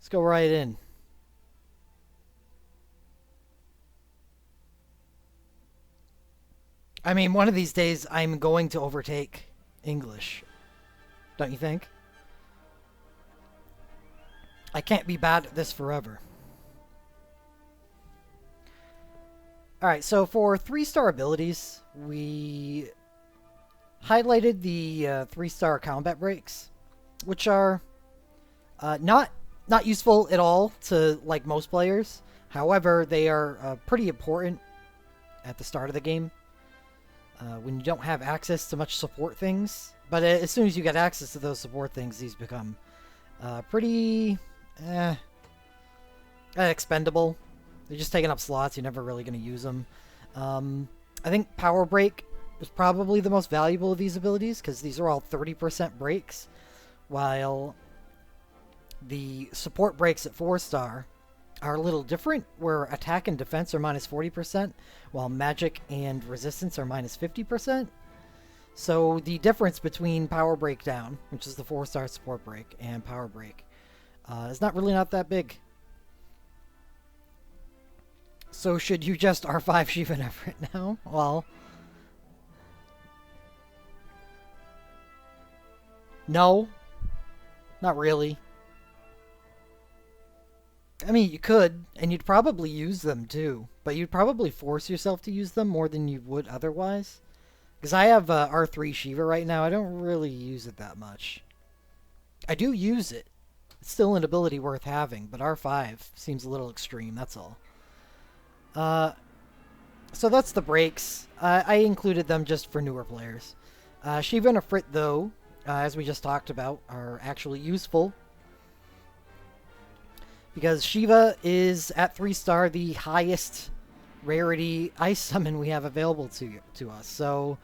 Let's go right in. I mean, one of these days I'm going to overtake English. Don't you think? I can't be bad at this forever. Alright, so for 3-star abilities, we highlighted the 3-star combat breaks, which are not useful at all to like most players. However, they are pretty important at the start of the game when you don't have access to much support things. But as soon as you get access to those support things, these become pretty expendable. They're just taking up slots. You're never really going to use them. I think Power Break is probably the most valuable of these abilities because these are all 30% breaks, while the support breaks at 4-star are a little different, where attack and defense are minus 40%, while magic and resistance are minus 50%. So the difference between Power Breakdown, which is the 4-star support break, and Power Break is not that big. So should you just R5 Shivan Everett now? Well, no, not really. I mean, you could, and you'd probably use them too, but you'd probably force yourself to use them more than you would otherwise. Because I have R3 Shiva right now, I don't really use it that much. I do use it. It's still an ability worth having, but R5 seems a little extreme, that's all. So that's the breaks. I included them just for newer players. Shiva and Ifrit, though, as we just talked about, are actually useful. Because Shiva is, at 3-star, the highest rarity ice summon we have available to us. So,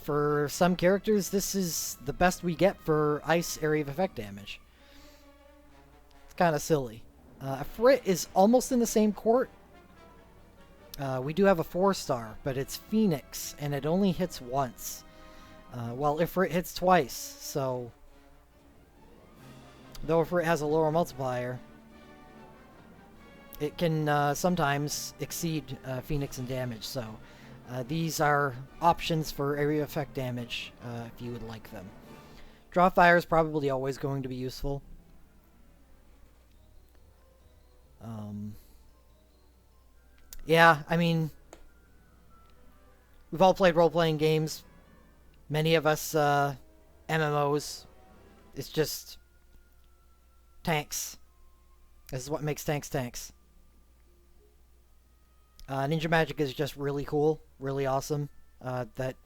for some characters, this is the best we get for ice area of effect damage. It's kind of silly. Ifrit is almost in the same court. We do have a 4-star, but it's Phoenix, and it only hits once. While Ifrit hits twice, so... Though Ifrit has a lower multiplier, it can sometimes exceed Phoenix in damage, so... these are options for area effect damage, if you would like them. Draw Fire is probably always going to be useful. Yeah, I mean, we've all played role-playing games. Many of us, MMOs. It's just tanks. This is what makes tanks tanks. Ninja Magic is just really cool, really awesome. That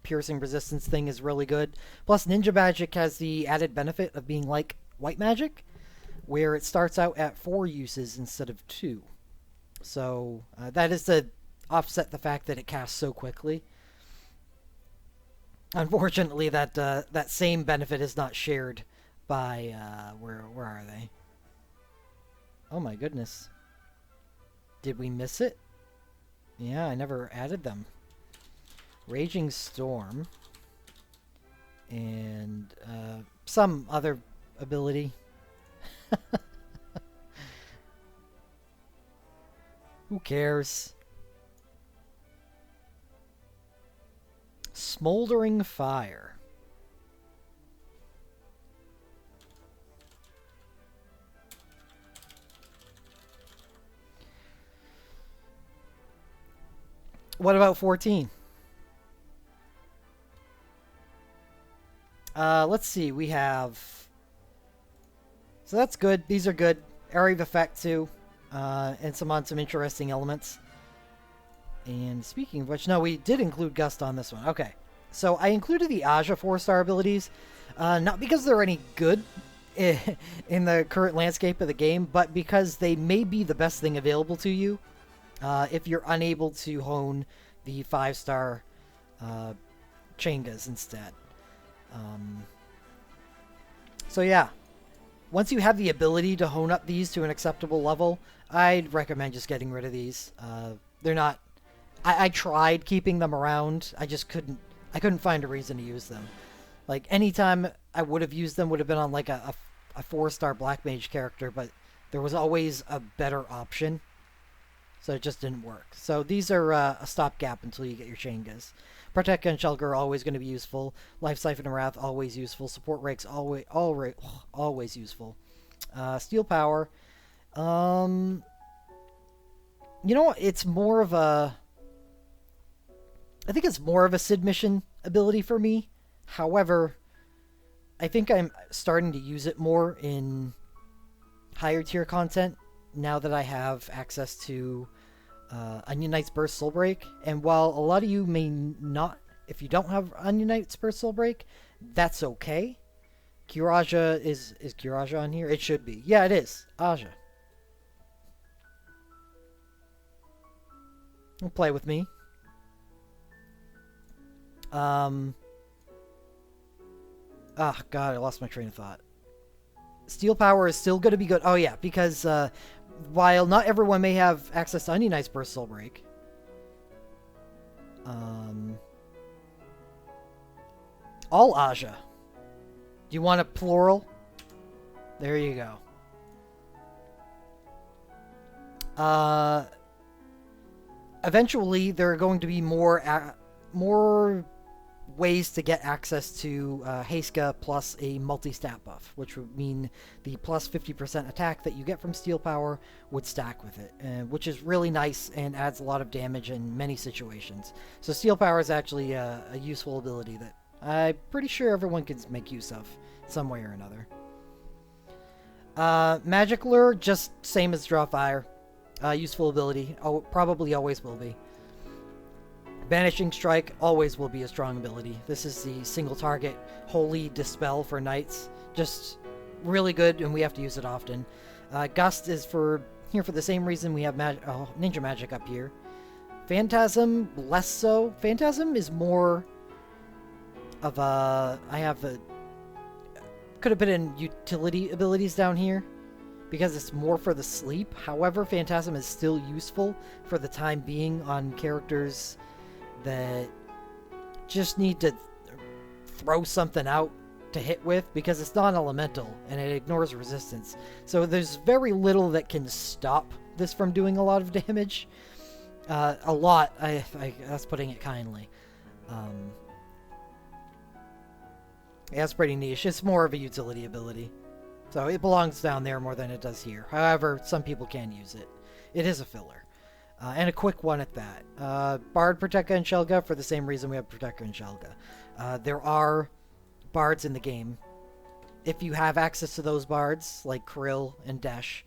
piercing resistance thing is really good. Plus, Ninja Magic has the added benefit of being like White Magic, where it starts out at 4 uses instead of 2. So that is to offset the fact that it casts so quickly. Unfortunately, that same benefit is not shared by where are they? Oh my goodness! Did we miss it? Yeah, I never added them. Raging Storm and some other ability. Who cares? Smoldering Fire. What about 14? Let's see. We have... So that's good. These are good. Area of Effect, too. And some interesting elements. And speaking of which, no, we did include Gust on this one. Okay. So I included the Aja 4-star abilities. Not because they're any good in the current landscape of the game, but because they may be the best thing available to you. If you're unable to hone the 5-star Changas instead. So yeah, once you have the ability to hone up these to an acceptable level, I'd recommend just getting rid of these. They're not... I tried keeping them around, I just couldn't find a reason to use them. Like, anytime I would have used them would have been on like a 4-star Black Mage character, but There was always a better option, so it just didn't work. So these are a stopgap until you get your Shangas. Protect and Shulker are always going to be useful. Life Siphon and Wrath always useful. Support Rakes always useful. Steel Power. You know what? It's more of a... I think it's more of a Sid mission ability for me. However, I think I'm starting to use it more in higher tier content now that I have access to Onion Knight's Burst Soul Break. And while a lot of you may not, if you don't have Onion Knight's Burst Soul Break, that's okay. Kiraja is Kiraja on here? It should be. Yeah, it is. Aja. Play with me. God, I lost my train of thought. Steel Power is still going to be good. Oh, yeah, because while not everyone may have access to Onion Knight's Burst Soul Break, all Aja. Do you want a plural? There you go. Eventually, there are going to be more ways to get access to Heiska plus a multi-stat buff, which would mean the plus 50% attack that you get from Steel Power would stack with it, which is really nice and adds a lot of damage in many situations. So Steel Power is actually a useful ability that I'm pretty sure everyone can make use of some way or another. Magic Lure, just same as Draw Fire. Useful ability. Oh, probably always will be. Banishing Strike always will be a strong ability. This is the single target Holy Dispel for Knights. Just really good, and we have to use it often. Gust is here for the same reason we have Ninja Magic up here. Phantasm, less so. Phantasm is more of a... could have been in utility abilities down here, because it's more for the sleep. However, Phantasm is still useful for the time being on characters that just need to throw something out to hit with, because it's non-elemental and it ignores resistance. So there's very little that can stop this from doing a lot of damage. A lot, that's putting it kindly. Yeah, it's pretty niche. It's more of a utility ability. So it belongs down there more than it does here. However, some people can use it. It is a filler. And a quick one at that. Bard, Proteka, and Shelga, for the same reason we have Proteka and Shelga. There are bards in the game. If you have access to those bards, like Krill and Desh,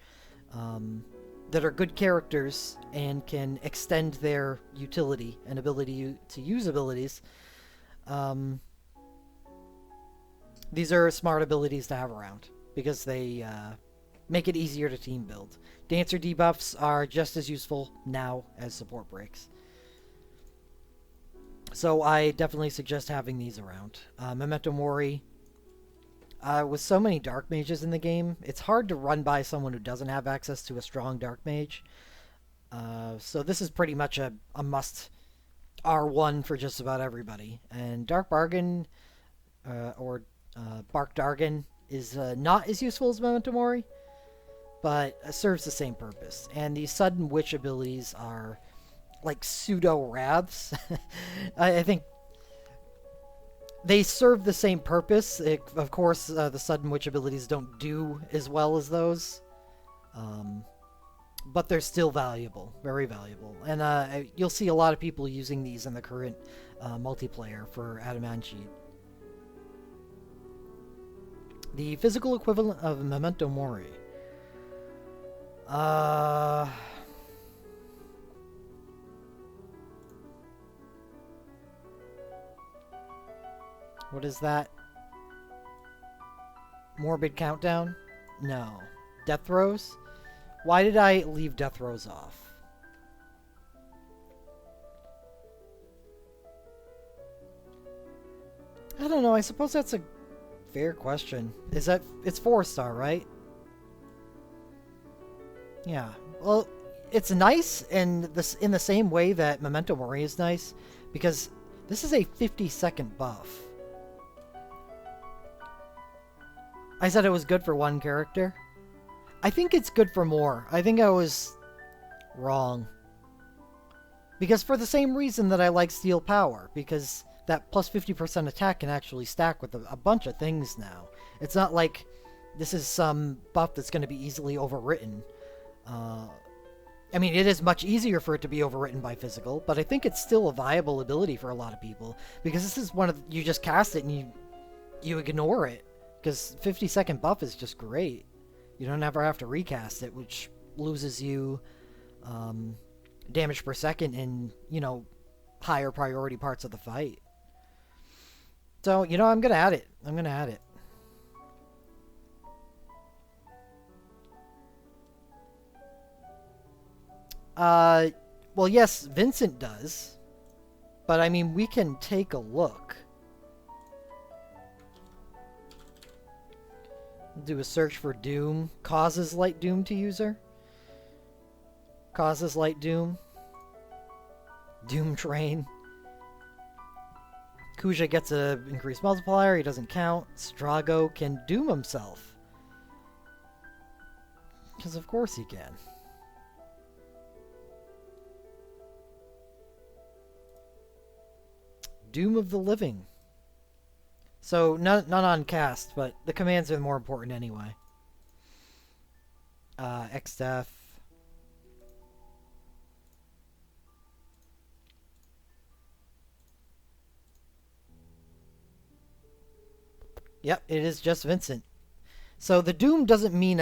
that are good characters and can extend their utility and ability to use abilities, these are smart abilities to have around, because they make it easier to team build. Dancer debuffs are just as useful now as support breaks. So I definitely suggest having these around. Memento Mori. With so many Dark Mages in the game, it's hard to run by someone who doesn't have access to a strong Dark Mage. So this is pretty much a must R1 for just about everybody. And Dark Bargain, or Bark Dargan, is not as useful as Memento Mori, but serves the same purpose. And these Sudden Witch abilities are like pseudo-wraths. I think they serve the same purpose. Of course, the Sudden Witch abilities don't do as well as those, but they're still valuable, very valuable. And you'll see a lot of people using these in the current multiplayer for Adamantine. The physical equivalent of Memento Mori. What is that? Morbid Countdown? No. Death Throes? Why did I leave Death Throes off? I don't know, I suppose that's a fair question. It's 4-star, right? Yeah. Well, it's nice in the same way that Memento Mori is nice, because this is a 50-second buff. I said it was good for one character. I think it's good for more. I think I was wrong. Because for the same reason that I like Steel Power, because that plus 50% attack can actually stack with a bunch of things now. It's not like this is some buff that's going to be easily overwritten. I mean, it is much easier for it to be overwritten by physical, but I think it's still a viable ability for a lot of people, because this is one of you just cast it and you ignore it, because 50-second buff is just great. You don't ever have to recast it, which loses you damage per second in, you know, higher priority parts of the fight. So, you know, I'm gonna add it. I'm gonna add it. Well, yes, Vincent does. But, I mean, we can take a look. Do a search for Doom. Causes light Doom to user. Causes light Doom. Doom Train. Kuja gets a increased multiplier. He doesn't count. Strago can Doom himself. Because of course he can. Doom of the Living. So, not on cast, but the commands are more important anyway. XDef. Yep, it is just Vincent. So the Doom doesn't mean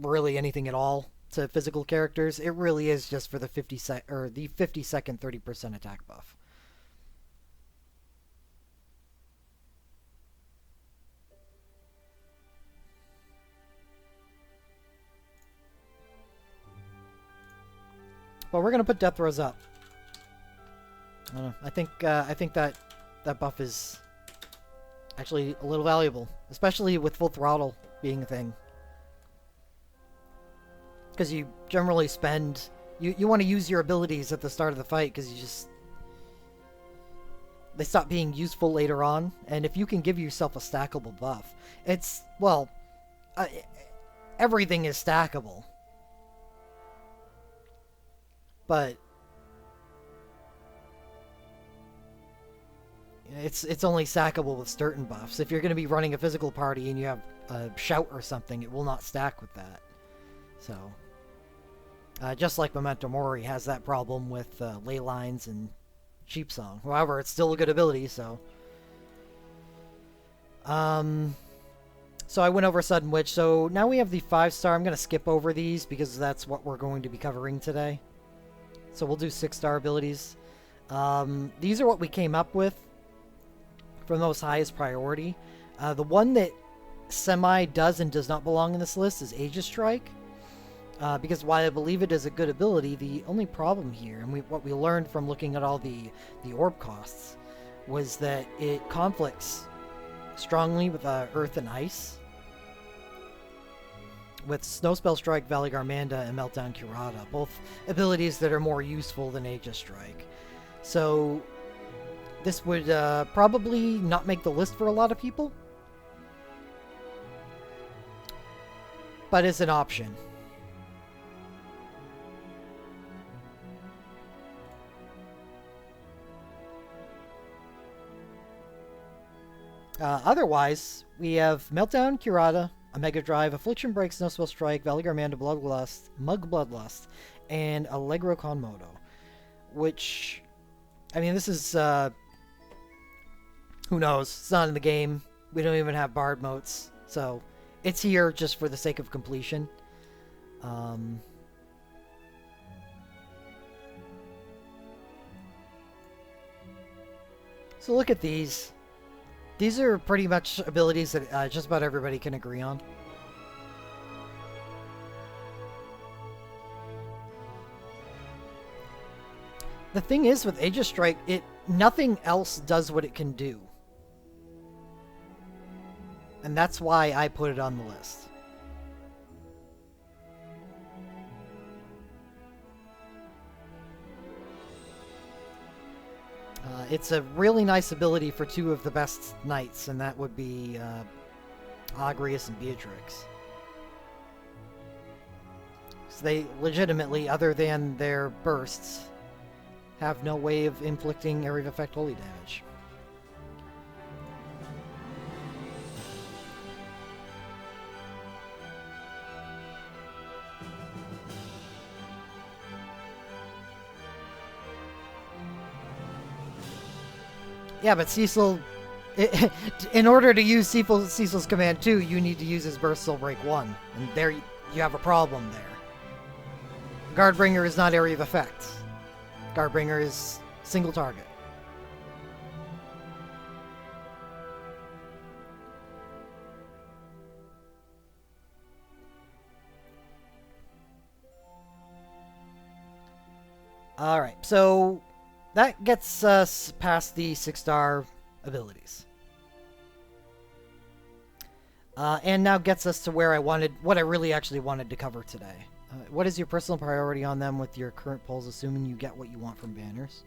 really anything at all to physical characters. It really is just for the 50-second 30% attack buff. But we're gonna put death throws up. I don't know. I think that buff is actually a little valuable, especially with full throttle being a thing. Because you generally spend you want to use your abilities at the start of the fight because they stop being useful later on, and if you can give yourself a stackable buff, it's everything is stackable. But it's only stackable with certain buffs. If you're going to be running a physical party and you have a shout or something, it will not stack with that. So, just like Memento Mori has that problem with ley lines and Sheep Song. However, it's still a good ability, so. So I went over Sudden Witch. So now we have the 5-star. I'm going to skip over these because that's what we're going to be covering today. So we'll do 6-star abilities. These are what we came up with from those highest priority. The one that semi does and does not belong in this list is Aegis Strike. Because while I believe it is a good ability, the only problem here, and what we learned from looking at all the orb costs, was that it conflicts strongly with Earth and Ice. With Snowspell Strike, Valley Garmanda, and Meltdown Curata, both abilities that are more useful than Aegis Strike. So this would probably not make the list for a lot of people, but it's an option. Otherwise, we have Meltdown, Curata, Omega Drive, Affliction Break, Snowspell Strike, Valley Garmanda, Bloodlust, Mug Bloodlust, and Allegro Con Moto. Which, I mean, this is, who knows? It's not in the game. We don't even have Bard motes. So, it's here just for the sake of completion. So look at these. These are pretty much abilities that just about everybody can agree on. The thing is with Aegis Strike, nothing else does what it can do. And that's why I put it on the list. It's a really nice ability for two of the best knights, and that would be Agrius and Beatrix. They legitimately, other than their bursts, have no way of inflicting area of effect holy damage. Yeah, but Cecil, in order to use Cecil's command 2, you need to use his Burst Soul Break 1. And there you have a problem there. Guardbringer is not area of effect. Guardbringer is single target. Alright, so that gets us past the 6-star abilities. And now gets us to where what I really actually wanted to cover today. What is your personal priority on them with your current polls, assuming you get what you want from banners?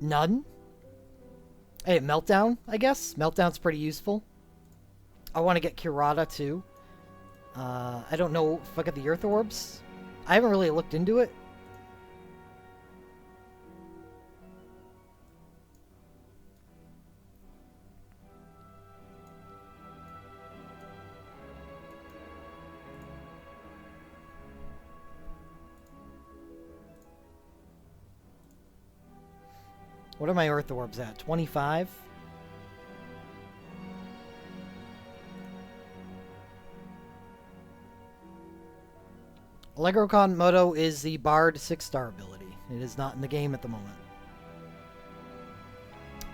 None? Hey, Meltdown, I guess? Meltdown's pretty useful. I want to get Curata, too. I don't know if I got the Earth Orbs. I haven't really looked into it. What are my Earth Orbs at? 25? Allegro Con Moto is the Bard 6-star ability. It is not in the game at the moment.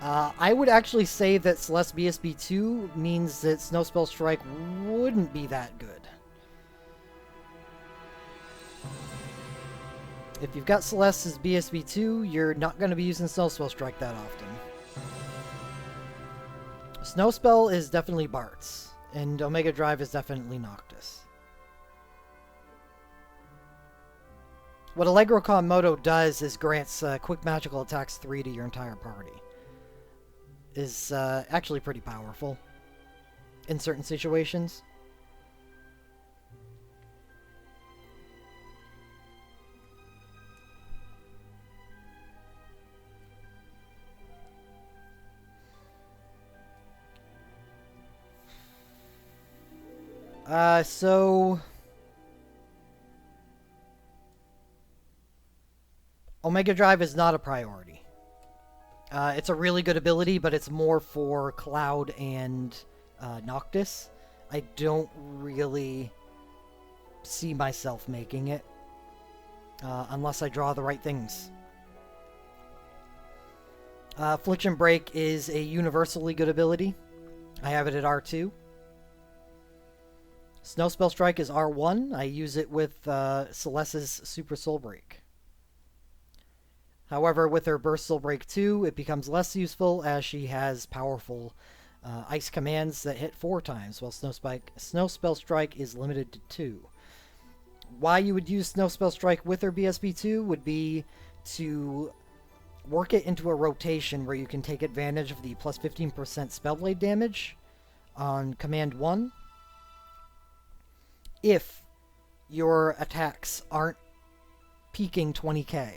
I would actually say that Celeste BSB 2 means that Snowspell Strike wouldn't be that good. If you've got Celeste's BSB 2, you're not going to be using Snowspell Strike that often. Snowspell is definitely Bart's, and Omega Drive is definitely Noctis. What Allegro Con Moto does is grants quick magical attacks 3 to your entire party. Is actually pretty powerful in certain situations. So Omega Drive is not a priority. It's a really good ability, but it's more for Cloud and Noctis. I don't really see myself making it unless I draw the right things. Affliction Break is a universally good ability. I have it at R2. Snowspell Strike is R1. I use it with Celeste's Super Soul Break. However, with her Burst Soul Break 2, it becomes less useful as she has powerful ice commands that hit 4 times, while Snowspell Strike is limited to 2. Why you would use Snowspell Strike with her BSB 2 would be to work it into a rotation where you can take advantage of the plus 15% Spellblade damage on Command 1 if your attacks aren't peaking 20k.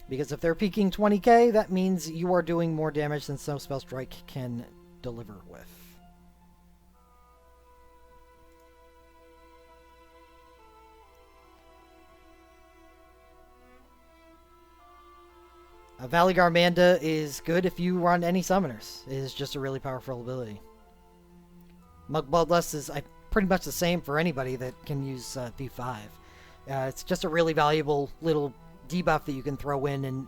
Because if they're peaking 20k, that means you are doing more damage than Snowspell Strike can deliver with. Valley Garmanda is good if you run any summoners. It is just a really powerful ability. Mug Bloodlust is pretty much the same for anybody that can use Thief 5. It's just a really valuable little debuff that you can throw in, and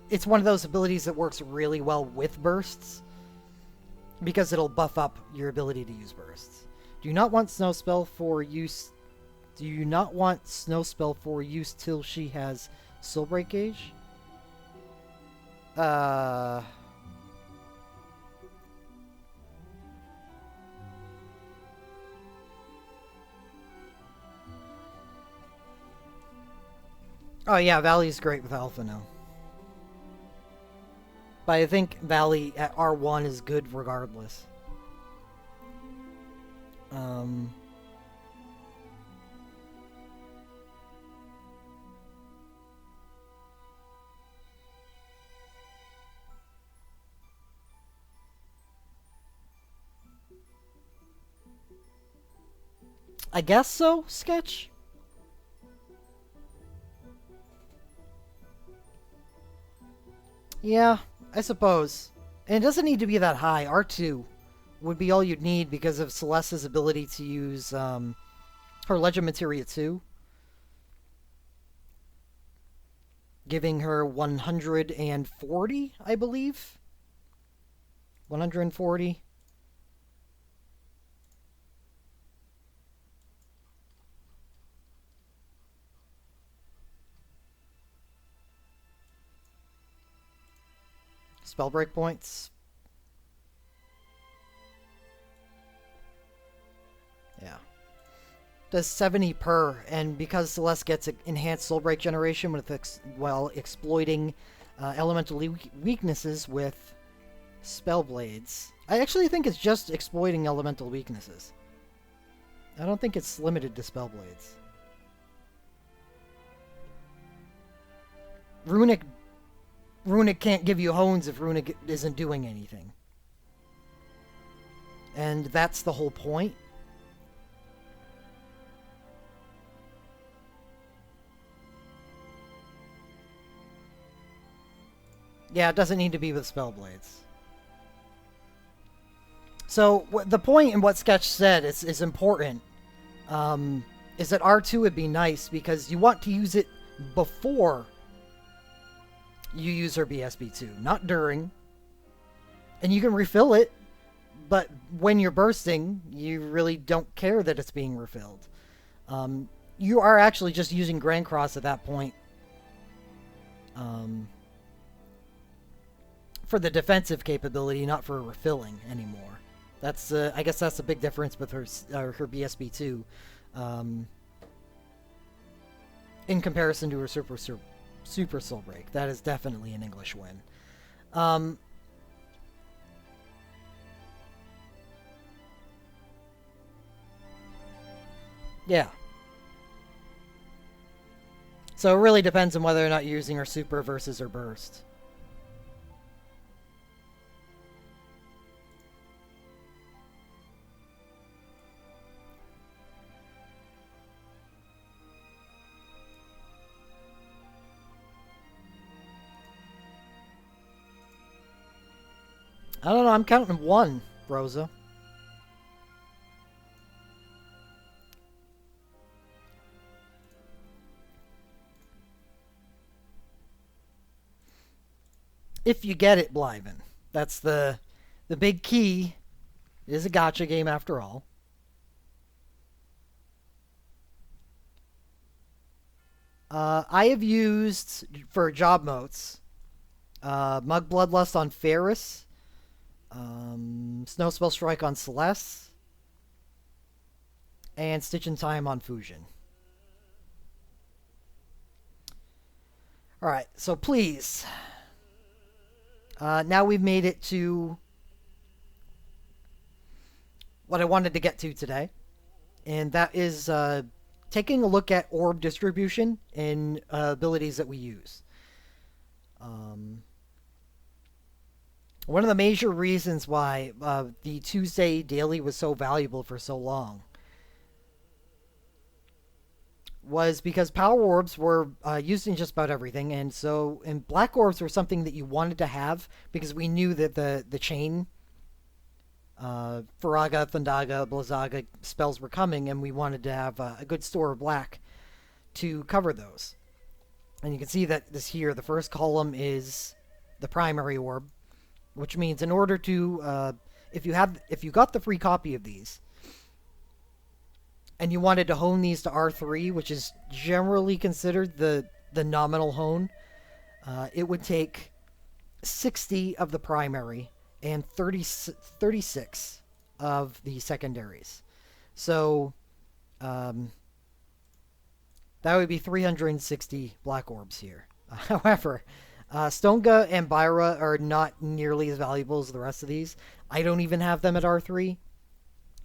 it's one of those abilities that works really well with bursts because it'll buff up your ability to use bursts. Do you not want Snowspell for use? Do you not want Snowspell for use till she has Soul Break Gauge? Oh yeah, Valley's great with Alpha now. But I think Valley at R1 is good regardless. Um, I guess so, Sketch? Yeah, I suppose. And it doesn't need to be that high. R2 would be all you'd need because of Celeste's ability to use her Legend Materia 2, giving her 140, I believe. 140. Spell break points. Yeah. Does 70 per, and because Celeste gets enhanced soul break generation while exploiting elemental weaknesses with spell blades. I actually think it's just exploiting elemental weaknesses. I don't think it's limited to spell blades. Runic can't give you hones if Runic isn't doing anything. And that's the whole point. Yeah, it doesn't need to be with spell blades. So the point in what Sketch said is important. Is that R2 would be nice because you want to use it before you use her BSB2, not during. And you can refill it, but when you're bursting, you really don't care that it's being refilled. You are actually just using Grand Cross at that point. For the defensive capability, not for refilling anymore. That's I guess that's the big difference with her BSB2, in comparison to her Super Soul Break. That is definitely an English win. Yeah. So it really depends on whether or not you're using her Super versus her Burst. I don't know, I'm counting one, Rosa. If you get it, Blyven. That's the big key. It is a gotcha game after all. I have used, for job motes, Mug Bloodlust on Ferris, Snow Spell Strike on Celeste, and Stitch in Time on Fusion. Alright, so please. Now we've made it to what I wanted to get to today, and that is taking a look at orb distribution and abilities that we use. One of the major reasons why the Tuesday daily was so valuable for so long was because power orbs were used in just about everything, and black orbs were something that you wanted to have because we knew that the chain Faraga, Thundaga, Blizzaga spells were coming, and we wanted to have a good store of black to cover those. And you can see that this here, the first column is the primary orb, which means in order to if you got the free copy of these and you wanted to hone these to R3, which is generally considered the nominal hone, it would take 60 of the primary and 36 of the secondaries. So that would be 360 black orbs here. However, Stonga and Byra are not nearly as valuable as the rest of these. I don't even have them at R3,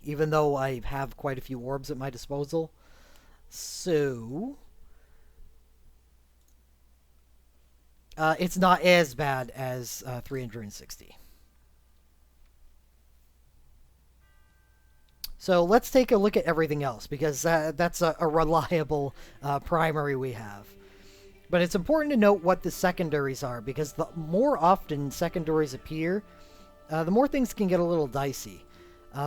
even though I have quite a few orbs at my disposal. So, it's not as bad as 360. So let's take a look at everything else, because that's a reliable primary we have. But it's important to note what the secondaries are, because the more often secondaries appear, the more things can get a little dicey.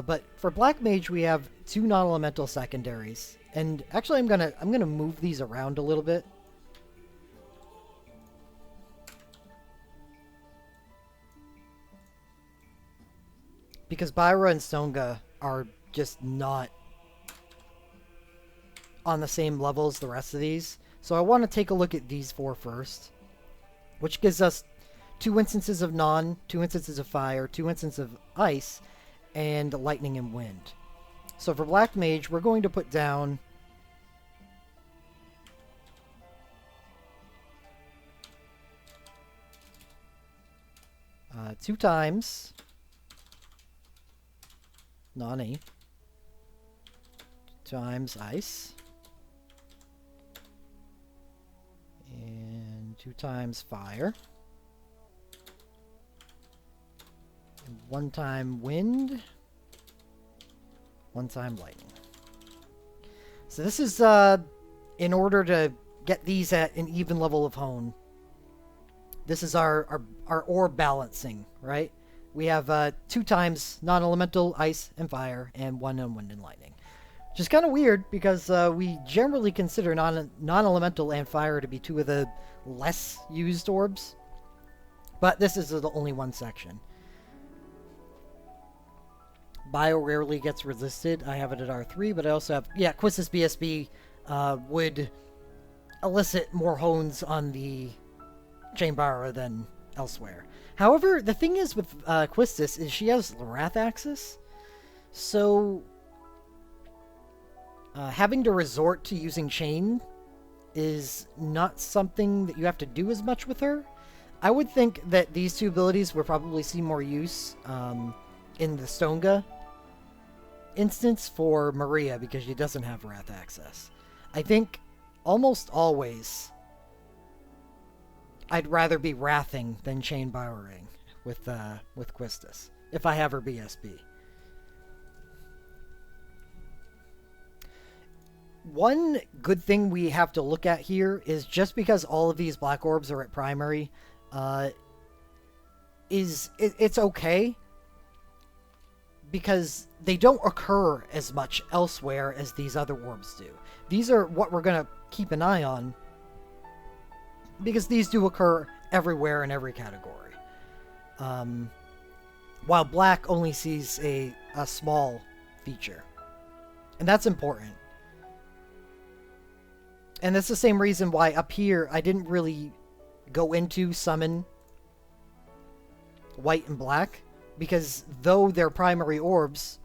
But for Black Mage, we have 2 non-elemental secondaries. And actually, I'm gonna move these around a little bit. Because Byra and Stonga are just not on the same level as the rest of these. So I want to take a look at these 4 first, which gives us 2 instances of non, 2 instances of fire, 2 instances of ice, and lightning and wind. So for Black Mage, we're going to put down 2 times Nani times ice, and 2 times fire, and 1 time wind, 1 time lightning. So this is in order to get these at an even level of hone. This is our orb balancing, right? We have 2 times non-elemental ice and fire, and 1 on wind and lightning. Which is kind of weird, because we generally consider non-elemental and fire to be 2 of the less used orbs. But this is the only one section. Bio rarely gets resisted. I have it at R3, but I also have... Yeah, Quistis BSB would elicit more hones on the Chainbara than elsewhere. However, the thing is with Quistis is she has Wrath Axis, so having to resort to using Chain is not something that you have to do as much with her. I would think that these 2 abilities would probably see more use in the Stonga instance for Maria, because she doesn't have Wrath Access. I think almost always I'd rather be Wrathing than Chain Borrowing with Quistis, if I have her BSB. One good thing we have to look at here is just because all of these black orbs are at primary, it's okay, because they don't occur as much elsewhere as these other orbs do. These are what we're going to keep an eye on, because these do occur everywhere in every category. While black only sees a small feature. And that's important. And that's the same reason why up here I didn't really go into summon white and black, because though they're primary orbs,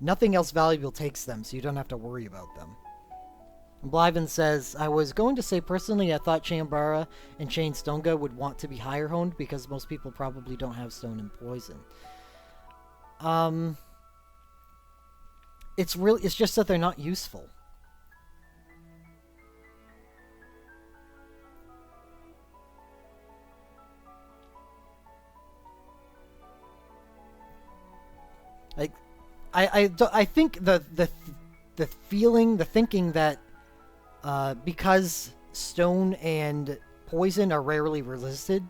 nothing else valuable takes them, so you don't have to worry about them. Bliven says, I was going to say personally I thought Chainbara and Chain Stonga would want to be higher honed because most people probably don't have stone and poison. It's just that they're not useful. Like, I think the feeling, the thinking that because stone and poison are rarely resisted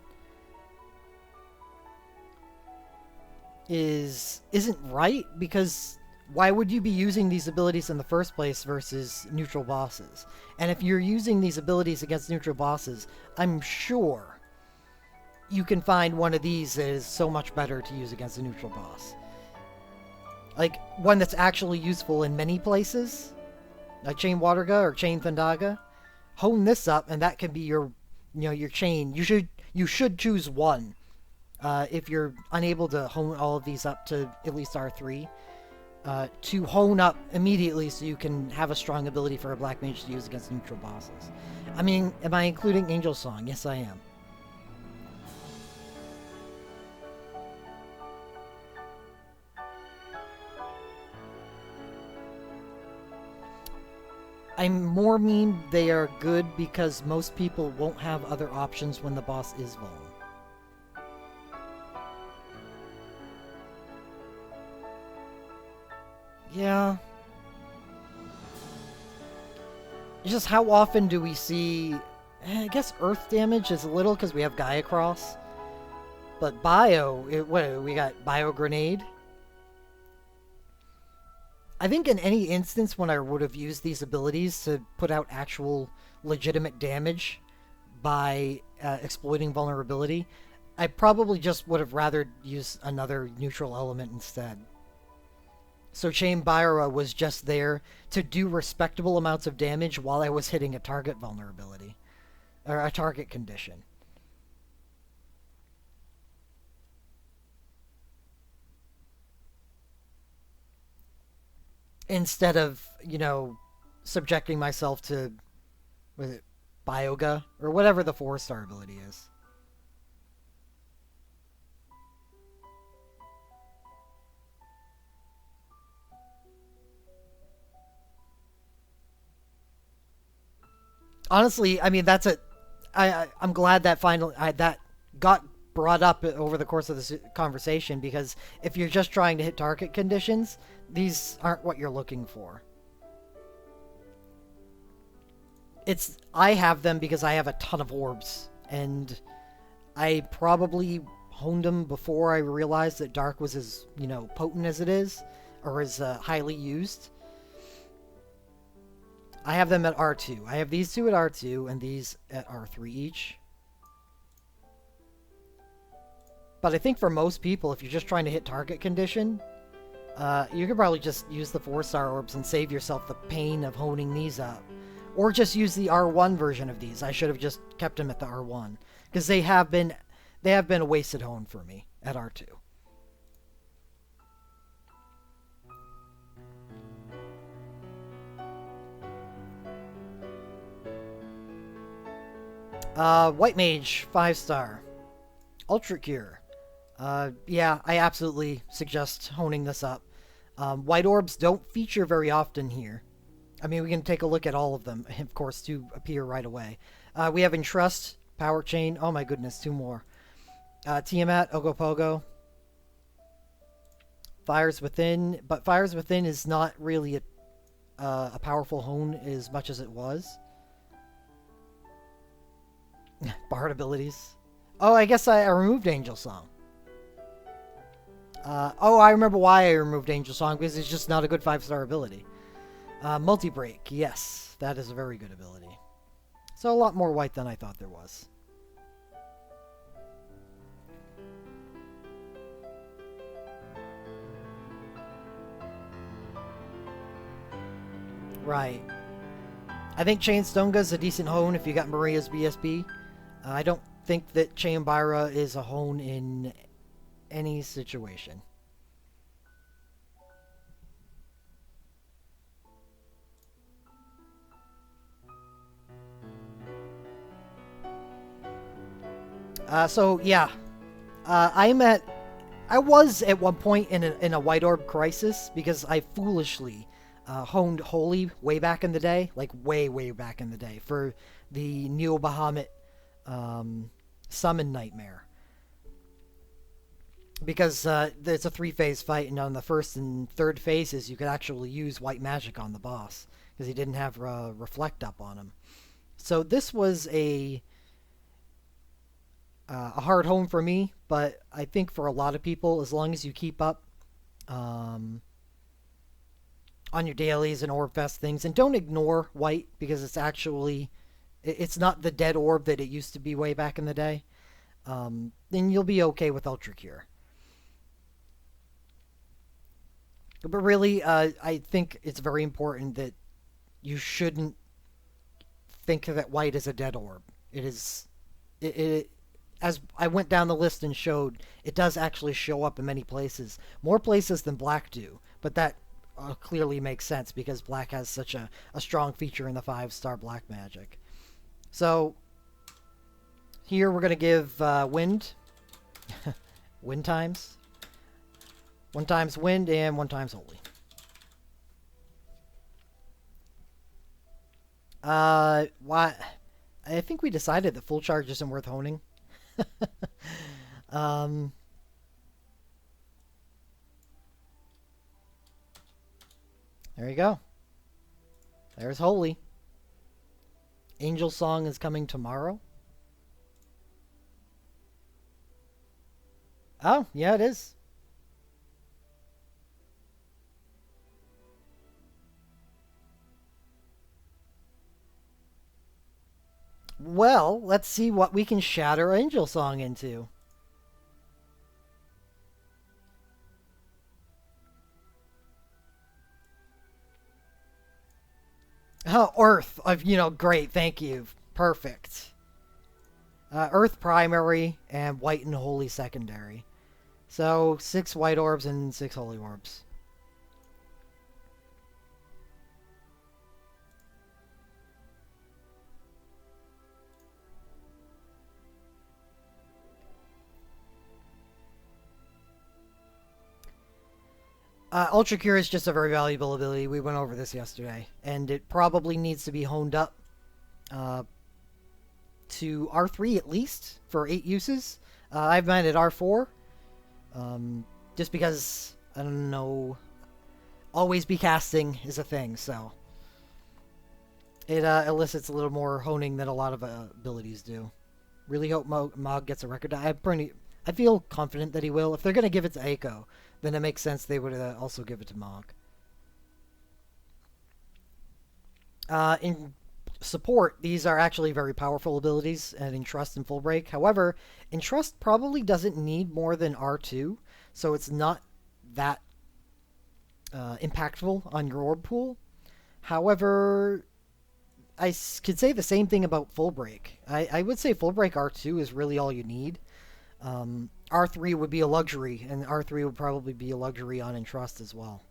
isn't right, because why would you be using these abilities in the first place versus neutral bosses? And if you're using these abilities against neutral bosses, I'm sure you can find one of these that is so much better to use against a neutral boss. Like, one that's actually useful in many places, like Chain Waterga or Chain Thandaga. Hone this up, and that can be your, your chain. You should choose one. If you're unable to hone all of these up to at least R3, to hone up immediately so you can have a strong ability for a Black Mage to use against neutral bosses. I mean, am I including Angel Song? Yes, I am. I more mean they are good because most people won't have other options when the boss is vuln. Yeah. It's just how often do we see... I guess earth damage is a little because we have Gaia Cross. But bio... what, we got Bio Grenade? I think in any instance when I would have used these abilities to put out actual legitimate damage by exploiting vulnerability, I probably just would have rather used another neutral element instead. So Chain Byra was just there to do respectable amounts of damage while I was hitting a target vulnerability. Or a target condition. Instead of, you know, subjecting myself to, was it Bioga? Or whatever the 4-star ability is. Honestly, I mean, that's a... I'm glad that finally... that got brought up over the course of this conversation, because if you're just trying to hit target conditions, these aren't what you're looking for. I have them because I have a ton of orbs, and I probably honed them before I realized that Dark was as, you know, potent as it is, or as highly used. I have them at R2. I have these two at R2 and these at R3 each. But I think for most people, if you're just trying to hit target condition, you could probably just use the 4-star orbs and save yourself the pain of honing these up. Or just use the R1 version of these. I should have just kept them at the R1. Because they have been a wasted hone for me at R2. White Mage, 5-star. Ultra Cure. Yeah, I absolutely suggest honing this up. White orbs don't feature very often here. I mean, we can take a look at all of them, of course, to appear right away. We have Entrust, Power Chain. Oh my goodness, 2 more. Tiamat, Ogopogo. Fires Within. But Fires Within is not really a powerful hone as much as it was. Bard abilities. Oh, I guess I removed Angel Song. Oh, I remember why I removed Angel Song, because it's just not a good 5-star ability. Multi-Break, yes, that is a very good ability. So a lot more white than I thought there was. Right. I think Chain Stonga is a decent hone if you got Maria's BSB. I don't think that Chain Byra is a hone in any situation. So yeah, I was at one point in a White Orb crisis because I foolishly honed Holy way back in the day, like way back in the day, for the Neo Bahamut Summon Nightmare. Because it's a 3-phase fight, and on the first and third phases, you could actually use white magic on the boss, because he didn't have Reflect up on him. So this was a hard home for me, but I think for a lot of people, as long as you keep up on your dailies and orb fest things, and don't ignore white, because it's actually, it's not the dead orb that it used to be way back in the day, then you'll be okay with Ultra Cure. But really, I think it's very important that you shouldn't think that white is a dead orb. It is, as I went down the list and showed, it does actually show up in many places. More places than black do, but that clearly makes sense because black has such a strong feature in the 5-star black magic. So, here we're going to give wind. Wind times. 1 times wind and 1 times holy. Why? I think we decided that full charge isn't worth honing. um, there you go. There's Holy. Angel Song is coming tomorrow. Oh, yeah, it is. Well, let's see what we can shatter Angel Song into. Oh, Earth. Great. Thank you. Perfect. Earth primary and white and holy secondary. So 6 white orbs and 6 holy orbs. Ultra Cure is just a very valuable ability. We went over this yesterday, and it probably needs to be honed up uh, to R3 at least for 8 uses. I've mine at R4, just because I don't know. Always be casting is a thing, so it elicits a little more honing than a lot of abilities do. Really hope Mog gets a record. I feel confident that he will. If they're gonna give it to Aiko, then it makes sense they would also give it to Mog. In support, these are actually very powerful abilities, and Entrust and Full Break. However, Entrust probably doesn't need more than R2, so it's not that impactful on your orb pool. However, could say the same thing about Full Break. I would say Full Break R2 is really all you need. R3 would be a luxury, and R3 would probably be a luxury on Entrust as well.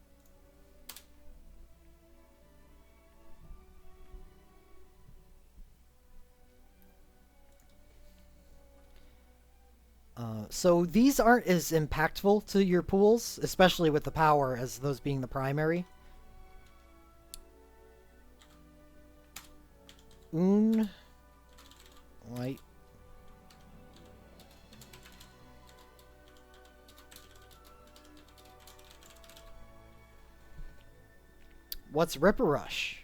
So these aren't as impactful to your pools, especially with the power, as those being the primary. Un. White. What's Ripper Rush?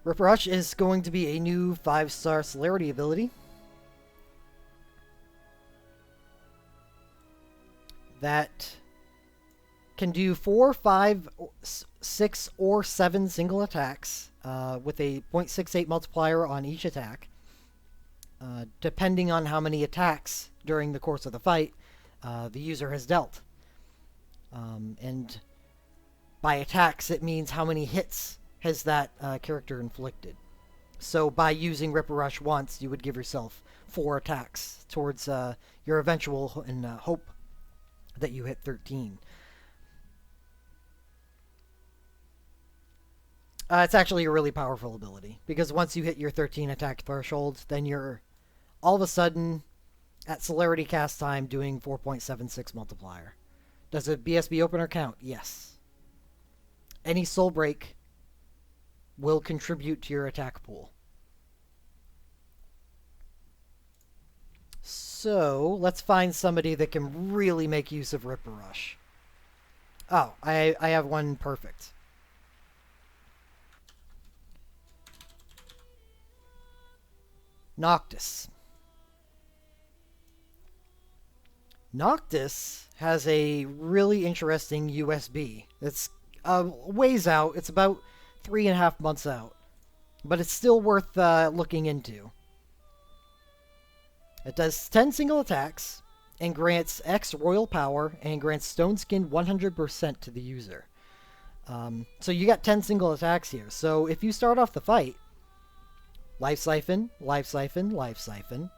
Ripper Rush is going to be a new 5-star celerity ability that can do 4, 5, 6, or 7 single attacks with a 0.68 multiplier on each attack. Depending on how many attacks during the course of the fight the user has dealt. And by attacks, it means how many hits has that character inflicted. So by using Ripper Rush once, you would give yourself 4 attacks towards your eventual hope that you hit 13. It's actually a really powerful ability, because once you hit your 13 attack threshold, then you're all of a sudden at celerity cast time doing 4.76 multiplier. Does a BSB opener count? Yes. Any soul break will contribute to your attack pool. So let's find somebody that can really make use of Ripper Rush. Oh, I have one perfect. Noctis. Noctis has a really interesting USB. It's ways out. It's about 3.5 months out. But it's still worth looking into. It does 10 single attacks and grants X Royal Power and grants Stone Skin 100% to the user. So you got 10 single attacks here. So if you start off the fight, Life Siphon, Life Siphon, Life Siphon,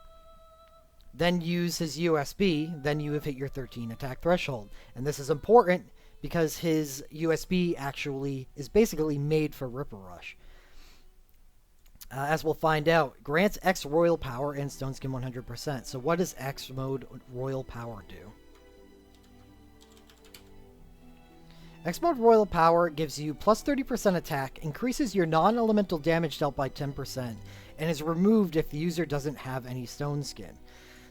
then use his USB, then you have hit your 13 attack threshold. And this is important because his USB actually is basically made for Ripper Rush. As we'll find out, grants X Royal Power and Stone Skin 100%. So what does X Mode Royal Power do? X-Mode Royal Power gives you plus 30% attack, increases your non-elemental damage dealt by 10%, and is removed if the user doesn't have any stone skin.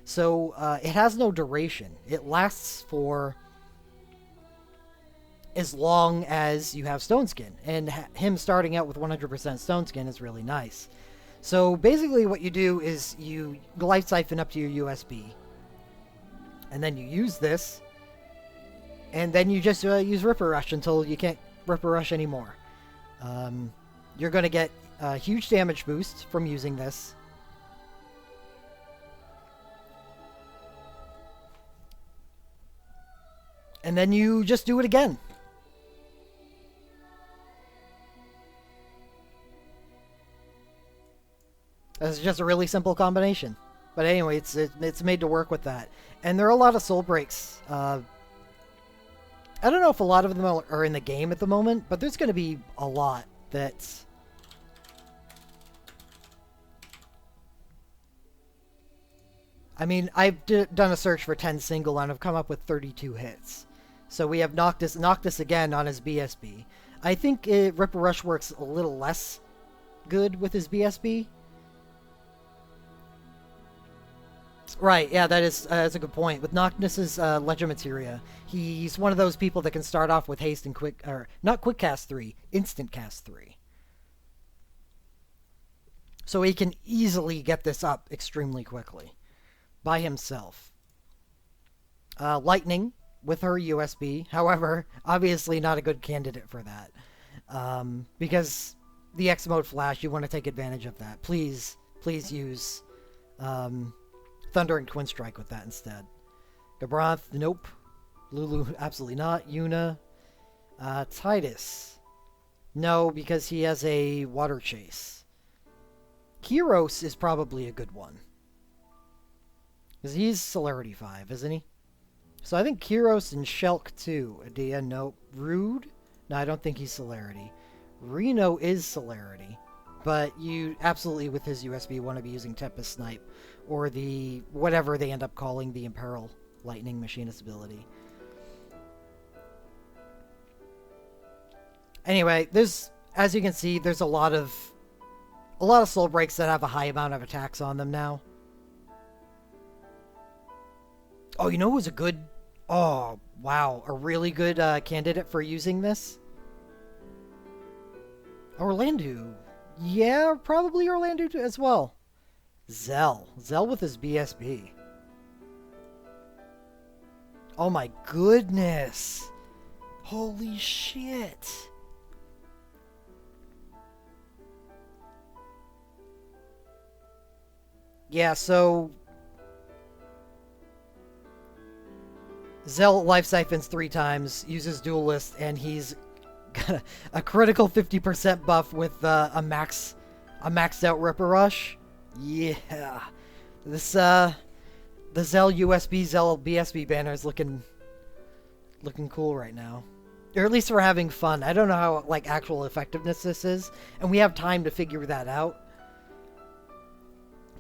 So it has no duration. It lasts for as long as you have stone skin, and him starting out with 100% stone skin is really nice. So basically what you do is you life siphon up to your USB, and then you use this, and then you just use Ripper Rush until you can't Ripper Rush anymore. You're going to get a huge damage boost from using this. And then you just do it again. It's just a really simple combination. But anyway, it's made to work with that. And there are a lot of soul breaks. I don't know if a lot of them are in the game at the moment, but there's going to be a lot that's... I mean, I've done a search for 10 single and I've come up with 32 hits. So we have Noctis again on his BSB. I think Ripper Rush works a little less good with his BSB. Right, yeah, that's a good point. With Noctis's Legimateria, he's one of those people that can start off with haste and quick, or not quick cast 3, instant cast 3. So he can easily get this up extremely quickly by himself. Lightning with her USB, however, obviously not a good candidate for that. Because the X mode flash, you want to take advantage of that. Please use Thunder and Twin Strike with that instead. Gabranth, nope. Lulu, absolutely not. Yuna. Titus. No, because he has a Water Chase. Kyros is probably a good one. Because he's Celerity 5, isn't he? So I think Kyros and Shulk too. Adia, nope. Rude? No, I don't think he's Celerity. Reno is Celerity. But you absolutely, with his USB, want to be using Tempest Snipe. Or the, whatever they end up calling the Imperil Lightning Machinist ability. Anyway, there's, as you can see, there's a lot of soul breaks that have a high amount of attacks on them now. Oh, you know who's a good... Oh, wow. A really good candidate for using this? Orlando. Yeah, probably Orlando as well. Zell. Zell with his BSB. Oh my goodness. Holy shit. Yeah, so... Zell life siphons 3 times, uses Duelist, and he's got a critical 50% buff with a maxed out Ripper Rush. Yeah. This, the Zell USB, Zell BSB banner is looking cool right now. Or at least we're having fun. I don't know how, like, actual effectiveness this is, and we have time to figure that out.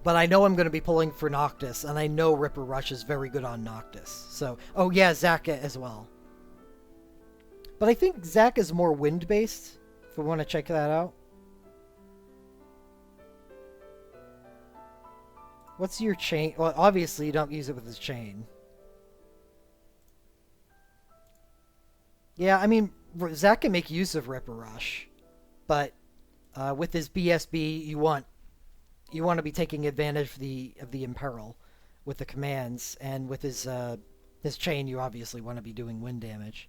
But I know I'm going to be pulling for Noctis, and I know Ripper Rush is very good on Noctis. So, oh yeah, Zac as well. But I think Zac is more wind-based, if we want to check that out. What's your chain? Well, obviously you don't use it with his chain. Yeah, I mean, Zac can make use of Ripper Rush, but with his BSB, you want to be taking advantage of the Imperil with the commands, and with his chain, you obviously want to be doing wind damage.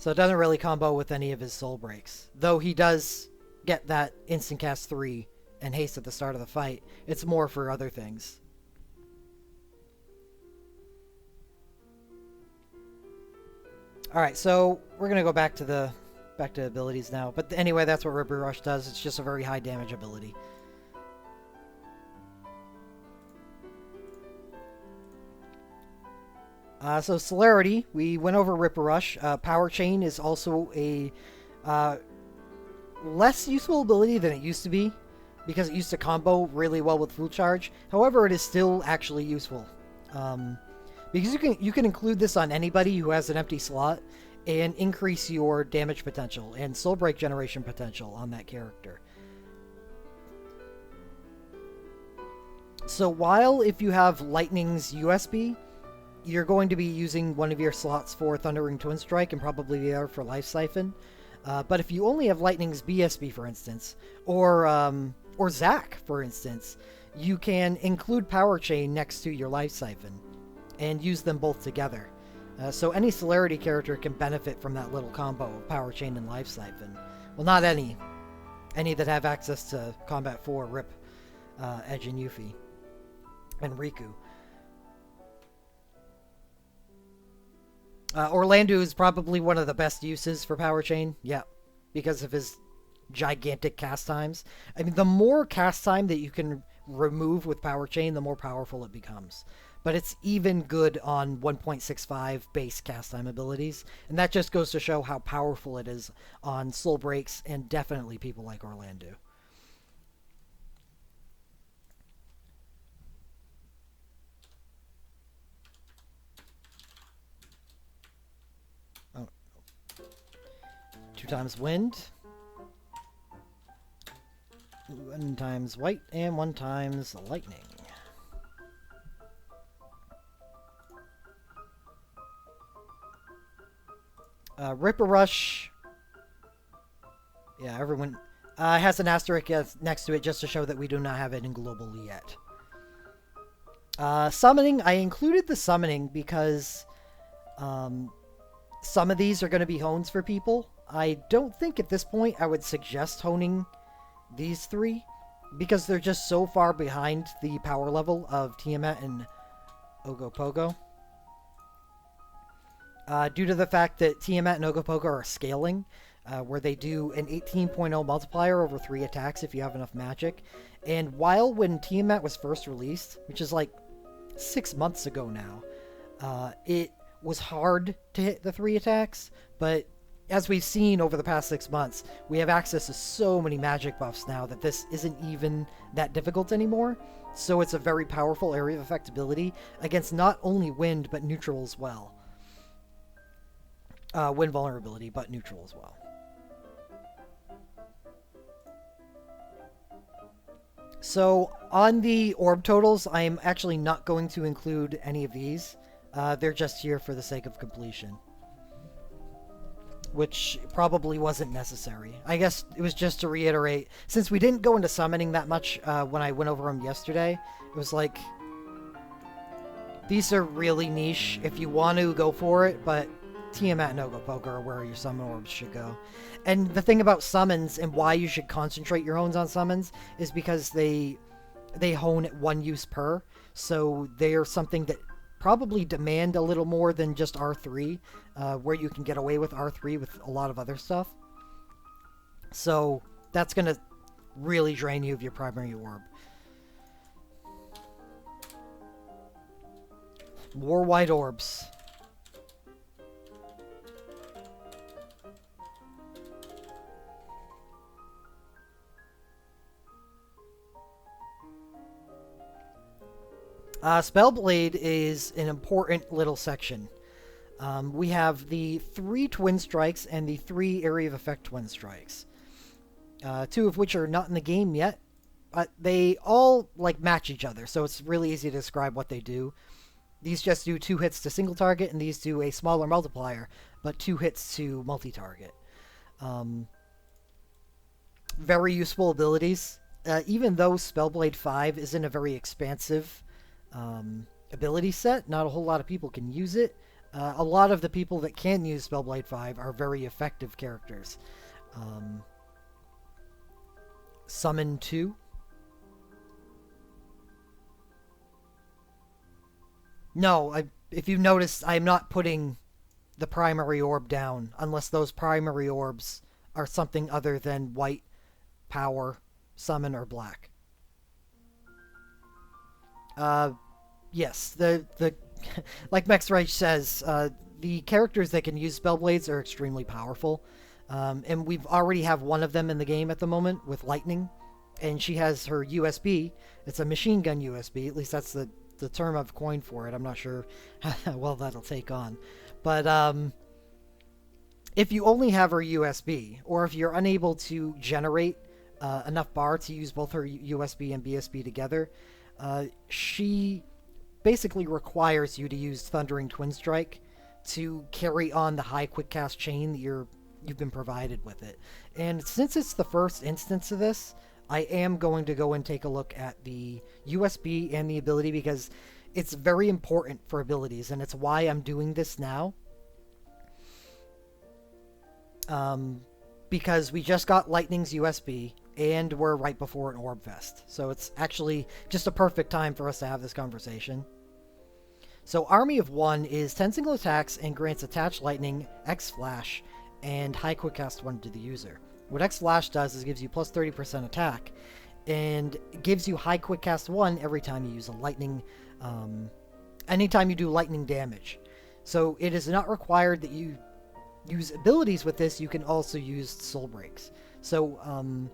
So it doesn't really combo with any of his soul breaks, though he does get that instant cast 3 and haste at the start of the fight. It's more for other things. Alright, so we're going to go back to abilities now. But anyway, that's what Ripper Rush does. It's just a very high damage ability. So Celerity, we went over Ripper Rush. Power Chain is also a less useful ability than it used to be. because it used to combo really well with full charge. However, it is still actually useful. Because you can include this on anybody who has an empty slot and increase your damage potential and soul break generation potential on that character. So while if you have Lightning's USB, you're going to be using one of your slots for Thundering Twin Strike and probably the other for Life Siphon. But if you only have Lightning's BSB, for instance, or Zac, for instance, you can include Power Chain next to your Life Siphon and use them both together. So any Celerity character can benefit from that little combo of Power Chain and Life Siphon. Well, not any. Any that have access to Combat 4, Rip, Edge, and Yuffie, and Riku. Orlando is probably one of the best uses for Power Chain. Yeah, because of his gigantic cast times. I mean, the more cast time that you can remove with Power Chain, the more powerful it becomes. But it's even good on 1.65 base cast time abilities, and that just goes to show how powerful it is on Soul Breaks and definitely people like Orlando. Oh. 2 times wind. 1 times white, and 1 times lightning. Ripper Rush. Yeah, everyone has an asterisk next to it just to show that we do not have it in global yet. Summoning. I included the summoning because some of these are going to be hones for people. I don't think at this point I would suggest honing these 3 because they're just so far behind the power level of Tiamat and Ogopogo. Due to the fact that Tiamat and Ogopogo are scaling, where they do an 18.0 multiplier over 3 attacks if you have enough magic. And while when Tiamat was first released, which is like 6 months ago now, it was hard to hit the 3 attacks, but as we've seen over the past 6 months, we have access to so many magic buffs now that this isn't even that difficult anymore. So it's a very powerful area of effect ability against not only wind, but neutral as well. Wind vulnerability, but neutral as well. So on the orb totals, I'm actually not going to include any of these. They're just here for the sake of completion, which probably wasn't necessary. I guess it was just to reiterate, since we didn't go into summoning that much when I went over them yesterday, it was like, these are really niche if you want to go for it, but Tiamat and Ogopogo are where your summon orbs should go. And the thing about summons and why you should concentrate your hones on summons is because they hone at 1 use per, so they are something that probably demand a little more than just R3, where you can get away with R3 with a lot of other stuff. So that's going to really drain you of your primary orb. More white orbs. Spellblade is an important little section. We have the 3 Twin Strikes and the 3 Area of Effect Twin Strikes. 2 of which are not in the game yet, but they all match each other, so it's really easy to describe what they do. These just do 2 hits to single target, and these do a smaller multiplier, but 2 hits to multi-target. Very useful abilities. Even though Spellblade 5 isn't a very expansive ability set, not a whole lot of people can use it. A lot of the people that can use Spellblade 5 are very effective characters. Summon 2. No, if you notice, I'm not putting the primary orb down unless those primary orbs are something other than white, power, summon, or black. Yes, the like Mexreich says, the characters that can use Spellblades are extremely powerful. And we've already have one of them in the game at the moment with Lightning. and she has her USB. It's a machine gun USB. At least that's the term I've coined for it. I'm not sure how well that'll take on. But if you only have her USB, or if you're unable to generate enough bar to use both her USB and BSB together, she basically requires you to use Thundering Twin Strike to carry on the high quick cast chain that you've been provided with it. And since it's the first instance of this, I am going to go and take a look at the USB and the ability, because it's very important for abilities, and it's why I'm doing this now. Because we just got Lightning's USB, and we're right before an Orb Fest. So it's actually just a perfect time for us to have this conversation. So Army of 1 is 10 single attacks and grants attached Lightning, X Flash, and High Quick Cast 1 to the user. What X Flash does is gives you plus 30% attack, and gives you High Quick Cast 1 every time you use a Lightning, anytime you do Lightning damage. So it is not required that you use abilities with this. You can also use Soul Breaks. So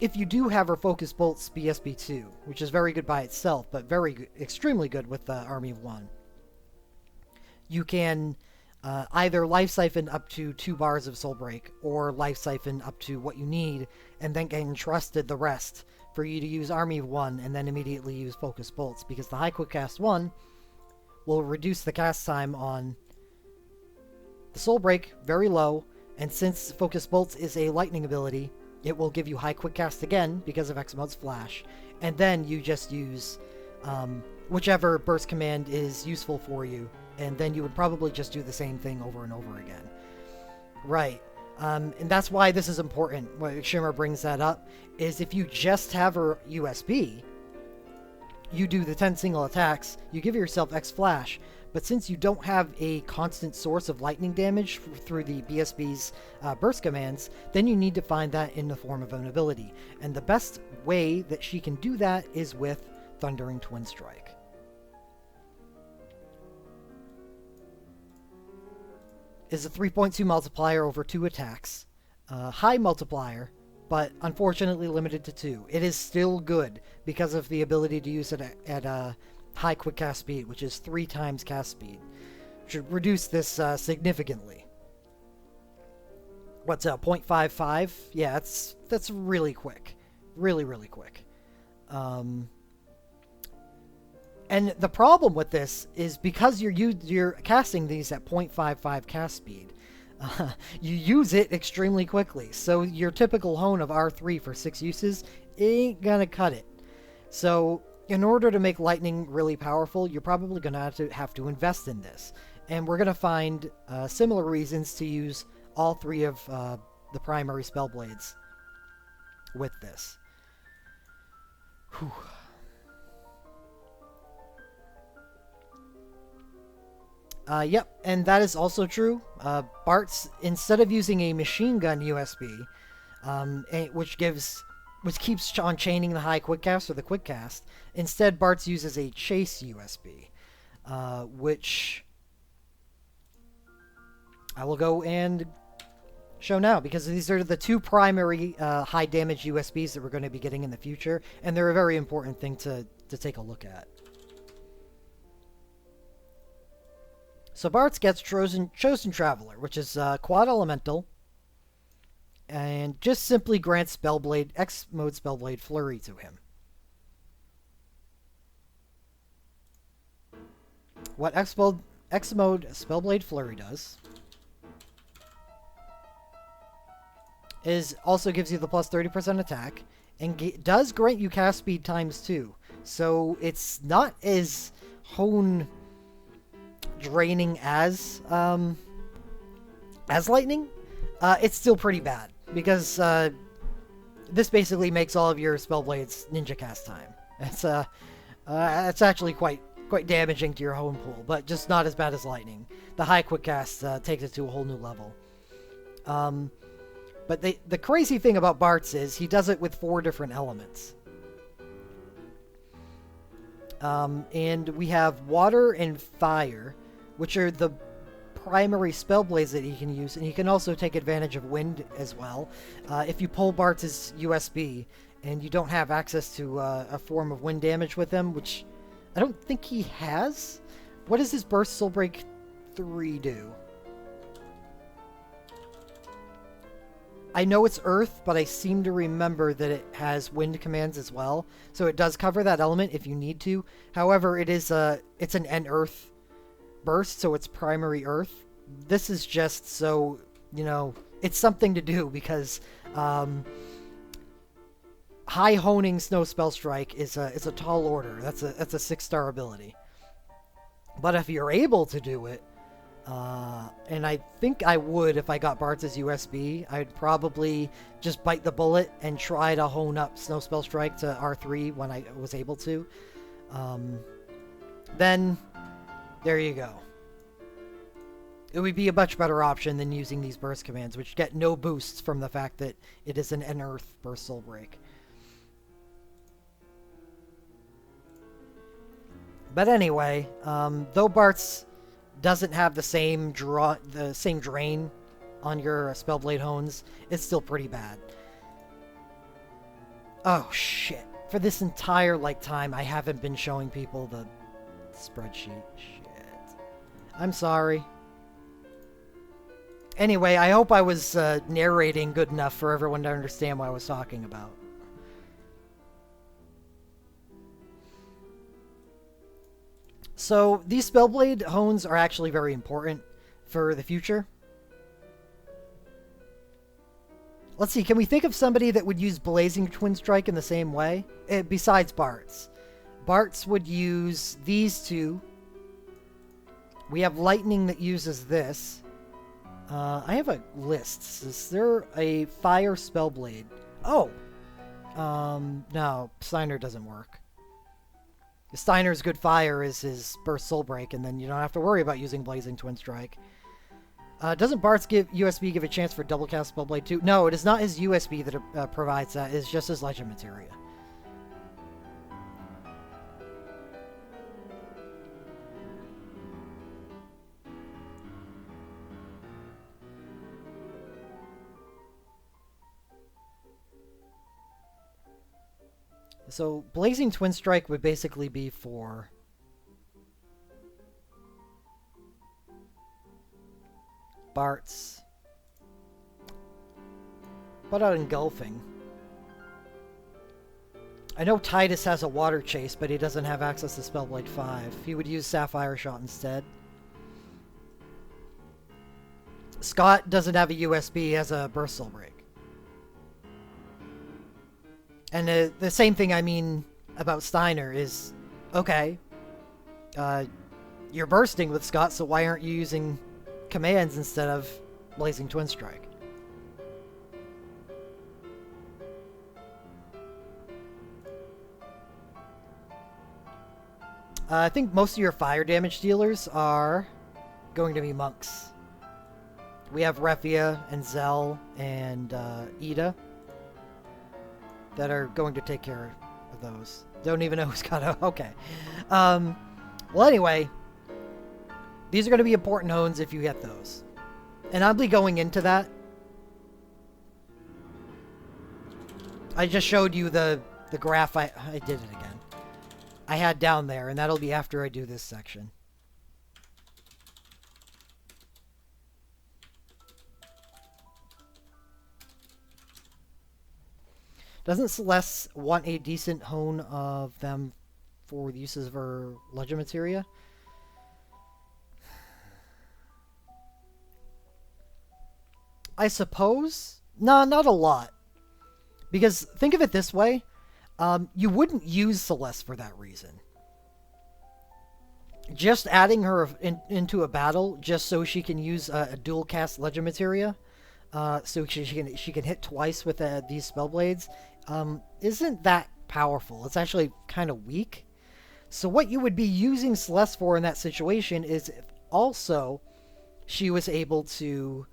if you do have her Focus Bolts BSB2, which is very good by itself, but very good, extremely good with the Army of 1, you can either Life Siphon up to 2 bars of Soul Break, or Life Siphon up to what you need, and then get entrusted the rest for you to use Army of 1, and then immediately use Focus Bolts, because the High Quick Cast 1 will reduce the cast time on the Soul Break very low, and since Focus Bolts is a lightning ability, it will give you High Quick Cast again because of X-Mode's Flash, and then you just use whichever burst command is useful for you, and then you would probably just do the same thing over and over again. Right. And that's why this is important. What Shimmer brings that up is if you just have her USB, you do the 10 single attacks, you give yourself X Flash, but since you don't have a constant source of lightning damage through the BSB's burst commands, then you need to find that in the form of an ability. And the best way that she can do that is with Thundering Twin Strike. Is a 3.2 multiplier over 2 attacks. High multiplier, but unfortunately limited to 2. It is still good because of the ability to use it at high quick cast speed, which is 3 times cast speed. Should reduce this significantly. What's 0.55? Yeah, that's really quick. Really, really quick. And the problem with this is because you're casting these at 0.55 cast speed, you use it extremely quickly. So your typical hone of R3 for 6 uses ain't gonna cut it. So in order to make lightning really powerful, you're probably gonna have to invest in this. And we're gonna find similar reasons to use all 3 of the primary spell blades with this. Whew. Yep, and that is also true. Bart's, instead of using a machine gun USB, which keeps on chaining the high quick cast or the quick cast, instead Bart's uses a chase USB, which I will go and show now, because these are the 2 primary high damage USBs that we're going to be getting in the future, and they're a very important thing to take a look at. So Bart's gets Chosen Traveler, which is Quad Elemental, and just simply grants Spellblade, X-Mode Spellblade Flurry to him. What X-Mode Spellblade Flurry does is also gives you the plus 30% attack, and does grant you cast speed times 2. So it's not as hone draining as lightning. It's still pretty bad because this basically makes all of your Spellblades ninja cast time. It's actually quite damaging to your hone pool, but just not as bad as lightning. The high quick cast takes it to a whole new level. But the crazy thing about Bart's is he does it with 4 different elements. And we have water and fire, which are the primary spell blades that he can use, and he can also take advantage of wind as well. If you pull Bart's USB and you don't have access to a form of wind damage with him, which I don't think he has. What does his Burst Soul Break 3 do? I know it's Earth, but I seem to remember that it has wind commands as well. So it does cover that element if you need to. However, it's an N-Earth burst, so it's primary Earth. This is just so, it's something to do because high honing Snow Spell Strike is a tall order. That's a 6-star ability. But if you're able to do it, and I think I would if I got Bart's USB, I'd probably just bite the bullet and try to hone up Snow Spell Strike to R3 when I was able to. Then, there you go. It would be a much better option than using these burst commands, which get no boosts from the fact that it is an N-Earth Burst Soul Break. But anyway, though Bart's doesn't have the same drain on your Spellblade Hones, it's still pretty bad. Oh shit. For this entire time, I haven't been showing people the spreadsheet. Shit. I'm sorry. Anyway, I hope I was narrating good enough for everyone to understand what I was talking about. So, these Spellblade Hones are actually very important for the future. Let's see, can we think of somebody that would use Blazing Twin Strike in the same way? Besides Bart's. Bart's would use these two. We have Lightning that uses this. I have a list. Is there a Fire Spellblade? Oh! No, Steiner doesn't work. Steiner's good fire is his Burst Soul Break, and then you don't have to worry about using Blazing Twin Strike. Doesn't Bart's USB give a chance for double cast Spellblade too? No, it is not his USB that provides that. It's just his Legend Materia. So, Blazing Twin Strike would basically be for Bart's. What about Engulfing? I know Titus has a Water Chase, but he doesn't have access to Spellblade 5. He would use Sapphire Shot instead. Scott doesn't have a USB, he has a Burst Soul Break. And the same thing I mean about Steiner is, okay, you're bursting with Scott, so why aren't you using commands instead of Blazing Twin Strike? I think most of your fire damage dealers are going to be monks. We have Refia and Zell and Ida that are going to take care of those. Don't even know who's got a... Okay. Well, anyway, these are going to be important hones if you get those. And I'll be going into that. I just showed you the graph. I did it again. I had down there, and that'll be after I do this section. Doesn't Celeste want a decent hone of them for the uses of her Legend Materia? I suppose? No, not a lot. Because think of it this way. You wouldn't use Celeste for that reason. Just adding her into a battle just so she can use a dual cast Legend Materia, so she can hit twice with these Spellblades, isn't that powerful. It's actually kind of weak. So what you would be using Celeste for in that situation is if also she was able to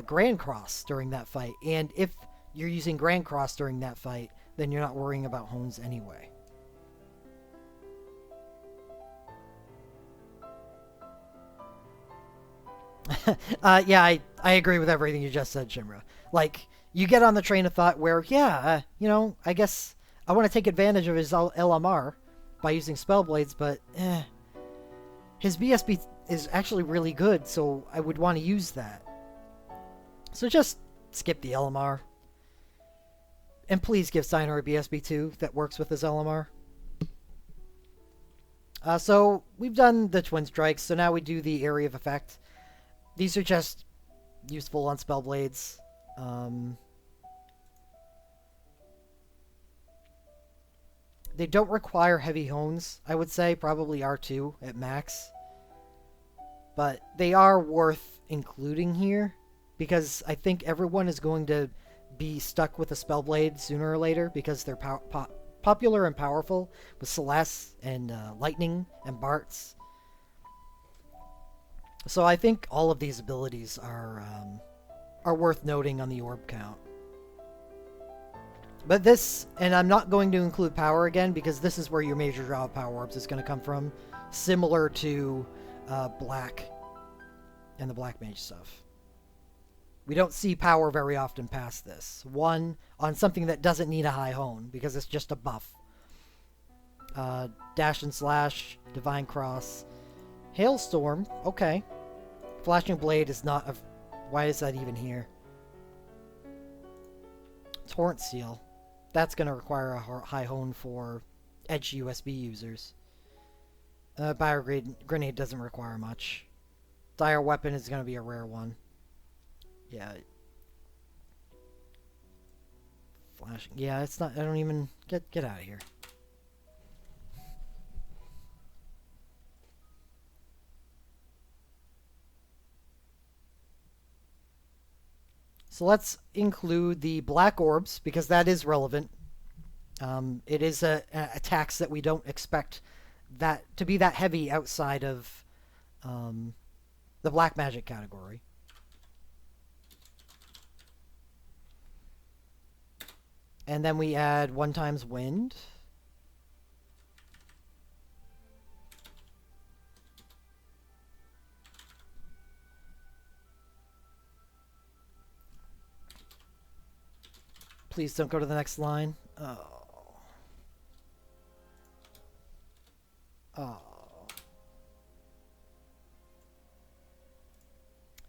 Grand Cross during that fight. And if you're using Grand Cross during that fight, then you're not worrying about hones anyway. Yeah, I agree with everything you just said, Shimra. Like, you get on the train of thought where, yeah, I guess I want to take advantage of his LMR by using Spellblades, but his BSB is actually really good, so I would want to use that. So just skip the LMR. And please give Steinhardt BSB2 that works with his LMR. So we've done the Twin Strikes, so now we do the Area of Effect. These are just useful on Spellblades. They don't require heavy hones, I would say. Probably R2 at max. But they are worth including here, because I think everyone is going to be stuck with a Spellblade sooner or later, because they're popular and powerful with Celeste and Lightning and Bartz. So I think all of these abilities are worth noting on the orb count. But this, and I'm not going to include power again, because this is where your major draw of power orbs is going to come from, similar to Black and the Black Mage stuff. We don't see power very often past this. One, on something that doesn't need a high hone, because it's just a buff. Dash and Slash, Divine Cross, Hailstorm, okay. Flashing Blade is not a... Why is that even here? Torrent Seal. That's going to require a high hone for edge USB users. Bio Grenade doesn't require much. Dire Weapon is going to be a rare one. Yeah. Flashing. Yeah, it's not... I don't even... Get out of here. So let's include the black orbs, because that is relevant. It is a tax that we don't expect that to be that heavy outside of the black magic category. And then we add 1 times wind. Please don't go to the next line. Oh. Oh.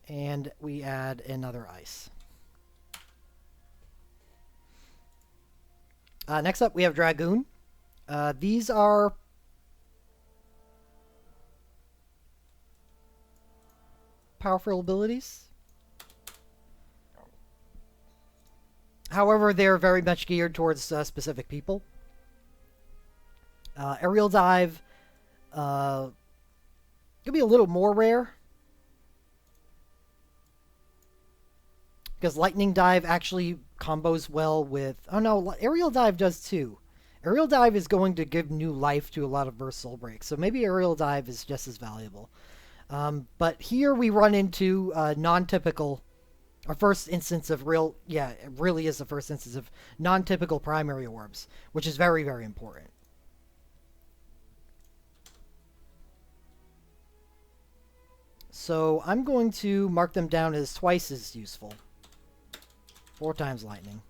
And we add another ice. Next up, we have Dragoon. These are powerful abilities. However, they're very much geared towards specific people. Aerial Dive could be a little more rare, because Lightning Dive actually combos well with... Oh no, Aerial Dive does too. Aerial Dive is going to give new life to a lot of burst soul breaks, so maybe Aerial Dive is just as valuable. But here we run into non-typical... Our first instance of real... Yeah, it really is the first instance of non-typical primary orbs, which is very, very important. So I'm going to mark them down as twice as useful. 4 times lightning.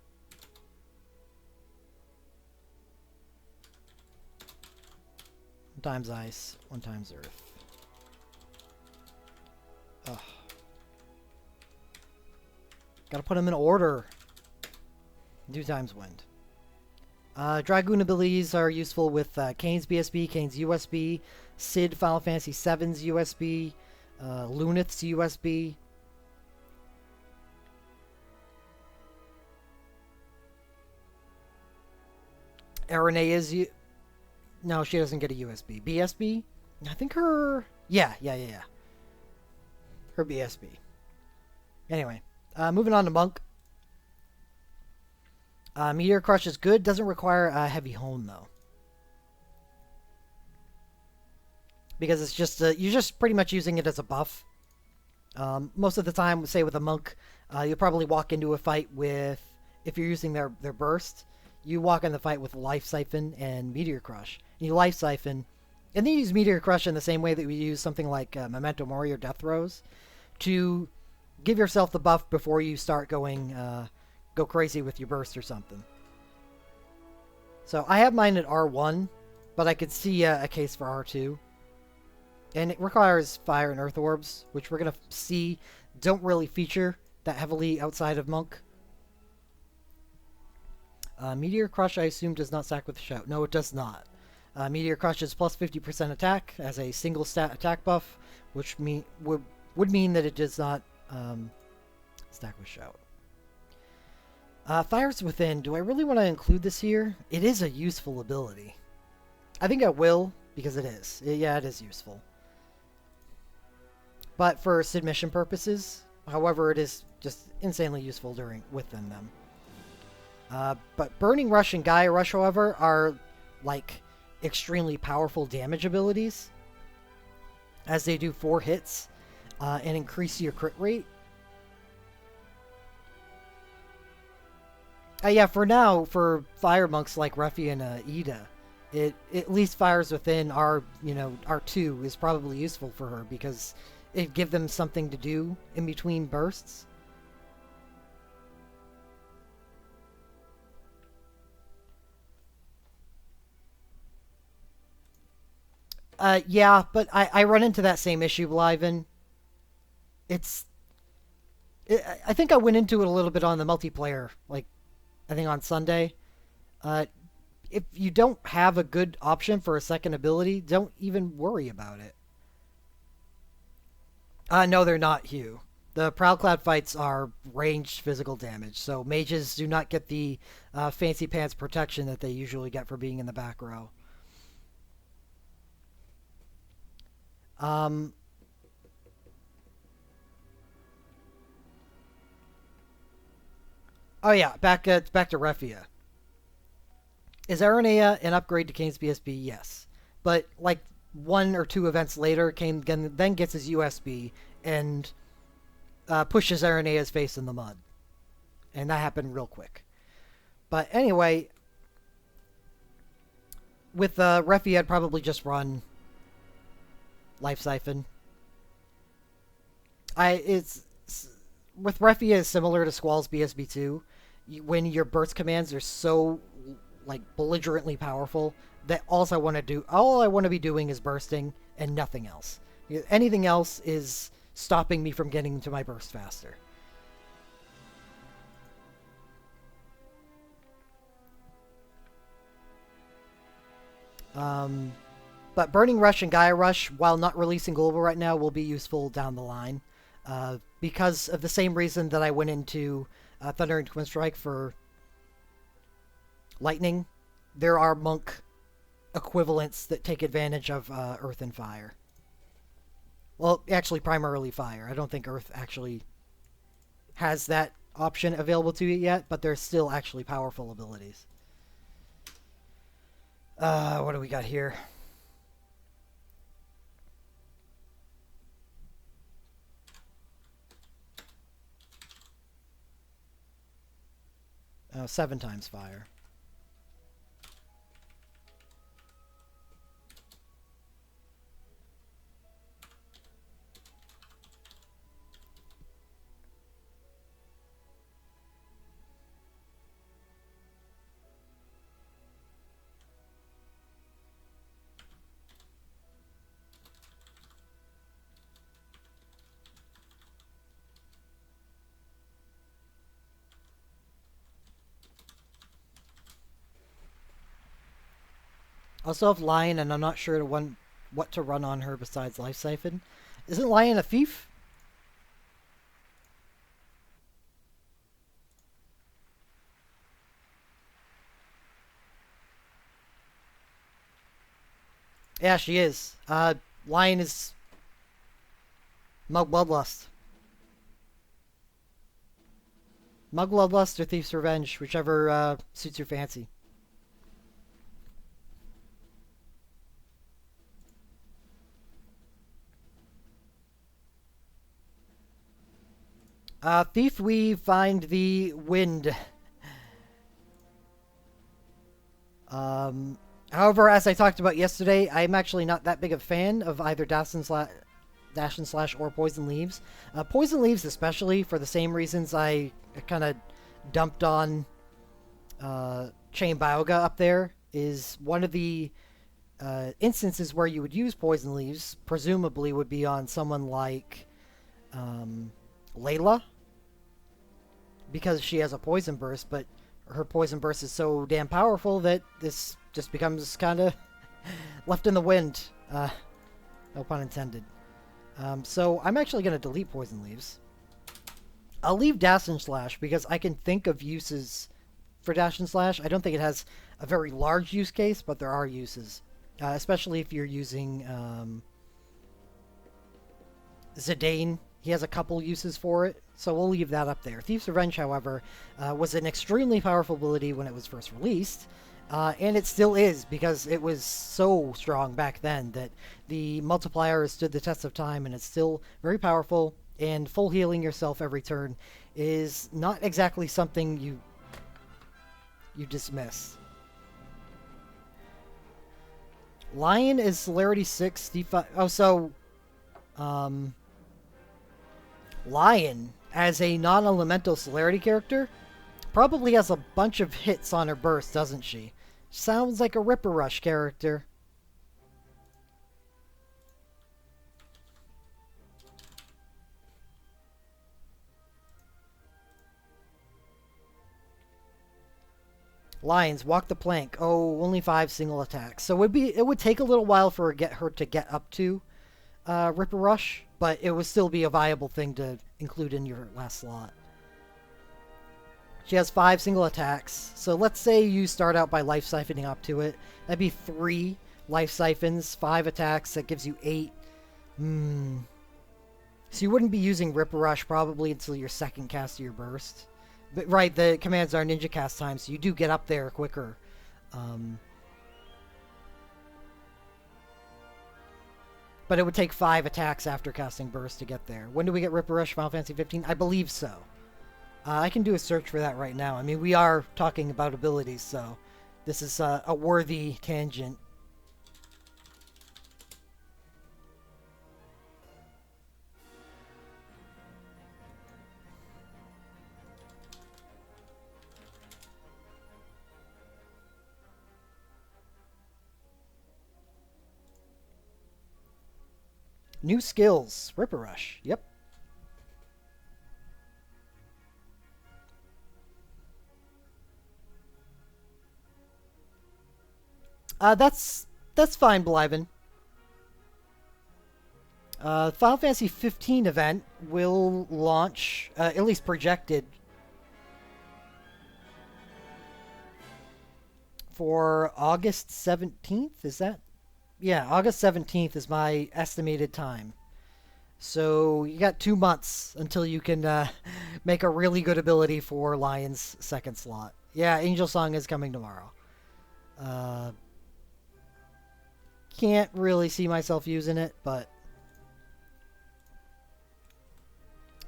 One times ice, 1 times earth. Ugh. Gotta put them in order. 2 times wind. Dragoon abilities are useful with Kane's BSB, Kane's USB, Sid Final Fantasy VII's USB, Lunith's USB. Arenea's... No, she doesn't get a USB. BSB? I think her... Yeah. Her BSB. Anyway, moving on to Monk. Meteor Crush is good. Doesn't require a heavy hone, though. Because it's just... you're just pretty much using it as a buff. Most of the time, say with a Monk, you'll probably walk into a fight with... If you're using their burst... You walk in the fight with Life Siphon and Meteor Crush. And you Life Siphon, and then you use Meteor Crush in the same way that we use something like Memento Mori or Death Throes, to give yourself the buff before you start go crazy with your burst or something. So I have mine at R1, but I could see a case for R2. And it requires fire and earth orbs, which we're going to see don't really feature that heavily outside of Monk. Meteor Crush, I assume, does not stack with Shout. No, it does not. Meteor Crush is plus 50% attack as a single stat attack buff, which would mean that it does not stack with Shout. Fires Within, do I really want to include this here? It is a useful ability. I think I will, because it is. Yeah, it is useful. But for submission purposes, however, it is just insanely useful within them. But Burning Rush and Gaia Rush, however, are like extremely powerful damage abilities, as they do 4 hits and increase your crit rate. Yeah, for now, for fire monks like Ruffy and Ida, it at least Fires Within R2 is probably useful for her because it gives them something to do in between bursts. Yeah, but I run into that same issue, Liven. I think I went into it a little bit on the multiplayer, like, I think on Sunday. If you don't have a good option for a second ability, don't even worry about it. No, they're not, Hugh. The Prowlcloud fights are ranged physical damage, so mages do not get the fancy pants protection that they usually get for being in the back row. Oh yeah, back to Refia. Is Aranea an upgrade to Kane's BSB? Yes. But like 1 or 2 events later, Kane then gets his USB and pushes Aranea's face in the mud. And that happened real quick. But anyway, with Refia, I'd probably just run Life Siphon. With Refia is similar to Squall's BSB2. When your burst commands are so like belligerently powerful that all I want to be doing is bursting and nothing else. Anything else is stopping me from getting to my burst faster. But Burning Rush and Gaia Rush, while not releasing global right now, will be useful down the line. Because of the same reason that I went into Thunder and Twin Strike for Lightning, there are monk equivalents that take advantage of Earth and Fire. Well, actually, primarily Fire. I don't think Earth actually has that option available to it yet, but they're still actually powerful abilities. What do we got here? Oh, 7 times fire. Also have Lion, and I'm not sure what to run on her besides Life Siphon. Isn't Lion a thief? Yeah, she is. Lion is Mug Bloodlust. Mug Bloodlust or Thief's Revenge, whichever suits your fancy. Thief, we find the wind. However, as I talked about yesterday, I'm actually not that big a fan of either Dastyn's Dash and Slash or Poison Leaves. Poison Leaves, especially for the same reasons I kind of dumped on Chain Bioga up there, is one of the instances where you would use Poison Leaves, presumably would be on someone like Layla, because she has a Poison Burst, but her Poison Burst is so damn powerful that this just becomes kind of left in the wind. No pun intended. So I'm actually going to delete Poison Leaves. I'll leave Dash and Slash because I can think of uses for Dash and Slash. I don't think it has a very large use case, but there are uses. Especially if you're using Zidane. He has a couple uses for it, so we'll leave that up there. Thief's Revenge, however, was an extremely powerful ability when it was first released. And it still is, because it was so strong back then that the multiplier has stood the test of time, and it's still very powerful, and full healing yourself every turn is not exactly something you dismiss. Lion is Celerity 6, D5... Oh, so... Lion, as a non-elemental Celerity character, probably has a bunch of hits on her burst, doesn't she? Sounds like a Ripper Rush character. Lions, walk the plank. Oh, only 5 single attacks. So it would take a little while for her to get up to Ripper Rush, but it would still be a viable thing to include in your last slot. She has 5 single attacks. So let's say you start out by life siphoning up to it. That'd be 3 life siphons, 5 attacks. That gives you 8. So you wouldn't be using Ripper Rush probably until your second cast of your burst. But right, the commands are ninja cast time, so you do get up there quicker. But it would take 5 attacks after casting burst to get there. When do we get Ripper Rush Final Fantasy 15? I believe so. I can do a search for that right now. I mean, we are talking about abilities, so this is a worthy tangent. New skills. Ripper Rush. Yep. That's fine, Blyven. Final Fantasy 15 event will launch, at least projected, for August 17th. Is that? Yeah, August 17th is my estimated time. So you got 2 months until you can make a really good ability for Lion's second slot. Yeah, Angel Song is coming tomorrow. Can't really see myself using it, but...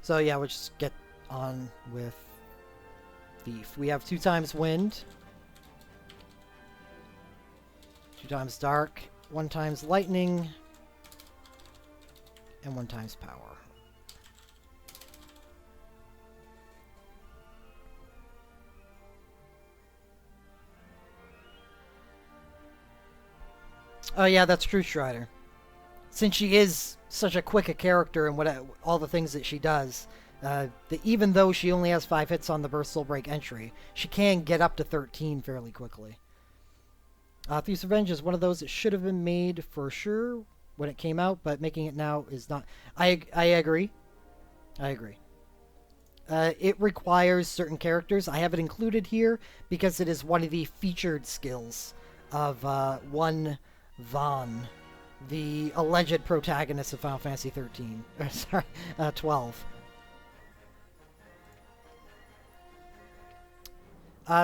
So yeah, we'll just get on with Thief. We have 2 times Wind, 2 times Dark, 1 times Lightning, and 1 times Power. Oh yeah, that's true, Strider. Since she is such a quick a character and all the things that she does, even though she only has 5 hits on the Burst Soul Break entry, she can get up to 13 fairly quickly. Thief's Revenge is one of those that should have been made for sure when it came out, but making it now is not... I agree. I agree. It requires certain characters. I have it included here because it is one of the featured skills of one Vaughn, the alleged protagonist of Final Fantasy 13. Sorry, 12.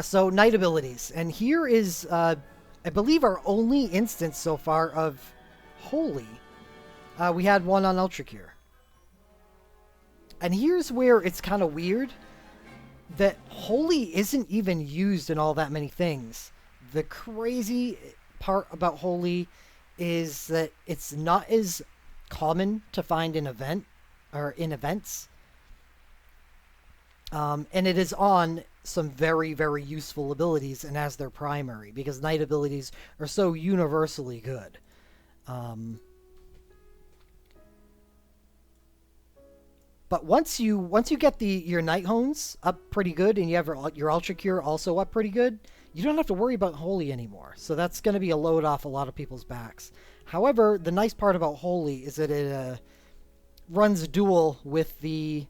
So, Knight abilities. And here is, I believe, our only instance so far of Holy. We had one on Ultra Cure. And here's where it's kind of weird that Holy isn't even used in all that many things. The crazy part about Holy is that it's not as common to find in events. And it is on some very, very useful abilities and as their primary, because night abilities are so universally good. Um, but once you get your night hones up pretty good, and you have your ultra cure also up pretty good, you don't have to worry about holy anymore. So that's going to be a load off a lot of people's backs. However, the nice part about holy is that it runs dual with the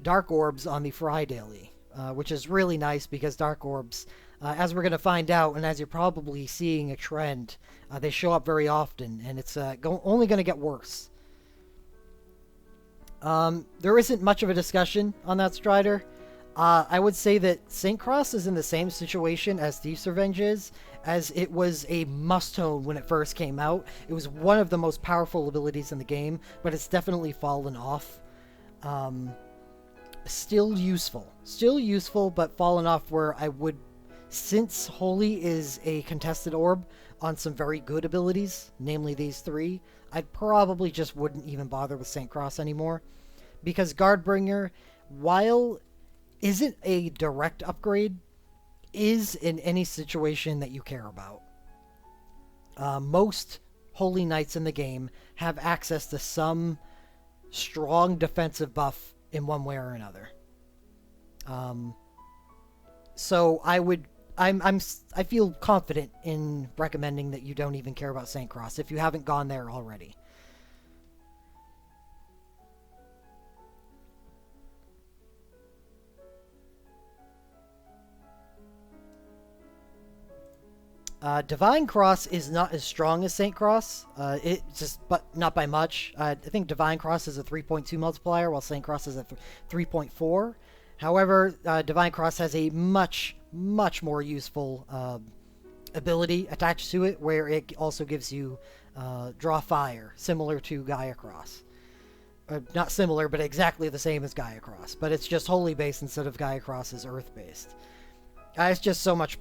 dark orbs on the Fry Daily, which is really nice because dark orbs, as we're going to find out, and as you're probably seeing a trend, they show up very often, and it's only going to get worse. There isn't much of a discussion on that Strider. I would say that St. Cross is in the same situation as Thief's Revenge is, as it was a must-own when it first came out. It was one of the most powerful abilities in the game, but it's definitely fallen off. Still useful, but fallen off where I would, since Holy is a contested orb on some very good abilities, namely these three, I probably just wouldn't even bother with St. Cross anymore, because Guardbringer, while isn't a direct upgrade, is in any situation that you care about. Most Holy Knights in the game have access to some strong defensive buff in one way or another. So I feel confident in recommending that you don't even care about St. Cross if you haven't gone there already. Divine Cross is not as strong as Saint Cross. But not by much. I think Divine Cross is a 3.2 multiplier, while Saint Cross is a 3.4. However, Divine Cross has a much more useful ability attached to it, where it also gives you Draw Fire, similar to Gaia Cross. Not similar, but exactly the same as Gaia Cross. But it's just Holy based instead of Gaia Cross is Earth based. It's just so much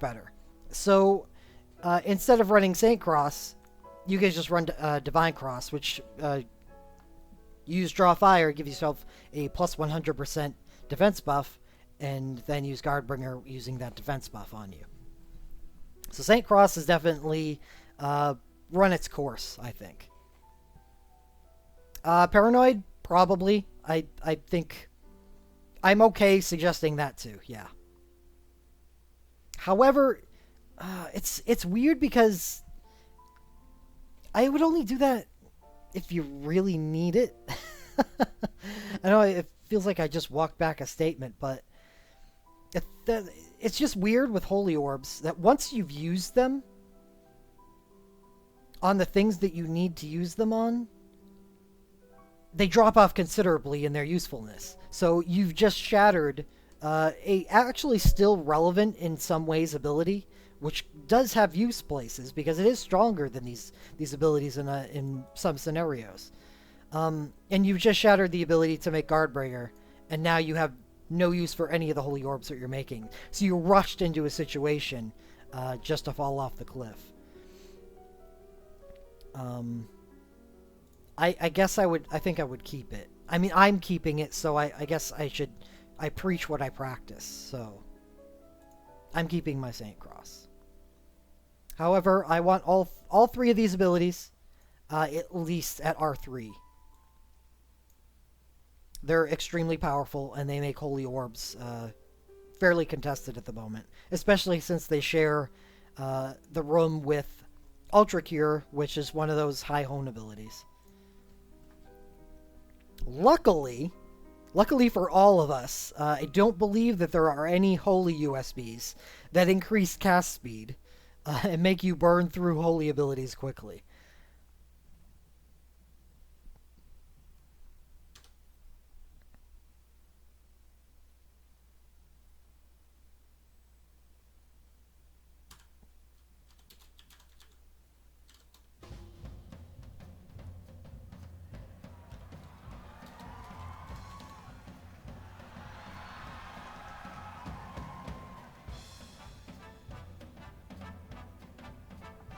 better. So, instead of running Saint Cross, you guys just run Divine Cross, which use Draw Fire, give yourself a plus 100% defense buff, and then use Guardbringer using that defense buff on you. So Saint Cross has definitely run its course, I think. Paranoid, probably. I think I'm okay suggesting that too, yeah. However, it's weird because I would only do that if you really need it. I know it feels like I just walked back a statement, but it's just weird with Holy Orbs that once you've used them on the things that you need to use them on, they drop off considerably in their usefulness. So you've just shattered a actually still relevant in some ways ability, which does have use places because it is stronger than these abilities in some scenarios. And you've just shattered the ability to make Guardbringer, and now you have no use for any of the Holy Orbs that you're making. So you're rushed into a situation just to fall off the cliff. I guess I think I would keep it. I mean, I'm keeping it, so I guess I preach what I practice, so I'm keeping my Saint Cross. However, I want all three of these abilities at least at R3. They're extremely powerful, and they make Holy Orbs fairly contested at the moment, especially since they share the room with Ultra Cure, which is one of those high hone abilities. Luckily for all of us, I don't believe that there are any Holy USBs that increase cast speed and make you burn through Holy abilities quickly.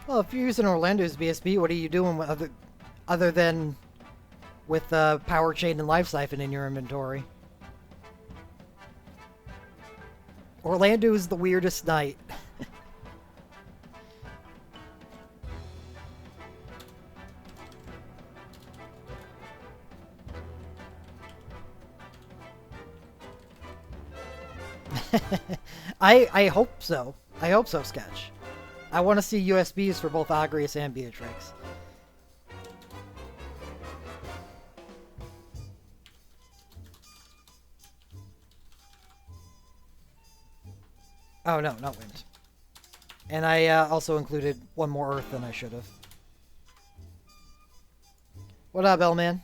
Well, if you're using Orlando's BSB, what are you doing other than with Power Chain and Life Siphon in your inventory. Orlando is the weirdest knight. I hope so. I hope so, Sketch. I want to see USBs for both Agrius and Beatrix. Oh, no, not wind. And I also included one more earth than I should have. What up, Bellman?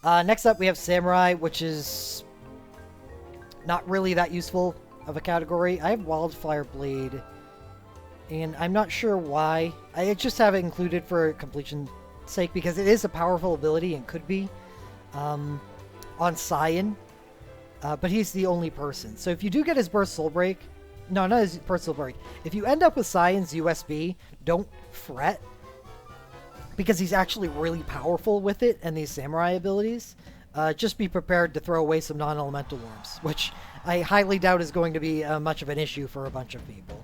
Next up, we have Samurai, which is not really that useful of a category. I have Wildfire Blade, and I'm not sure why. I just have it included for completion's sake because it is a powerful ability and could be on Cyan, but he's the only person. So if you do get his Burst Soul Break, no, not his Burst Soul Break. If you end up with Cyan's USB, don't fret, because he's actually really powerful with it and these Samurai abilities. Just be prepared to throw away some non-elemental orbs, which I highly doubt is going to be much of an issue for a bunch of people.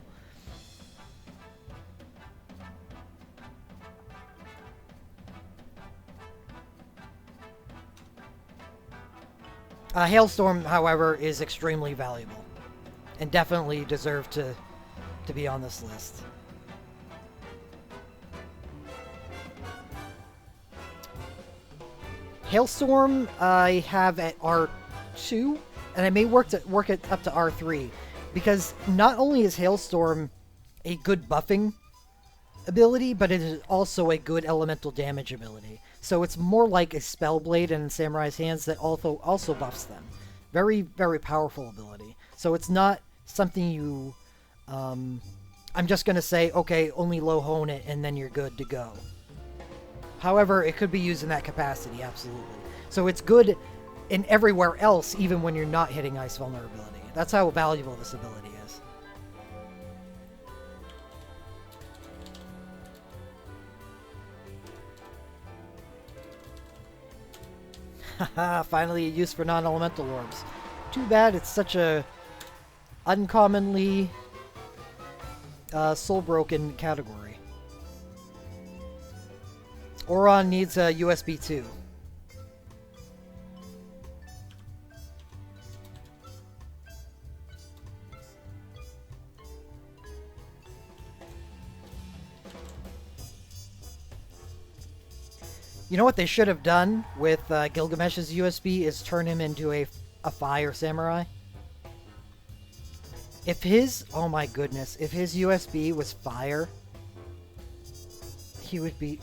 Hailstorm, however, is extremely valuable and definitely deserved to be on this list. Hailstorm I have at R2, and I may work it up to R3, because not only is Hailstorm a good buffing ability, but it is also a good elemental damage ability. So it's more like a Spellblade in Samurai's hands that also buffs them. Very, very powerful ability. So it's not something you... I'm just going to say, okay, only low hone it, and then you're good to go. However, it could be used in that capacity, absolutely. So it's good in everywhere else, even when you're not hitting Ice Vulnerability. That's how valuable this ability is. Haha, finally a use for non-elemental orbs. Too bad it's such a uncommonly soul-broken category. Oron needs a USB 2. You know what they should have done with Gilgamesh's USB is turn him into a fire samurai. If his, oh my goodness, if his USB was fire, he would be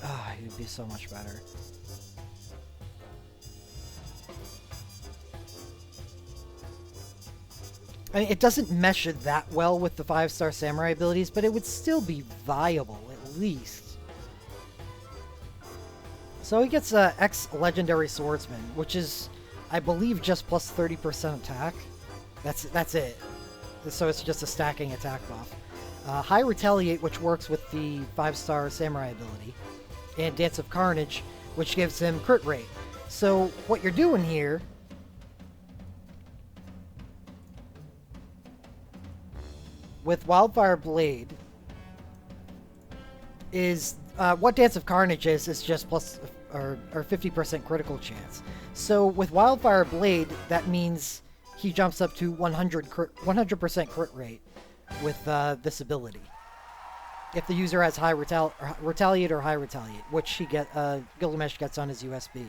so much better. I mean, it doesn't mesh it that well with the 5-star samurai abilities, but it would still be viable, at least. So he gets X-Legendary Swordsman, which is, I believe, just plus 30% attack. That's it. So it's just a stacking attack buff. High Retaliate, which works with the 5-star Samurai ability. And Dance of Carnage, which gives him crit rate. So what you're doing here... with Wildfire Blade is... what Dance of Carnage is just plus... or 50% critical chance. So with Wildfire Blade, that means he jumps up to 100% crit rate with this ability. If the user has high Retaliate or High Retaliate, which Gilgamesh gets on his USB.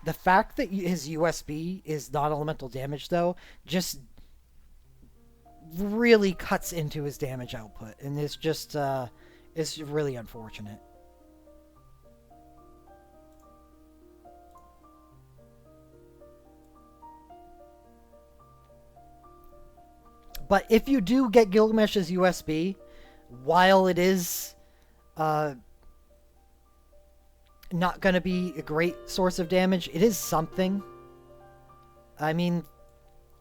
The fact that his USB is non-elemental damage, though, just really cuts into his damage output, and it's just it's really unfortunate. But if you do get Gilgamesh's USB, while it is not going to be a great source of damage, it is something. I mean,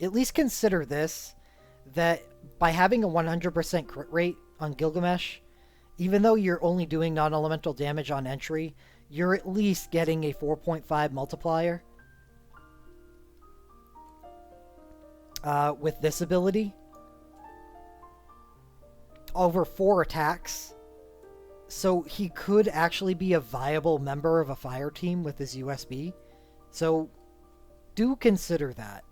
at least consider this, that by having a 100% crit rate on Gilgamesh, even though you're only doing non-elemental damage on entry, you're at least getting a 4.5 multiplier with this ability over 4 attacks. So he could actually be a viable member of a fire team with his USB. So do consider that.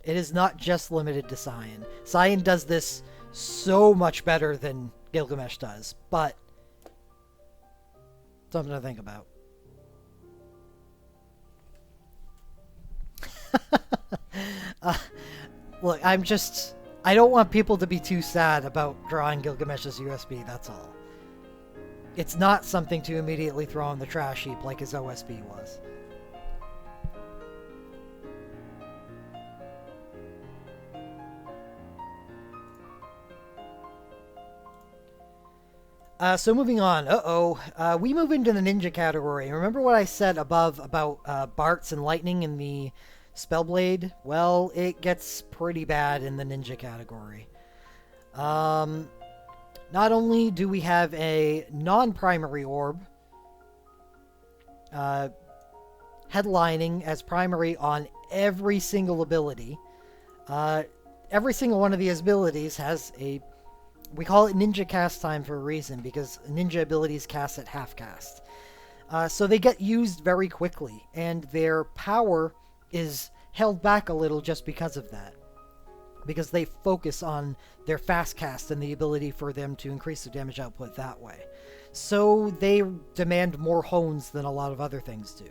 It is not just limited to Cyan. Cyan does this so much better than Gilgamesh does, but something to think about. uh, Look, I don't want people to be too sad about drawing Gilgamesh's USB, that's all. It's not something to immediately throw in the trash heap like his OSB was. So moving on. We move into the ninja category. Remember what I said above about Bart's and Lightning in the Spellblade? Well, it gets pretty bad in the ninja category. Not only do we have a non-primary orb headlining as primary on every single ability. Every single one of these abilities has a... We call it ninja cast time for a reason, because ninja abilities cast at half cast. So they get used very quickly, and their power is held back a little just because of that. Because they focus on their fast cast and the ability for them to increase their damage output that way. So they demand more hones than a lot of other things do.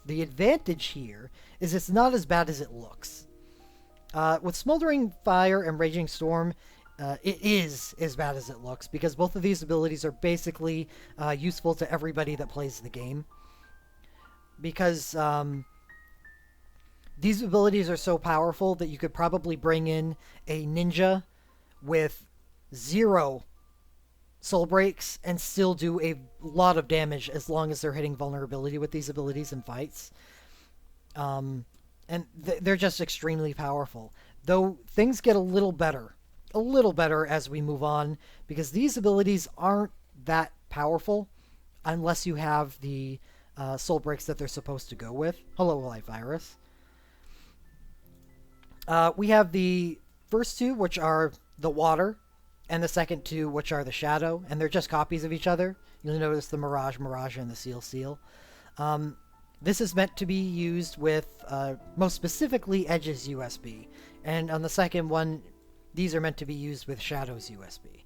The advantage here is it's not as bad as it looks. With Smoldering Fire and Raging Storm, it is as bad as it looks, because both of these abilities are basically useful to everybody that plays the game. Because these abilities are so powerful that you could probably bring in a ninja with 0 soul breaks and still do a lot of damage as long as they're hitting vulnerability with these abilities in fights. And they're just extremely powerful. Though things get a little better as we move on, because these abilities aren't that powerful unless you have the soul breaks that they're supposed to go with. Hello, Life Virus. We have the first two, which are the water, and the second two, which are the shadow, and they're just copies of each other. You'll notice the Mirage, and the Seal. This is meant to be used with, most specifically, Edge's USB. And on the second one, these are meant to be used with Shadow's USB.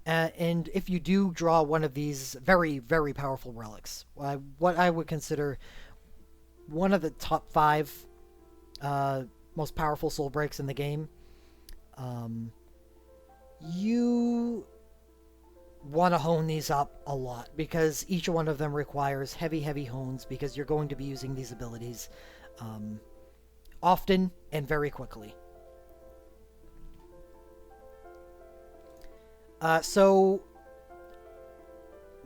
And if you do draw one of these very, very powerful relics, what I would consider one of the top 5 most powerful soul breaks in the game, you want to hone these up a lot, because each one of them requires heavy hones, because you're going to be using these abilities often and very quickly. So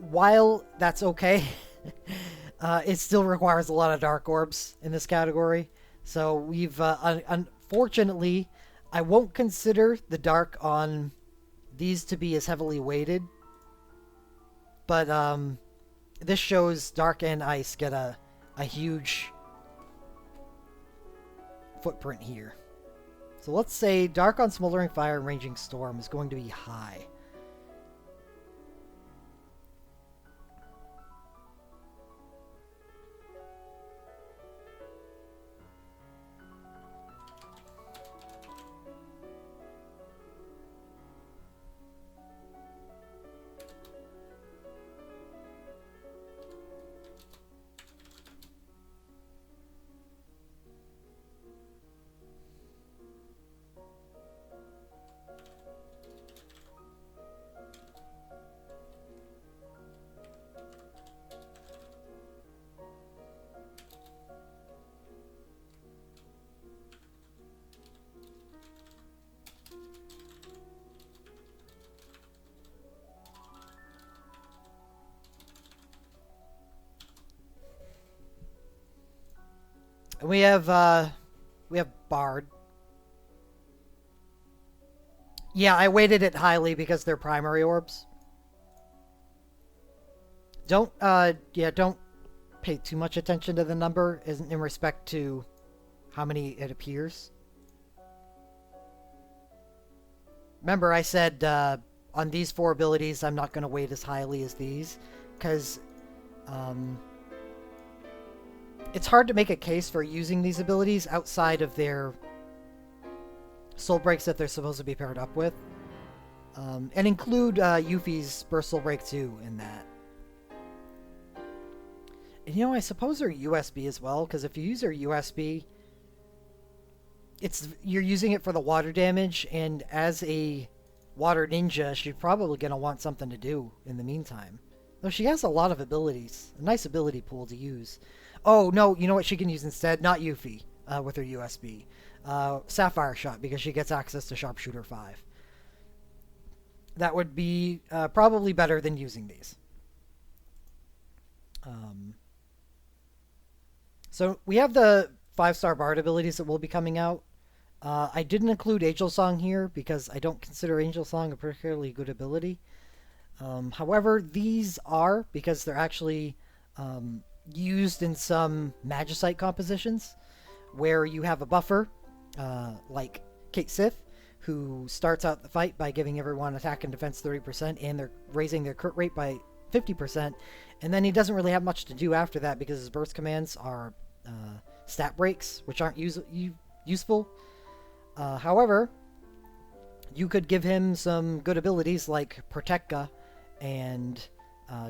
while that's okay, it still requires a lot of dark orbs in this category. So we've, unfortunately, I won't consider the dark on these to be as heavily weighted. But this shows dark and ice get a huge footprint here. So let's say dark on Smoldering Fire and Raging Storm is going to be high. We have Bard. Yeah, I weighted it highly because they're primary orbs. Don't pay too much attention to the number in respect to how many it appears. Remember, I said on these 4 abilities, I'm not going to weight as highly as these, because um, it's hard to make a case for using these abilities outside of their soul breaks that they're supposed to be paired up with. And include Yuffie's Burst Soul Break 2 in that. And I suppose her USB as well, because if you use her USB, you're using it for the water damage, and as a water ninja, she's probably going to want something to do in the meantime. Though she has a lot of abilities. A nice ability pool to use. Oh, no, you know what she can use instead? Not Yuffie with her USB. Sapphire Shot, because she gets access to Sharpshooter 5. That would be probably better than using these. So we have the 5-star Bard abilities that will be coming out. I didn't include Angel Song here because I don't consider Angel Song a particularly good ability. However, these are, because they're actually used in some Magicite compositions where you have a buffer, like Kate Sith, who starts out the fight by giving everyone attack and defense 30%, and they're raising their crit rate by 50%, and then he doesn't really have much to do after that because his burst commands are stat breaks, which aren't useful. However, you could give him some good abilities like Protecka and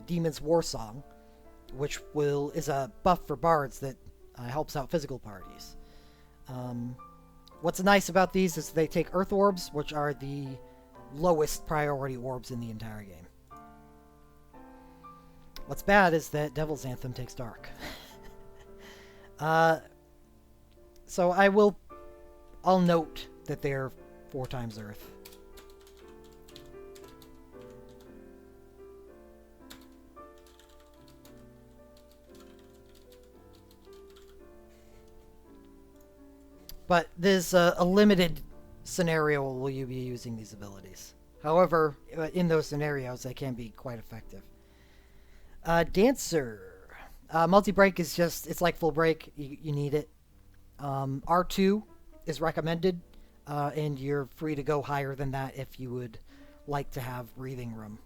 Demon's War Song, which is a buff for bards that helps out physical parties. What's nice about these is they take Earth Orbs, which are the lowest priority orbs in the entire game. What's bad is that Devil's Anthem takes Dark. So I'll note that they're 4 times Earth. But there's a limited scenario where you'll be using these abilities. However, in those scenarios, they can be quite effective. Dancer. Multi-break is it's like full break. You need it. R2 is recommended, and you're free to go higher than that if you would like to have breathing room.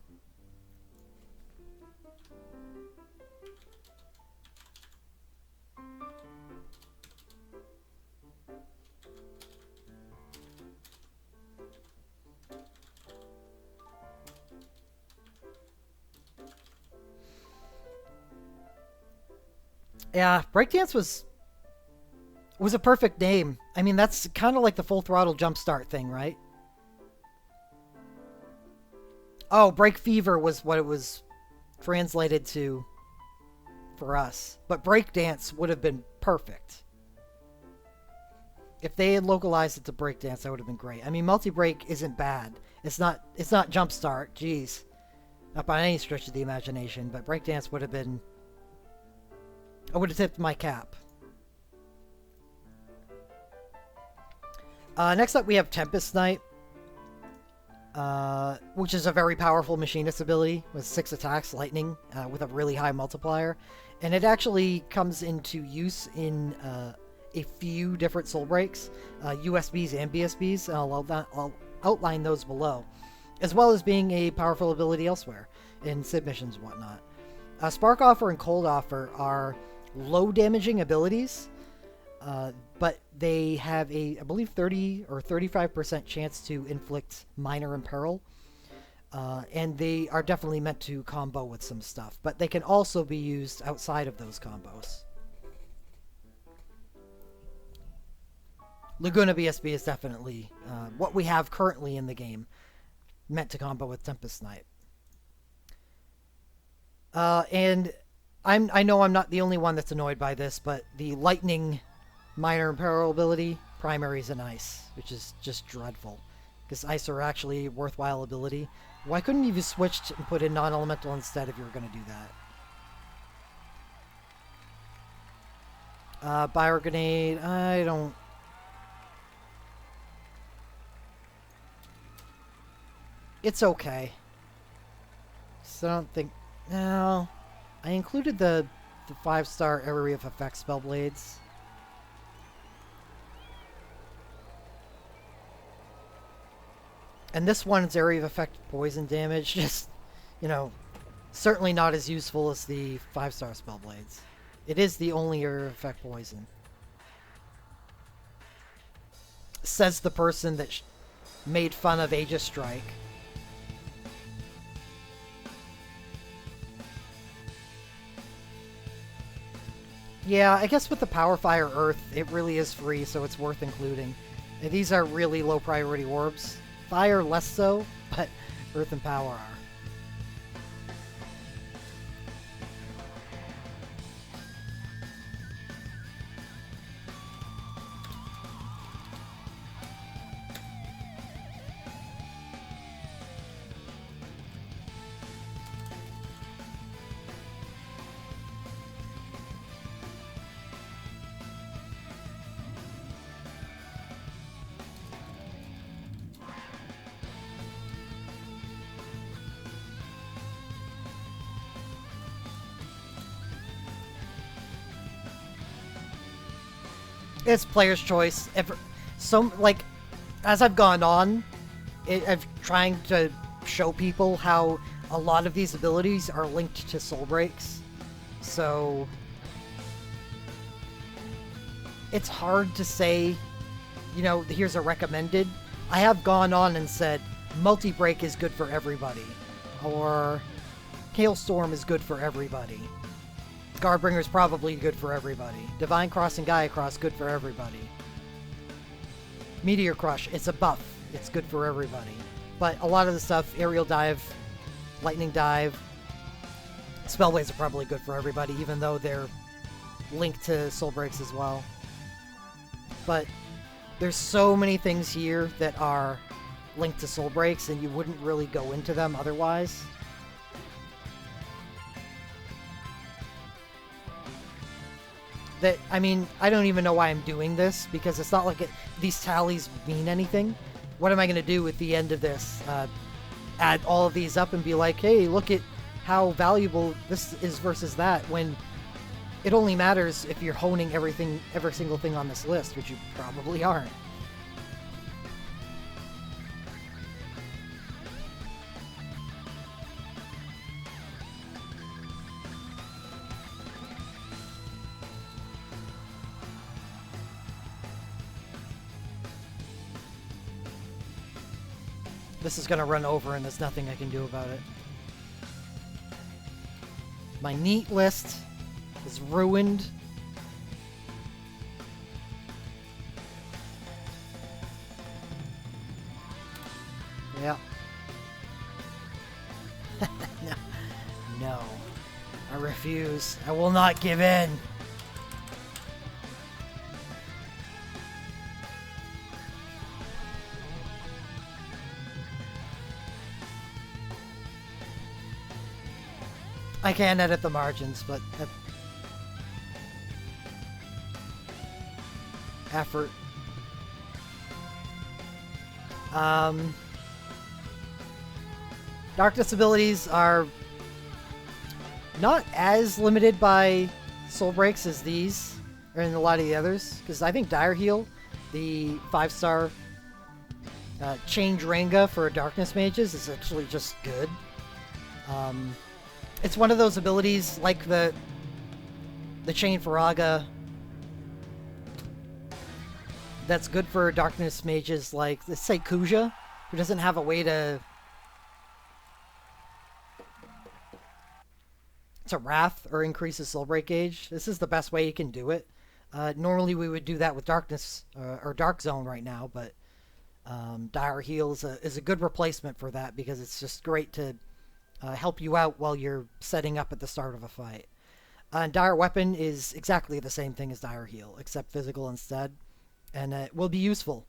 Yeah, breakdance was a perfect name. I mean, that's kind of like the full throttle jumpstart thing, right? Oh, break fever was what it was translated to for us. But breakdance would have been perfect. If they had localized it to breakdance, that would have been great. I mean, multi-break isn't bad. It's not jumpstart, jeez. Not by any stretch of the imagination, but breakdance would have been... I would have tipped my cap. Next up, we have Tempest Knight, which is a very powerful machinist ability with 6 attacks, lightning, with a really high multiplier. And it actually comes into use in a few different soul breaks, USBs and BSBs, and I'll outline those below, as well as being a powerful ability elsewhere in submissions and whatnot. Spark Offer and Cold Offer are low damaging abilities, but they have I believe 30 or 35% chance to inflict minor imperil, and they are definitely meant to combo with some stuff, but they can also be used outside of those combos. Laguna BSB is definitely what we have currently in the game, meant to combo with Tempest Knight. And I know I'm not the only one that's annoyed by this, but the lightning minor imperil ability primaries in ice, which is just dreadful, because ice are actually a worthwhile ability. Why couldn't you have switched and put in non-elemental instead if you were going to do that? Bio Grenade, I don't... It's okay. So I don't think... No. I included the 5-star area of effect spell blades. And this one's area of effect poison damage. Just, you know, certainly not as useful as the 5-star spell blades. It is the only area of effect poison. Says the person that made fun of Aegis Strike. Yeah, I guess with the Power Fire Earth, it really is free, so it's worth including. And these are really low priority orbs. Fire less so, but Earth and Power are. It's player's choice. Like, as I've gone on, I'm trying to show people how a lot of these abilities are linked to soul breaks. So it's hard to say, you know, here's a recommended. I have gone on and said multi-break is good for everybody, or Hailstorm is good for everybody. Guardbringer is probably good for everybody. Divine Cross and Gaia Cross, good for everybody. Meteor Crush, it's a buff. It's good for everybody. But a lot of the stuff, Aerial Dive, Lightning Dive, Spellblades are probably good for everybody, even though they're linked to Soul Breaks as well. But there's so many things here that are linked to Soul Breaks, and you wouldn't really go into them otherwise. That, I mean, I don't even know why I'm doing this, because it's not like these tallies mean anything. What am I going to do at the end of this? Add all of these up and be like, hey, look at how valuable this is versus that, when it only matters if you're honing every single thing on this list, which you probably aren't. This is going to run over and there's nothing I can do about it. My neat list is ruined. Yeah. No. No. I refuse. I will not give in. I can edit the margins, but effort. Darkness abilities are not as limited by soul breaks as these, or in a lot of the others, because I think Dire Heal, the 5-star Change Ranga for Darkness Mages, is actually just good. It's one of those abilities like the Chain Faraga that's good for Darkness Mages like, let's say, Kuja, who doesn't have a way to Wrath or increase his Soul Break gauge. This is the best way you can do it. Normally we would do that with Darkness or Dark Zone right now, but Dire Heal is a good replacement for that, because it's just great to help you out while you're setting up at the start of a fight. Dire Weapon is exactly the same thing as Dire Heal, except physical instead, and it will be useful.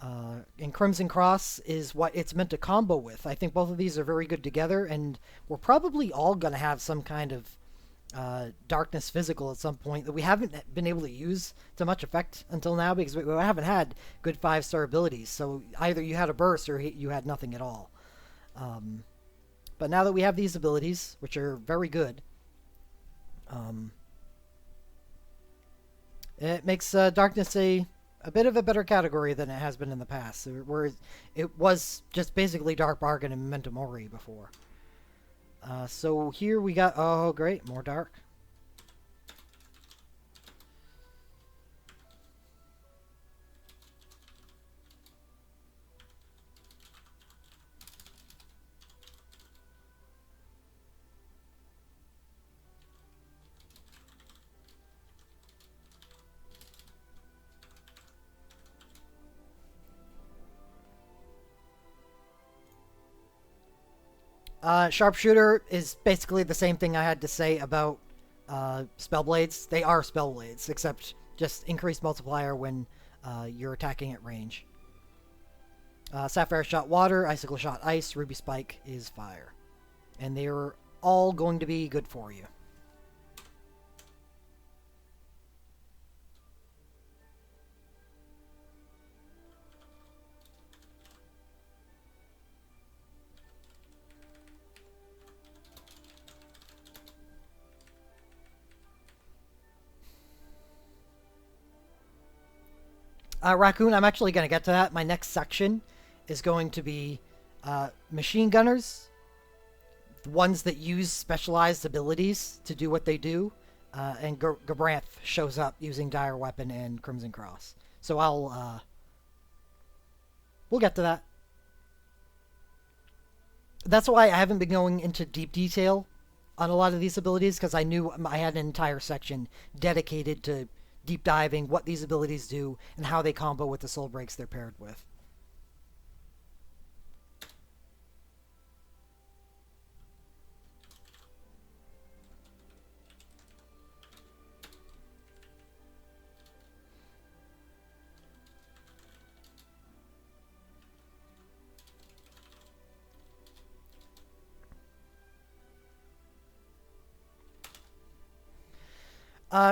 And Crimson Cross is what it's meant to combo with. I think both of these are very good together, and we're probably all going to have some kind of Darkness Physical at some point that we haven't been able to use to much effect until now, because we haven't had good 5-star abilities. So either you had a burst or you had nothing at all. Um, but now that we have these abilities, which are very good, um, it makes darkness a bit of a better category than it has been in the past, where it was just basically Dark Bargain and Memento Mori before. So here we got, oh great, more dark. Sharpshooter is basically the same thing I had to say about Spellblades. They are Spellblades, except just increased multiplier when you're attacking at range. Sapphire Shot Water, Icicle Shot Ice, Ruby Spike is Fire. And they are all going to be good for you. Raccoon, I'm actually going to get to that. My next section is going to be machine gunners, the ones that use specialized abilities to do what they do, and Gabranth shows up using Dire Weapon and Crimson Cross. So we'll get to that. That's why I haven't been going into deep detail on a lot of these abilities, because I knew I had an entire section dedicated to deep diving what these abilities do and how they combo with the soul breaks they're paired with.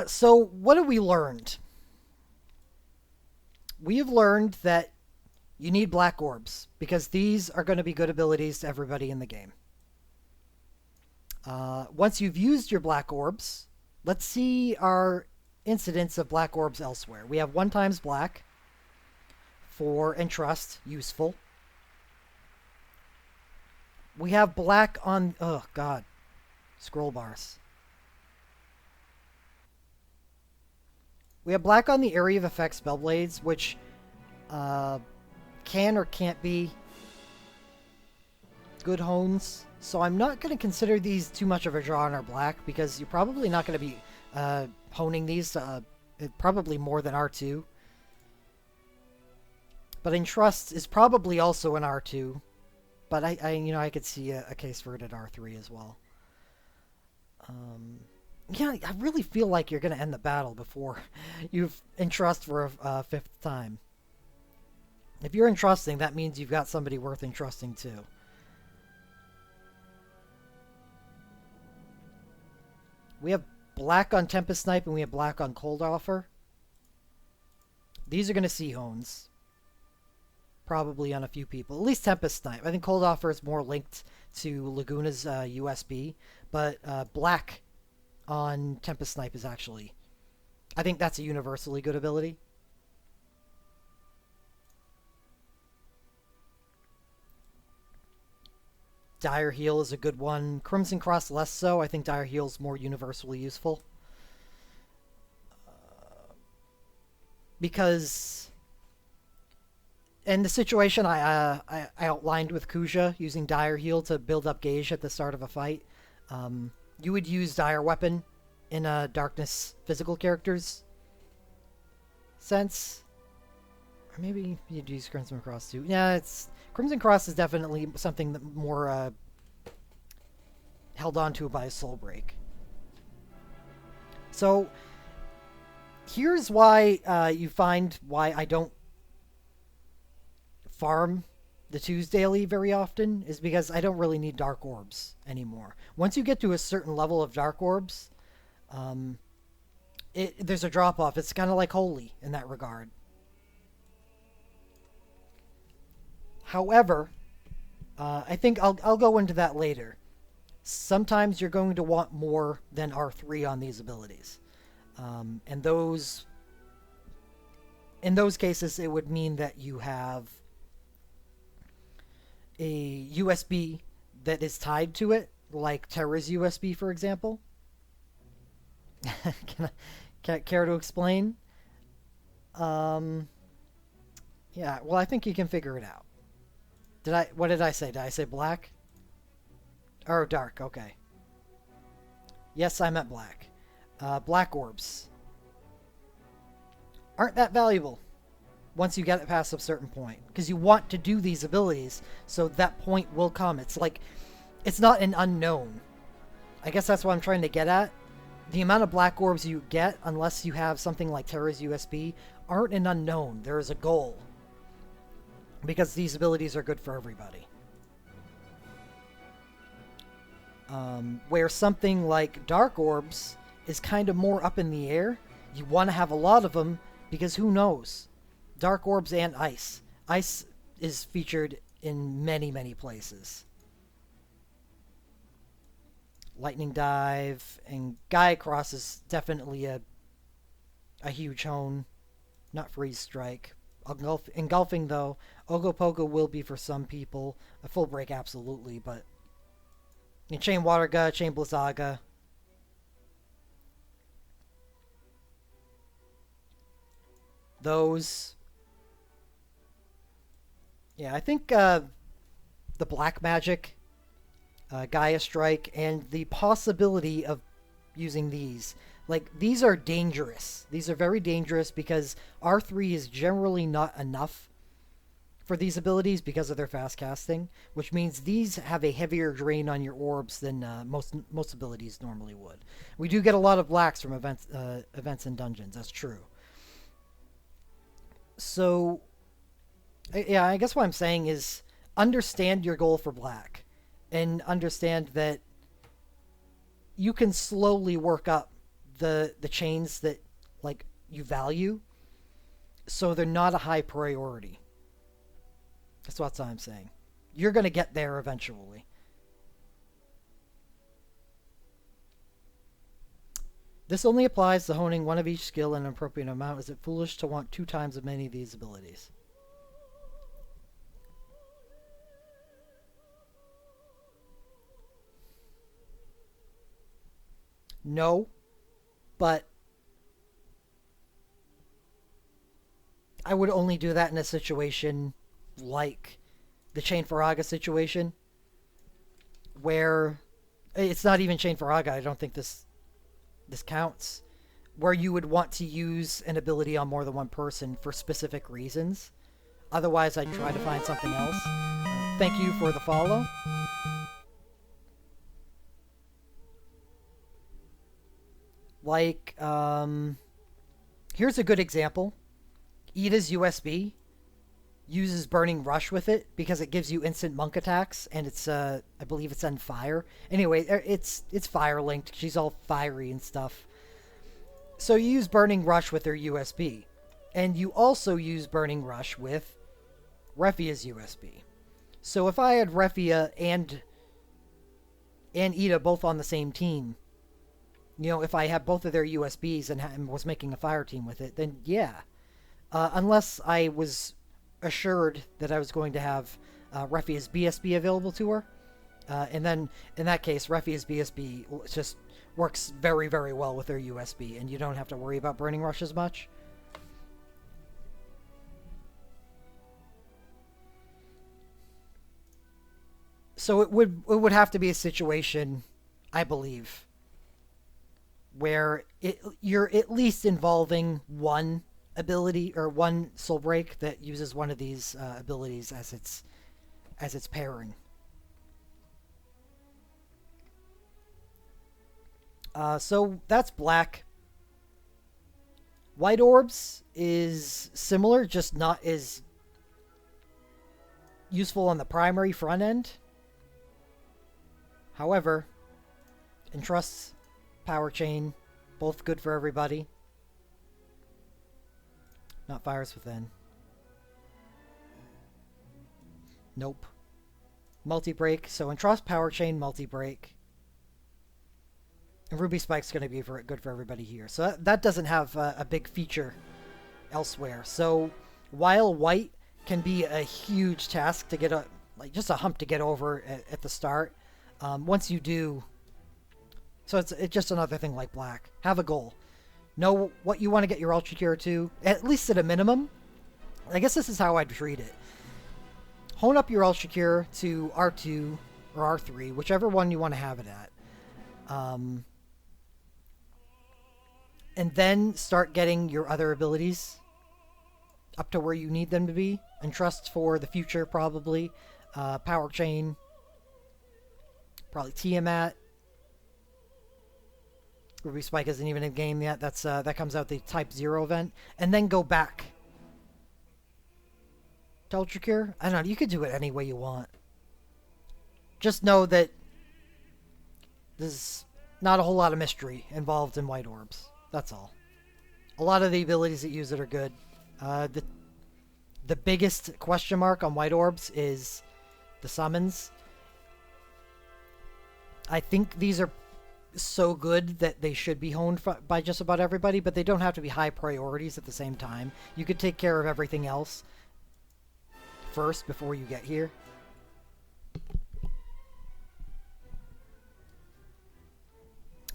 So what have we learned? We have learned that you need black orbs because these are going to be good abilities to everybody in the game. Once you've used your black orbs, let's see our incidence of black orbs elsewhere. We have 1 times black for Entrust, useful. We have black on, oh god, scroll bars. We have black on the area of effect Spellblades, which can or can't be good hones. So I'm not going to consider these too much of a draw on our black, because you're probably not going to be honing these probably more than R2. But Entrust is probably also an R2. But I could see a case for it at R3 as well. Yeah, I really feel like you're going to end the battle before you've entrust for a 5th time. If you're entrusting, that means you've got somebody worth entrusting to. We have black on Tempest Snipe and we have black on Cold Offer. These are going to see hones. Probably on a few people. At least Tempest Snipe. I think Cold Offer is more linked to Laguna's USB. But black on Tempest Snipe is actually... I think that's a universally good ability. Dire Heal is a good one. Crimson Cross less so. I think Dire Heal is more universally useful. Because in the situation I outlined with Kuja, using Dire Heal to build up gauge at the start of a fight, you would use Dire Weapon in a Darkness physical character's sense. Or maybe you'd use Crimson Cross too. Yeah, Crimson Cross is definitely something that more held on to by a Soul Break. So here's why you find why I don't farm the Tuesdaily very often, is because I don't really need Dark Orbs anymore. Once you get to a certain level of Dark Orbs, there's a drop-off. It's kind of like Holy in that regard. However, I think I'll go into that later. Sometimes you're going to want more than R3 on these abilities. And in those cases, it would mean that you have a USB that is tied to it, like Terra's USB, for example. Care to explain? Um, yeah, well, I think you can figure it out. What did I say? Did I say black? Or dark, okay. Yes, I meant black. Black orbs aren't that valuable once you get it past a certain point. Because you want to do these abilities, so that point will come. It's like, it's not an unknown. I guess that's what I'm trying to get at. The amount of black orbs you get, unless you have something like Terra's USB, aren't an unknown. There is a goal. Because these abilities are good for everybody. Where something like dark orbs is kind of more up in the air. You want to have a lot of them, because who knows? Dark orbs and ice. Ice is featured in many, many places. Lightning Dive and Gaia Cross is definitely a huge hone. Not Freeze Strike. Engulfing, though, Ogopogo will be for some people. A full break, absolutely, but in Chain Waterga, Chain Blizzaga. Those. Yeah, I think the Black Magic, Gaia Strike, and the possibility of using these. Like, these are dangerous. These are very dangerous because R3 is generally not enough for these abilities because of their fast casting, which means these have a heavier drain on your orbs than most abilities normally would. We do get a lot of blacks from events and dungeons. That's true. So, yeah, I guess what I'm saying is understand your goal for black, and understand that you can slowly work up the chains that like you value, so they're not a high priority. That's what I'm saying. You're going to get there eventually. This only applies to honing one of each skill in an appropriate amount. Is it foolish to want 2 times as many of these abilities? No, but I would only do that in a situation like the Chain Faraga situation, where it's not even Chain Faraga. I don't think this counts. Where you would want to use an ability on more than one person for specific reasons. Otherwise, I'd try to find something else. Thank you for the follow. Like, here's a good example. Ida's USB uses Burning Rush with it because it gives you instant monk attacks, and it's I believe it's on fire. Anyway, it's fire linked. She's all fiery and stuff. So you use Burning Rush with her USB, and you also use Burning Rush with Refia's USB. So if I had Refia and Ida both on the same team, you know, if I had both of their USBs and was making a fire team with it, then yeah. Unless I was assured that I was going to have Refia's BSB available to her. And then, in that case, Refia's BSB just works very, very well with their USB, and you don't have to worry about Burning Rush as much. So it would have to be a situation, I believe, where you're at least involving one ability or one soul break that uses one of these abilities as its pairing. So that's black. White orbs is similar, just not as useful on the primary front end. However, Entrusts, Power Chain, both good for everybody. Not Fires Within. Nope. multi-break. So Entrust, Power Chain, multi-break. And Ruby Spike's going to be good for everybody here. So that doesn't have a big feature elsewhere. So while white can be a huge task to get just a hump to get over at the start, once you do, so it's just another thing like black. Have a goal. Know what you want to get your Ultra Cure to, at least at a minimum. I guess this is how I'd treat it. Hone up your Ultra Cure to R2 or R3, whichever one you want to have it at. And then start getting your other abilities up to where you need them to be. And trust for the future, probably. Power Chain. Probably Tiamat. Ruby Spike isn't even in game yet. That comes out the Type 0 event. And then go back to Ultra Cure. I don't know. You could do it any way you want. Just know that there's not a whole lot of mystery involved in White Orbs. That's all. A lot of the abilities that use it are good. The biggest question mark on White Orbs is the summons. I think these are so good that they should be honed by just about everybody, but they don't have to be high priorities at the same time. You could take care of everything else first before you get here.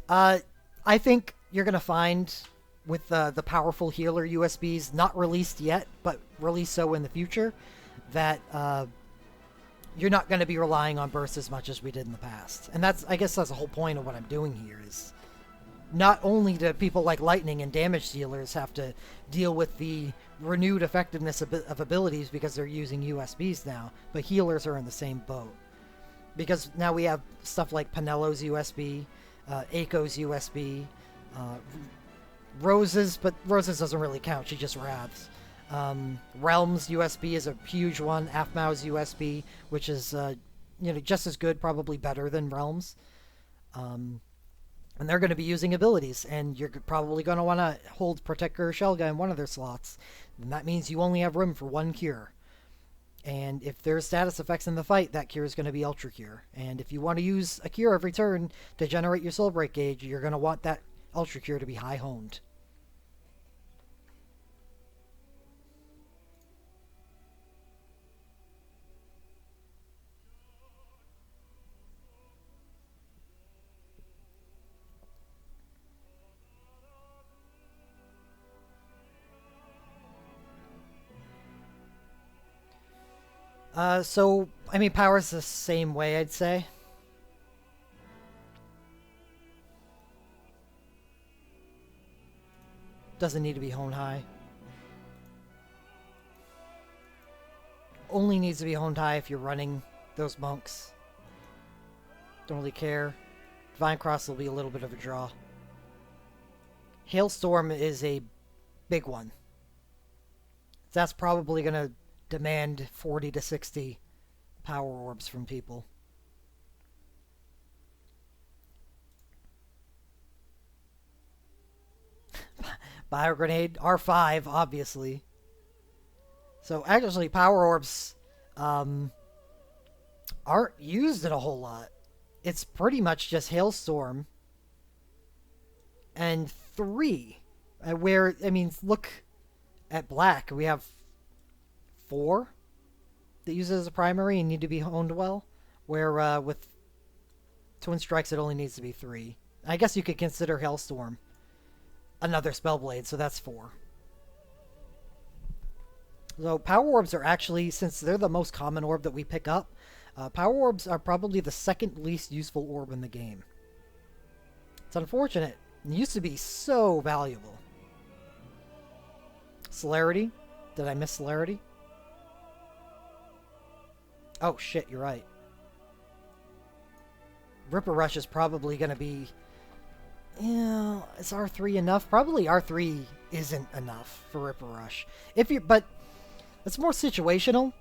I think you're going to find with the powerful healer USBs, not released yet, but released so in the future, that you're not going to be relying on burst as much as we did in the past. And I guess that's the whole point of what I'm doing here, is not only do people like Lightning and damage dealers have to deal with the renewed effectiveness of abilities because they're using USBs now, but healers are in the same boat. Because now we have stuff like Penello's USB, Aiko's USB, Rose's, but Rose's doesn't really count, she just wraths. Realm's USB is a huge one. Aphmau's USB, which is just as good, probably better than Realm's. And they're going to be using abilities, and you're probably going to want to hold Protector or Shelga in one of their slots. And that means you only have room for one cure. And if there's status effects in the fight, that cure is going to be Ultra Cure. And if you want to use a cure every turn to generate your Soul Break gauge, you're going to want that Ultra Cure to be high honed. So, I mean, power's the same way, I'd say. Doesn't need to be honed high. Only needs to be honed high if you're running those monks. Don't really care. Divine Cross will be a little bit of a draw. Hailstorm is a big one. That's probably going to demand 40 to 60 power orbs from people. Bio Grenade, R5, obviously. So actually, power orbs aren't used in a whole lot. It's pretty much just Hailstorm and 3. Where, I mean, look at black. We have 4 that use it as a primary and need to be honed well. Where with Twin Strikes, it only needs to be 3. I guess you could consider Hailstorm another Spellblade, so that's 4. So Power Orbs are actually, since they're the most common orb that we pick up, Power Orbs are probably the second least useful orb in the game. It's unfortunate. It used to be so valuable. Celerity? Did I miss Celerity? Oh shit, you're right. Ripper Rush is probably going to be... Yeah, is R3 enough? Probably R3 isn't enough for Ripper Rush. But it's more situational.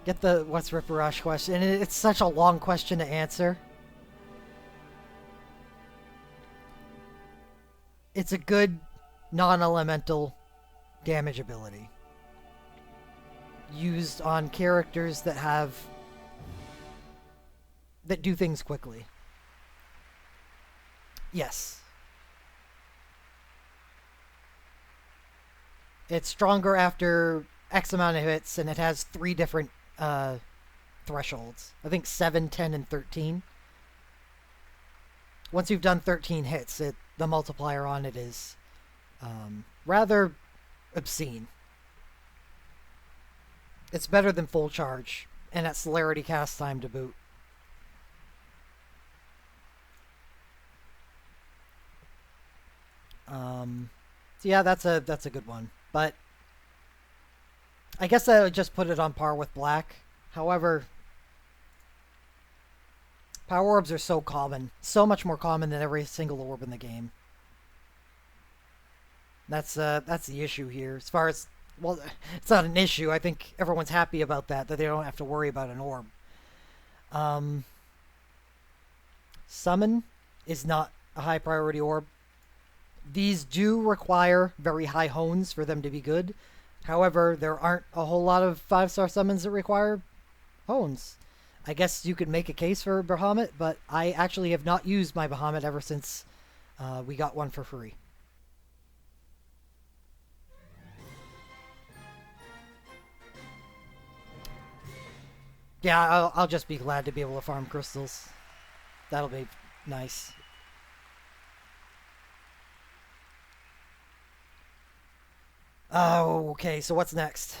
Get the what's Ripper Rush question. And it's such a long question to answer. It's a good non-elemental damage ability. used on characters that do things quickly. Yes. It's stronger after X amount of hits, and it has 3 different thresholds. I think 7, 10, and 13. Once you've done 13 hits, the multiplier on it is rather obscene. It's better than full charge, and at celerity cast time to boot. So yeah, that's a good one. But I guess I would just put it on par with black. However, power orbs are so common. So much more common than every single orb in the game. That's the issue here. As far as, well, it's not an issue. I think everyone's happy about that they don't have to worry about an orb. Summon is not a high priority orb. These do require very high hones for them to be good. However, there aren't a whole lot of 5-star summons that require hones. I guess you could make a case for Bahamut, but I actually have not used my Bahamut ever since we got one for free. Yeah, I'll just be glad to be able to farm crystals. That'll be nice. Oh, okay, so what's next?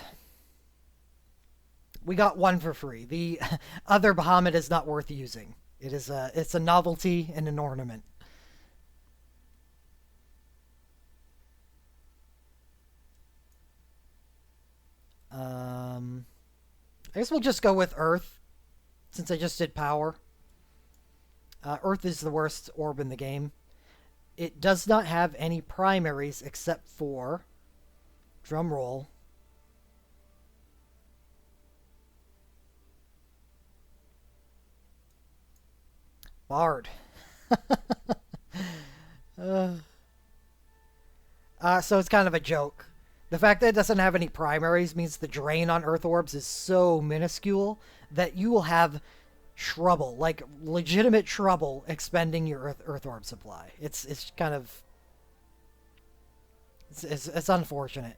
We got one for free. The other Bahamut is not worth using. It's a novelty and an ornament. I guess we'll just go with Earth, since I just did Power. Earth is the worst orb in the game. It does not have any primaries except for, drum roll, Bard. So it's kind of a joke. The fact that it doesn't have any primaries means the drain on Earth orbs is so minuscule that you will have trouble, like legitimate trouble, expending your Earth orb supply. It's kind of it's unfortunate.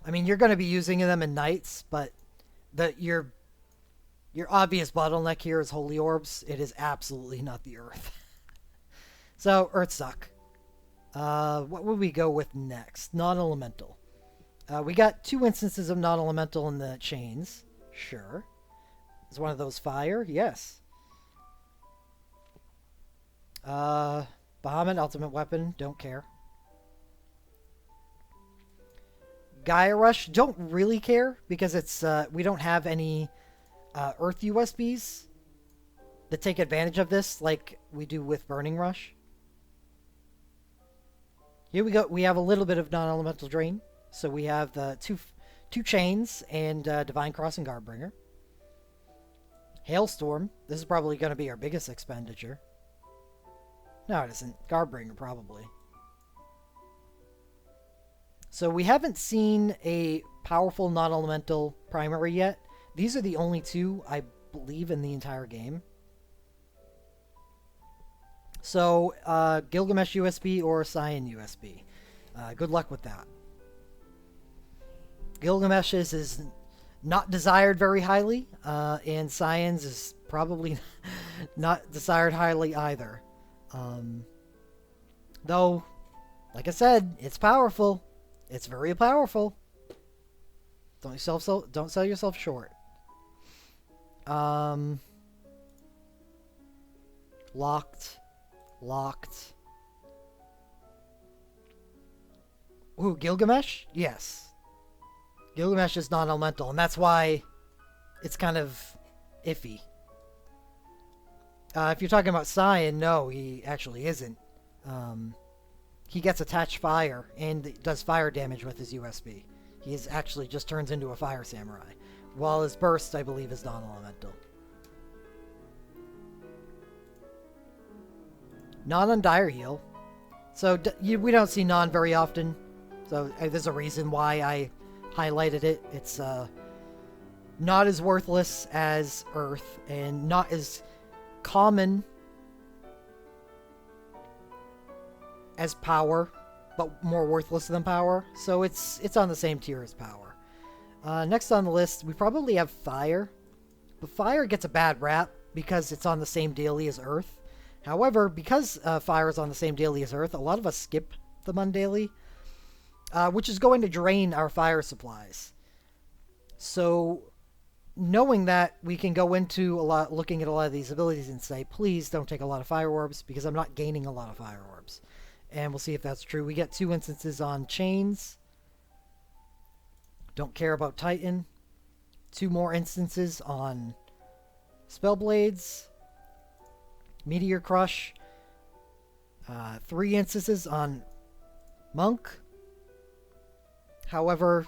I mean, you're going to be using them in nights, but your obvious bottleneck here is holy orbs. It is absolutely not the Earth. So Earth suck. What would we go with next? Non-elemental. We got 2 instances of non-elemental in the chains. Sure. Is one of those fire? Yes. Bahamut, ultimate weapon. Don't care. Gaia Rush, don't really care because it's we don't have any Earth USBs that take advantage of this like we do with Burning Rush. Here we go. We have a little bit of non-elemental drain. So we have the two chains and Divine Cross and Guardbringer. Hailstorm. This is probably going to be our biggest expenditure. No, it isn't. Guardbringer, probably. So we haven't seen a powerful non-elemental primary yet. These are the only 2, I believe, in the entire game. So, Gilgamesh USB or Cyan USB. Good luck with that. Gilgamesh's is not desired very highly, and Cyan's is probably not desired highly either. Though, like I said, it's powerful. It's very powerful. Don't sell yourself short. Locked. Ooh, Gilgamesh? Yes. Gilgamesh is non-elemental, and that's why it's kind of iffy. If you're talking about Cyan, no, he actually isn't. He gets attached fire and does fire damage with his USB. He actually just turns into a fire samurai. While his burst, I believe, is non-elemental. Non on Dire Heal. So we don't see non very often. So there's a reason why I highlighted it. It's not as worthless as Earth and not as common as Power, but more worthless than Power. So it's on the same tier as Power. Next on the list, we probably have Fire. But Fire gets a bad rap because it's on the same daily as Earth. However, because Fire is on the same daily as Earth, a lot of us skip the Mundaily, which is going to drain our fire supplies. So, knowing that, we can go into looking at a lot of these abilities and say, please don't take a lot of fire orbs, because I'm not gaining a lot of fire orbs. And we'll see if that's true. We get 2 instances on Chains. Don't care about Titan. 2 more instances on Spellblades. Meteor Crush. 3 instances on Monk. However,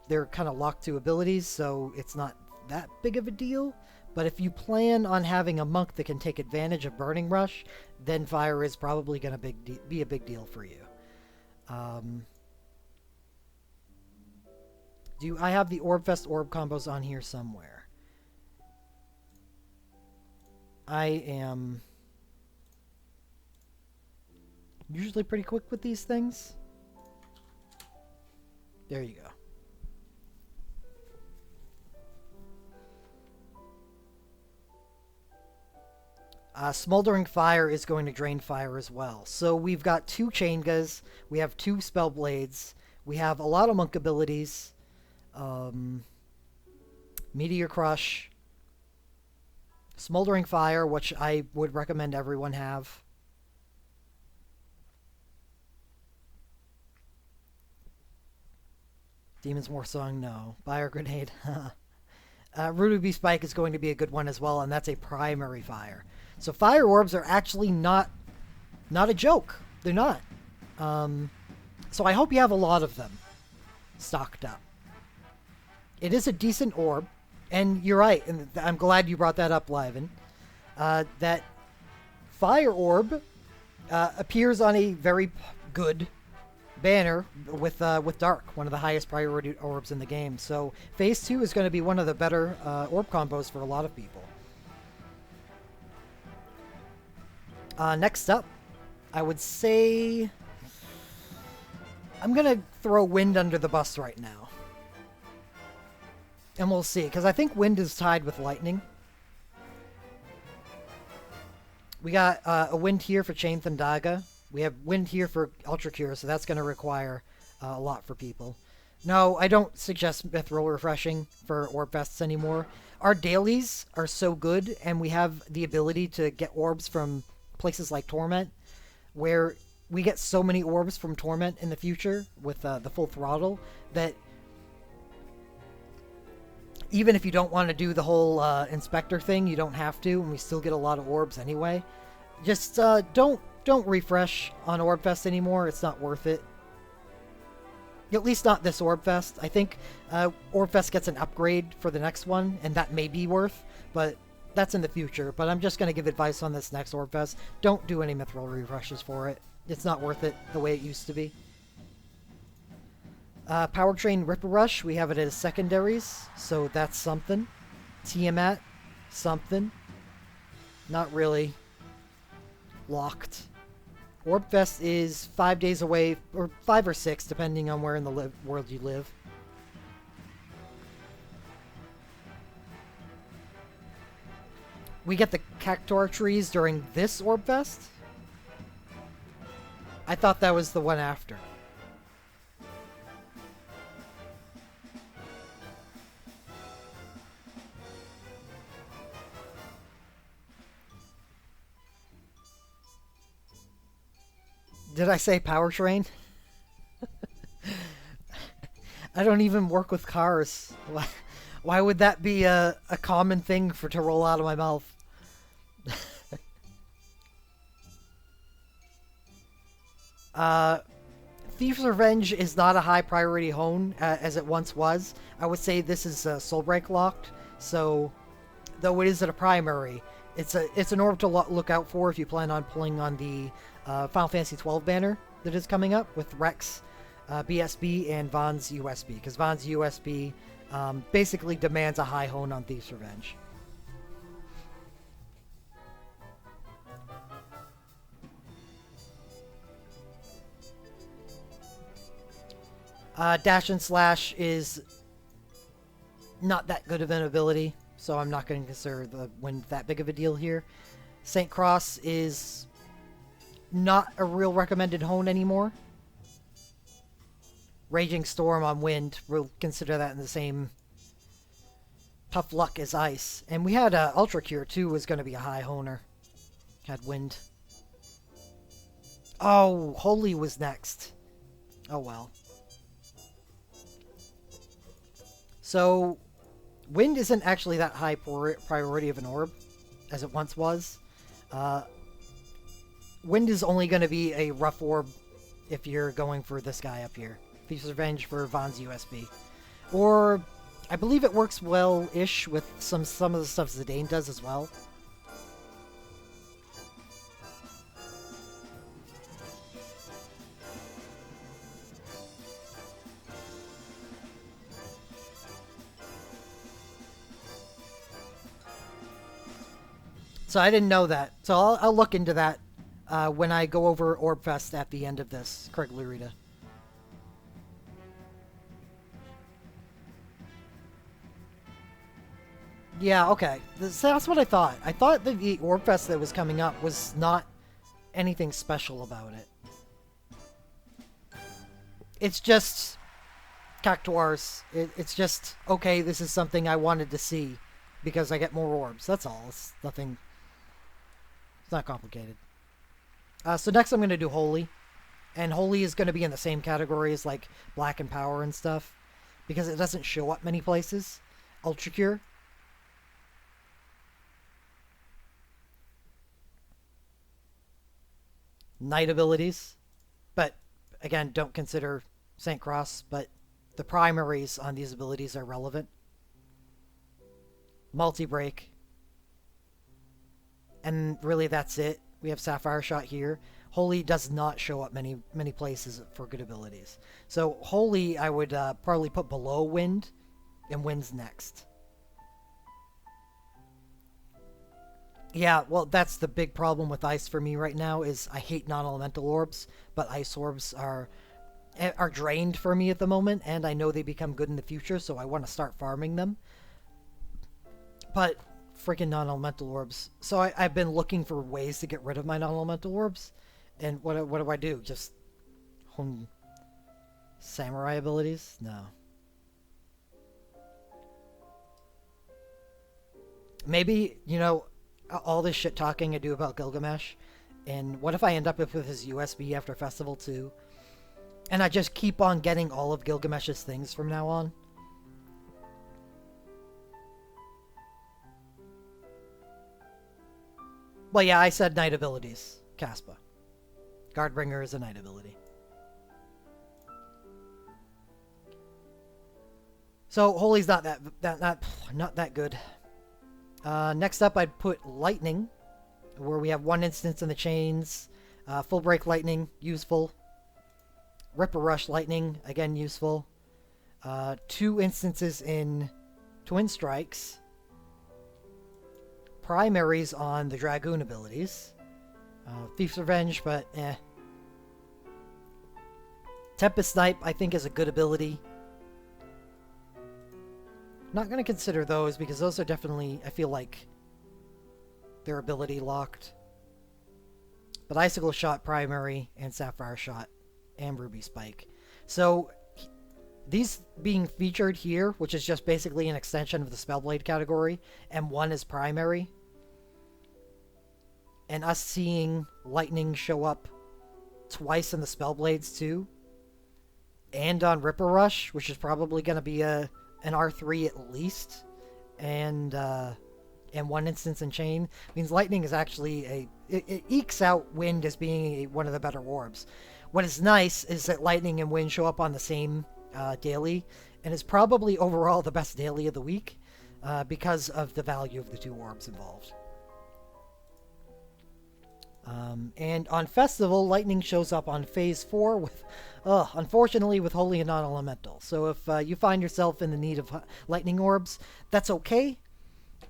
they're kind of locked to abilities, so it's not that big of a deal. But if you plan on having a Monk that can take advantage of Burning Rush, then Fire is probably going to be a big deal for you. I have the Orbfest orb combos on here somewhere? I am usually pretty quick with these things. There you go. Smoldering Fire is going to drain fire as well. So we've got 2 Chaingas, we have 2 Spellblades, we have a lot of Monk abilities, Meteor Crush, Smoldering Fire, which I would recommend everyone have. Demon's War Song, no. Fire Grenade, Ruby Spike is going to be a good one as well, and that's a primary fire. So fire orbs are actually not a joke. They're not. So I hope you have a lot of them stocked up. It is a decent orb, and you're right, and I'm glad you brought that up, Liven. That fire orb appears on a very good banner with Dark, one of the highest priority orbs in the game. So Phase 2 is going to be one of the better orb combos for a lot of people. Next up, I would say I'm going to throw Wind under the bus right now. And we'll see, because I think Wind is tied with Lightning. We got a Wind here for Chain Thundaga. We have Wind here for Ultra Cure, so that's going to require a lot for people. No, I don't suggest Mithril refreshing for Orb Fests anymore. Our dailies are so good, and we have the ability to get orbs from places like Torment, where we get so many orbs from Torment in the future with the full throttle that even if you don't want to do the whole inspector thing, you don't have to, and we still get a lot of orbs anyway. Just don't refresh on Orbfest anymore. It's not worth it. At least not this Orbfest. I think Orbfest gets an upgrade for the next one, and that may be worth, but that's in the future. But I'm just going to give advice on this next Orbfest. Don't do any Mithril refreshes for it. It's not worth it the way it used to be. Powertrain Ripper Rush, we have it as secondaries, so that's something. Tiamat, something. Not really. Locked. Orbfest is 5 days away, or 5 or 6, depending on where in the world you live. We get the Cactuar trees during this Orbfest? I thought that was the one after. Did I say powertrain? I don't even work with cars. Why would that be a common thing to roll out of my mouth? Thief's Revenge is not a high priority hone as it once was. I would say this is Soulbreak locked, so though it is at a primary, it's an orb to look out for if you plan on pulling on the Final Fantasy XII banner that is coming up with Rex BSB and Von's USB, because Von's USB basically demands a high hone on Thief's Revenge. Dash and Slash is not that good of an ability, so I'm not going to consider the Wind that big of a deal here. St. Cross is not a real recommended hone anymore. Raging Storm on Wind, we'll consider that in the same tough luck as Ice. And we had Ultra Cure too, was going to be a high honer. Had Wind. Oh, Holy was next. Oh well. So, Wind isn't actually that high priority of an orb as it once was. Wind is only going to be a rough orb if you're going for this guy up here. Thief's Revenge for Von's USB. Or, I believe it works well-ish with some of the stuff Zidane does as well. So I didn't know that. So I'll look into that when I go over Orb Fest at the end of this, Craig Lurita. Yeah, okay. That's what I thought. I thought that the Orb Fest that was coming up was not anything special about it. It's just Cactuars. It's just, okay, this is something I wanted to see because I get more orbs. That's all. It's nothing... It's not complicated. So next I'm going to do Holy. And Holy is going to be in the same category as like Black and Power and stuff. Because it doesn't show up many places. Ultra Cure. Night abilities. But again, don't consider St. Cross. But the primaries on these abilities are relevant. Multi-break. And really that's it. We have Sapphire Shot here. Holy does not show up many places for good abilities. So Holy I would probably put below Wind, and Wind's next. Yeah, well that's the big problem with Ice for me right now is I hate non-elemental orbs, but Ice orbs are drained for me at the moment, and I know they become good in the future, so I want to start farming them. But freaking non-elemental orbs. So I've been looking for ways to get rid of my non-elemental orbs. And what do I do? Just hone samurai abilities? No. Maybe, you know, all this shit talking I do about Gilgamesh. And what if I end up with his USB after Festival 2? And I just keep on getting all of Gilgamesh's things from now on? Well, yeah, I said night abilities. Caspa. Guardbringer is a night ability. So, Holy's not that good. Next up, I'd put Lightning, where we have one instance in the chains. Full Break Lightning, useful. Ripper Rush Lightning, again, useful. 2 instances in Twin Strikes. Primaries on the Dragoon abilities. Thief's Revenge, but eh. Tempest Snipe, I think, is a good ability. Not going to consider those, because those are definitely, I feel like, they're ability locked. But Icicle Shot primary, and Sapphire Shot, and Ruby Spike. So, these being featured here, which is just basically an extension of the Spellblade category, and one is primary, and us seeing Lightning show up twice in the Spellblades too, and on Ripper Rush, which is probably going to be an R3 at least, and one instance in Chain, means Lightning is actually it ekes out Wind as being one of the better orbs. What is nice is that Lightning and Wind show up on the same daily, and is probably overall the best daily of the week because of the value of the 2 orbs involved. And on Festival, Lightning shows up on Phase 4 with, unfortunately, with Holy and Non-Elemental. So if you find yourself in the need of Lightning Orbs, that's okay,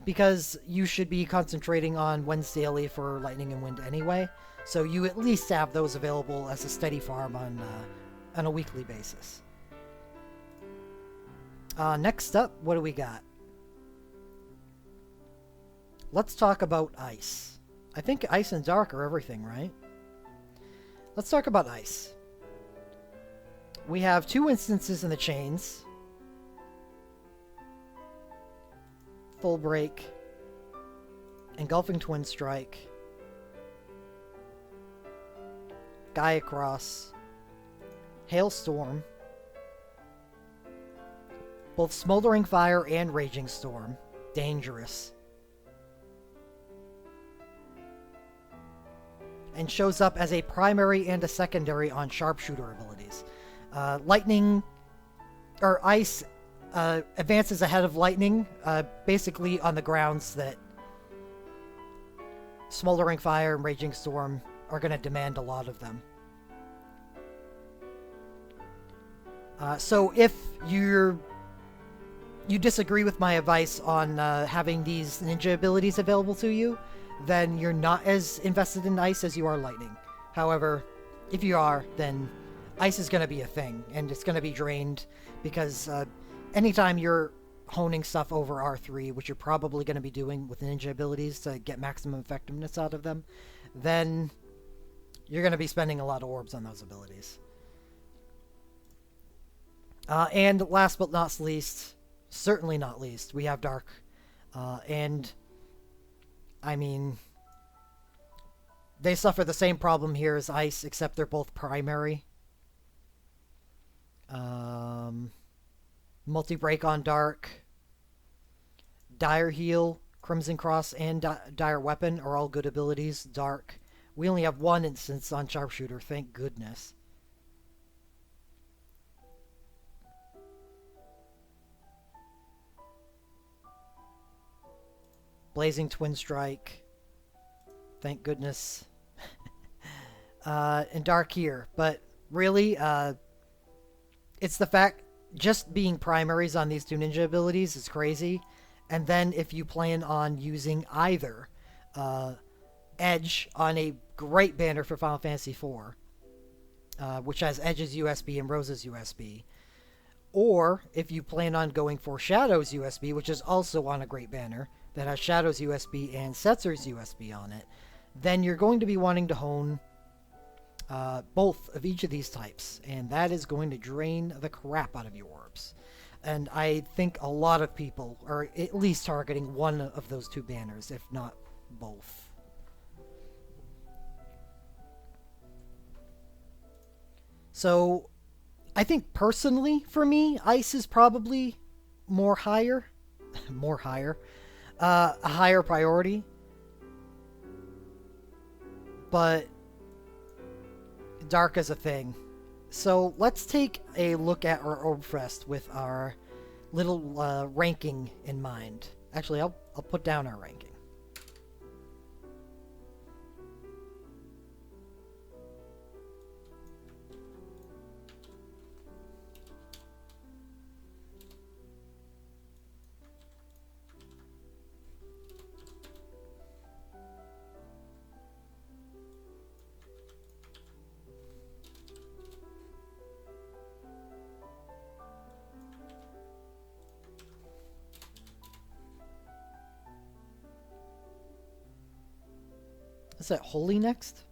because you should be concentrating on Wind's Daily for Lightning and Wind anyway. So you at least have those available as a steady farm on a weekly basis. Next up, what do we got? Let's talk about Ice. I think Ice and Dark are everything, right? Let's talk about Ice. We have 2 instances in the chains. Full Break. Engulfing Twin Strike. Gaia Cross. Hailstorm. Both Smoldering Fire and Raging Storm. Dangerous. And shows up as a primary and a secondary on Sharpshooter abilities. Lightning, or Ice, advances ahead of Lightning, basically on the grounds that Smoldering Fire and Raging Storm are going to demand a lot of them. So if you disagree with my advice on having these ninja abilities available to you, then you're not as invested in Ice as you are Lightning. However, if you are, then Ice is going to be a thing, and it's going to be drained, because anytime you're honing stuff over R3, which you're probably going to be doing with ninja abilities to get maximum effectiveness out of them, then you're going to be spending a lot of orbs on those abilities. And last but not least, certainly not least, we have Dark. And, I mean, they suffer the same problem here as Ice, except they're both primary. Multi-break on Dark. Dire Heal, Crimson Cross, and Dire Weapon are all good abilities. Dark. We only have 1 instance on Sharpshooter, thank goodness. Blazing Twin Strike. Thank goodness. And Dark here. But really, it's the fact just being primaries on these 2 ninja abilities is crazy. And then if you plan on using either Edge on a great banner for Final Fantasy IV, which has Edge's USB and Rose's USB, or if you plan on going for Shadow's USB, which is also on a great banner that has Shadow's USB and Setzer's USB on it, then you're going to be wanting to hone both of each of these types, and that is going to drain the crap out of your orbs. And I think a lot of people are at least targeting one of those 2 banners, if not both. So, I think personally, for me, Ice is probably more higher. A higher priority. But Dark is a thing. So let's take a look at our Orb Fest with our little ranking in mind. Actually, I'll put down our ranking. Is that Holy next?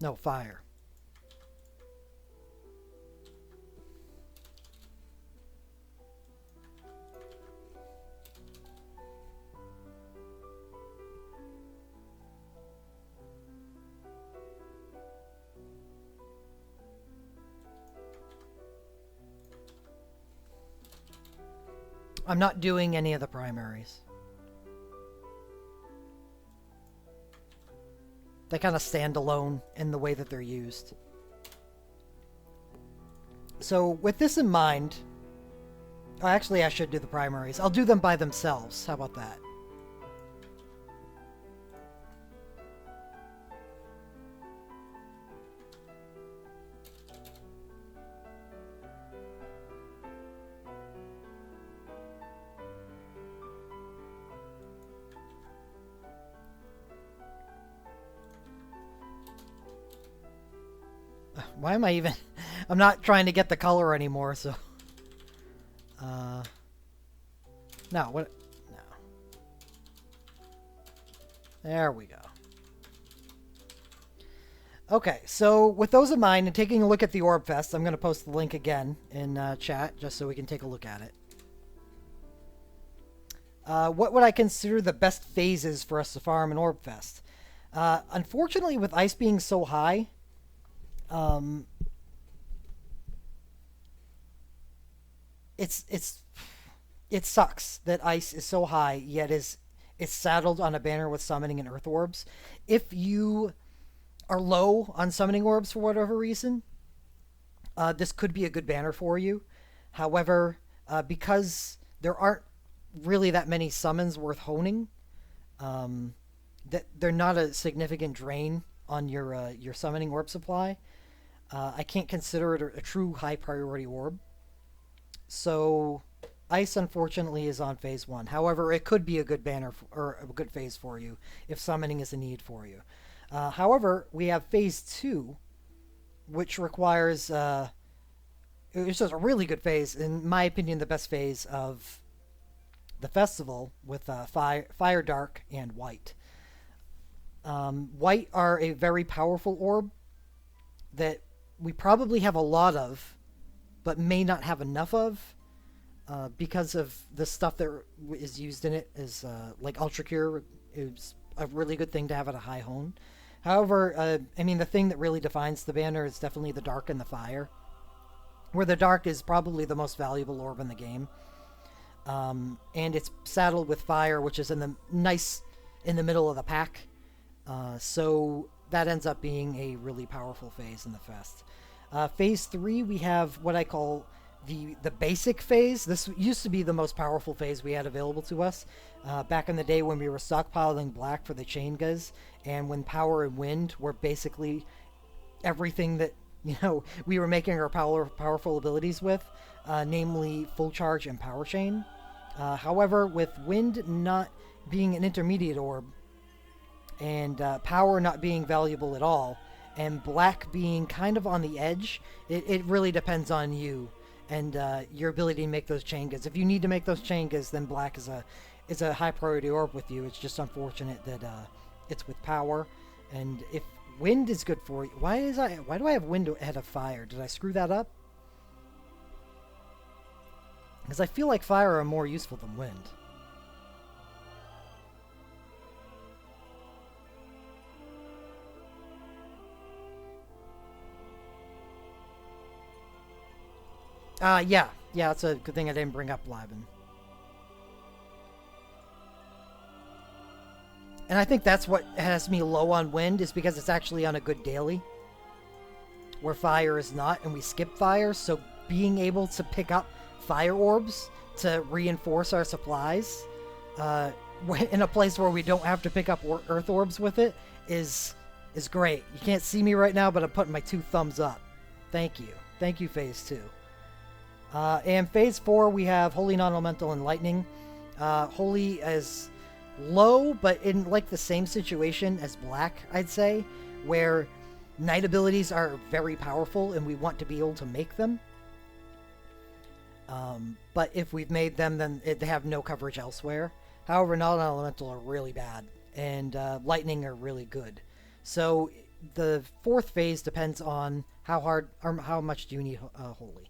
No, Fire. I'm not doing any of the primaries. They kind of stand alone in the way that they're used. So with this in mind, actually I should do the primaries. I'll do them by themselves. How about that? Why am I even... I'm not trying to get the color anymore, so... No, what... No. There we go. Okay, so with those in mind, and taking a look at the Orb Fest, I'm going to post the link again in chat, just so we can take a look at it. What would I consider the best phases for us to farm in Orb Fest? Unfortunately, with ice being so high, it sucks that ice is so high, yet it's saddled on a banner with summoning and earth orbs. If you are low on summoning orbs for whatever reason, this could be a good banner for you. However, because there aren't really that many summons worth honing, that they're not a significant drain on your summoning orb supply. I can't consider it a true high priority orb. So ice, unfortunately, is on phase 1. However, it could be a good banner or a good phase for you if summoning is a need for you. However, we have phase 2, which requires it's just a really good phase, in my opinion, the best phase of the festival, with fire, dark, and white. White are a very powerful orb that we probably have a lot of, but may not have enough of, because of the stuff that is used in it. Is like Ultra Cure is a really good thing to have at a high hone. However, I mean, the thing that really defines the banner is definitely the dark and the fire, where the dark is probably the most valuable orb in the game. And it's saddled with fire, which is in the middle of the pack. So that ends up being a really powerful phase in the fest. Phase 3, we have what I call the basic phase. This used to be the most powerful phase we had available to us back in the day when we were stockpiling black for the chain guys, and when power and wind were basically everything that we were making our powerful abilities with, namely full charge and power chain. However, with wind not being an intermediate orb, and power not being valuable at all, and black being kind of on the edge, it really depends on you and your ability to make those changes. If you need to make those changes, then black is a high priority orb with you. It's just unfortunate that it's with power. And if wind is good for you, why do I have wind ahead of fire? Did I screw that up? Because I feel like fire are more useful than wind. Yeah, it's a good thing I didn't bring up Laban. And I think that's what has me low on wind, is because it's actually on a good daily, where fire is not, and we skip fire, so being able to pick up fire orbs to reinforce our supplies in a place where we don't have to pick up earth orbs with it is great. You can't see me right now, but I'm putting my 2 thumbs up. Thank you. Thank you, Phase 2. And Phase 4, we have Holy, Non-Elemental, and Lightning. Holy is low, but in like the same situation as Black, I'd say, where night abilities are very powerful and we want to be able to make them. But if we've made them, then they have no coverage elsewhere. However, Non-Elemental are really bad, and Lightning are really good. So the 4th phase depends on how hard or how much do you need Holy.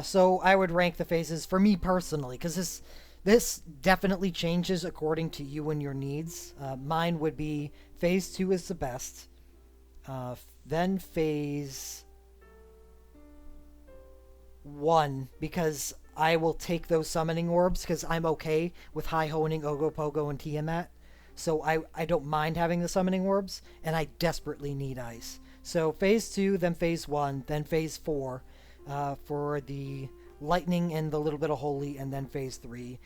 So I would rank the phases for me personally, because this definitely changes according to you and your needs. Mine would be Phase 2 is the best. Then Phase 1, because I will take those summoning orbs, because I'm okay with high honing Ogopogo and Tiamat. So I don't mind having the summoning orbs, and I desperately need ice. So Phase 2, then Phase 1, then Phase 4. For the lightning and the little bit of holy, and then Phase 3,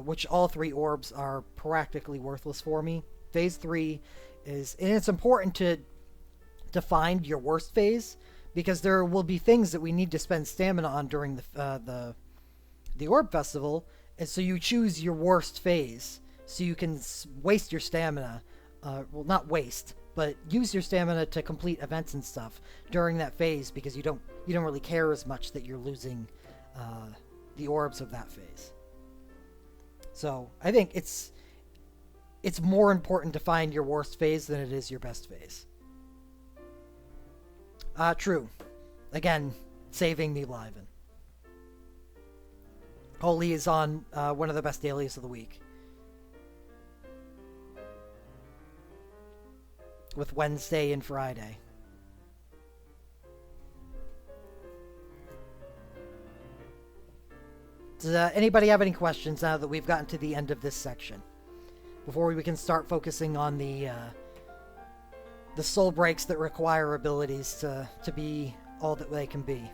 which all 3 orbs are practically worthless for me. Phase 3 and it's important to find your worst phase, because there will be things that we need to spend stamina on during the Orb Festival, and so you choose your worst phase, so you can waste your stamina. Well, not waste, but use your stamina to complete events and stuff during that phase because you don't really care as much that you're losing the orbs of that phase. So I think it's more important to find your worst phase than it is your best phase. True. Again, saving me Liven. Holy is on one of the best dailies of the week. With Wednesday and Friday. Does anybody have any questions now that we've gotten to the end of this section? Before we can start focusing on the soul breaks that require abilities to be all that they can be.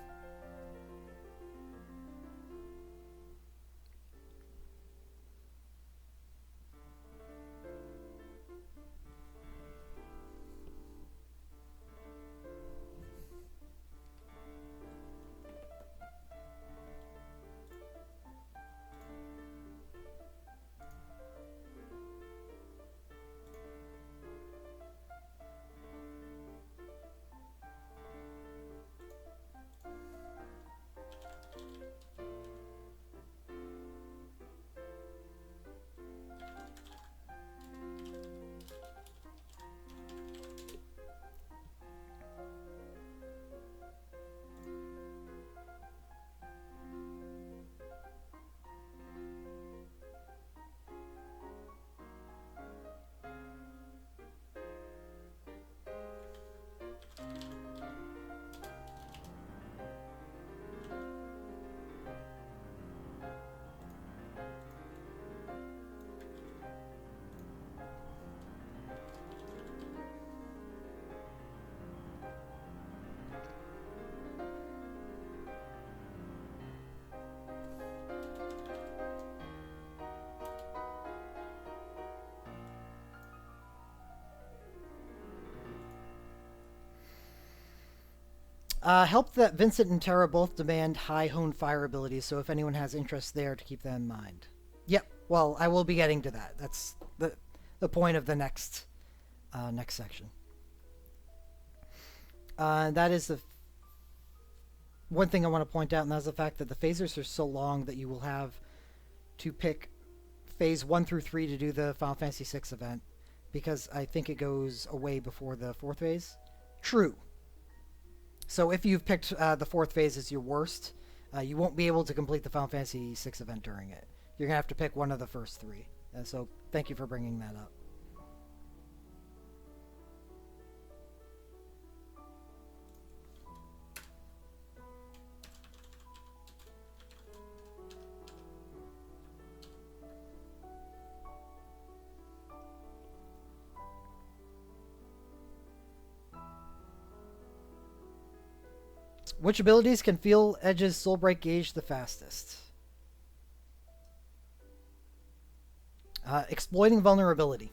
Help that Vincent and Terra both demand high honed fire abilities, so if anyone has interest there, to keep that in mind. Yep. Well, I will be getting to that. That's the point of the next section. That is the one thing I want to point out, and that's the fact that the phasers are so long that you will have to pick phase 1 through 3 to do the Final Fantasy VI event, because I think it goes away before the 4th phase. True. So if you've picked the 4th phase as your worst, you won't be able to complete the Final Fantasy VI event during it. You're going to have to pick one of the first 3. So thank you for bringing that up. Which abilities can feel Edge's soul break gauge the fastest? Exploiting vulnerability.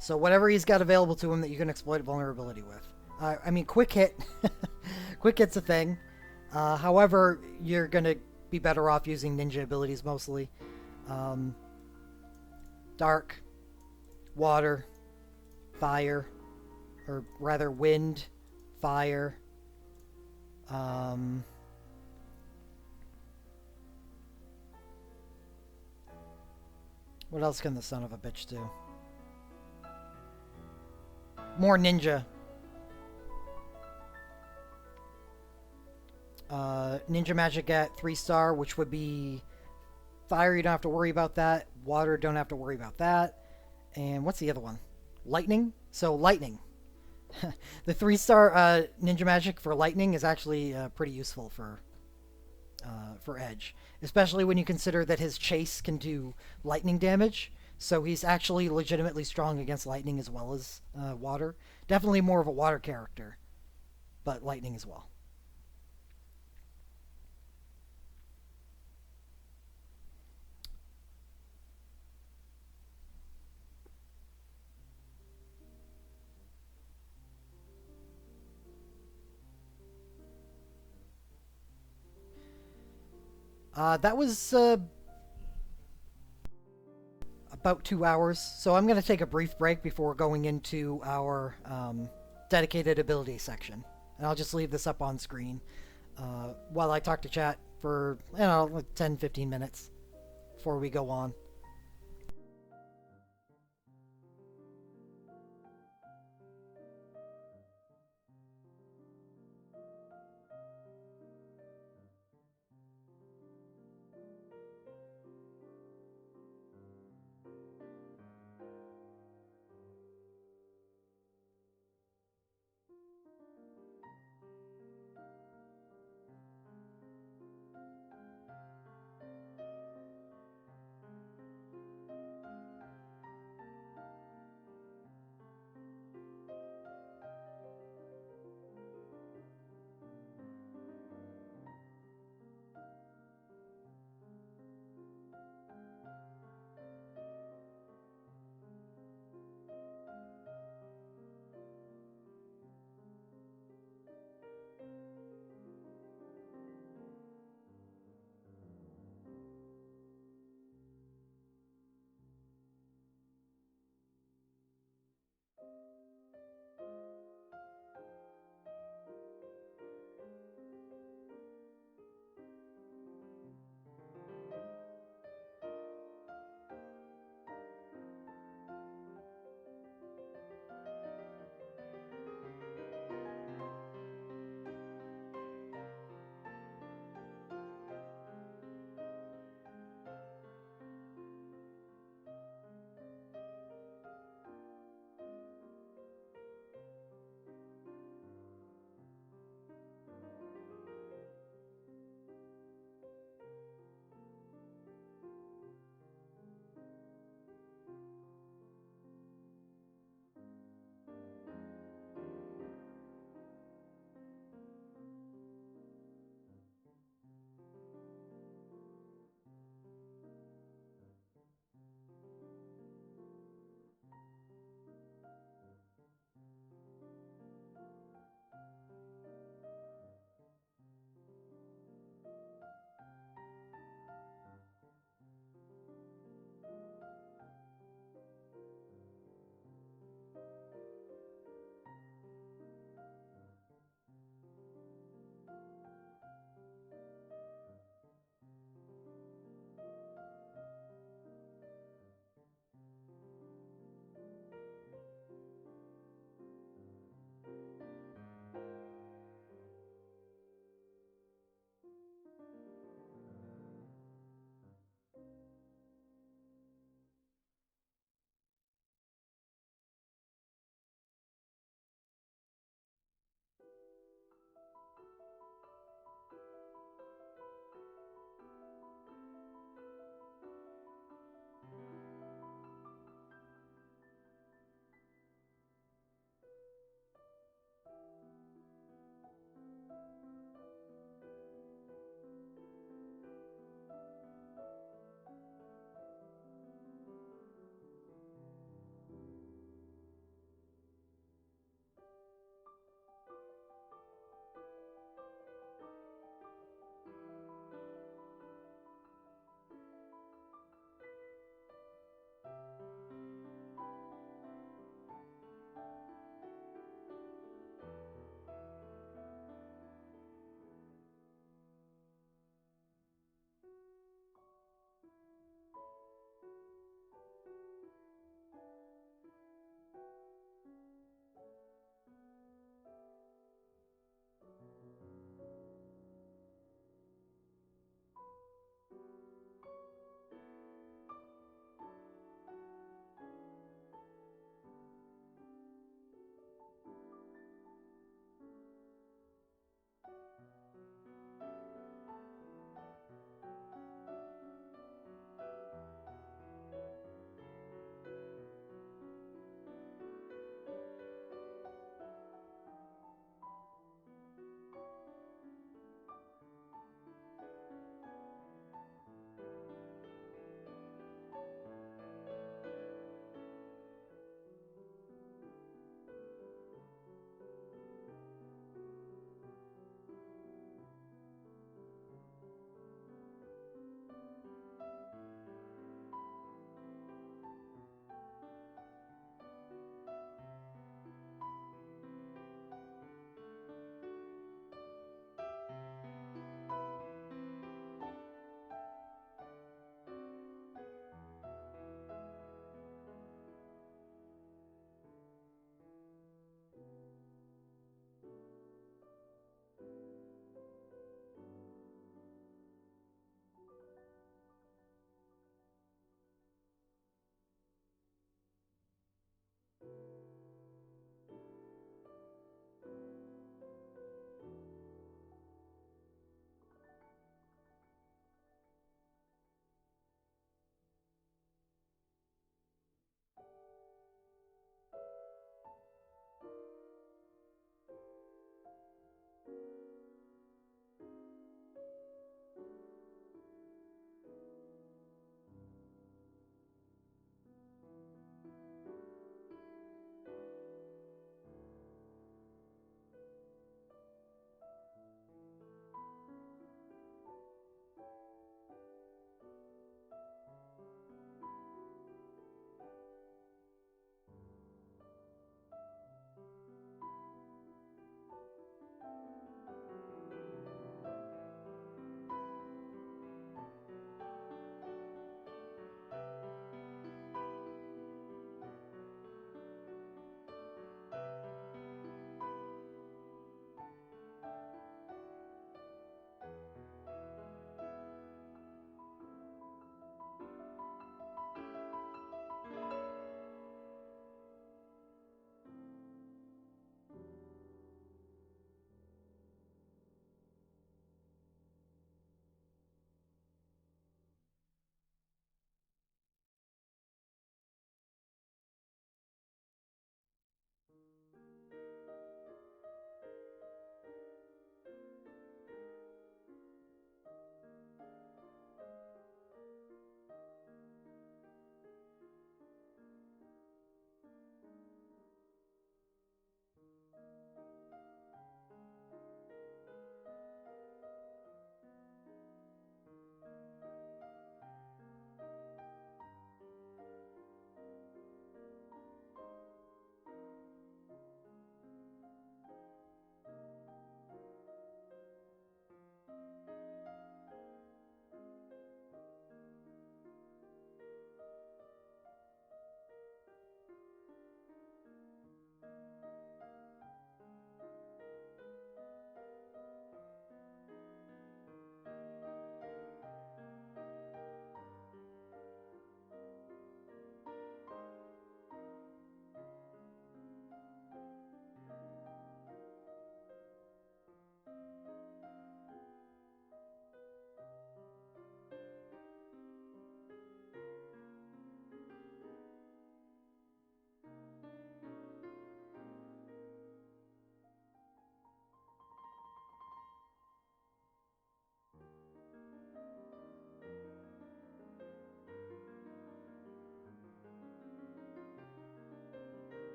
So whatever he's got available to him that you can exploit vulnerability with. I mean, quick hit. Quick hit's a thing. However, you're going to be better off using ninja abilities mostly. Dark, water, fire, or rather wind, fire. What else can the son of a bitch do? More ninja. Ninja magic at 3-star, which would be fire, you don't have to worry about that. Water, don't have to worry about that. And what's the other one? Lightning? So lightning. The 3-star ninja magic for lightning is actually pretty useful for Edge, especially when you consider that his chase can do lightning damage. So he's actually legitimately strong against lightning as well as water. Definitely more of a water character, but lightning as well. That was about about 2 hours. So I'm going to take a brief break before going into our dedicated ability section. And I'll just leave this up on screen while I talk to chat for, like 10-15 minutes before we go on.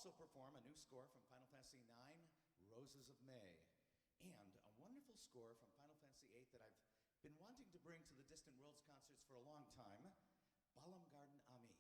also perform a new score from Final Fantasy IX, Roses of May, and a wonderful score from Final Fantasy VIII that I've been wanting to bring to the Distant Worlds concerts for a long time, Balam Garden Ami.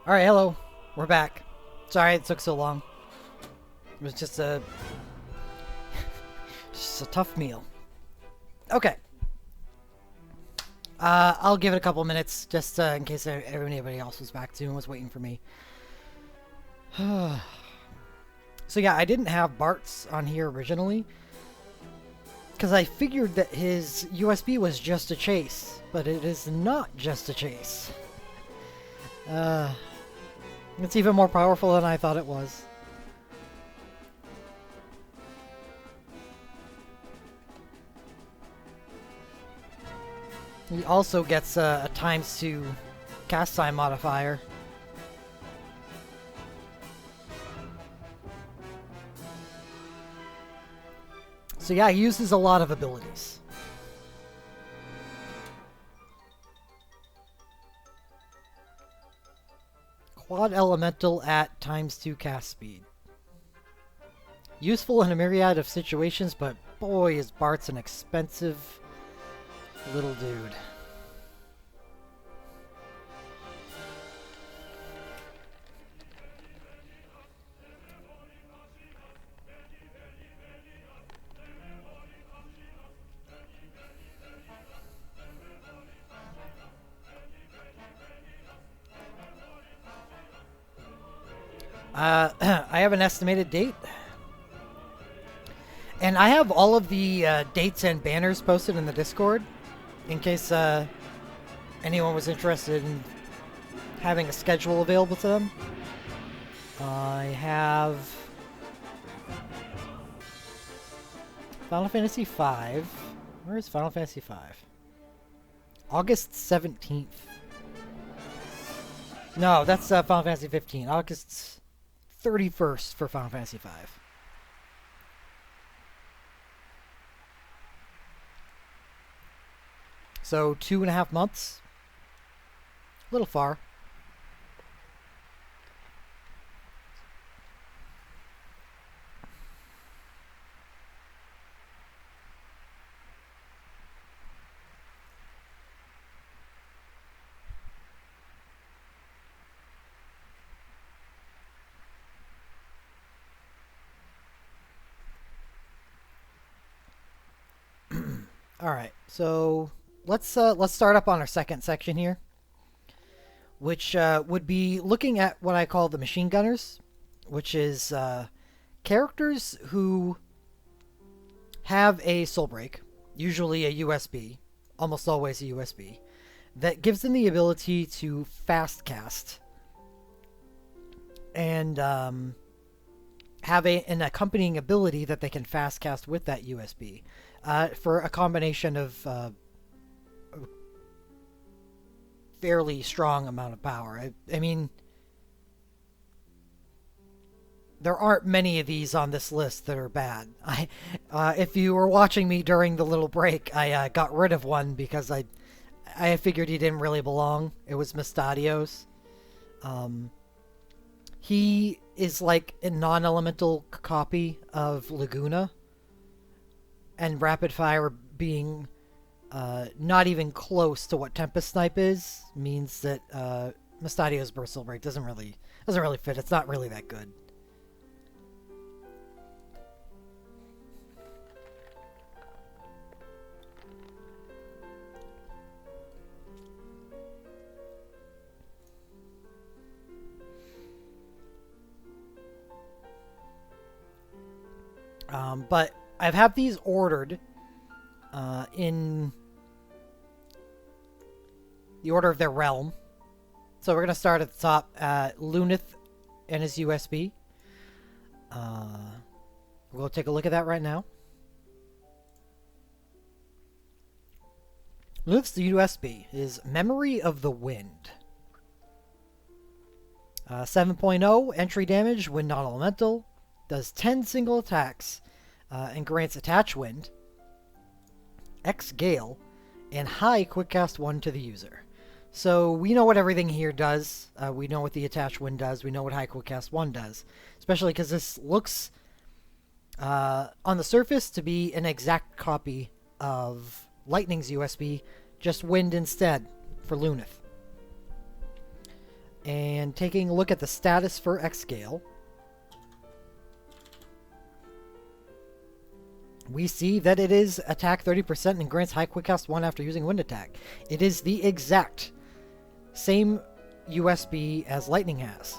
All right, hello. We're back. Sorry it took so long. It was just a tough meal. Okay. I'll give it a couple minutes just in case anybody else was back too and was waiting for me. So yeah, I didn't have Bart's on here originally because I figured that his USB was just a chase, but it is not just a chase. It's even more powerful than I thought it was. He also gets a ×2 cast time modifier. So yeah, he uses a lot of abilities. Quad Elemental at ×2 cast speed. Useful in a myriad of situations, but boy is Bart's an expensive little dude. I have an estimated date. And I have all of the dates and banners posted in the Discord in case anyone was interested in having a schedule available to them. I have Final Fantasy V. Where is Final Fantasy V? August 17th. No, that's Final Fantasy 15. August 31st for Final Fantasy V. So 2.5 months. A little far. All right, so let's start up on our second section here, which would be looking at what I call the machine gunners, which is characters who have a soul break, usually a USB, almost always a USB, that gives them the ability to fast cast and have an accompanying ability that they can fast cast with that USB for a combination of fairly strong amount of power. I mean, there aren't many of these on this list that are bad. If you were watching me during the little break, I got rid of one because I figured he didn't really belong. It was Mustadio's. He is like a non-elemental copy of Laguna, and Rapid Fire being not even close to what Tempest Snipe is means that Mustadio's Burst Soul Break doesn't really fit. It's not really that good. But I've had these ordered in the order of their realm. So we're going to start at the top. Lunith and his USB. We'll take a look at that right now. Lunith's USB is Memory of the Wind. 7.0 entry damage, wind non-elemental. Does 10 single attacks and grants Attach Wind, X Gale, and High Quick Cast 1 to the user. So we know what everything here does. We know what the Attach Wind does. We know what High Quick Cast 1 does. Especially because this looks on the surface to be an exact copy of Lightning's USB, just Wind instead for Lunith. And taking a look at the status for X Gale, we see that it is attack 30% and grants high quick cast 1 after using wind attack. It is the exact same USB as Lightning has.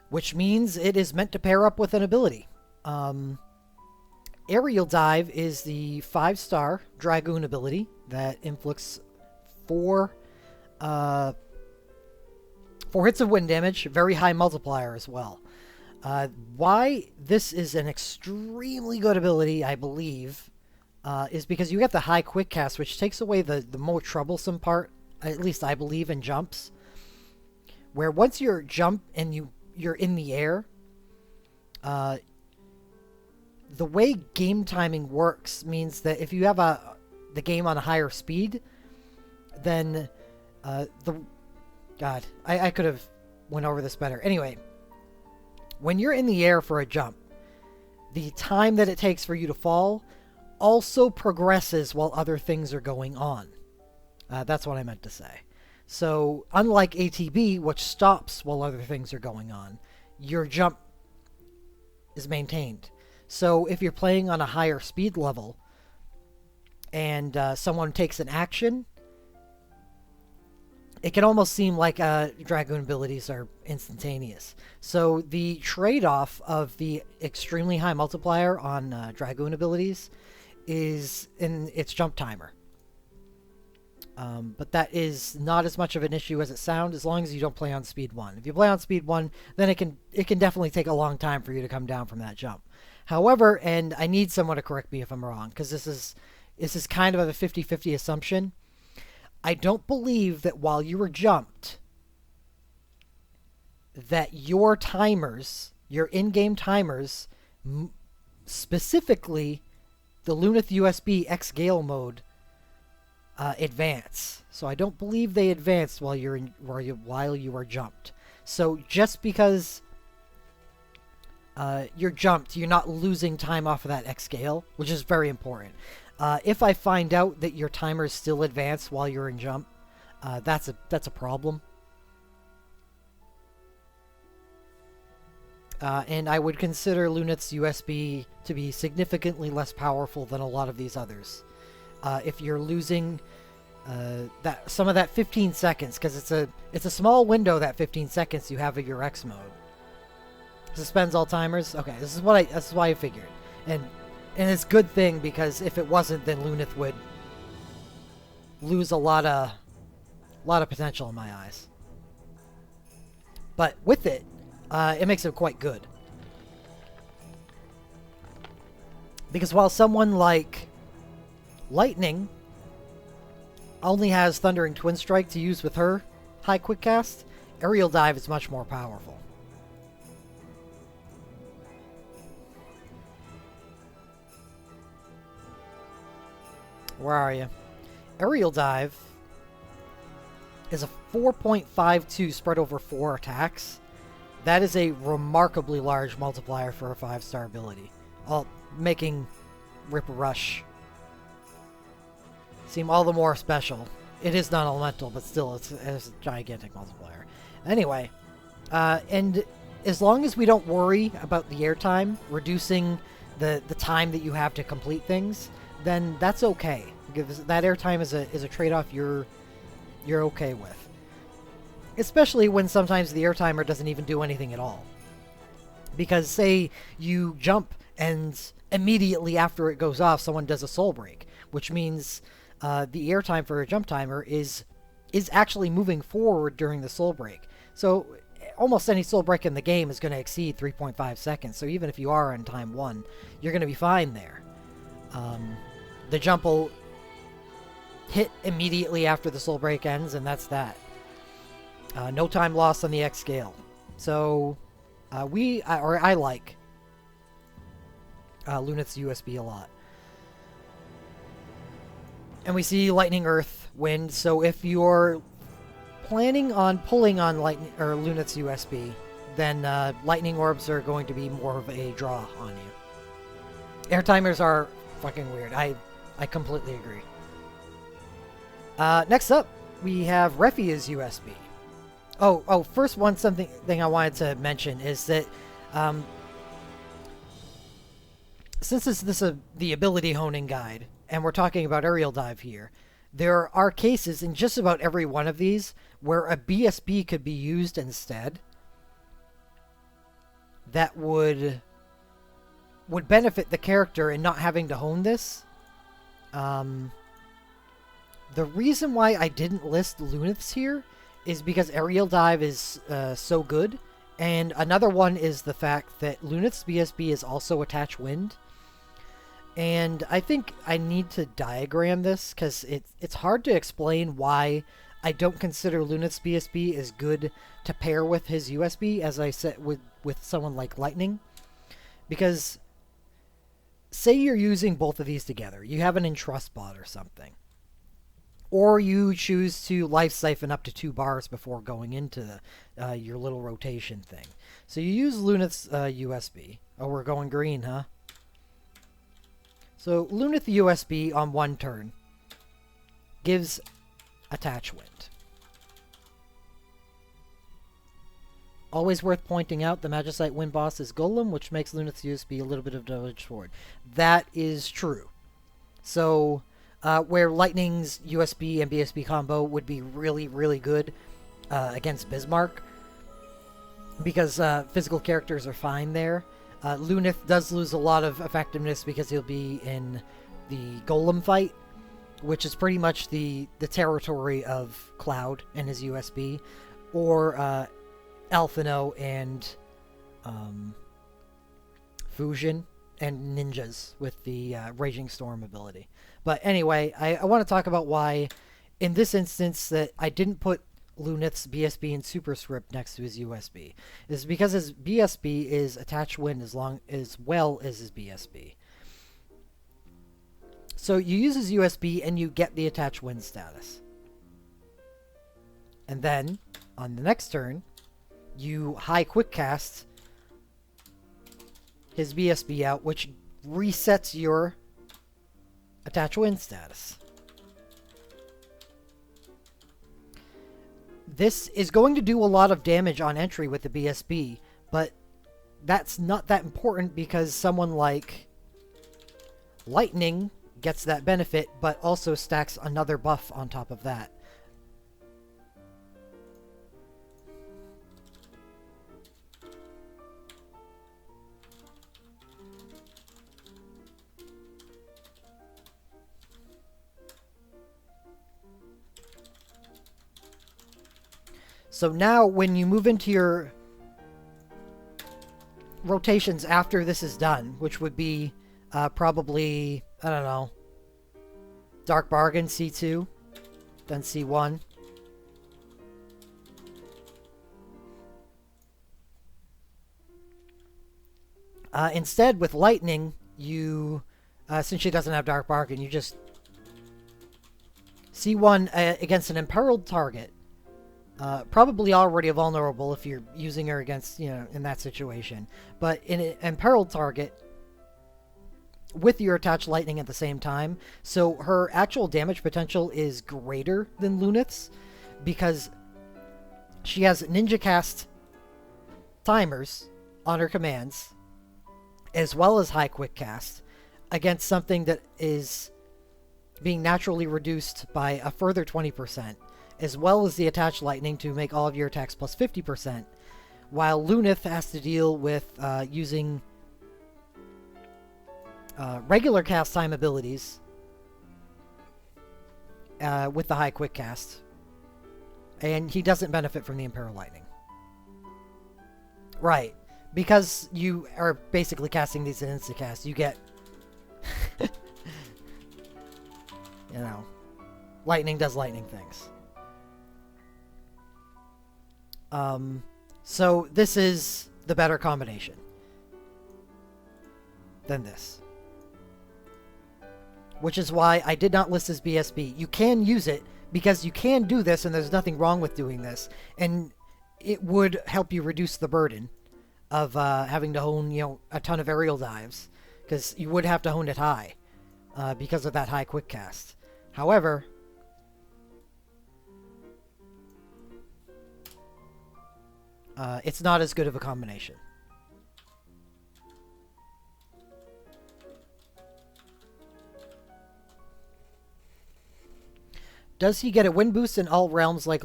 Which means it is meant to pair up with an ability. Aerial Dive is the 5-star Dragoon ability that inflicts 4 hits of wind damage, very high multiplier as well. Why this is an extremely good ability, I believe, is because you get the high quick cast, which takes away the more troublesome part, at least I believe, in jumps. Where once you're jump and you're in the air, the way game timing works means that if you have the game on a higher speed, then God, I could have went over this better. Anyway, when you're in the air for a jump, the time that it takes for you to fall also progresses while other things are going on. That's what I meant to say. So, unlike ATB, which stops while other things are going on, your jump is maintained. So, if you're playing on a higher speed level and someone takes an action, it can almost seem like Dragoon abilities are instantaneous. So the trade-off of the extremely high multiplier on Dragoon abilities is in its jump timer. But that is not as much of an issue as it sounds, as long as you don't play on speed 1. If you play on speed 1, then it can definitely take a long time for you to come down from that jump. However, and I need someone to correct me if I'm wrong, because this is kind of a 50-50 assumption. I don't believe that while you were jumped, that your timers, your in-game timers, specifically the Lunith USB X Gale mode, advance. So I don't believe they advanced while you were jumped. So just because you're jumped, you're not losing time off of that X Gale, which is very important. If I find out that your timers still advance while you're in jump, that's a problem. And I would consider Luneth's USB to be significantly less powerful than a lot of these others. If you're losing that some of that 15 seconds, because it's a small window, that 15 seconds you have of your X mode. Suspends all timers. Okay, this is why I figured, and it's a good thing, because if it wasn't, then Luneth would lose a lot of potential in my eyes. But with it, it makes it quite good. Because while someone like Lightning only has Thundering Twin Strike to use with her high quick cast, Aerial Dive is much more powerful. Where are you? Aerial Dive is a 4.52 spread over 4 attacks. That is a remarkably large multiplier for a 5-star ability, making Rip Rush seem all the more special. It is non-elemental, but still, it's a gigantic multiplier. Anyway, and as long as we don't worry about the airtime reducing the time that you have to complete things, then that's okay. Because that airtime is a trade-off you're okay with. Especially when sometimes the air timer doesn't even do anything at all. Because say you jump and immediately after it goes off, someone does a soul break, which means the air time for a jump timer is actually moving forward during the soul break. So almost any soul break in the game is going to exceed 3.5 seconds. So even if you are on time 1, you're going to be fine there. The jump will hit immediately after the soul break ends, and that's that. No time lost on the X scale. So I like Luneth's USB a lot. And we see Lightning, Earth, Wind. So if you're planning on pulling on Luneth's USB, then Lightning Orbs are going to be more of a draw on you. Air timers are fucking weird. I completely agree. Next up, we have Refia's USB. First thing I wanted to mention is that since this is the ability honing guide, and we're talking about Aerial Dive here, there are cases in just about every one of these where a BSB could be used instead that would benefit the character in not having to hone this. The reason why I didn't list Luneth's here is because Aerial Dive is so good, and another one is the fact that Luneth's BSB is also Attach Wind. And I think I need to diagram this, because it's hard to explain why I don't consider Luneth's BSB as good to pair with his USB, as I said with someone like Lightning. Because, say you're using both of these together. You have an Entrust bot or something. Or you choose to life siphon up to 2 bars before going into your little rotation thing. So you use Luneth's USB. Oh, we're going green, huh? So Luneth USB on 1 turn gives Attach Wind. Always worth pointing out, the Magicite Wind boss is Golem, which makes Luneth's USB a little bit of a double-edged sword. That is true. So, where Lightning's USB and BSB combo would be really, really good against Bismarck, because physical characters are fine there. Luneth does lose a lot of effectiveness because he'll be in the Golem fight, which is pretty much the territory of Cloud and his USB, or Alphino and Fusion and Ninjas with the Raging Storm ability. But anyway, I want to talk about why, in this instance, that I didn't put Luneth's BSB and Superscript next to his USB. Is because his BSB is Attach Wind as well as his BSB. So you use his USB and you get the Attach Wind status. And then, on the next turn, you high quick cast his BSB out, which resets your Attach Wind status. This is going to do a lot of damage on entry with the BSB, but that's not that important because someone like Lightning gets that benefit, but also stacks another buff on top of that. So now when you move into your rotations after this is done, which would be probably, I don't know, Dark Bargain C2, then C1. Instead, with Lightning, you, since she doesn't have Dark Bargain, you just C1 against an imperiled target. Probably already vulnerable if you're using her against, in that situation. But in an imperiled target, with your attached lightning at the same time, so her actual damage potential is greater than Luneth's because she has ninja cast timers on her commands, as well as high quick cast, against something that is being naturally reduced by a further 20%. As well as the attached lightning to make all of your attacks plus 50%, while Luneth has to deal with using regular cast time abilities with the high quick cast, and he doesn't benefit from the Imperial Lightning. Right, because you are basically casting these in instacast, you get, lightning does lightning things. So this is the better combination than this. Which is why I did not list as BSB. You can use it because you can do this and there's nothing wrong with doing this. And it would help you reduce the burden of having to hone, a ton of aerial dives. Because you would have to hone it high because of that high quick cast. However, it's not as good of a combination. Does he get a wind boost in all realms like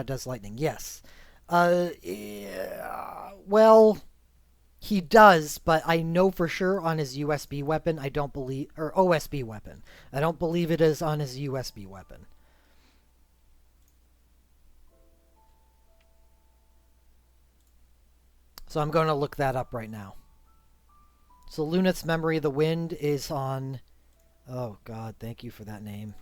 does lightning? Yes. Yeah, well, he does, but I know for sure on his USB weapon, I don't believe, or OSB weapon. I don't believe it is on his USB weapon. So I'm going to look that up right now. So Luneth's Memory of the Wind is on... Oh, God, thank you for that name.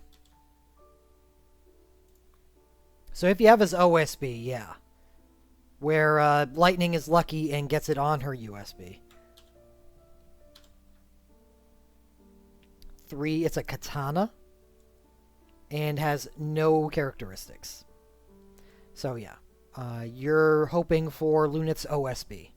So if you have his OSB, yeah. Where Lightning is lucky and gets it on her USB. 3, it's a katana. And has no characteristics. So yeah. You're hoping for Luneth's OSB.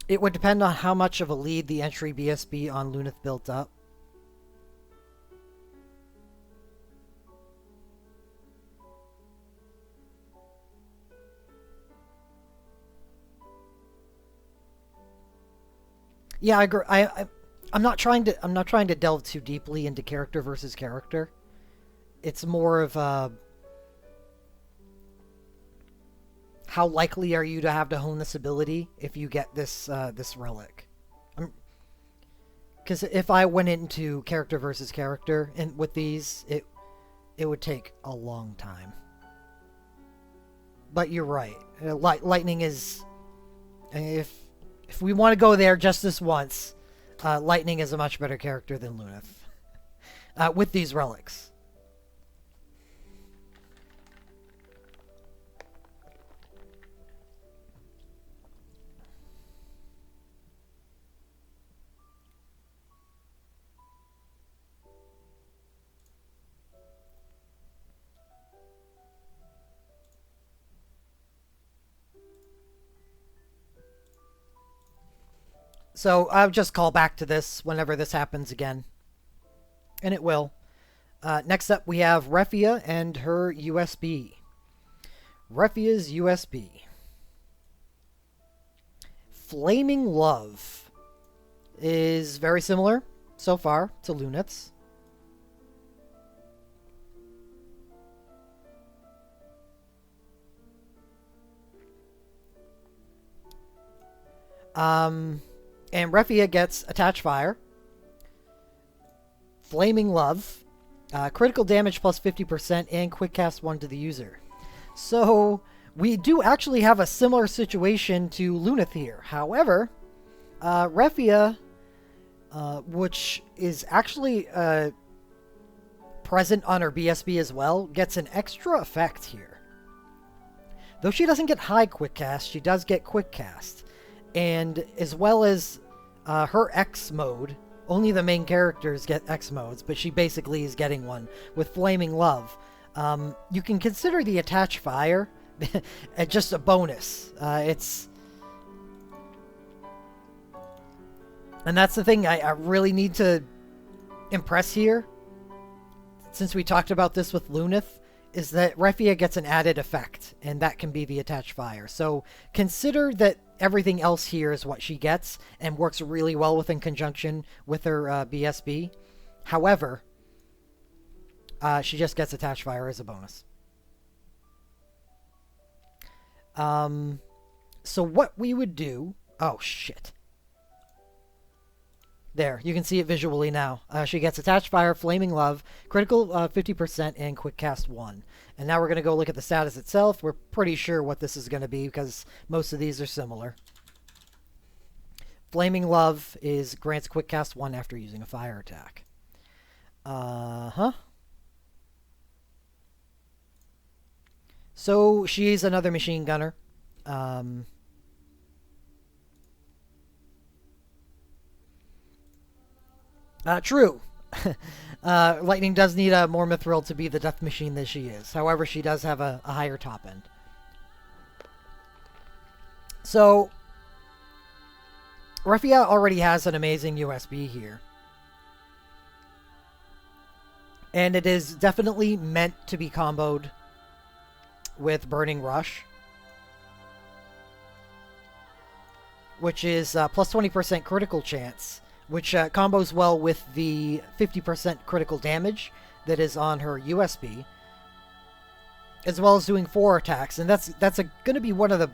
It would depend on how much of a lead the entry BSB on Luneth built up. Yeah, I agree. I'm not trying to delve too deeply into character versus character. It's more of how likely are you to have to hone this ability if you get this this relic? Because if I went into character versus character and with these, it would take a long time. But you're right. Lightning is, if we want to go there just this once, Lightning is a much better character than Luneth with these relics. So I'll just call back to this whenever this happens again. And it will. Next up we have Refia and her USB. Refia's USB. Flaming Love is very similar so far to Lunith's. And Refia gets Attach Fire, Flaming Love, critical damage plus 50%, and Quick Cast 1 to the user. So we do actually have a similar situation to Lunith here. However, Refia, which is actually present on her BSB as well, gets an extra effect here. Though she doesn't get high Quick Cast, she does get Quick Cast. And as well as her X mode, only the main characters get X modes, but she basically is getting one with Flaming Love. You can consider the Attach Fire just a bonus. And that's the thing I really need to impress here, since we talked about this with Lunith, is that Refia gets an added effect, and that can be the Attach Fire. So consider that everything else here is what she gets, and works really well in conjunction with her BSB. However, she just gets Attach Fire as a bonus. So what we would do... Oh, shit. There, you can see it visually now. She gets Attach Fire, Flaming Love, critical 50%, and Quick Cast 1. And now we're going to go look at the status itself. We're pretty sure what this is going to be, because most of these are similar. Flaming Love grants Quick Cast 1 after using a fire attack. So she's another machine gunner. True. Lightning does need a more mithril to be the death machine that she is. However, she does have a higher top end. So, Refia already has an amazing USB here. And it is definitely meant to be comboed with Burning Rush, which is plus 20% critical chance, which combos well with the 50% critical damage that is on her USB, as well as doing 4 attacks. And that's going to be one of the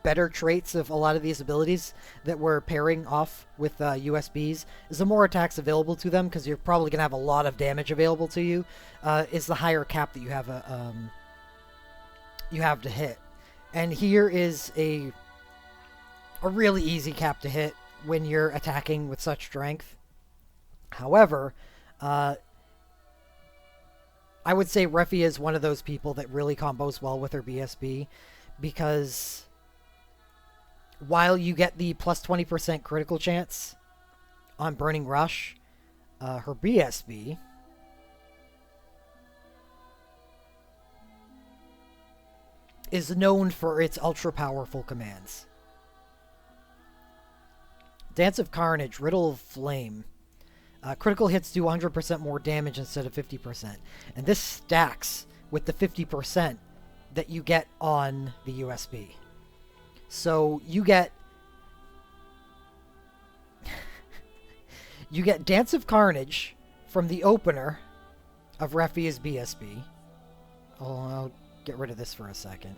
better traits of a lot of these abilities that we're pairing off with USBs, is the more attacks available to them, because you're probably going to have a lot of damage available to you, is the higher cap that you have to hit. And here is a really easy cap to hit when you're attacking with such strength. However, I would say Refia is one of those people that really combos well with her BSB, because while you get the plus 20% critical chance on Burning Rush, her BSB is known for its ultra-powerful commands. Dance of Carnage, Riddle of Flame. Critical hits do 100% more damage instead of 50%. And this stacks with the 50% that you get on the USB. So you get... you get Dance of Carnage from the opener of Refia's BSB. I'll get rid of this for a second.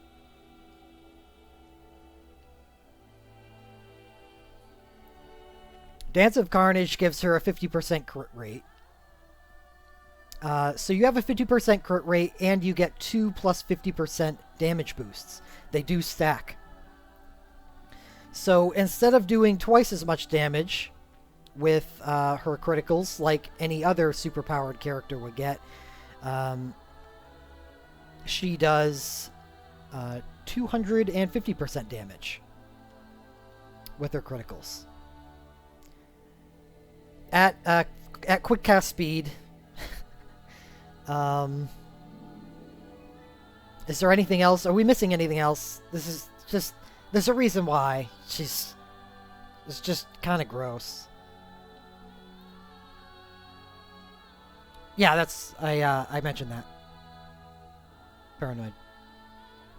Dance of Carnage gives her a 50% crit rate. So you have a 50% crit rate, and you get 2 plus 50% damage boosts. They do stack. So instead of doing twice as much damage with her criticals like any other superpowered character would get, she does 250% damage with her criticals. At quick cast speed, is there anything else? Are we missing anything else? There's a reason why it's just kind of gross. Yeah, I mentioned that. Paranoid.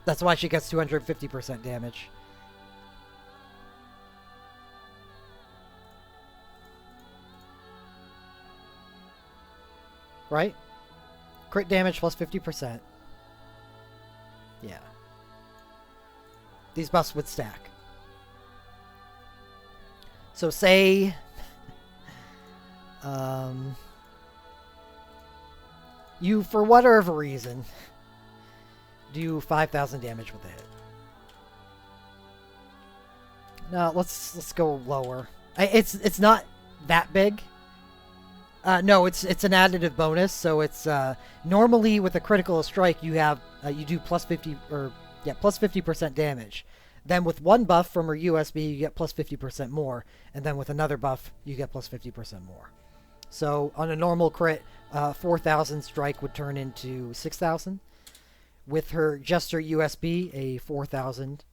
That's why she gets 250% damage. Right? Crit damage plus 50%. Yeah. These buffs would stack. So say... you, for whatever reason, do 5,000 damage with a hit. No, let's go lower. It's not that big. No, it's an additive bonus, so it's normally with a critical strike you have you do plus 50% damage. Then with one buff from her USB you get plus 50% more, and then with another buff you get plus 50% more. So on a normal crit, 4,000 strike would turn into 6,000. With her USB, a 4,000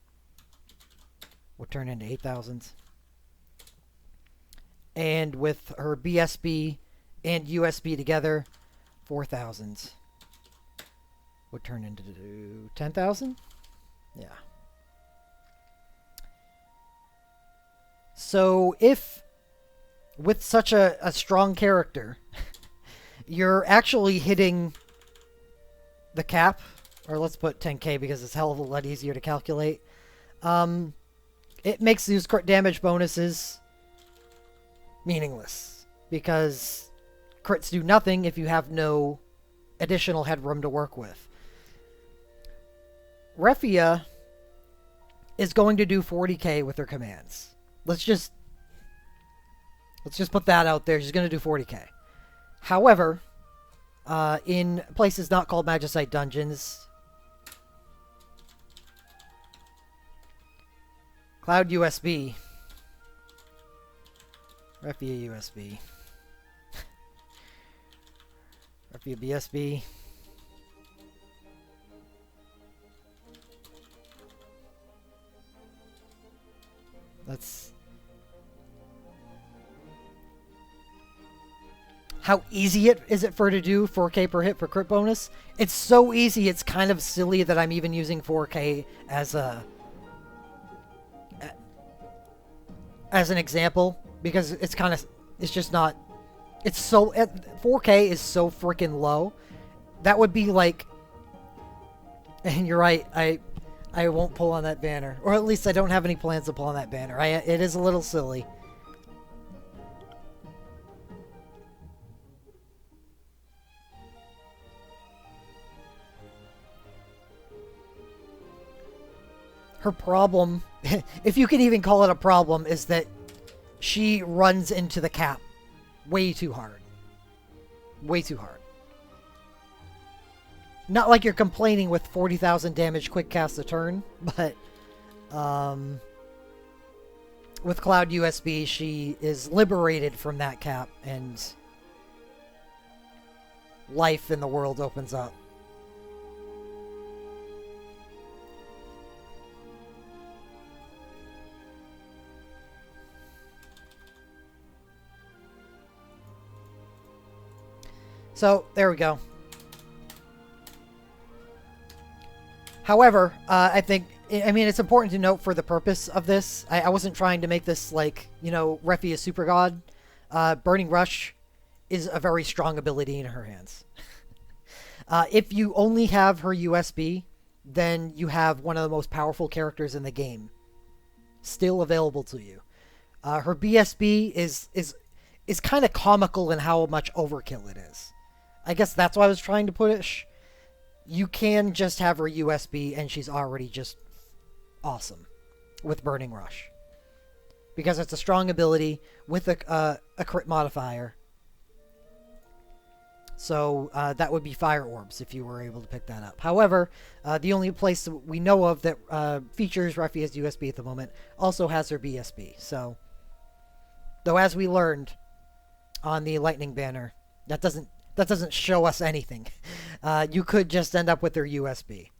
would turn into 8,000. And with her BSB and USB together, 4,000 would turn into 10,000? Yeah. So if, with such a strong character, you're actually hitting the cap, or let's put 10k because it's a hell of a lot easier to calculate, it makes these crit damage bonuses meaningless, because crits do nothing if you have no additional headroom to work with. Refia is going to do 40k with her commands. Let's just put that out there. She's going to do 40k. However, in places not called Magicite dungeons, Cloud USB, Refia USB, Refia BSB, that's how easy is it for her to do 4k per hit for crit bonus? It's so easy, it's kind of silly that I'm even using 4k as an example, because it's just not, it's so, 4k is so freaking low. That would be like, and you're right, I won't pull on that banner, or at least I don't have any plans to pull on that banner. It is a little silly. Her problem, if you can even call it a problem, is that she runs into the cap way too hard. Way too hard. Not like you're complaining with 40,000 damage quick cast a turn, but with Cloud USB, she is liberated from that cap, and life in the world opens up. So, there we go. However, I mean, it's important to note for the purpose of this, I wasn't trying to make this like, Refia Super God. Burning Rush is a very strong ability in her hands. If you only have her USB, then you have one of the most powerful characters in the game still available to you. Her BSB is kind of comical in how much overkill it is. I guess that's why I was trying to push. You can just have her USB and she's already just awesome with Burning Rush, because it's a strong ability with a crit modifier. So that would be Fire Orbs if you were able to pick that up. However, the only place that we know of that features Refia's USB at the moment also has her BSB. So, though as we learned on the Lightning banner, that doesn't show us anything. You could just end up with their USB.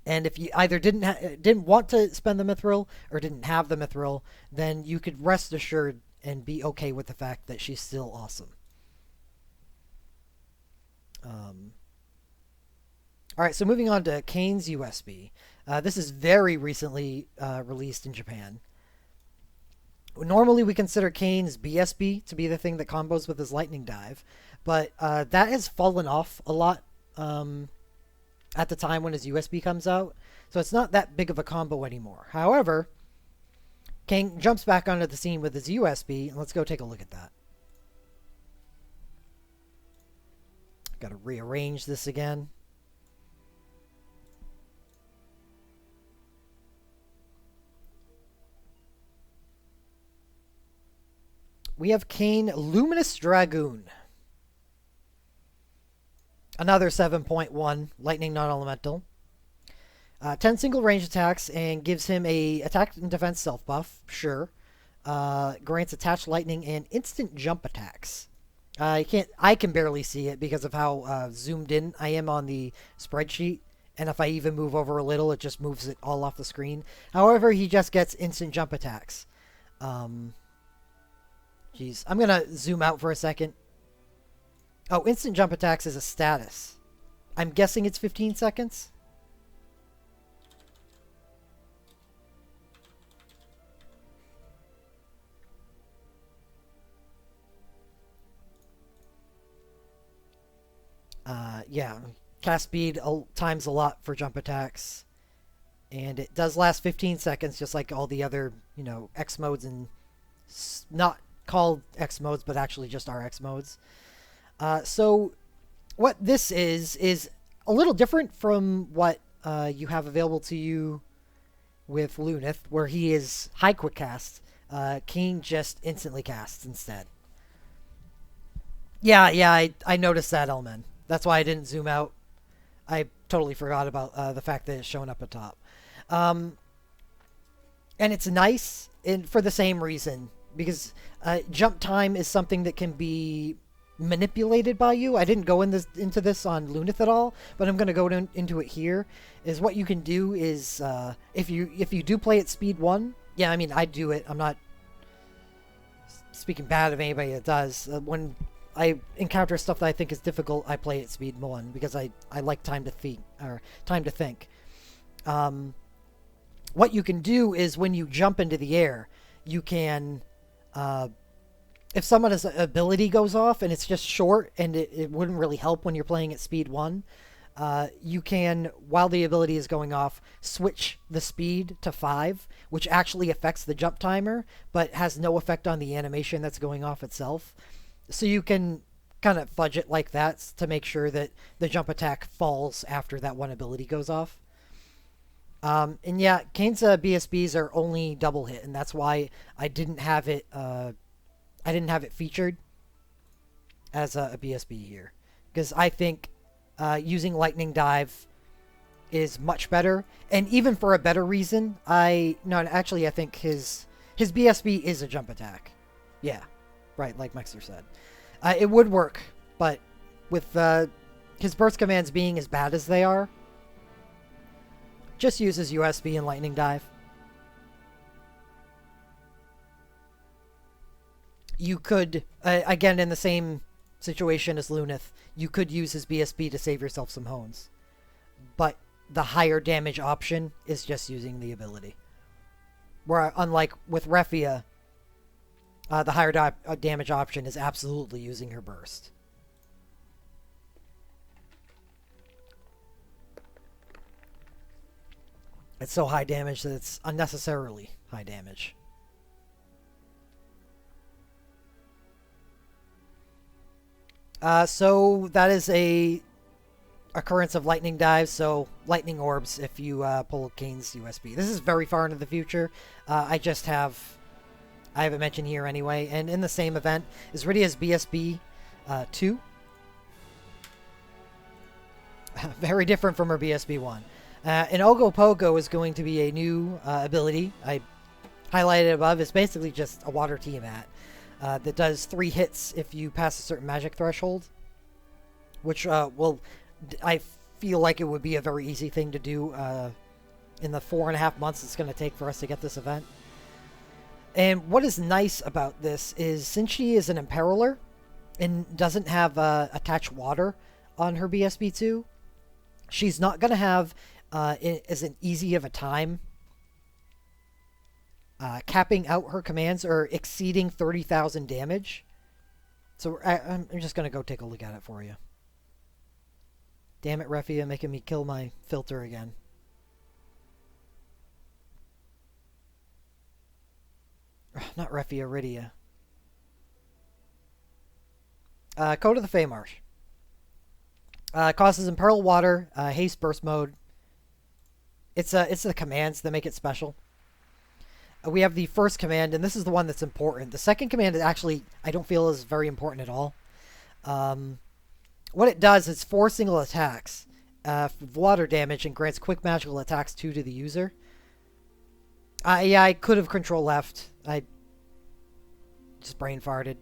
And if you either didn't want to spend the Mithril or didn't have the Mithril, then you could rest assured and be okay with the fact that she's still awesome. All right, so moving on to Kane's USB. This is very recently released in Japan. Normally, we consider Kane's BSB to be the thing that combos with his Lightning Dive, but that has fallen off a lot at the time when his USB comes out, so it's not that big of a combo anymore. However, Kane jumps back onto the scene with his USB, and let's go take a look at that. Got to rearrange this again. We have Kane Luminous Dragoon. Another 7.1 Lightning Non-Elemental. 10 single range attacks and gives him a attack and defense self buff, sure. Grants attached lightning and instant jump attacks. I can barely see it because of how zoomed in I am on the spreadsheet. And if I even move over a little, it just moves it all off the screen. However, he just gets instant jump attacks. Jeez, I'm gonna zoom out for a second. Oh, instant jump attacks is a status. I'm guessing it's 15 seconds. Yeah, cast speed times a lot for jump attacks. And it does last 15 seconds, just like all the other, X modes and not called X modes, but actually just are X modes. So what this is a little different from what you have available to you with Lunith, where he is high quick cast. Kane just instantly casts instead. Yeah, I noticed that, Elman. That's why I didn't zoom out. I totally forgot about the fact that it's showing up at top. And it's nice for the same reason, because jump time is something that can be manipulated by you. I didn't go into this on Lunith at all, but I'm going to go into it here. Is what you can do is if you do play at speed 1, yeah, I mean, I do it. I'm not speaking bad of anybody that does. When I encounter stuff that I think is difficult, I play at speed 1 because I like time to think. What you can do is when you jump into the air, you can, if someone's ability goes off and it's just short and it wouldn't really help when you're playing at speed 1, you can, while the ability is going off, switch the speed to 5, which actually affects the jump timer, but has no effect on the animation that's going off itself. So you can kind of fudge it like that to make sure that the jump attack falls after that one ability goes off. And yeah, Kane's BSBs are only double hit, and that's why I didn't have it. I didn't have it featured as a BSB here, because I think using Lightning Dive is much better, and even for a better reason. I think his BSB is a jump attack. Yeah, right, like Mexer said. It would work, but with his burst commands being as bad as they are, just uses USB and Lightning Dive. You could, again, in the same situation as Lunith, you could use his BSB to save yourself some hones. But the higher damage option is just using the ability. Where, unlike with Refia, the higher damage option is absolutely using her burst. It's so high damage that it's unnecessarily high damage. So that is a occurrence of lightning dives, so lightning orbs if you pull Kane's USB. This is very far into the future. I have it mentioned here anyway. And in the same event is Rydia's BSB 2. Very different from her BSB 1. And Ogopogo is going to be a new ability. I highlighted above. It's basically just a water Tiamat that does 3 hits if you pass a certain magic threshold. Which, I feel like it would be a very easy thing to do in the 4.5 months it's going to take for us to get this event. And what is nice about this is, since she is an Imperiler and doesn't have attached water on her BSB2, She's not going to have as an easy of a time capping out her commands or exceeding 30,000 damage. So I'm just going to go take a look at it for you. Damn it, Refia, making me kill my filter again. Not Refia, Rydia. Code of the Feymarsh. Causes Imperil Water, Haste Burst Mode. It's the commands that make it special. We have the first command, and this is the one that's important. The second command is actually, I don't feel is very important at all. What it does is 4 single attacks, water damage, and grants quick magical attacks 2 to the user. Yeah, I could have control left. I just brain farted.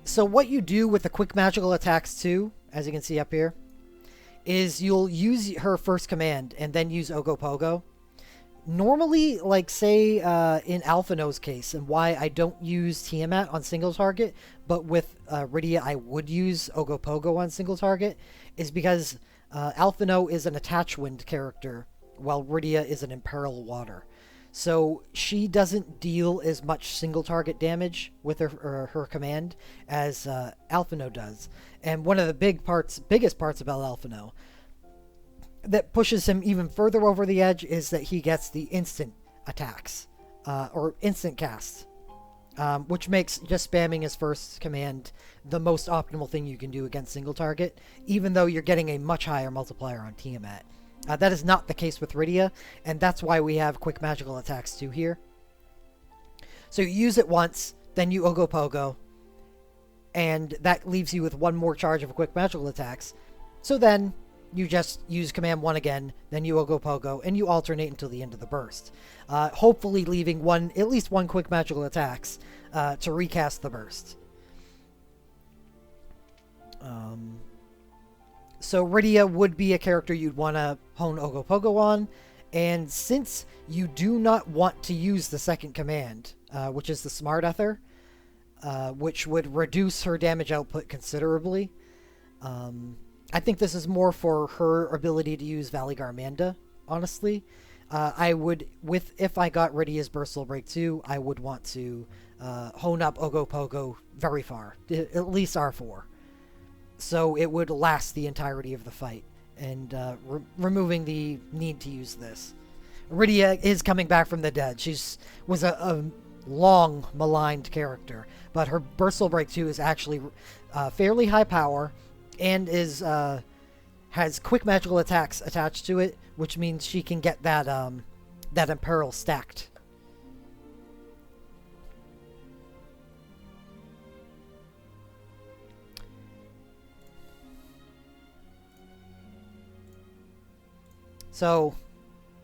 So what you do with the quick magical attacks 2, as you can see up here, is you'll use her first command and then use Ogopogo. Normally, like say in Alphino's case, and why I don't use Tiamat on single target, but with Rydia I would use Ogopogo on single target, is because Alphino is an attach wind character, while Rydia is an Imperil Water. So she doesn't deal as much single target damage with her command as Alphino does. And one of the biggest parts about Alphino that pushes him even further over the edge is that he gets the instant attacks, or instant casts, which makes just spamming his first command the most optimal thing you can do against single target, even though you're getting a much higher multiplier on Tiamat. That is not the case with Rydia, and that's why we have quick magical attacks too here. So you use it once, then you Ogopogo, and that leaves you with 1 more charge of quick magical attacks. So then you just use command 1 again, then you Ogopogo, and you alternate until the end of the burst. Hopefully leaving at least one quick magical attacks to recast the burst. So Rydia would be a character you'd want to hone Ogopogo on, and since you do not want to use the second command, which is the Smart Ether, which would reduce her damage output considerably, I think this is more for her ability to use Valley Garmanda, honestly. I would, if I got Rydia's Bursal Break 2, I would want to hone up Ogopogo very far, at least R4. So it would last the entirety of the fight, and removing the need to use this. Rydia is coming back from the dead. Was a long maligned character, but her Bursal Break 2 is actually fairly high power, and has quick magical attacks attached to it, which means she can get that Imperil stacked. So,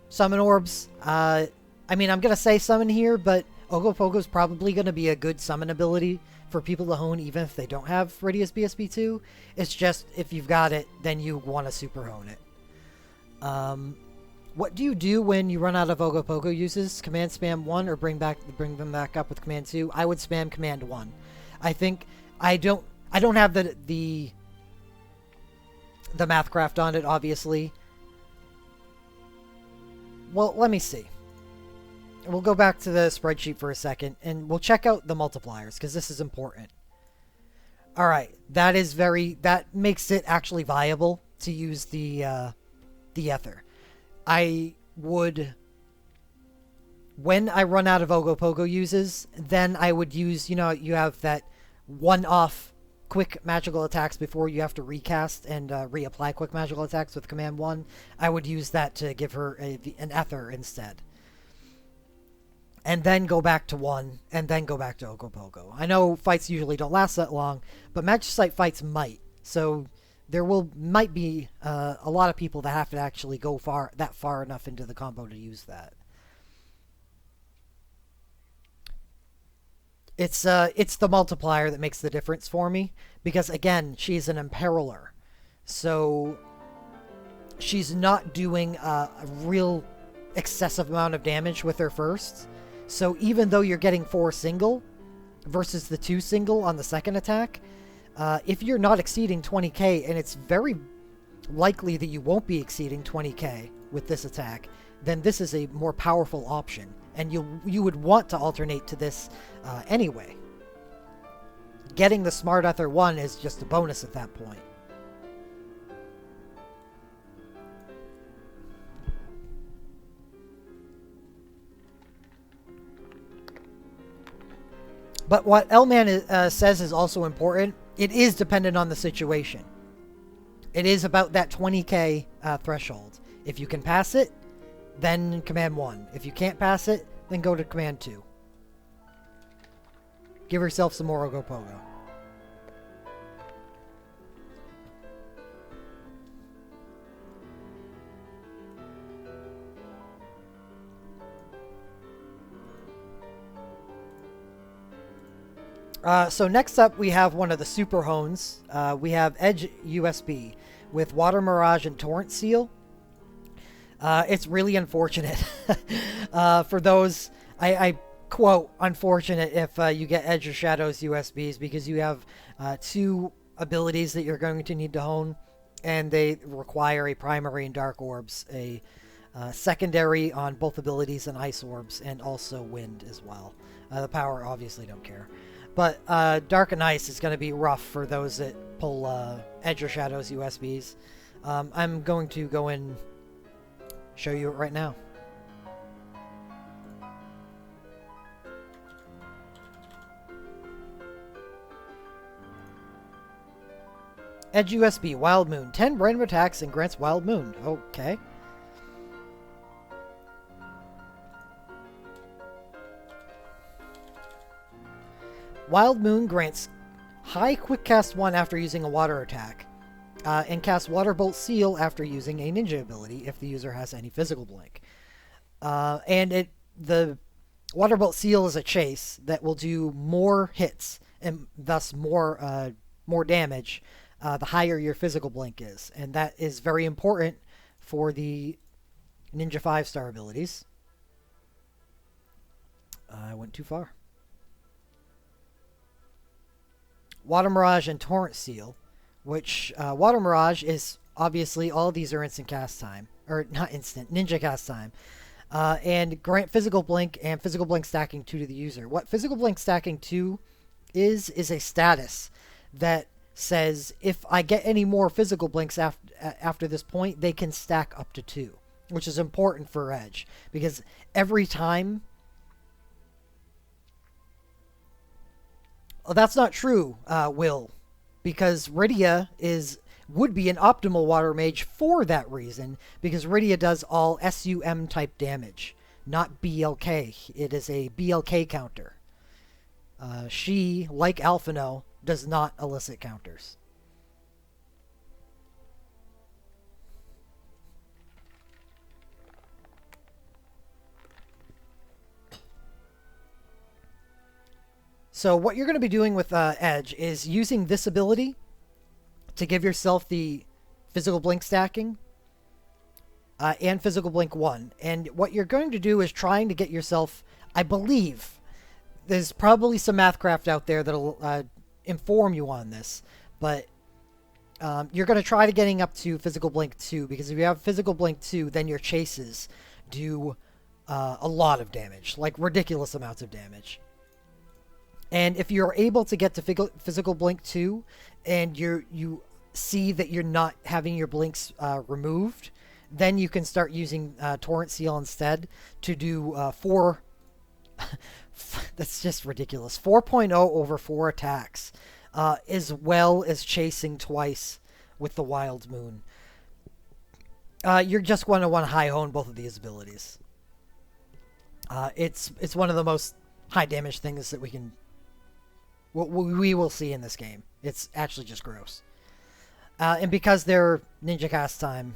summon orbs. I mean, I'm going to say summon here, but Ogopogo's probably going to be a good summon ability for people to hone even if they don't have Rydia's BSB2. It's just, if you've got it, then you want to super hone it. What do you do when you run out of Ogopogo uses? Command spam 1 or bring them back up with command 2? I would spam command 1. I think I don't have the Mathcraft on it, obviously. Well, let me see. We'll go back to the spreadsheet for a second, and we'll check out the multipliers, because this is important. Alright, that makes it actually viable to use the Ether. I would, when I run out of Ogopogo uses, then I would use, you have that one-off quick magical attacks before you have to recast and reapply quick magical attacks with command 1. I would use that to give her an Ether instead. And then go back to 1, and then go back to Ogopogo. I know fights usually don't last that long, but Magicite fights might. So there might be a lot of people that have to actually go that far enough into the combo to use that. It's the multiplier that makes the difference for me, because again, she's an Imperiler, so she's not doing a real excessive amount of damage with her first. So even though you're getting 4 single versus the 2 single on the second attack, if you're not exceeding 20k, and it's very likely that you won't be exceeding 20k with this attack, then this is a more powerful option, and you would want to alternate to this anyway. Getting the Smart Ether 1 is just a bonus at that point. But what L-Man says is also important. It is dependent on the situation. It is about that 20k threshold. If you can pass it, then Command 1. If you can't pass it, then go to Command 2. Give yourself some more Ogopogo. So next up, we have one of the Super Hones. We have Edge USB with Water Mirage and Torrent Seal. It's really unfortunate for those, I quote, unfortunate if you get Edge or Shadows USBs, because you have two abilities that you're going to need to hone, and they require a primary and Dark Orbs, a secondary on both abilities and Ice Orbs, and also Wind as well. The power, obviously, don't care. But Dark and Ice is going to be rough for those that pull Edge or Shadows USBs. I'm going to go and show you it right now. Edge USB, Wild Moon. 10 random attacks and grants Wild Moon. Okay. Wild Moon grants high quick cast 1 after using a water attack, and cast Water Bolt Seal after using a ninja ability if the user has any physical blink. And the Water Bolt Seal is a chase that will do more hits and thus more damage the higher your physical blink is, and that is very important for the Ninja 5-star abilities. I went too far. Water Mirage and Torrent Seal, which Water Mirage is obviously, all of these are instant cast time, or not instant, ninja cast time, and grant physical blink and physical blink stacking 2 to the user. What physical blink stacking 2 is a status that says if I get any more physical blinks after this point, they can stack up to 2, which is important for Edge, because every time... Well, that's not true, Will, because Rydia would be an optimal water mage for that reason, because Rydia does all SUM type damage, not BLK. It is a BLK counter. She, like Alphino, does not elicit counters. So what you're going to be doing with Edge is using this ability to give yourself the physical blink stacking and physical blink 1. And what you're going to do is trying to get yourself, I believe, there's probably some Mathcraft out there that'll inform you on this, but you're going to try to getting up to physical blink 2, because if you have physical blink 2, then your chases do a lot of damage, like ridiculous amounts of damage. And if you're able to get to physical blink 2, and you see that you're not having your blinks removed, then you can start using Torrent Seal instead to do 4... that's just ridiculous. 4.0 over 4 attacks, as well as chasing twice with the Wild Moon. You're just going to want to high hone both of these abilities. It's one of the most high damage things that we will see in this game. It's actually just gross. And because they're ninja cast time,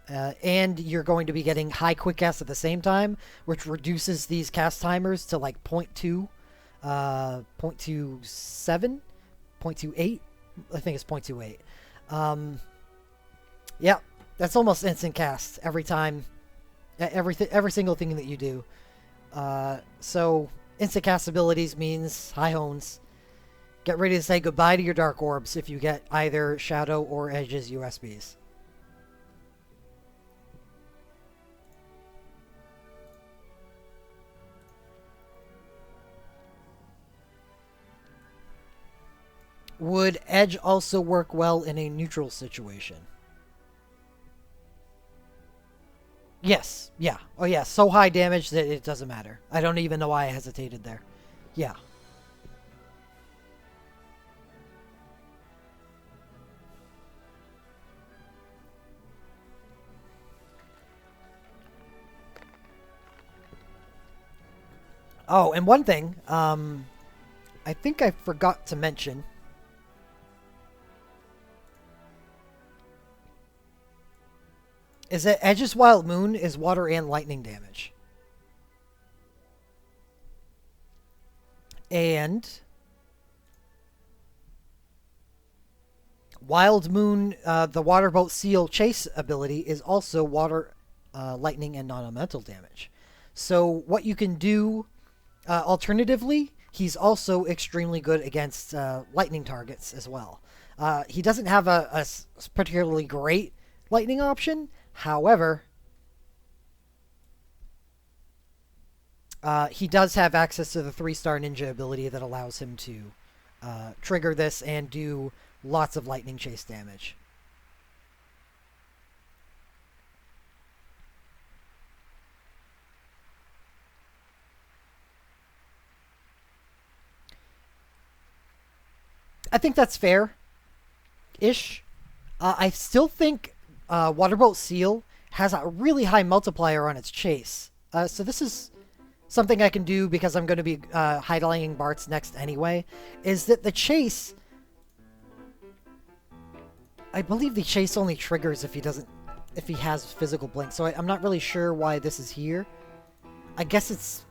and you're going to be getting high quick cast at the same time, which reduces these cast timers to like 0.2, 0.27, 0.28. I think it's 0.28. Yeah, that's almost instant cast every time, every single thing that you do. So instant cast abilities means high hones. Get ready to say goodbye to your Dark Orbs if you get either Shadow or Edge's USBs. Would Edge also work well in a neutral situation? Yes. Yeah. Oh, yeah. So high damage that it doesn't matter. I don't even know why I hesitated there. Yeah. Oh, and one thing, I think I forgot to mention is that Edge's Wild Moon is water and lightning damage. And Wild Moon, the Waterboat Seal Chase ability, is also water, lightning, and non-elemental damage. So what you can do, alternatively, he's also extremely good against lightning targets as well. He doesn't have a particularly great lightning option. However, he does have access to the 3-star ninja ability that allows him to trigger this and do lots of lightning chase damage. I think that's fair ish. I still think Waterboat Seal has a really high multiplier on its chase. So this is something I can do because I'm going to be highlighting Bart's next anyway. Is that the chase? I believe the chase only triggers if he has physical blink. So I'm not really sure why this is here. I guess it's.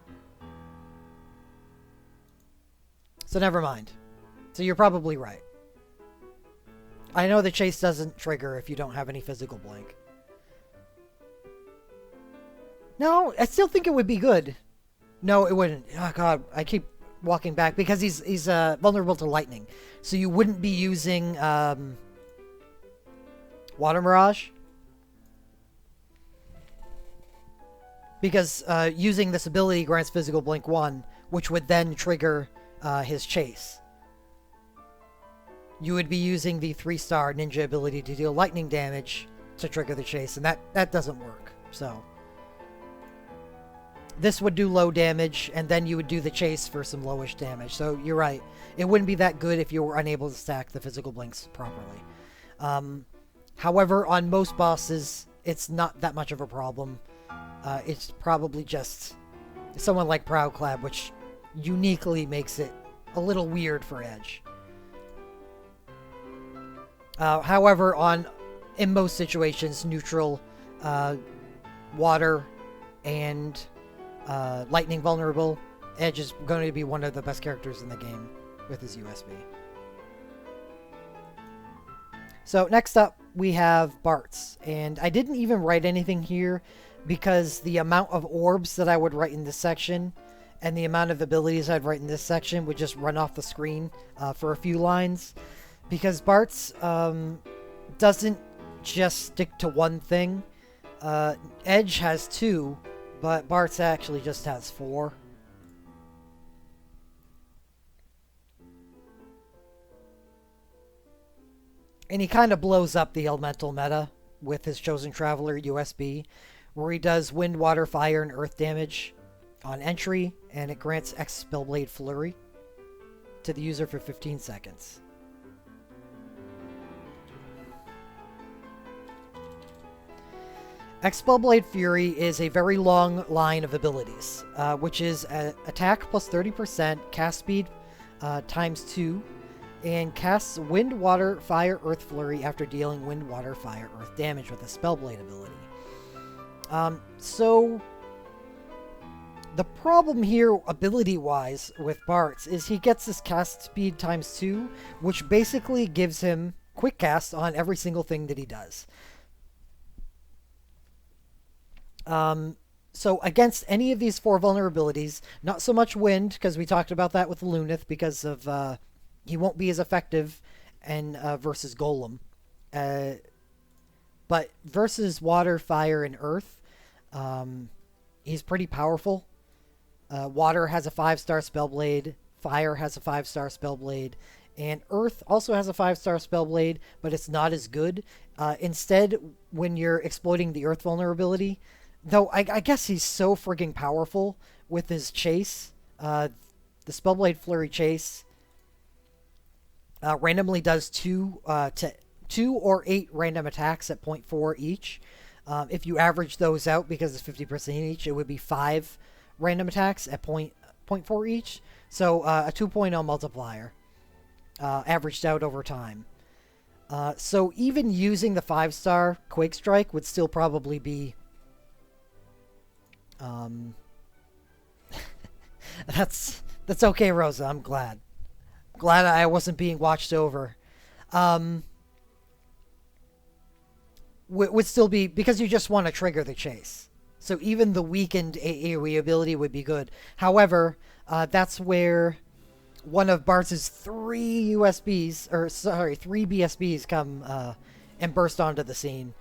So never mind. So you're probably right. I know the chase doesn't trigger if you don't have any physical blink. No, I still think it would be good. No, it wouldn't. Oh god, I keep walking back because he's vulnerable to lightning. So you wouldn't be using Water Mirage. Because using this ability grants physical blink 1, which would then trigger his chase. You would be using the 3-star ninja ability to deal lightning damage to trigger the chase, and that doesn't work. So this would do low damage, and then you would do the chase for some lowish damage. So you're right. It wouldn't be that good if you were unable to stack the physical blinks properly. However, on most bosses, it's not that much of a problem. It's probably just someone like Proudclad, which uniquely makes it a little weird for Edge. However, in most situations, neutral, water, and lightning vulnerable, Edge is going to be one of the best characters in the game with his USB. So next up, we have Bart's, and I didn't even write anything here because the amount of orbs that I would write in this section and the amount of abilities I'd write in this section would just run off the screen for a few lines. Because Bart's doesn't just stick to one thing. Edge has 2, but Bart's actually just has 4. And he kind of blows up the elemental meta with his Chosen Traveler USB, where he does wind, water, fire, and earth damage on entry, and it grants X Spellblade Flurry to the user for 15 seconds. Expelblade Fury is a very long line of abilities, which is attack plus 30%, cast speed times 2, and casts Wind, Water, Fire, Earth Flurry after dealing Wind, Water, Fire, Earth damage with a Spellblade ability. So, the problem here, ability-wise, with Bart's is he gets this cast speed times 2, which basically gives him quick cast on every single thing that he does. So against any of these 4 vulnerabilities, not so much wind, because we talked about that with Lunith, because of he won't be as effective and versus Golem. But versus water, fire, and earth, he's pretty powerful. Water has a 5-star Spellblade, fire has a 5-star Spellblade, And Earth also has a 5-star Spellblade, but it's not as good. Instead, when you're exploiting the Earth vulnerability, though I guess he's so frigging powerful with his chase, the Spellblade Flurry Chase randomly does 2 or 8 random attacks at 0.4 each. If you average those out, because it's 50% each, it would be 5 random attacks at 0.4 each. So a 2.0 multiplier averaged out over time. So even using the 5-star Quake Strike would still probably be... that's okay, Rosa. I'm glad. Glad I wasn't being watched over. Would still be, because you just want to trigger the chase. So even the weakened AoE ability would be good. However, that's where one of Bartz's 3 BSBs come and burst onto the scene.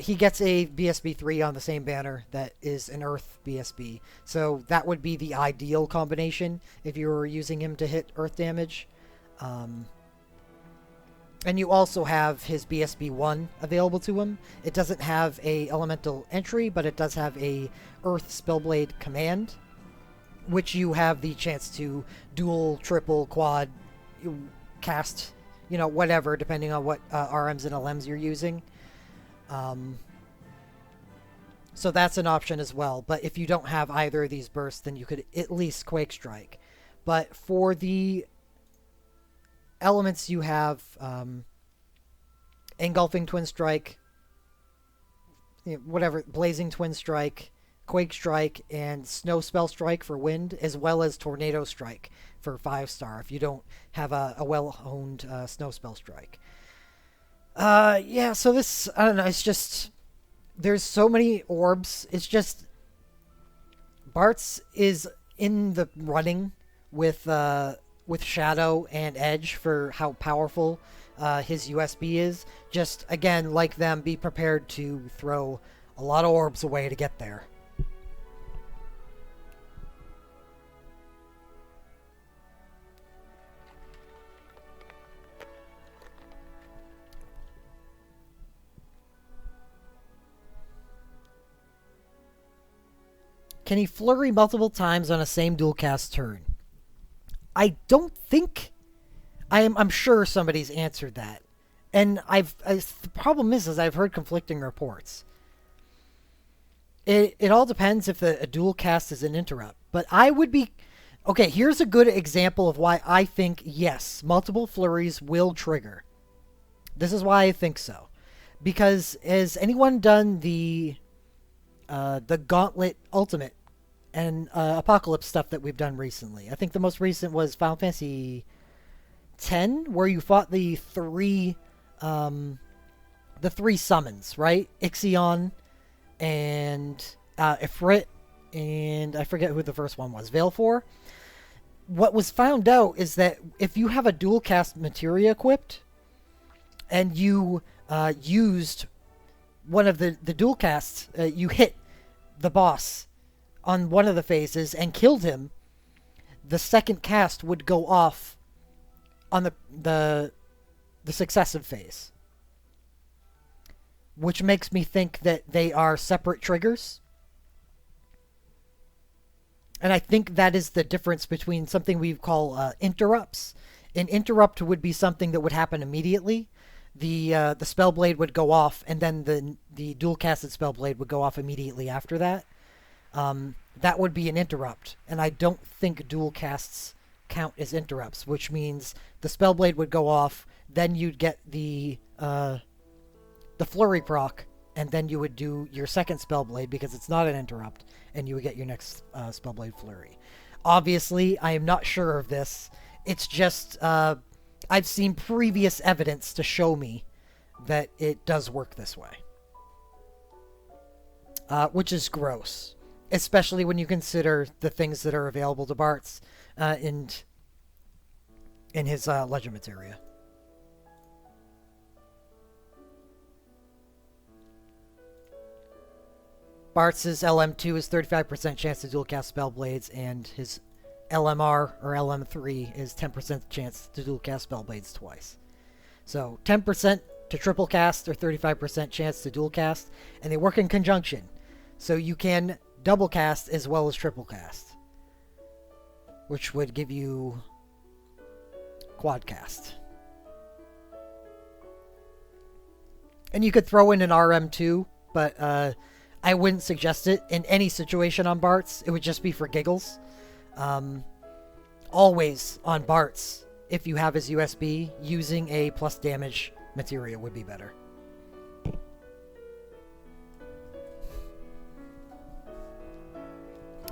He gets a BSB 3 on the same banner that is an Earth BSB. So that would be the ideal combination if you were using him to hit Earth damage. And you also have his BSB 1 available to him. It doesn't have a elemental entry, but it does have a Earth Spellblade command, which you have the chance to dual, triple, quad cast, whatever, depending on what RMs and LMs you're using. So that's an option as well. But if you don't have either of these bursts, then you could at least Quake Strike. But for the elements you have, Engulfing Twin Strike, Blazing Twin Strike, Quake Strike, and Snow Spell Strike for wind, as well as Tornado Strike for 5-star if you don't have a well-honed Snow Spell Strike. Yeah, so this, I don't know, it's just, there's so many orbs. It's just, Bartz is in the running with Shadow and Edge for how powerful his USB is. Just, again, like them, be prepared to throw a lot of orbs away to get there. Can he flurry multiple times on a same dual cast turn? I don't think... I'm sure somebody's answered that. And the problem is I've heard conflicting reports. It all depends if a dual cast is an interrupt. But I would be... Okay, here's a good example of why I think, yes, multiple flurries will trigger. This is why I think so. Because has anyone done the Gauntlet Ultimate and Apocalypse stuff that we've done recently? I think the most recent was Final Fantasy X, where you fought the three summons, right? Ixion and Ifrit, and I forget who the first one was. Valefor. What was found out is that if you have a dual cast materia equipped, and you used one of the dual casts, you hit the boss on one of the phases and killed him, the second cast would go off on the successive phase. Which makes me think that they are separate triggers. And I think that is the difference between something we call interrupts. An interrupt would be something that would happen immediately. The Spellblade would go off, and then the dual-casted Spellblade would go off immediately after that. That would be an interrupt. And I don't think dual casts count as interrupts, which means the Spellblade would go off, then you'd get the Flurry proc, and then you would do your second Spellblade because it's not an interrupt, and you would get your next Spellblade Flurry. Obviously, I am not sure of this. It's just, I've seen previous evidence to show me that it does work this way. Which is gross. Especially when you consider the things that are available to Bartz in his Legend Materia. Bartz's LM2 is 35% chance to dual cast Spellblades, and his LMR or LM3 is 10% chance to dual cast Spellblades twice. So 10% to triple cast or 35% chance to dual cast, and they work in conjunction. So you can double cast as well as triple cast, which would give you quad cast. And you could throw in an RM too, but I wouldn't suggest it in any situation on Barts. It would just be for giggles. Always on Barts, if you have his USB, using a plus damage materia would be better.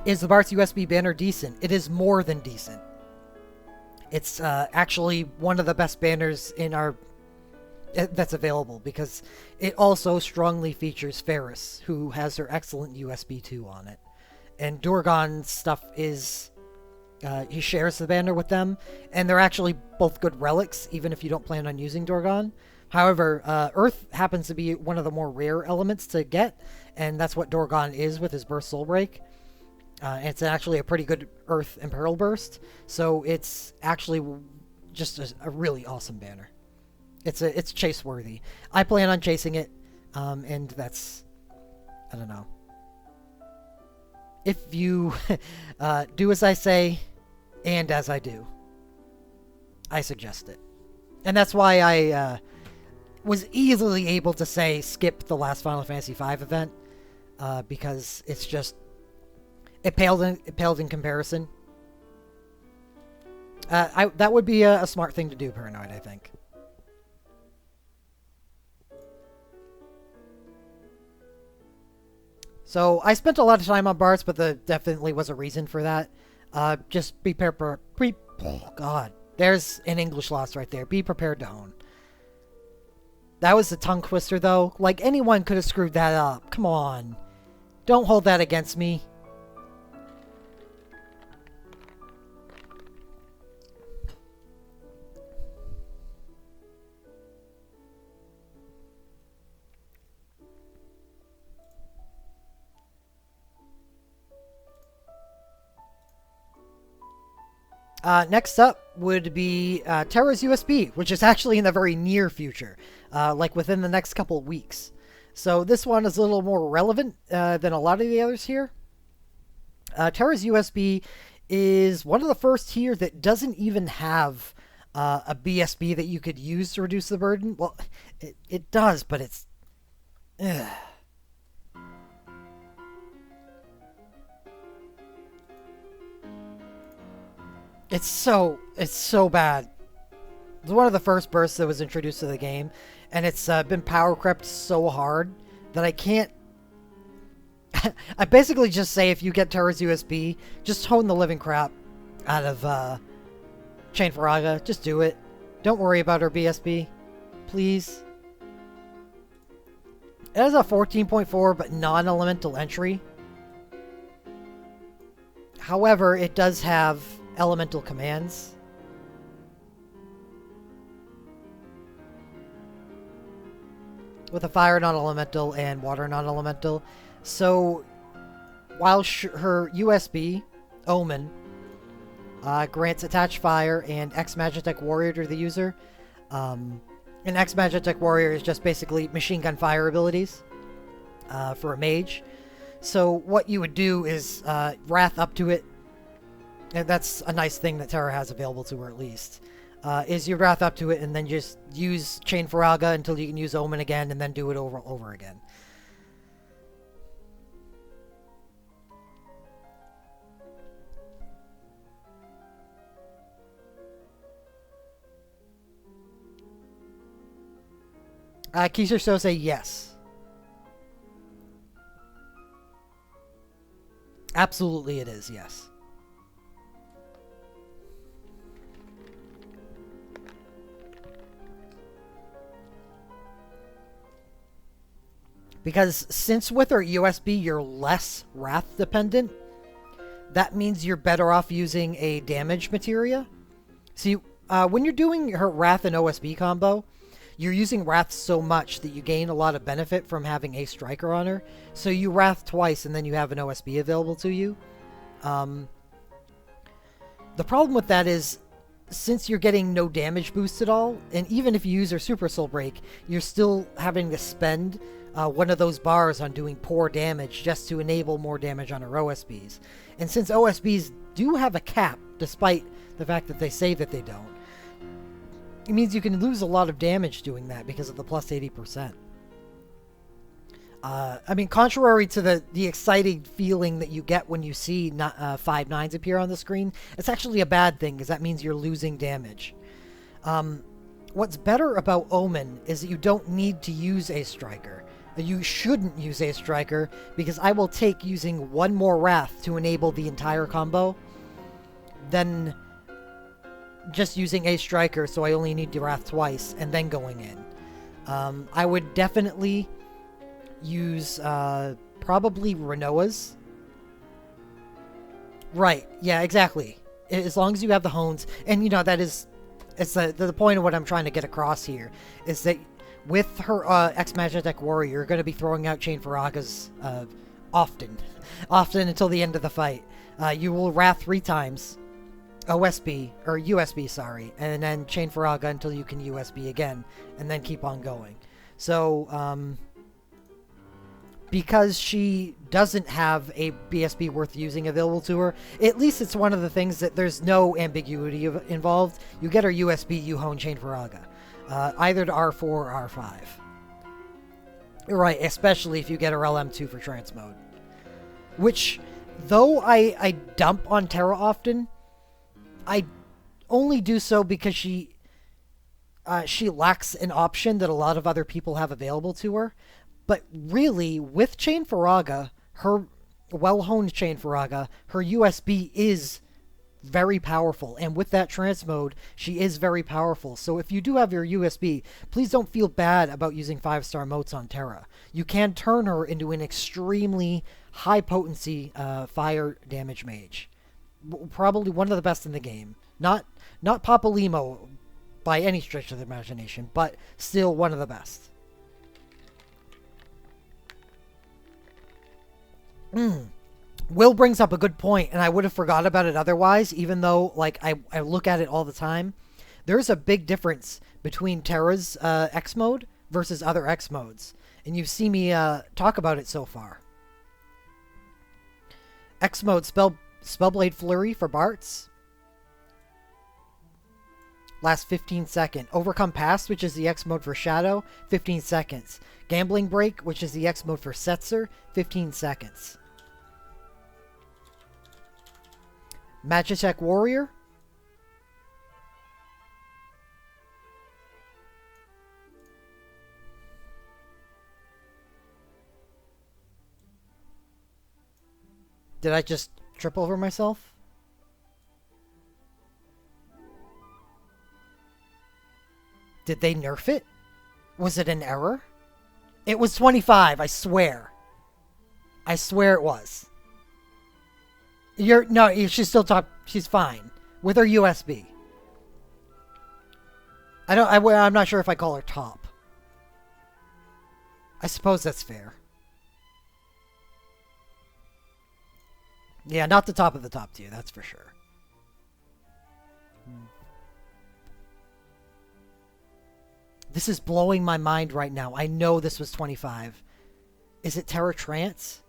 Is the Bart's USB banner decent? It is more than decent. It's actually one of the best banners in our that's available, because it also strongly features Ferris, who has her excellent USB 2 on it. And Dorgon's stuff is... he shares the banner with them, and they're actually both good relics, even if you don't plan on using Dorgon. However, Earth happens to be one of the more rare elements to get, and that's what Dorgon is with his Burst Soul Break. It's actually a pretty good Earth Imperil Burst, so it's actually just a really awesome banner. It's chase worthy. I plan on chasing it, and that's, I don't know. If you do as I say and as I do, I suggest it. And that's why I was easily able to say skip the last Final Fantasy V event, because it's just, it paled in comparison. That would be a smart thing to do, Paranoid, I think. So I spent a lot of time on Barts, but there definitely was a reason for that. Just be prepared. Oh God, there's an English loss right there. Be prepared to own. That was a tongue twister, though. Like, anyone could have screwed that up. Come on, don't hold that against me. Next up would be Terra's USB, which is actually in the very near future, like within the next couple of weeks. So this one is a little more relevant than a lot of the others here. Terra's USB is one of the first here that doesn't even have a BSB that you could use to reduce the burden. Well, it does, but it's... Ugh. It's so bad. It's one of the first bursts that was introduced to the game, and it's been power crept so hard that I can't... I basically just say, if you get Terra's USB, just hone the living crap out of Chain Faraga. Just do it. Don't worry about her BSB. Please. It has a 14.4 but non-elemental entry. However, it does have elemental commands. With a fire non-elemental and water non-elemental. So, while her USB, Omen, grants Attach Fire and X-Magitech Warrior to the user, and X-Magitech Warrior is just basically machine gun fire abilities for a mage. So what you would do is Wrath up to it, and that's a nice thing that Terra has available to her at least, is you Wrath up to it and then just use Chain Faraga until you can use Omen again, and then do it over again. Keisha So say yes. Absolutely it is, yes. Because since with her USB you're less Wrath dependent, that means you're better off using a damage materia. See, when you're doing her Wrath and OSB combo, you're using Wrath so much that you gain a lot of benefit from having a Striker on her. So you Wrath twice and then you have an OSB available to you. The problem with that is, since you're getting no damage boost at all, and even if you use your Super Soul Break, you're still having to spend one of those bars on doing poor damage just to enable more damage on her OSBs. And since OSBs do have a cap, despite the fact that they say that they don't, it means you can lose a lot of damage doing that because of the plus 80%. I mean, contrary to the exciting feeling that you get when you see 5 9s appear on the screen, it's actually a bad thing, because that means you're losing damage. What's better about Omen is that you don't need to use a striker. You shouldn't use a striker, because I will take using one more Wrath to enable the entire combo than just using a striker, so I only need to Wrath twice, and then going in. I would definitely use probably Renoa's. Right, yeah, exactly. As long as you have the Hones, and you know, that is, it's the point of what I'm trying to get across here, is that with her Ex-Magitech Warrior, you're going to be throwing out Chain Faraga's often until the end of the fight. You will Wrath 3 times, OSB, or USB, sorry, and then Chain Faraga until you can USB again, and then keep on going. So, because she doesn't have a BSB worth using available to her, at least it's one of the things that there's no ambiguity involved. You get her USB, you hone Chain Faraga, either to R4 or R5. Right, especially if you get her LM2 for trance mode. Which, though I dump on Terra often, I only do so because she lacks an option that a lot of other people have available to her. But really, with Chain Faraga, her well-honed Chain Faraga, her USB is very powerful. And with that trance mode, she is very powerful. So if you do have your USB, please don't feel bad about using 5-star motes on Terra. You can turn her into an extremely high-potency fire damage mage. Probably one of the best in the game. Not Papalimo by any stretch of the imagination, but still one of the best. Will brings up a good point, and I would have forgot about it otherwise, even though like I look at it all the time. There's a big difference between Terra's X mode versus other X modes, and you've seen me talk about it so far. X mode, Spellblade Flurry for Bartz. Last 15 seconds. Overcome Past, which is the X mode for Shadow, 15 seconds. Gambling Break, which is the X mode for Setzer, 15 seconds. Magitech Warrior. Did I just trip over myself? Did they nerf it? Was it an error? It was 25, I swear. I swear it was. She's still top. She's fine with her USB. I'm not sure if I call her top. I suppose that's fair. Yeah, not the top of the top tier, that's for sure. This is blowing my mind right now. I know this was 25. Is it Terra Trance?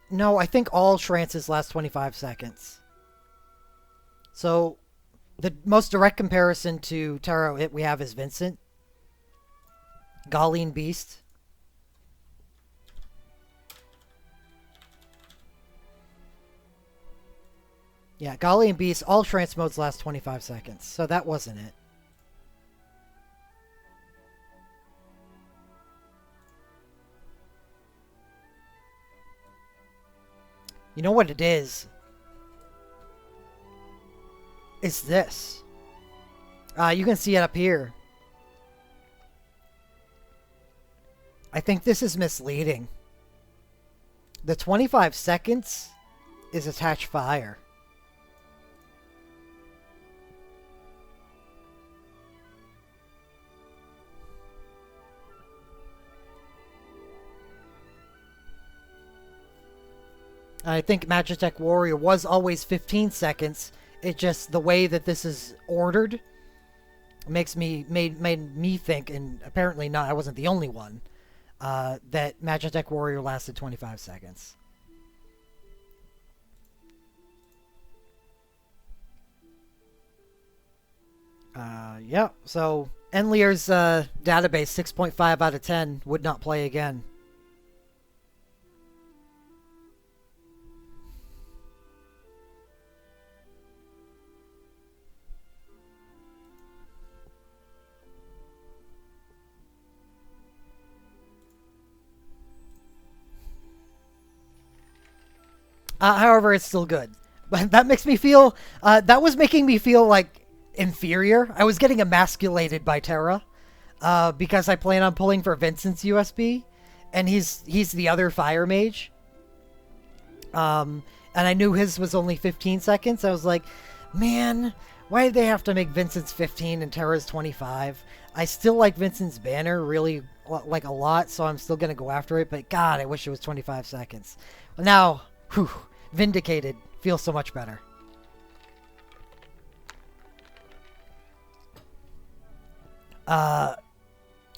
No, I think all trances last 25 seconds. So, the most direct comparison to Terra we have is Vincent. Gallian Beast. Yeah, Gallian Beast, all trance modes last 25 seconds. So that wasn't it. You know what it is? It's this. You can see it up here. I think this is misleading. The 25 seconds is attached fire. I think Magitech Warrior was always 15 seconds. It just, the way that this is ordered made me think, and apparently not, I wasn't the only one, that Magitech Warrior lasted 25 seconds. Yeah, so Enlier's database 6.5 out of 10 would not play again. However, it's still good. But that makes me feel, that was making me feel like inferior. I was getting emasculated by Terra, because I plan on pulling for Vincent's USB, and he's the other fire mage. And I knew his was only 15 seconds. I was like, man, why did they have to make Vincent's 15 and Terra's 25? I still like Vincent's banner really like a lot, so I'm still gonna go after it. But God, I wish it was 25 seconds. Now, whew, vindicated. Feels so much better.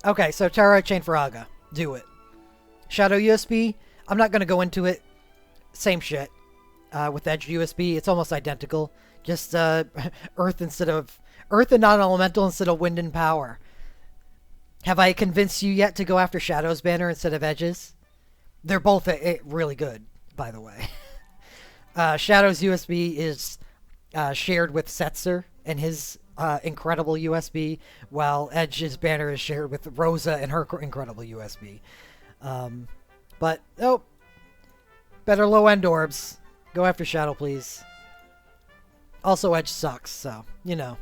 Okay, so Terra FFRK. Do it. Shadow USB, I'm not going to go into it. Same shit. With Edge USB, it's almost identical. Just Earth and non-elemental instead of wind and power. Have I convinced you yet to go after Shadow's banner instead of Edge's? They're both really good, by the way. Shadow's USB is shared with Setzer and his incredible USB, while Edge's banner is shared with Rosa and her incredible USB. But, oh, better low-end orbs. Go after Shadow, please. Also, Edge sucks, so, you know.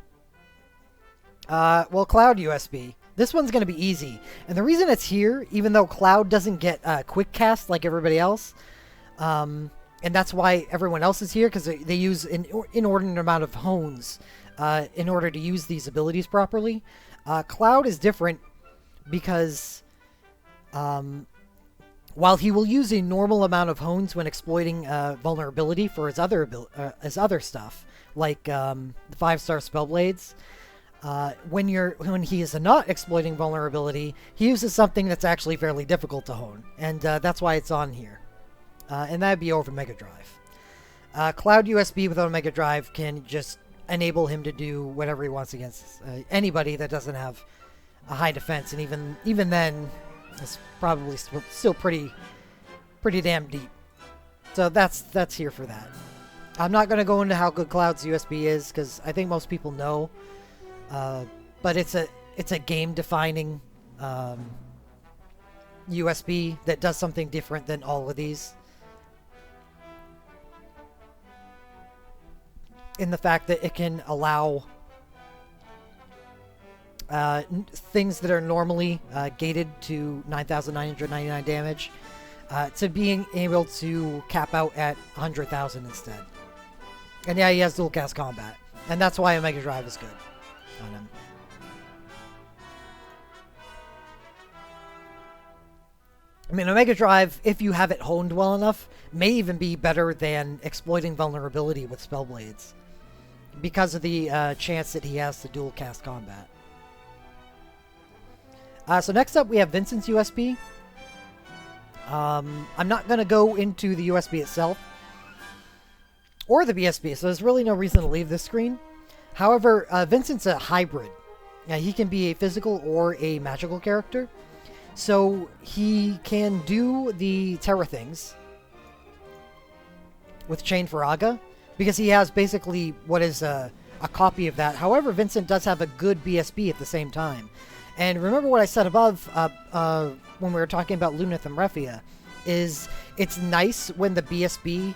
Well, Cloud USB. This one's going to be easy. And the reason it's here, even though Cloud doesn't get quick cast like everybody else, and that's why everyone else is here, because they use an inordinate amount of hones in order to use these abilities properly. Cloud is different because while he will use a normal amount of hones when exploiting vulnerability for his other stuff, like the 5-star Spellblades, when he is not exploiting vulnerability, he uses something that's actually fairly difficult to hone, and that's why it's on here. And that'd be over Mega Drive. Cloud USB without a Mega Drive can just enable him to do whatever he wants against anybody that doesn't have a high defense, and even then, it's probably still pretty damn deep. So that's here for that. I'm not going to go into how good Cloud's USB is, because I think most people know. But it's a game-defining USB that does something different than all of these. In the fact that it can allow things that are normally gated to 9,999 damage to being able to cap out at 100,000 instead. And yeah, he has dual cast combat, and that's why a Mega Drive is good on him. I mean, a Mega Drive, if you have it honed well enough, may even be better than exploiting vulnerability with Spellblades, because of the chance that he has to dual cast combat. So next up, we have Vincent's USB. I'm not going to go into the USB itself, or the BSB, so there's really no reason to leave this screen. However, Vincent's a hybrid. He can be a physical or a magical character. So he can do the Terra things with Chain Faraga, because he has basically what is a copy of that. However, Vincent does have a good BSB at the same time. And remember what I said above when we were talking about Lunith and Refia, is it's nice when the BSB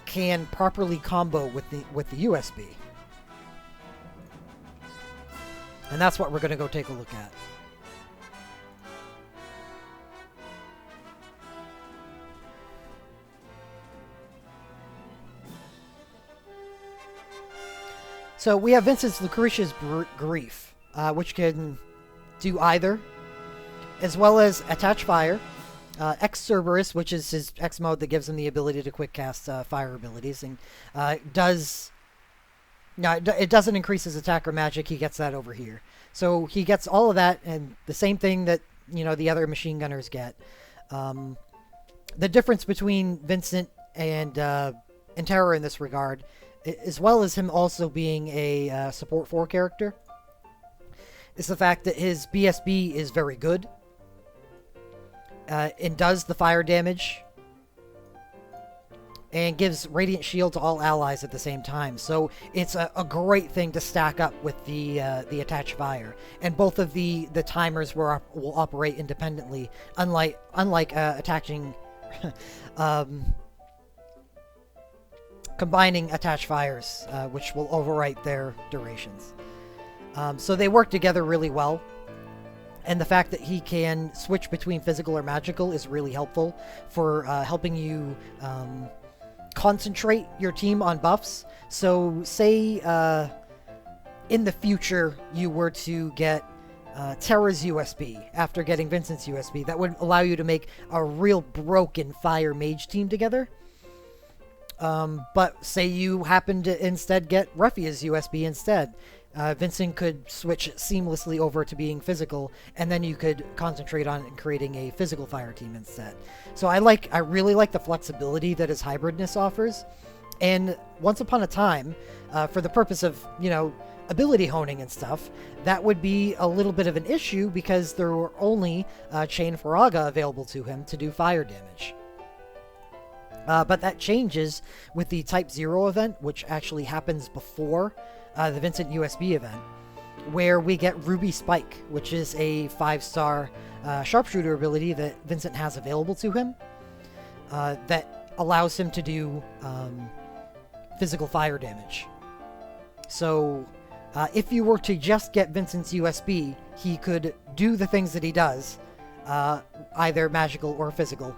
can properly combo with the USB. And that's what we're going to go take a look at. So we have Vincent's Lucretia's Grief, which can do either, as well as Attach Fire, X Cerberus, which is his X mode that gives him the ability to quick cast fire abilities, and does no, it doesn't increase his attack or magic. He gets that over here, so he gets all of that and the same thing that the other machine gunners get. The difference between Vincent and Terror in this regard, as well as him also being a support 4 character, is the fact that his BSB is very good and does the fire damage and gives Radiant Shield to all allies at the same time. So it's a great thing to stack up with the attached fire. And both of the timers will operate independently, unlike attaching... combining attached fires, which will overwrite their durations. So they work together really well. And the fact that he can switch between physical or magical is really helpful for helping you concentrate your team on buffs. So say in the future you were to get Terra's USB after getting Vincent's USB, that would allow you to make a real broken fire mage team together. But say you happen to instead get Ruffia's USB instead. Vincent could switch seamlessly over to being physical, and then you could concentrate on creating a physical fire team instead. So I really like the flexibility that his hybridness offers. And once upon a time, for the purpose of, ability honing and stuff, that would be a little bit of an issue because there were only Chain Faraga available to him to do fire damage. But that changes with the Type 0 event, which actually happens before the Vincent USB event, where we get Ruby Spike, which is a 5-star sharpshooter ability that Vincent has available to him that allows him to do physical fire damage. So if you were to just get Vincent's USB, he could do the things that he does, either magical or physical.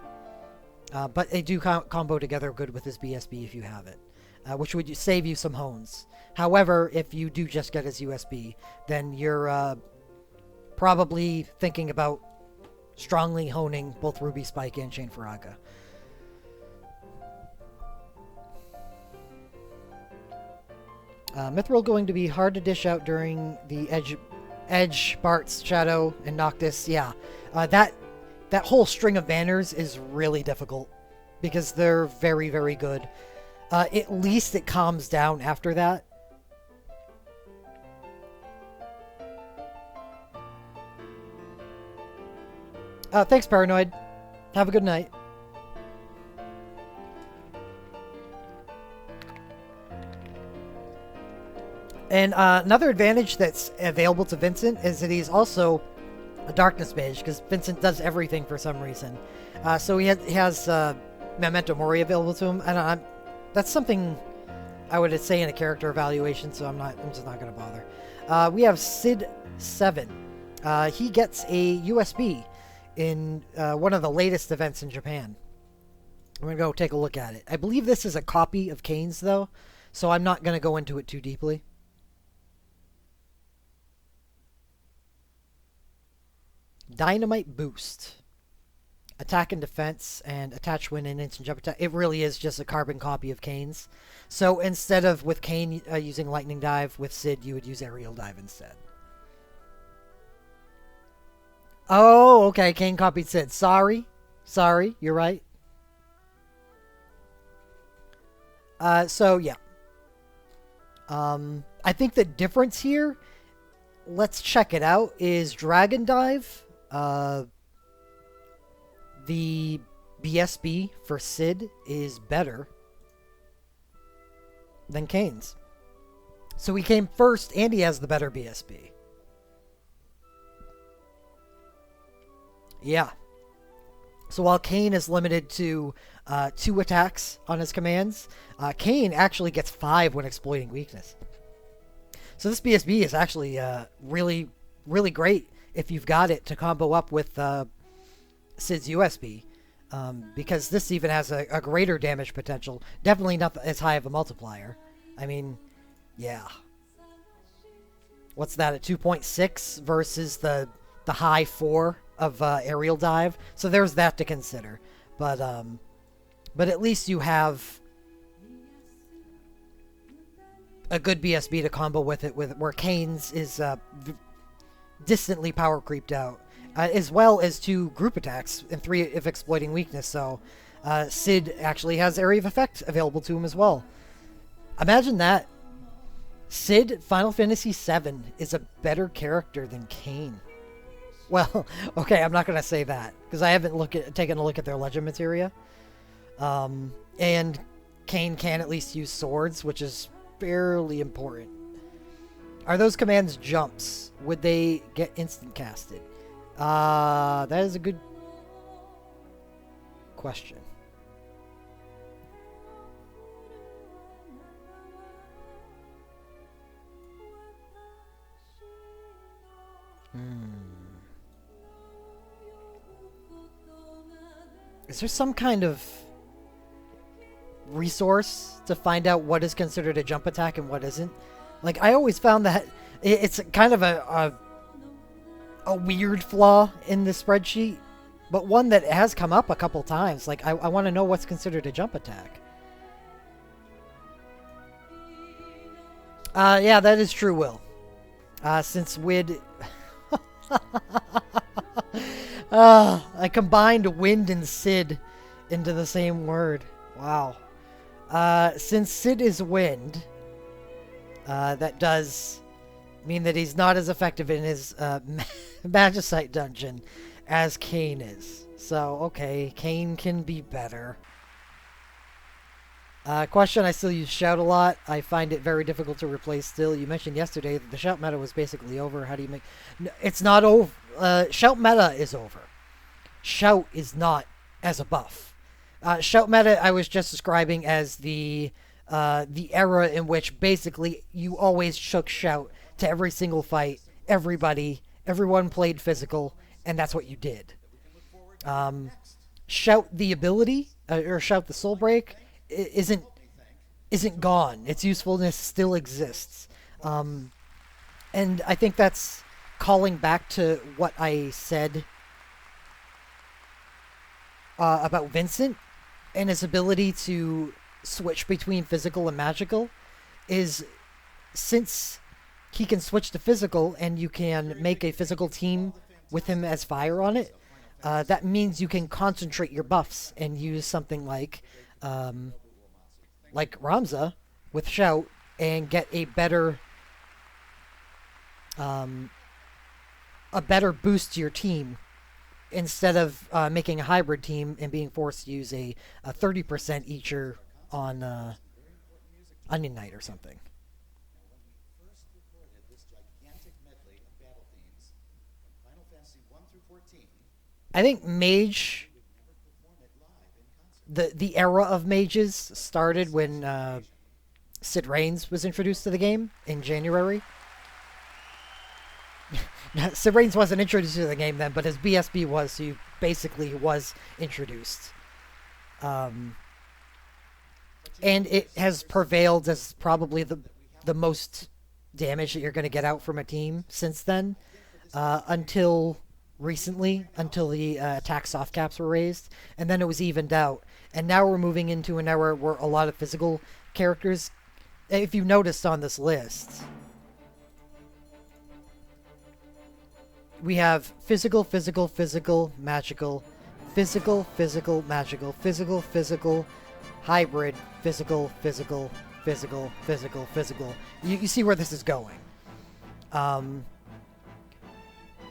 But they do combo together good with his BSB if you have it, which would save you some hones. However, if you do just get his USB, then you're probably thinking about strongly honing both Ruby Spike and Chain Faraga. Mithril going to be hard to dish out during the Edge, Bart's, Shadow, and Noctis. Yeah, that whole string of banners is really difficult because they're very, very good. At least it calms down after that. Thanks, Paranoid. Have a good night. And another advantage that's available to Vincent is that he's also a Darkness Mage, because Vincent does everything for some reason. So he has Memento Mori available to him, and that's something I would say in a character evaluation, so I'm just not going to bother. We have Sid 7. He gets a USB in one of the latest events in Japan. I'm going to go take a look at it. I believe this is a copy of Kane's, though, so I'm not going to go into it too deeply. Dynamite Boost. Attack and defense, and attach when in instant jump attack. It really is just a carbon copy of Kane's. So instead of with Kane using Lightning Dive, with Sid you would use Aerial Dive instead. Oh, okay, Kane copied Sid. Sorry, you're right. So yeah. I think the difference here, let's check it out, is Dragon Dive. The BSB for Sid is better than Kane's. So he came first, and he has the better BSB. Yeah. So while Kane is limited to 2 attacks on his commands, Kane actually gets 5 when exploiting weakness. So this BSB is actually really, really great if you've got it to combo up with Sid's USB, because this even has a greater damage potential. Definitely not as high of a multiplier. I mean, yeah. What's that, a 2.6 versus the high 4 of aerial dive, so there's that to consider. But at least you have a good BSB to combo with it, with where Kane's is distantly power creeped out, as well as 2 group attacks and 3 if exploiting weakness. So Sid actually has area of effect available to him as well. Imagine that. Sid, Final Fantasy VII, is a better character than Kane. Well, okay, I'm not going to say that, because I haven't taken a look at their legend materia. And Kane can at least use swords, which is fairly important. Are those commands jumps? Would they get instant casted? That is a good question. Is there some kind of resource to find out what is considered a jump attack and what isn't? Like, I always found that it's kind of a weird flaw in the spreadsheet, but one that has come up a couple times. Like, I want to know what's considered a jump attack. Yeah, that is true, Will. Since Wid... I combined wind and Sid into the same word. Wow. Since Sid is wind, that does mean that he's not as effective in his Magicite dungeon as Kane is. So, okay, Kane can be better. Question, I still use Shout a lot. I find it very difficult to replace still. You mentioned yesterday that the Shout meta was basically over. How do you make... No, it's not over. Shout meta is over. Shout is not as a buff. Shout meta I was just describing as the era in which basically you always shook Shout to every single fight. Everyone played physical, and that's what you did. Shout the ability, or Shout the Soul Break, isn't gone. Its usefulness still exists. And I think that's calling back to what I said about Vincent and his ability to switch between physical and magical. Is since he can switch to physical and you can make a physical team with him as fire on it, that means you can concentrate your buffs and use something like Ramza with Shout and get a better boost to your team instead of making a hybrid team and being forced to use a 30% eacher on Onion Knight or something. I think Mage, the era of mages started when Sid Reigns was introduced to the game in January. Sid Reigns wasn't introduced to the game then, but his BSB was, so he basically was introduced. And it has prevailed as probably the most damage that you're going to get out from a team since then, until recently, until the attack soft caps were raised, and then it was evened out. And now we're moving into an era where a lot of physical characters, if you noticed on this list, we have physical, physical, physical, magical, physical, physical, magical, physical, physical, hybrid, physical, physical, physical, physical, physical. You see where this is going.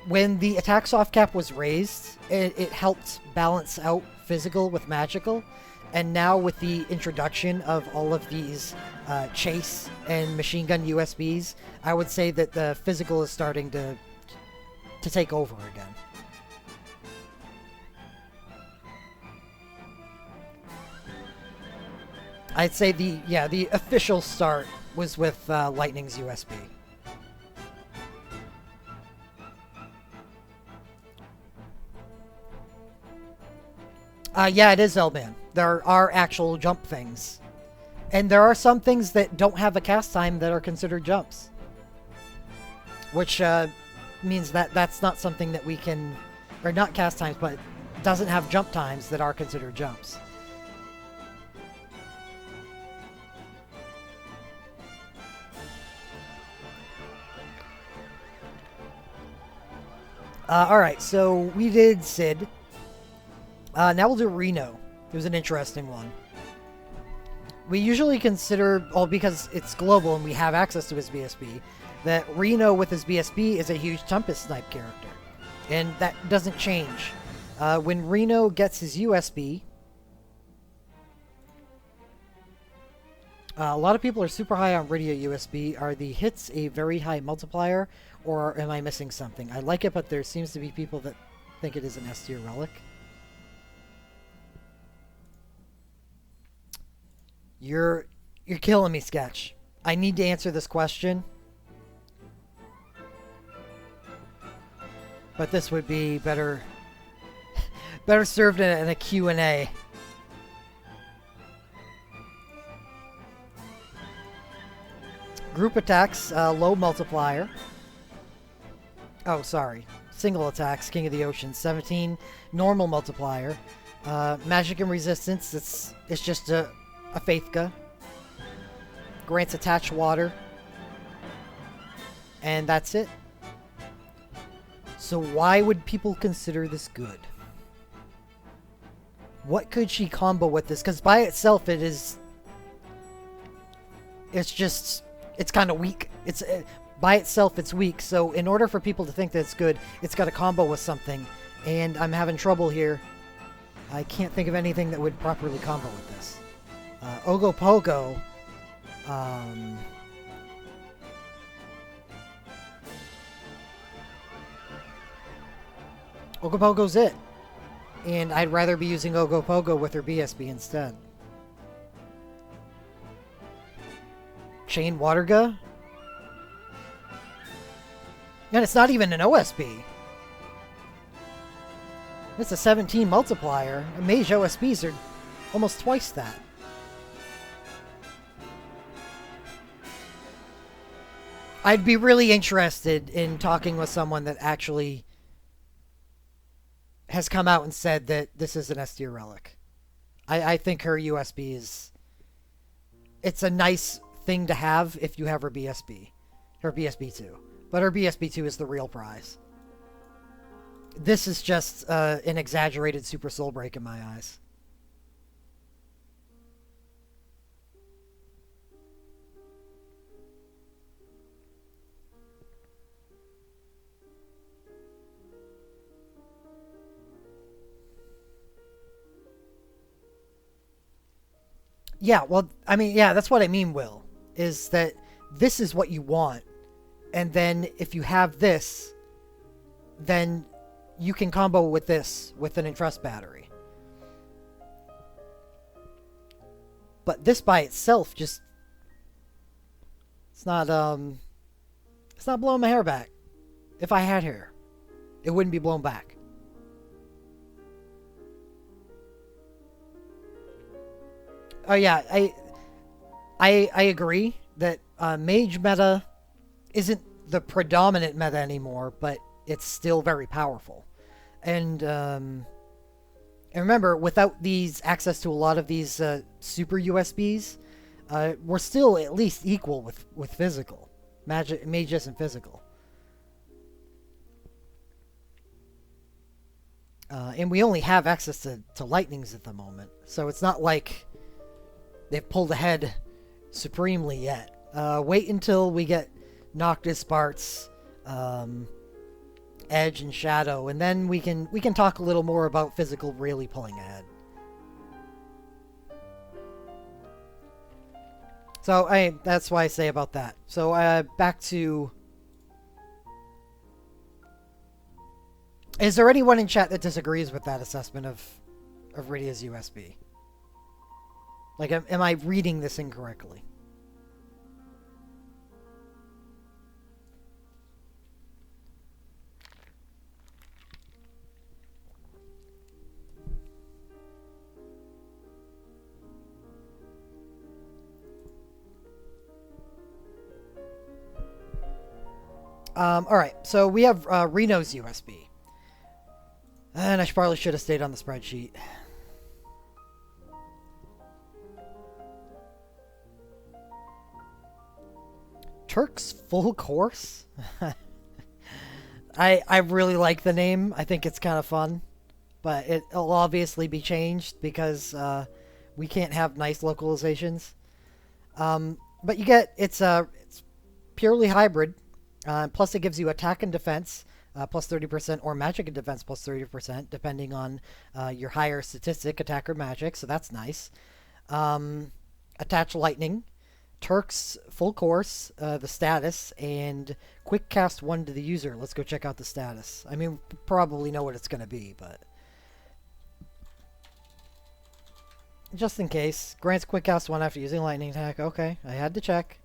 When the attack soft cap was raised, it helped balance out physical with magical. And now with the introduction of all of these chase and machine gun USBs, I would say that the physical is starting to take over again. I'd say the official start was with Lightning's USB. Yeah, it is L-Man. There are actual jump things. And there are some things that don't have a cast time that are considered jumps. Which means that that's not something that we can or not cast times, but doesn't have jump times that are considered jumps. Alright, so we did Sid. Now we'll do Reno. It was an interesting one. We usually consider, well, because it's global and we have access to his BSB, that Reno with his BSB is a huge Tempest Snipe character. And that doesn't change. When Reno gets his USB, a lot of people are super high on radio USB. Are the hits a very high multiplier, or am I missing something? I like it, but there seems to be people that think it is an S tier relic. You're killing me, Sketch. I need to answer this question. But this would be better served in a Q&A. Group attacks, low multiplier. Oh, sorry. Single attacks, King of the Ocean, 17. Normal multiplier. Magic and resistance, it's just a Faithka. Grants attached water. And that's it. So why would people consider this good? What could she combo with this? Because by itself it's kind of weak. By itself it's weak. So in order for people to think that it's good, it's got to combo with something. And I'm having trouble here. I can't think of anything that would properly combo with this. Ogopogo. Ogopogo's it. And I'd rather be using Ogopogo with her BSB instead. Chain Waterga? And it's not even an OSB. It's a 17 multiplier. Mage OSBs are almost twice that. I'd be really interested in talking with someone that actually has come out and said that this is an S tier relic. I think her USB is... It's a nice thing to have if you have her BSB. Her BSB 2. But her BSB 2 is the real prize. This is just an exaggerated Super Soul Break in my eyes. Yeah, well, I mean, yeah, that's what I mean, Will. Is that this is what you want. And then if you have this, then you can combo with this with an Entrust battery. But this by itself just... It's not blowing my hair back. If I had hair, it wouldn't be blown back. Oh yeah, I agree that mage meta isn't the predominant meta anymore, but it's still very powerful. And remember, without these access to a lot of these super USBs, we're still at least equal with physical. Mage isn't physical. And we only have access to lightnings at the moment, so it's not like they've pulled ahead supremely yet. Wait until we get Noctis, Bartz, Edge, and Shadow, and then we can talk a little more about physical really pulling ahead. So that's why I say about that. So back to... Is there anyone in chat that disagrees with that assessment of Rydia's USB? Like, am I reading this incorrectly? Alright, so we have Reno's USB. And I probably should have stayed on the spreadsheet. Turk's Full Course? I really like the name. I think it's kind of fun. But it'll obviously be changed because we can't have nice localizations. But you get, it's purely hybrid. Plus it gives you attack and defense plus 30% or magic and defense plus 30% depending on your higher statistic, attack or magic. So that's nice. Attach lightning. Turk's full course, the status, and quick cast 1 to the user. Let's go check out the status. I mean, probably know what it's going to be, but just in case. Grants quick cast 1 after using lightning attack. Okay, I had to check.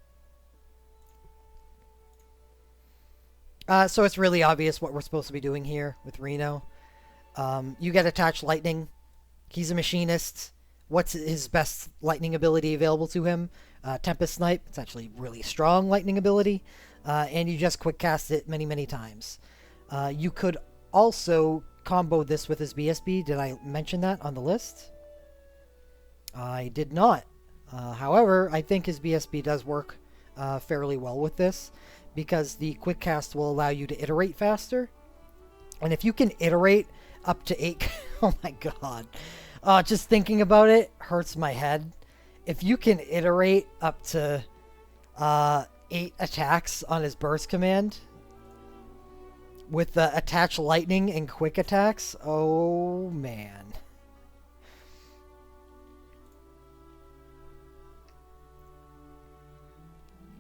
So it's really obvious what we're supposed to be doing here with Reno. You get attached lightning. He's a machinist. What's his best lightning ability available to him? Tempest Snipe. It's actually really strong lightning ability. And you just quick cast it many, many times. You could also combo this with his BSB. Did I mention that on the list? I did not. However, I think his BSB does work fairly well with this because the quick cast will allow you to iterate faster. And if you can iterate up to 8... oh my god. Just thinking about it hurts my head. If you can iterate up to 8 attacks on his burst command with the attach lightning and quick attacks, oh man.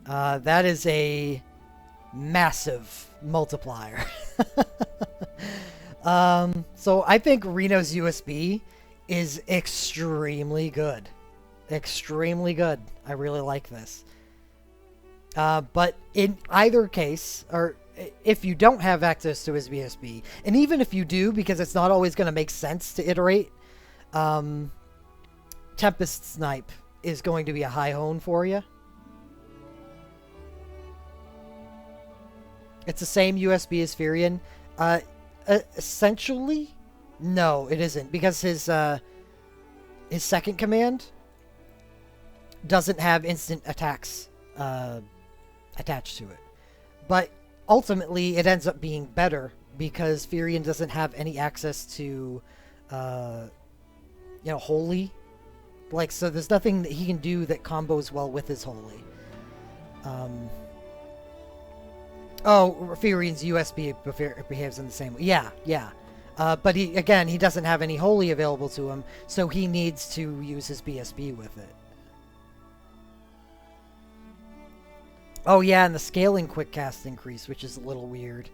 That is a massive multiplier. So I think Reno's USB is extremely good. Extremely good. I really like this. But in either case, or if you don't have access to his BSB, and even if you do, because it's not always going to make sense to iterate, Tempest Snipe is going to be a high hone for you. It's the same USB as Furion. Essentially, no, it isn't, because his second command doesn't have instant attacks attached to it. But ultimately, it ends up being better because Furion doesn't have any access to, Holy. Like, so there's nothing that he can do that combos well with his Holy. Furion's USB behaves in the same way. Yeah. But he doesn't have any Holy available to him, so he needs to use his BSB with it. Oh yeah, and the scaling quick cast increase, which is a little weird.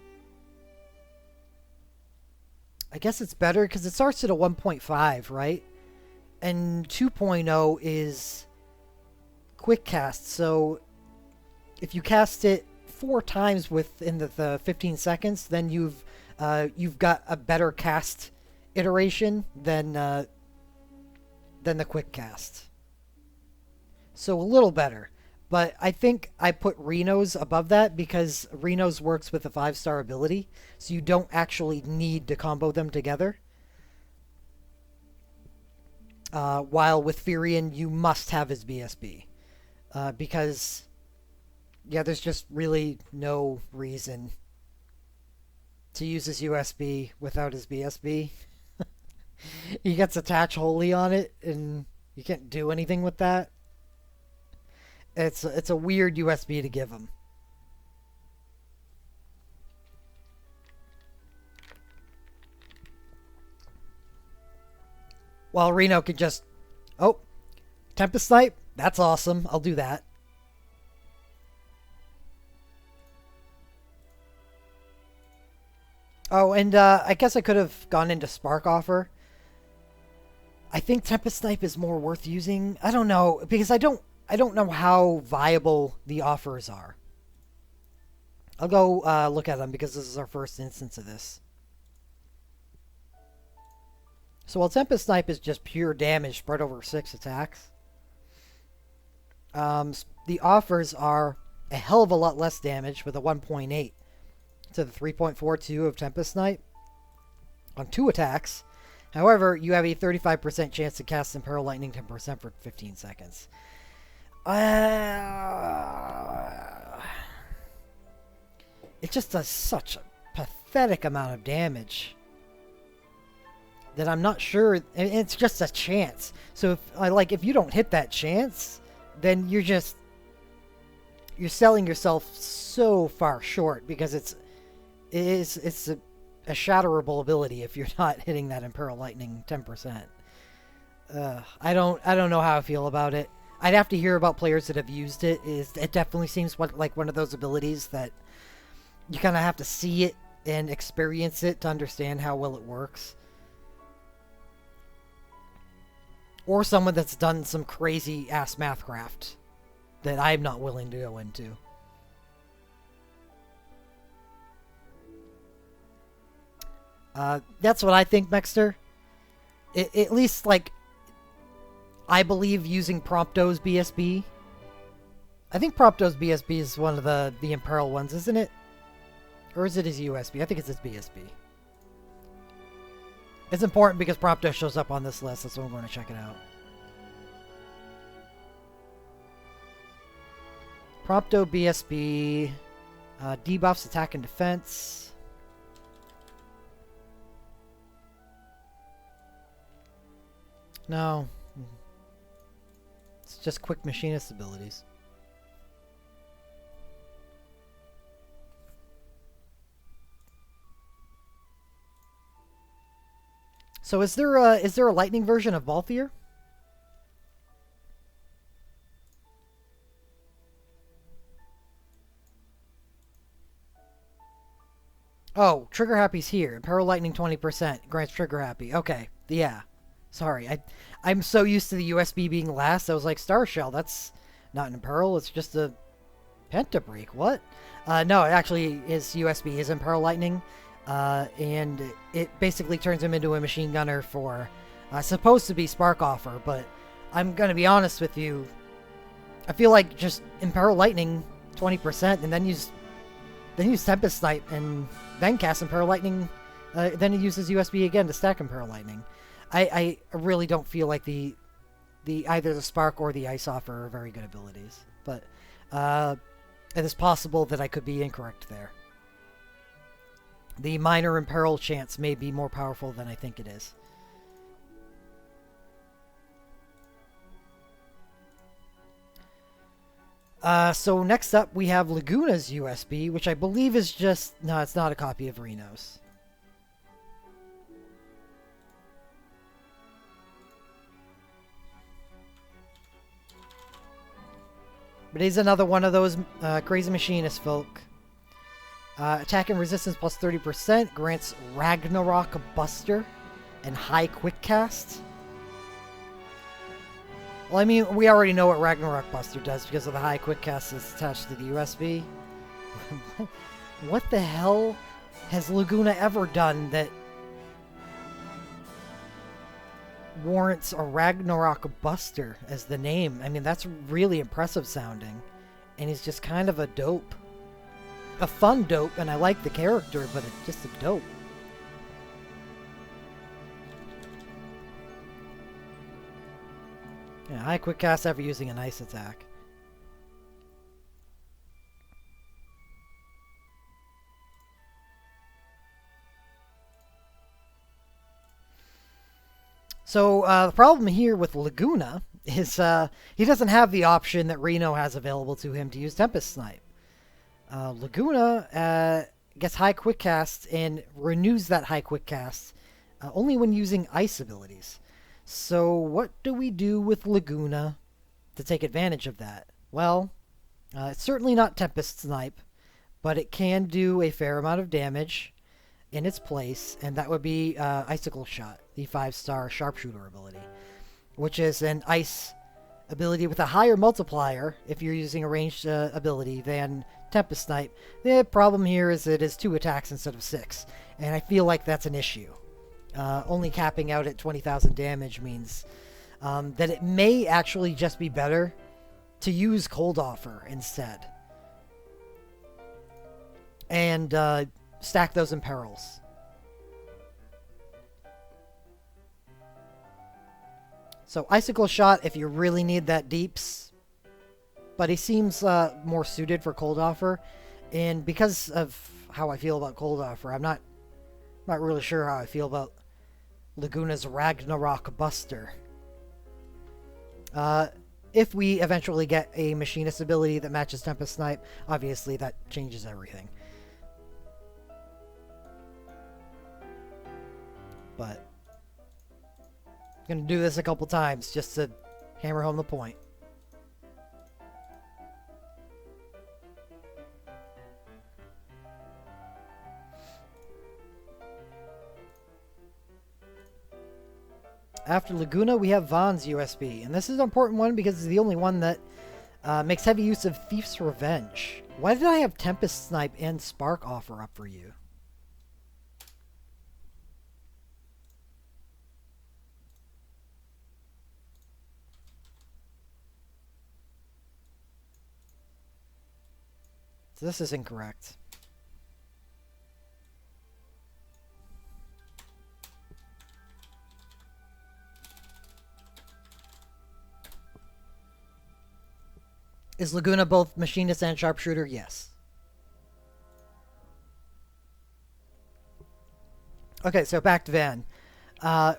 I guess it's better because it starts at a 1.5, right? And 2.0 is quick cast, so if you cast it 4 times within the 15 seconds, then you've got a better cast iteration than the quick cast. So a little better. But I think I put Reno's above that because Reno's works with a 5-star ability, so you don't actually need to combo them together. While with Furion, you must have his BSB. Because, yeah, there's just really no reason to use his USB without his BSB. He gets attach Holy on it, and you can't do anything with that. It's a weird USB to give him. While Reno can just... Oh, Tempest Snipe? That's awesome. I'll do that. Oh, and I guess I could have gone into Spark Offer. I think Tempest Snipe is more worth using. I don't know, because I don't know how viable the offers are. I'll go look at them because this is our first instance of this. So while Tempest Snipe is just pure damage spread over 6 attacks, the offers are a hell of a lot less damage with a 1.8 to the 3.42 of Tempest Snipe. on 2 attacks. However, you have a 35% chance to cast Imperil Lightning 10% for 15 seconds. It just does such a pathetic amount of damage that I'm not sure. It's just a chance. So if you don't hit that chance, then you're selling yourself so far short, because it's a shatterable ability if you're not hitting that Imperil Lightning 10%. I don't know how I feel about it. I'd have to hear about players that have used it. It definitely seems like one of those abilities that you kind of have to see it and experience it to understand how well it works. Or someone that's done some crazy ass mathcraft that I'm not willing to go into. That's what I think, Mexter. At least, I believe using Prompto's BSB. I think Prompto's BSB is one of the Imperil ones, isn't it? Or is it his USB? I think it's his BSB. It's important because Prompto shows up on this list. That's why I'm going to check it out. Prompto BSB. Debuffs attack and defense. No. It's just quick machinist abilities. So is there a lightning version of Balthier? Oh, Trigger Happy's here. Imperil Lightning 20% grants Trigger Happy. Okay, yeah. Sorry, I'm so used to the USB being last. I was like, Star Shell, that's not an Imperil. It's just a Pentabreak. What? No, actually, his USB is Imperil Lightning. And it basically turns him into a machine gunner for supposed to be Spark Offer, but I'm gonna be honest with you. I feel like just Imperil Lightning 20% and then use Tempest Snipe and then cast Imperil Lightning. Then he uses USB again to stack Imperil Lightning. I really don't feel like the either the Spark or the Ice Offer are very good abilities, but it is possible that I could be incorrect there. The minor Imperil chance may be more powerful than I think it is. So next up we have Laguna's USB, which I believe is just... No, it's not a copy of Reno's. But he's another one of those crazy machinist folk. Attack and resistance plus 30%, grants Ragnarok Buster and High Quick Cast. Well, I mean, we already know what Ragnarok Buster does because of the High Quick Cast that's attached to the USB. What the hell has Laguna ever done that warrants a Ragnarok Buster as the name? I mean, that's really impressive sounding. And he's just kind of a dope. A fun dope, and I like the character, but it's just a dope. Yeah, High Quick Cast after using an ice attack. So the problem here with Laguna is he doesn't have the option that Reno has available to him to use Tempest Snipe. Laguna gets High Quick Cast and renews that High Quick Cast only when using ice abilities. So what do we do with Laguna to take advantage of that? Well, it's certainly not Tempest Snipe, but it can do a fair amount of damage in its place, and that would be Icicle Shot, the 5-star sharpshooter ability, which is an ice ability with a higher multiplier if you're using a ranged ability than Tempest Snipe. The problem here is it is 2 attacks instead of 6, and I feel like that's an issue. Only capping out at 20,000 damage means that it may actually just be better to use Cold Offer instead. And stack those Imperils. So Icicle Shot if you really need that deeps, but he seems more suited for Cold Offer. And because of how I feel about Cold Offer, I'm not really sure how I feel about Laguna's Ragnarok Buster. If we eventually get a Machinist ability that matches Tempest Snipe, obviously that changes everything. But I'm going to do this a couple times just to hammer home the point. After Laguna, we have Vaughn's USB, and this is an important one because it's the only one that makes heavy use of Thief's Revenge. Why did I have Tempest Snipe and Spark Offer up for you? So this is incorrect. Is Laguna both Machinist and Sharpshooter? Yes. Okay, so back to Van.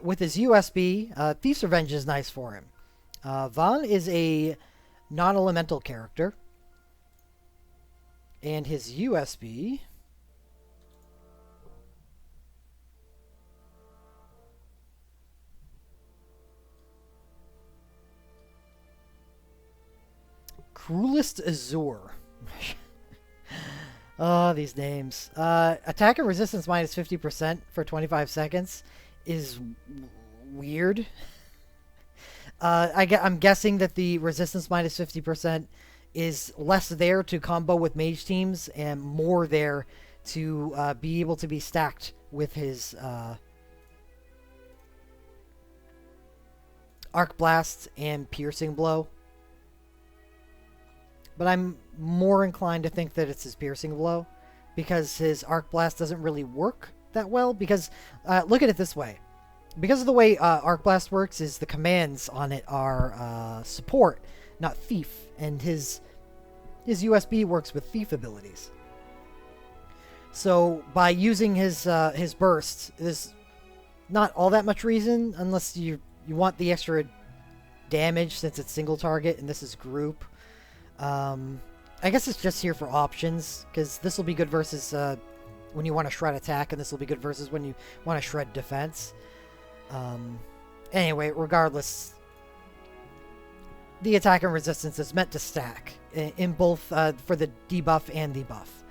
With his USB, Thief's Revenge is nice for him. Vaughn is a non-elemental character. And his USB... Cruelest Azure. Oh, these names. Attack and resistance minus 50% for 25 seconds is weird. I'm guessing that the resistance minus 50% is less there to combo with mage teams and more there to be able to be stacked with his Arc Blast and Piercing Blow. But I'm more inclined to think that it's his Piercing Blow because his Arc Blast doesn't really work that well. Because, look at it this way. Because of the way Arc Blast works is the commands on it are support, not thief. And his USB works with thief abilities. So by using his burst, there's not all that much reason unless you want the extra damage since it's single target and this is group. I guess it's just here for options, because this will be good versus when you want to shred attack, and this will be good versus when you want to shred defense. Anyway, regardless, the attack and resistance is meant to stack in both for the debuff and the buff,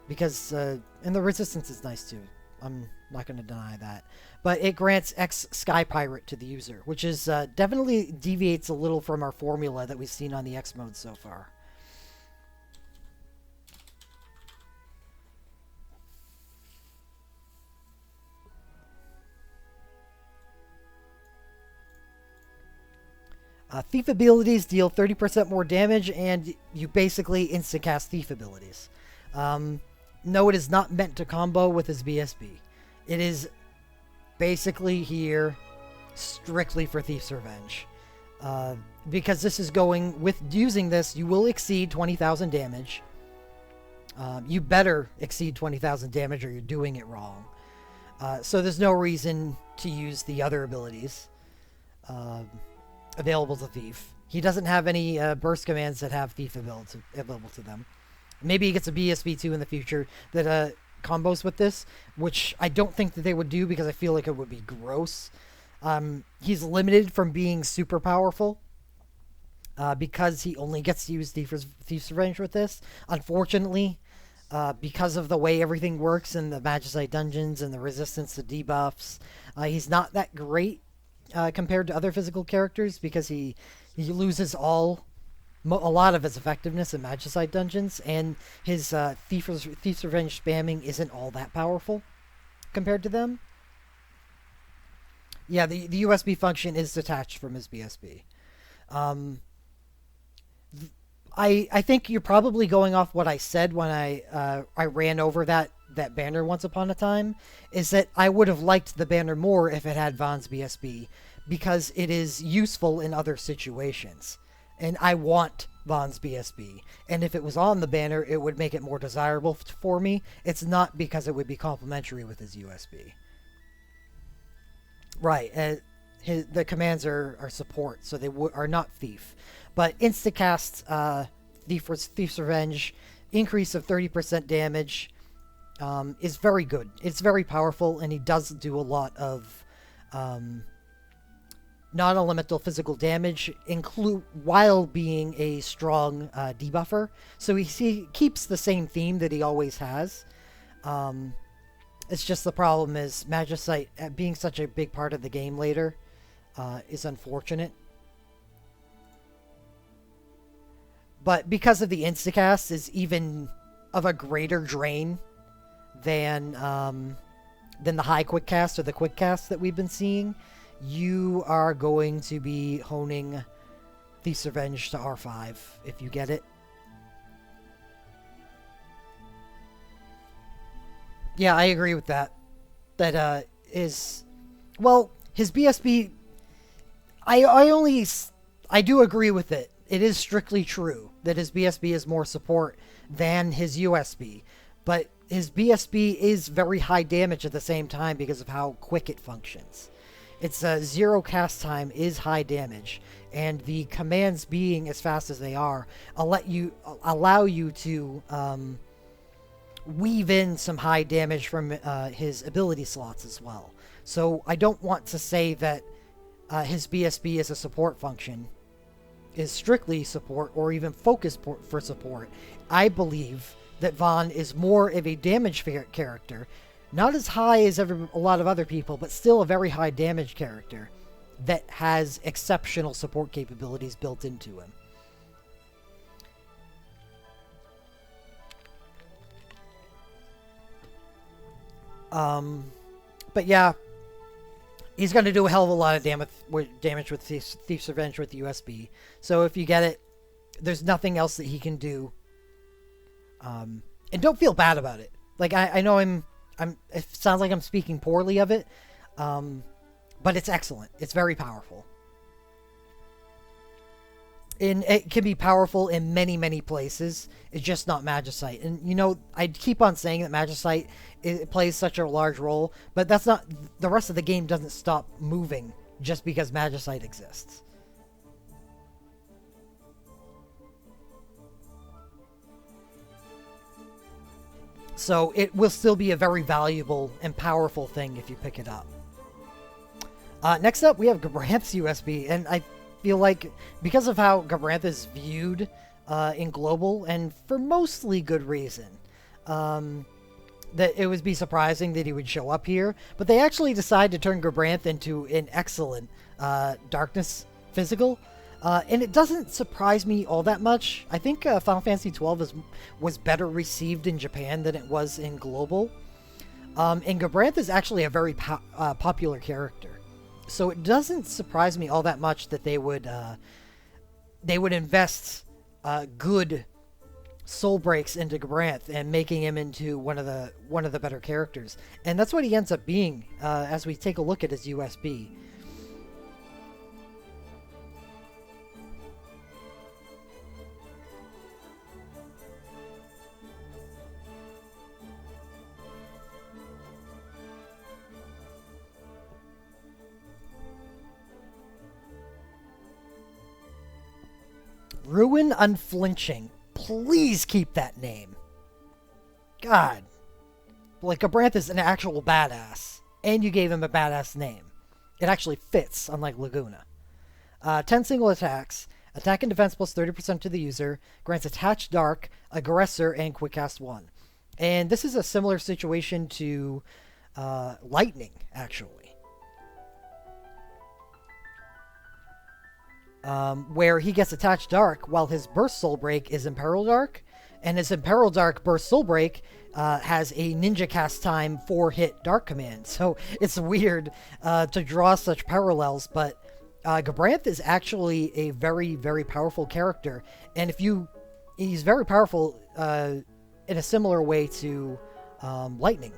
because and the resistance is nice too. I'm not going to deny that, but it grants X Sky Pirate to the user, which is definitely deviates a little from our formula that we've seen on the X mode so far. Thief abilities deal 30% more damage, and you basically insta-cast Thief abilities. No, it is not meant to combo with his BSB. It is basically here strictly for Thief's Revenge. Because this is going, with using this, you will exceed 20,000 damage. You better exceed 20,000 damage or you're doing it wrong. So there's no reason to use the other abilities available to Thief. He doesn't have any burst commands that have Thief available to them. Maybe he gets a BSB2 in the future that combos with this, which I don't think that they would do because I feel like it would be gross. He's limited from being super powerful because he only gets to use Thief's Revenge with this. Unfortunately, because of the way everything works in the Magicite dungeons and the resistance to debuffs, he's not that great compared to other physical characters because he loses a lot of his effectiveness in Magicite dungeons, and his Thief's Revenge spamming isn't all that powerful compared to them. Yeah, the USB function is detached from his BSB. I think you're probably going off what I said when I ran over that banner once upon a time, is that I would have liked the banner more if it had Vaughn's BSB, because it is useful in other situations. And I want Vaughn's BSB. And if it was on the banner, it would make it more desirable for me. It's not because it would be complementary with his USB. Right. The commands are support, so they are not Thief. But Instacast, Thief's Revenge, increase of 30% damage is very good. It's very powerful, and he does do a lot of non-elemental physical damage, while being a strong debuffer. So he keeps the same theme that he always has. It's just the problem is Magicite being such a big part of the game later is unfortunate. But because of the Instacast is even of a greater drain than the high quick cast or the quick cast that we've been seeing, you are going to be honing Thief's Revenge to R5 if you get it. Yeah, I agree with that. That well, his BSB, I do agree with it. It is strictly true that his BSB is more support than his USB, but his BSB is very high damage at the same time because of how quick it functions. Its zero cast time is high damage, and the commands being as fast as they are allow you to weave in some high damage from his ability slots as well. So I don't want to say that his BSB as a support function is strictly support or even focused for support. I believe that Vaughn is more of a damage character, not as high as a lot of other people, but still a very high damage character that has exceptional support capabilities built into him. But yeah, he's going to do a hell of a lot of damage with Thief's Revenge with the USB. So if you get it, there's nothing else that he can do. And don't feel bad about it. Like, I know it sounds like I'm speaking poorly of it, but it's excellent. It's very powerful. And it can be powerful in many, many places. It's just not Magicite. And, you know, I keep on saying that Magicite it plays such a large role, but that's not... The rest of the game doesn't stop moving just because Magicite exists. So it will still be a very valuable and powerful thing if you pick it up. Next up, we have Gabranth's USB, and I feel like because of how Gabranth is viewed in global, and for mostly good reason, that it would be surprising that he would show up here, but they actually decided to turn Gabranth into an excellent darkness physical, and it doesn't surprise me all that much. I think Final Fantasy XII was better received in Japan than it was in global, and Gabranth is actually a very popular character. So it doesn't surprise me all that much that they would invest good soul breaks into Gabranth and making him into one of the better characters, and that's what he ends up being as we take a look at his USB. Ruin Unflinching. Please keep that name. God. Like, Gabranth is an actual badass. And you gave him a badass name. It actually fits, unlike Laguna. 10 single attacks. Attack and defense plus 30% to the user. Grants Attach Dark, Aggressor, and Quick Cast 1. And this is a similar situation to Lightning, actually. Where he gets Attached Dark while his Burst Soul Break is Imperil Dark, and his Imperil Dark Burst Soul Break has a ninja cast time 4-hit Dark command. So it's weird to draw such parallels, but Gabranth is actually a very, very powerful character, and he's very powerful in a similar way to Lightning.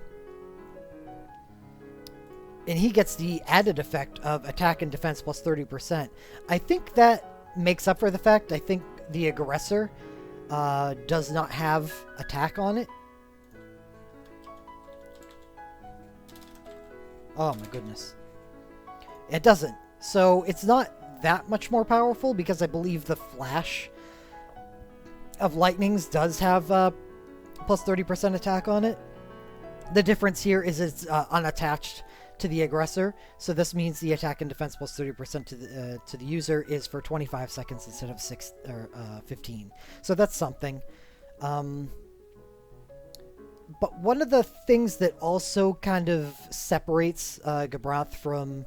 and he gets the added effect of attack and defense plus 30%. I think that makes up for the fact I think the aggressor does not have attack on it. Oh my goodness. It doesn't. So it's not that much more powerful because I believe the flash of lightnings does have plus 30% attack on it. The difference here is it's unattached to the aggressor, so this means the attack and defense plus 30% to the user is for 25 seconds instead of 15. So that's something. But one of the things that also kind of separates Gabrath from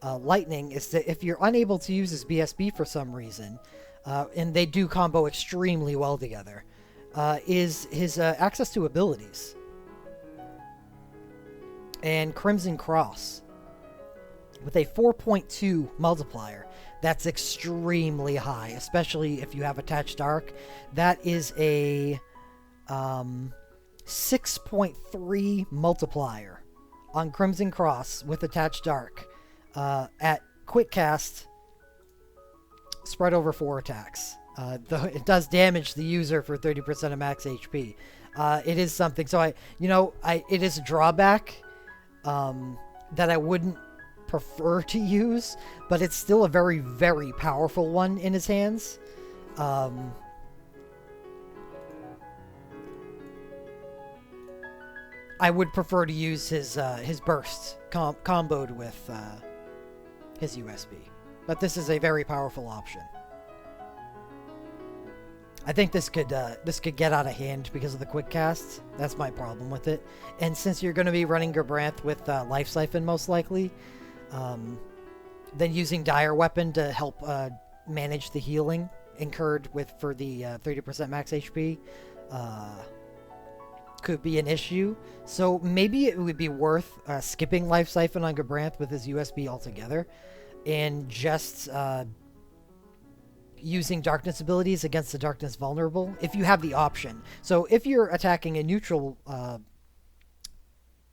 Lightning is that if you're unable to use his BSB for some reason, and they do combo extremely well together, is his access to abilities. And Crimson Cross, with a 4.2 multiplier, that's extremely high, especially if you have Attached Dark. That is a 6.3 multiplier on Crimson Cross with Attached Dark at quick cast, spread over 4 attacks. It does damage the user for 30% of max HP. It is something. So it is a drawback that I wouldn't prefer to use, but it's still a very, very powerful one in his hands. I would prefer to use his burst comboed with his USB, but this is a very powerful option. I think this could get out of hand because of the quick casts. That's my problem with it. And since you're going to be running Gabranth with Life Siphon most likely, then using Dire Weapon to help manage the healing incurred for the 30% max HP could be an issue. So maybe it would be worth skipping Life Siphon on Gabranth with his USB altogether and just using darkness abilities against the darkness vulnerable if you have the option. So if you're attacking a neutral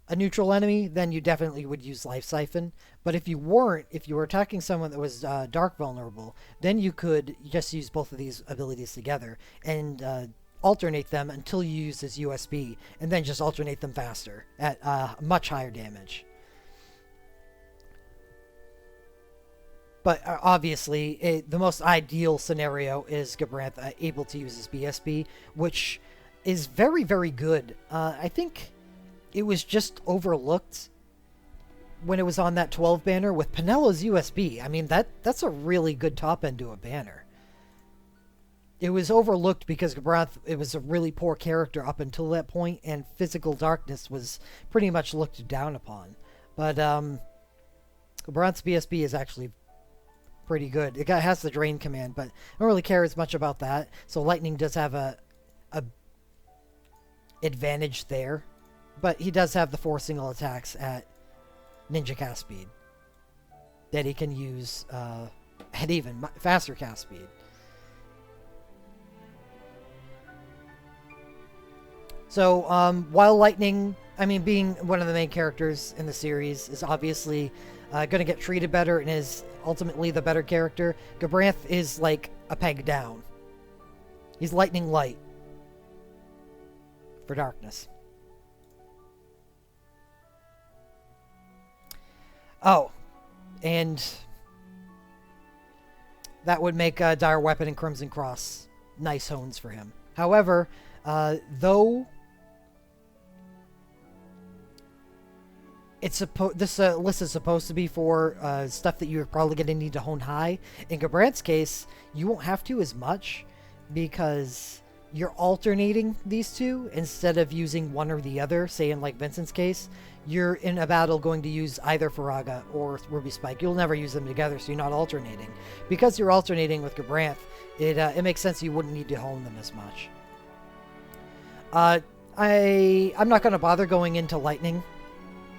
enemy, then you definitely would use Life Siphon. But if you were attacking someone that was dark vulnerable, then you could just use both of these abilities together and alternate them until you use his USB, and then just alternate them faster at much higher damage. But obviously, the most ideal scenario is Gabranth able to use his BSB, which is very, very good. I think it was just overlooked when it was on that 12 banner with Penello's USB. I mean, that's a really good top end to a banner. It was overlooked because Gabranth, it was a really poor character up until that point, and Physical Darkness was pretty much looked down upon. But Gabranth's BSB is actually pretty good. It has the drain command, but I don't really care as much about that. So Lightning does have a advantage there, but he does have the 4 single attacks at Ninja cast speed that he can use at even faster cast speed. So while Lightning, being one of the main characters in the series, is obviously going to get treated better and is ultimately the better character, Gabranth is like a peg down. He's Lightning Light for Darkness. Oh, and that would make Dire Weapon and Crimson Cross nice hones for him. However, though this list is supposed to be for stuff that you're probably going to need to hone high, in Gabranth's case, you won't have to as much because you're alternating these two instead of using one or the other. Say in like Vincent's case, you're in a battle going to use either Faraga or Ruby Spike. You'll never use them together, so you're not alternating. Because you're alternating with Gabranth, it makes sense you wouldn't need to hone them as much. I'm not going to bother going into Lightning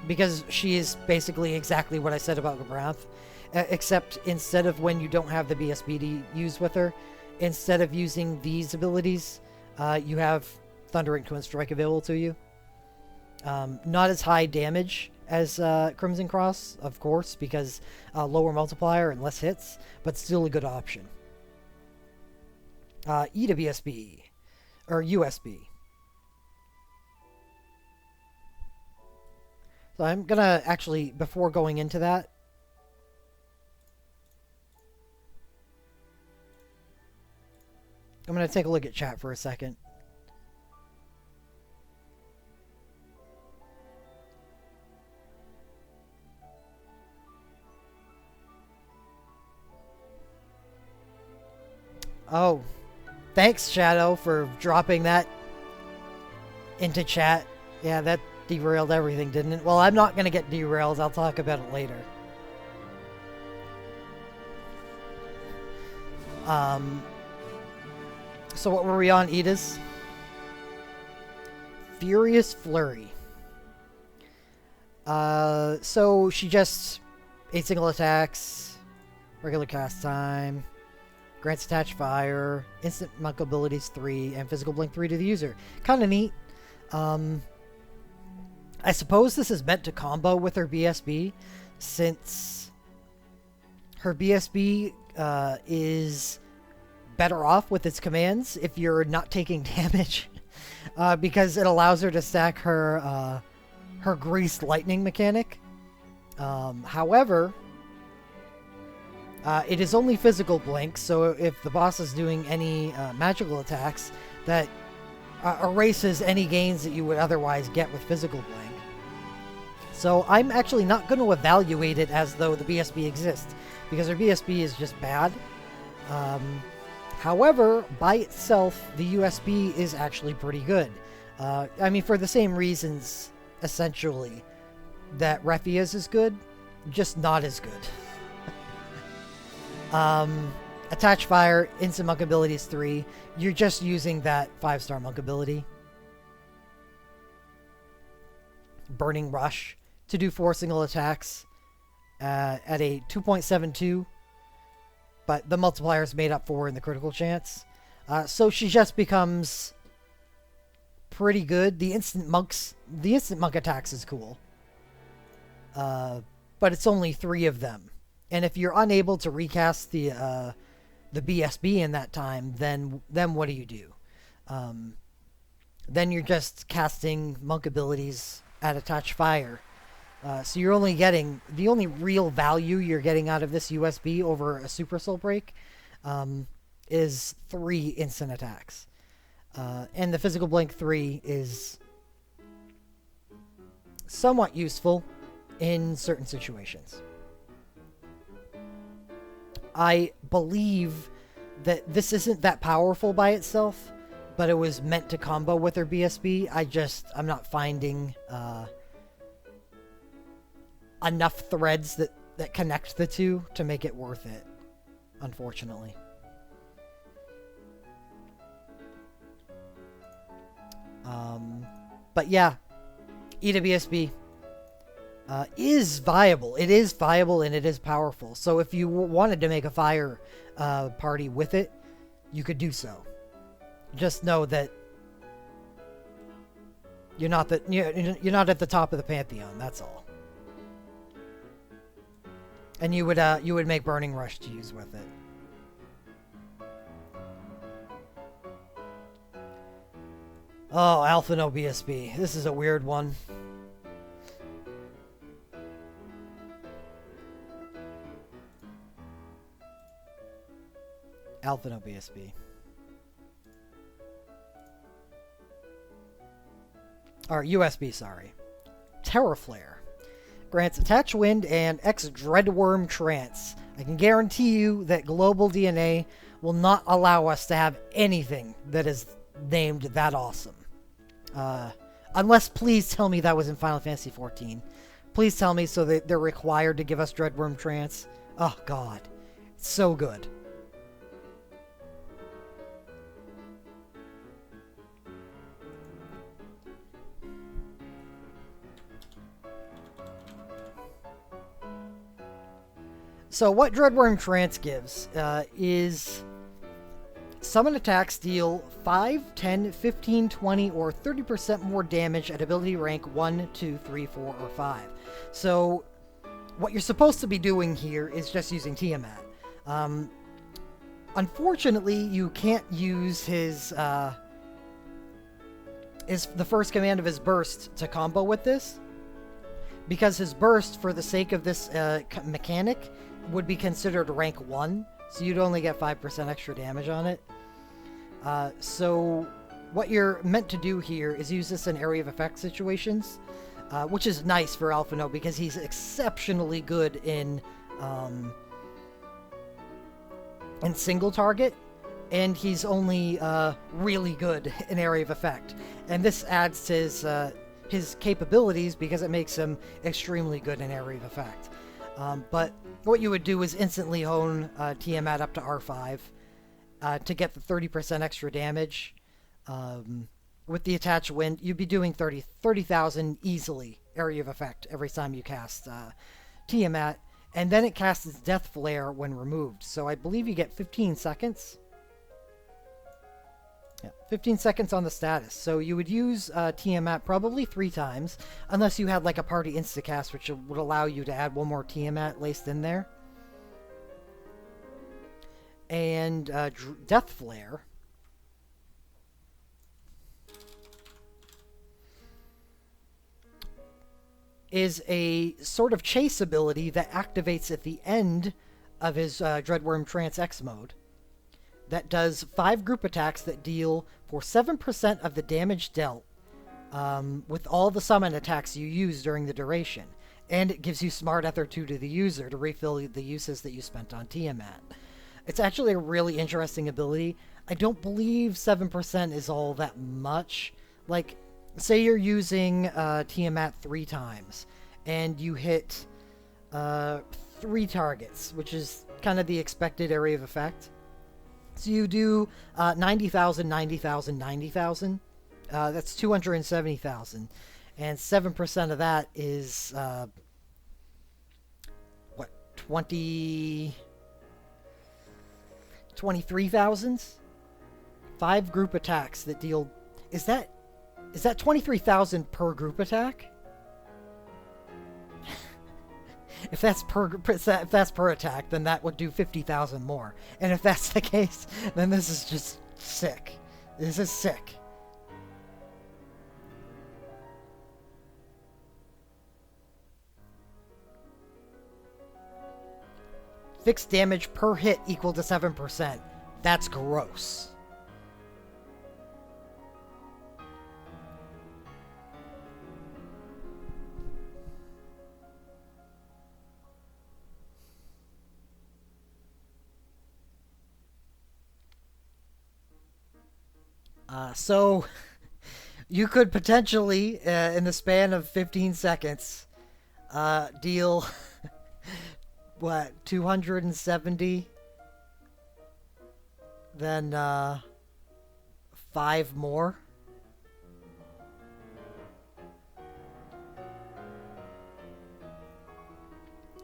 because she is basically exactly what I said about Gabranth, except instead of when you don't have the BSB to use with her, instead of using these abilities, you have Thunder and Twin Strike available to you. Not as high damage as Crimson Cross, of course, because lower multiplier and less hits, but still a good option. EWSB, or USB. So I'm gonna actually, before going into that, I'm gonna take a look at chat for a second. Oh, thanks, Shadow, for dropping that into chat. Yeah, that derailed everything, didn't it? Well, I'm not going to get derailed. I'll talk about it later. So what were we on, Edis? Furious Flurry. So she just 8 single attacks, regular cast time, grants attached fire, instant monk abilities 3, and physical blink 3 to the user. Kind of neat. I suppose this is meant to combo with her BSB, since her BSB is better off with its commands if you're not taking damage, because it allows her to stack her her greased lightning mechanic. However, it is only physical blink, so if the boss is doing any magical attacks, that erases any gains that you would otherwise get with physical blink. So I'm actually not going to evaluate it as though the BSB exists, because her BSB is just bad. However, by itself, the USB is actually pretty good. I mean, for the same reasons, essentially, that Refia's is good, just not as good. Attach fire, instant monk ability is 3. You're just using that 5-star monk ability. Burning Rush to do 4 single attacks at a 2.72, but the multiplier is made up for in the critical chance. So she just becomes pretty good. The instant monk attacks is cool, but it's only 3 of them. And if you're unable to recast the BSB in that time, then what do you do? Then you're just casting monk abilities at attach fire. So you're only getting, the only real value you're getting out of this USB over a Super Soul Break is 3 instant attacks. And the physical blink 3 is somewhat useful in certain situations. I believe that this isn't that powerful by itself, but it was meant to combo with her BSB. I'm not finding enough threads that connect the two to make it worth it, unfortunately. But yeah, EWSB is viable. It is viable and it is powerful. So if you wanted to make a fire party with it, you could do so. Just know that you're not at the top of the pantheon. That's all. And you would make Burning Rush to use with it. Oh, Alpha no BSB. This is a weird one. Alpha no BSB. Or USB, sorry. Terraflare. Grants attach wind and X Dreadworm Trance. I can guarantee you that global DNA will not allow us to have anything that is named that awesome. Unless, please tell me that was in Final Fantasy XIV. Please tell me so that they're required to give us Dreadworm Trance. Oh, God. It's so good. So what Dreadworm Trance gives is summon attacks deal 5, 10, 15, 20, or 30% more damage at ability rank 1, 2, 3, 4, or 5. So, what you're supposed to be doing here is just using Tiamat. Unfortunately, you can't use the first command of his burst to combo with this, because his burst, for the sake of this mechanic, would be considered rank 1, so you'd only get 5% extra damage on it. So what you're meant to do here is use this in area of effect situations, which is nice for Alphino because he's exceptionally good in single target, and he's only really good in area of effect. And this adds to his capabilities because it makes him extremely good in area of effect. But what you would do is instantly hone Tiamat up to R5 to get the 30% extra damage. With the attached wind, you'd be doing 30,000 easily area of effect every time you cast Tiamat. And then it casts its Death Flare when removed. So I believe you get 15 seconds. Yeah, 15 seconds on the status. So you would use Tiamat probably 3 times, unless you had like a party instacast, which would allow you to add one more Tiamat laced in there. And Death Flare is a sort of chase ability that activates at the end of his Dreadworm Trance X mode. That does 5 group attacks that deal for 7% of the damage dealt with all the summon attacks you use during the duration. And it gives you Smart Ether 2 to the user to refill the uses that you spent on Tiamat. It's actually a really interesting ability. I don't believe 7% is all that much. Like, say you're using Tiamat 3 times, and you hit 3 targets, which is kind of the expected area of effect. So you do 90,000, 90,000, 90,000. That's 270,000. And 7% of that is, 23,000? 5 group attacks that deal... Is that 23,000 per group attack? If that's per attack, then that would do 50,000 more. And if that's the case, then this is just sick. This is sick. Fixed damage per hit equal to 7%. That's gross. So you could potentially, in the span of 15 seconds, deal, 270? Then, 5 more?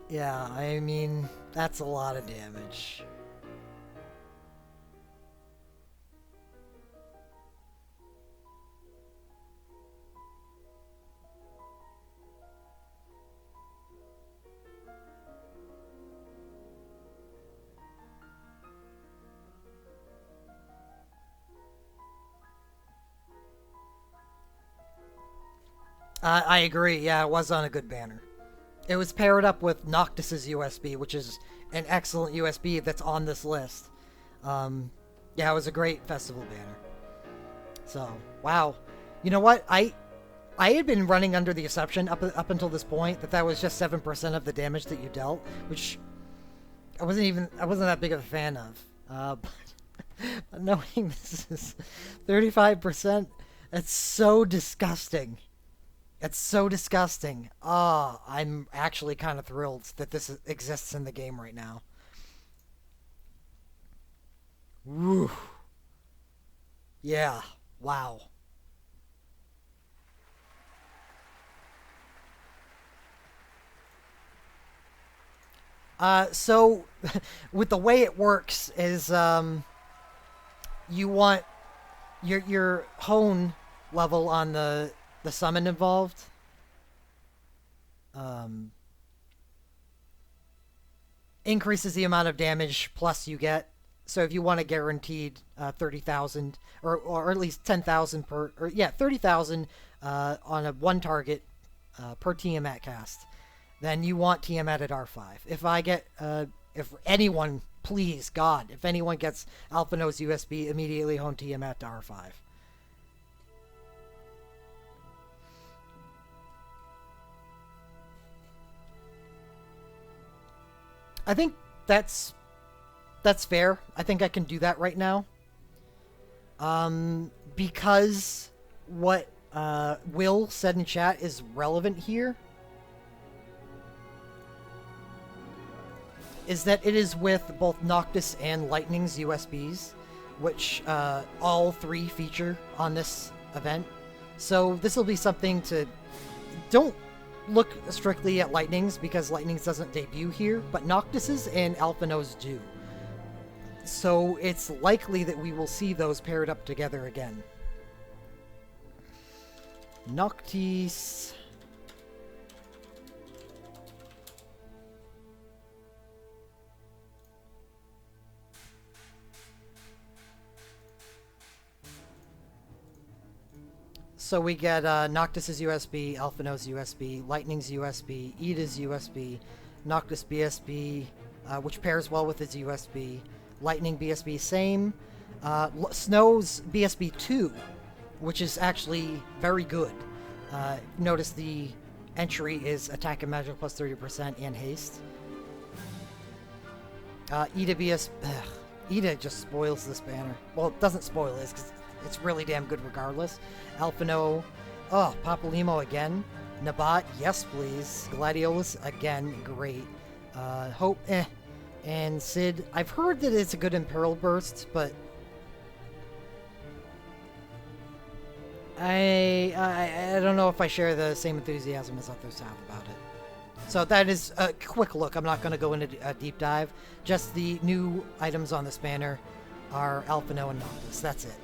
Yeah, I mean, that's a lot of damage. I agree. Yeah, it was on a good banner. It was paired up with Noctis's USB, which is an excellent USB that's on this list. Yeah, it was a great festival banner. So, wow. You know what? I had been running under the assumption up until this point that was just 7% of the damage that you dealt, which I wasn't that big of a fan of. But knowing this is 35%, it's so disgusting. It's so disgusting. I'm actually kind of thrilled that this exists in the game right now. Woo. Yeah. Wow. So with the way it works is, you want your hone level on the summon involved. Um, Increases the amount of damage plus you get. So if you want a guaranteed 30,000 or at least 10,000 per, or yeah, 30,000 on a one target per Tiamat cast, then you want Tiamat at R5. If I get, if anyone, please God, if anyone gets Alphino's USB, immediately hone Tiamat to R5. I think that's fair. I think I can do that right now. Because what Will said in chat is relevant here is that it is with both Noctis and Lightning's USBs, which all three feature on this event. So this will be something to... Don't look strictly at Lightning's because Lightning's doesn't debut here, but Noctis's and Alphino's do. So it's likely that we will see those paired up together again. Noctis... So we get Noctis's USB, Alphino's USB, Lightning's USB, Ida's USB, Noctis BSB, which pairs well with its USB, Lightning BSB same, Snow's BSB 2, which is actually very good. Notice the entry is attack and magic plus 30% and haste. Ida BS... Ida just spoils this banner. Well, it doesn't spoil this because it's really damn good regardless. Alphino, oh, Papalymo again. Nabat, yes please. Gladiolus again, great. Hope, and Sid, I've heard that it's a good Imperial Burst, but I don't know if I share the same enthusiasm as others have about it. So that is a quick look. I'm not going to go into a deep dive. Just the new items on this banner are Alphino and Noctis. That's it.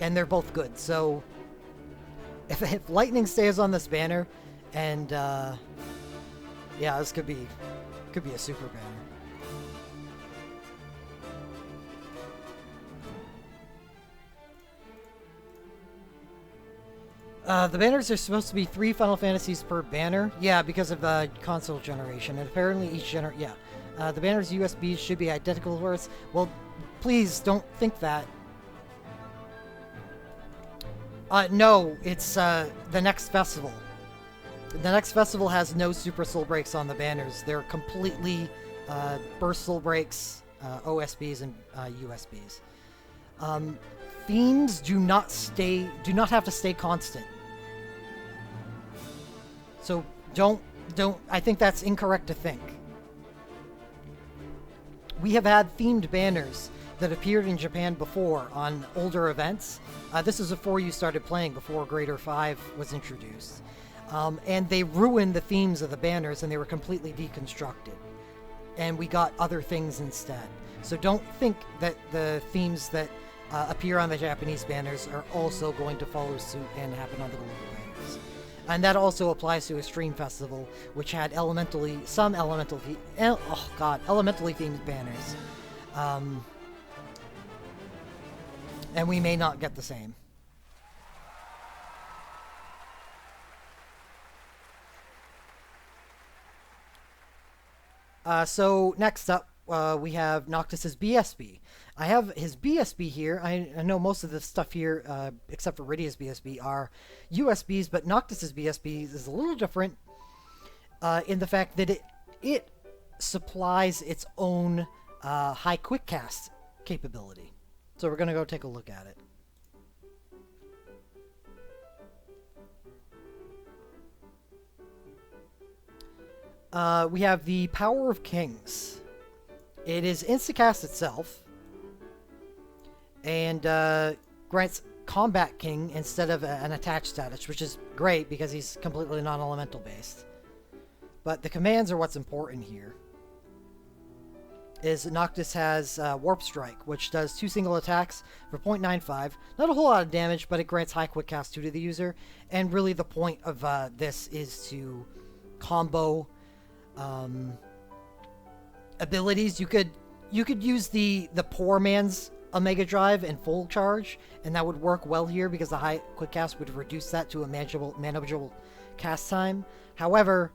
And they're both good. So if Lightning stays on this banner, and yeah, this could be a super banner. The banners are supposed to be 3 Final Fantasies per banner. Yeah, because of the console generation. And apparently each yeah. The banner's USBs should be identical to ours. Well, please don't think that. No, it's the next festival. The next festival has no Super Soul Breaks on the banners. They're completely Burst Soul Breaks, OSBs, and USBs. Themes do not have to stay constant. So don't, I think that's incorrect to think. We have had themed banners that appeared in Japan before on older events. This is before you started playing, before Greater 5 was introduced. And they ruined the themes of the banners and they were completely deconstructed. And we got other things instead. So don't think that the themes that appear on the Japanese banners are also going to follow suit and happen on the global banners. And that also applies to Extreme Festival, which had elementally themed banners. And we may not get the same. So next up, we have Noctis's BSB. I have his BSB here. I know most of the stuff here, except for Rydia's BSB, are USBs, but Noctis's BSB is a little different in the fact that it supplies its own high quick cast capability. So we're going to go take a look at it. We have the Power of Kings. It is instacast itself, and grants Combat King instead of an attached status, which is great because he's completely non-elemental based. But the commands are what's important here. is Noctis has Warp Strike, which does 2 single attacks for 0.95. Not a whole lot of damage, but it grants high quick cast 2 to the user. And really the point of this is to combo abilities. You could use the poor man's Omega Drive and full charge, and that would work well here because the high quick cast would reduce that to a manageable cast time. However,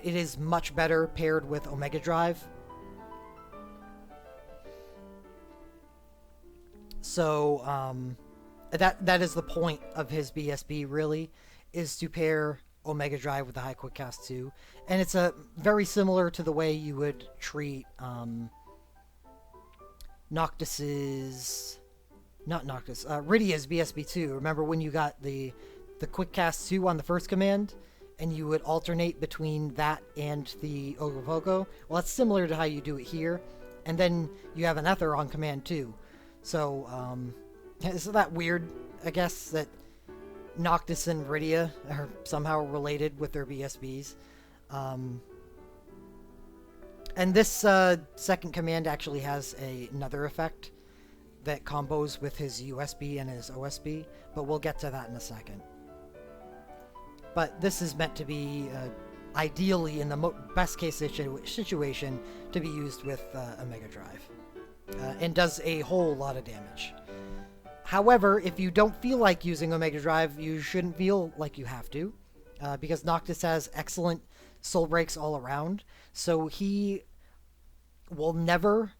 it is much better paired with Omega Drive. So that is the point of his BSB, really, is to pair Omega Drive with the high quick cast 2. And it's very similar to the way you would treat Noctis's... Not Noctis, Rydia's BSB2. Remember when you got the quick cast 2 on the first command, and you would alternate between that and the Ogopogo? Well, that's similar to how you do it here. And then you have an Ether on command 2. So, isn't that weird, I guess, that Noctis and Rydia are somehow related with their BSBs? And this second command actually has another effect that combos with his USB and his OSB, but we'll get to that in a second. But this is meant to be, ideally, in the best case situation, to be used with Omega Drive. And does a whole lot of damage. However, if you don't feel like using Omega Drive, you shouldn't feel like you have to, because Noctis has excellent soul breaks all around, so he will never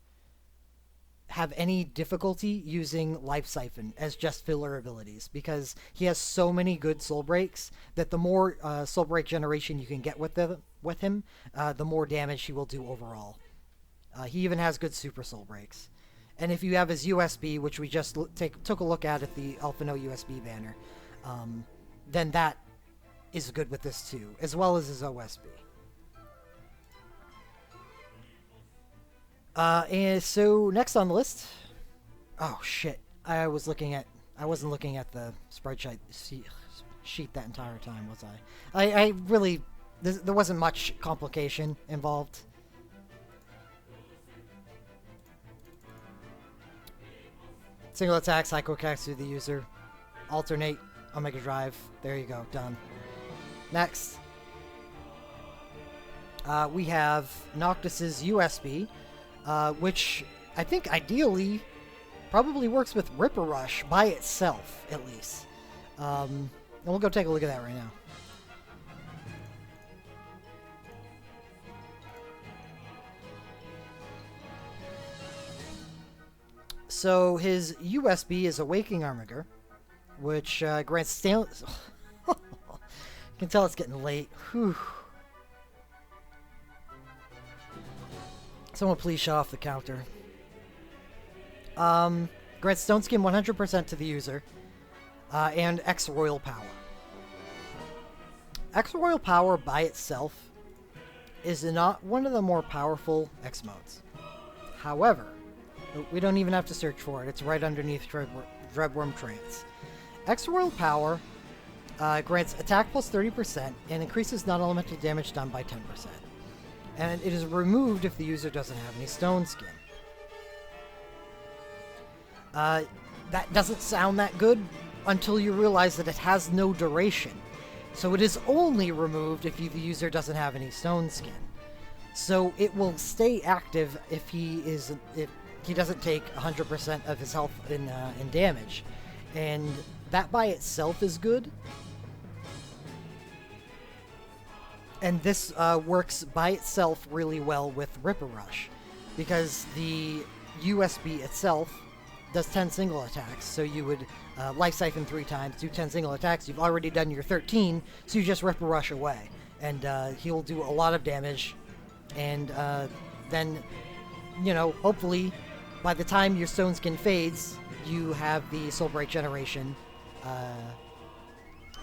have any difficulty using Life Siphon as just filler abilities, because he has so many good soul breaks that the more soul break generation you can get with him, the more damage he will do overall. He even has good super soul breaks. And if you have his USB, which we just took a look at the Alphino USB banner, then that is good with this too, as well as his OSB. And so next on the list, oh shit, I wasn't looking at the spreadsheet sheet that entire time, was I? I really, there wasn't much complication involved. Single attacks, high quick cast to the user. Alternate, Omega Drive. There you go, done. Next. We have Noctis's USB, which I think ideally probably works with Ripper Rush by itself, at least. And we'll go take a look at that right now. So his USB is a Waking Armiger, which grants staleness. You can tell it's getting late. Whew. Someone please shut off the counter. Grants Stone Skin 100% to the user, and X Royal Power. X Royal Power by itself is not one of the more powerful X modes. However, we don't even have to search for it. It's right underneath Dreadworm Trance. X Royal Power grants attack plus 30% and increases non-elemental damage done by 10%. And it is removed if the user doesn't have any Stone Skin. That doesn't sound that good until you realize that it has no duration. So it is only removed if the user doesn't have any Stone Skin. So it will stay active if he doesn't take 100% of his health in damage. And that by itself is good. And this works by itself really well with Ripper Rush, because the USB itself does 10 single attacks, so you would Life Siphon 3 times, do 10 single attacks. You've already done your 13, so you just Ripper Rush away. And he'll do a lot of damage, and then, you know, hopefully, by the time your Stone Skin fades, you have the Soul Break generation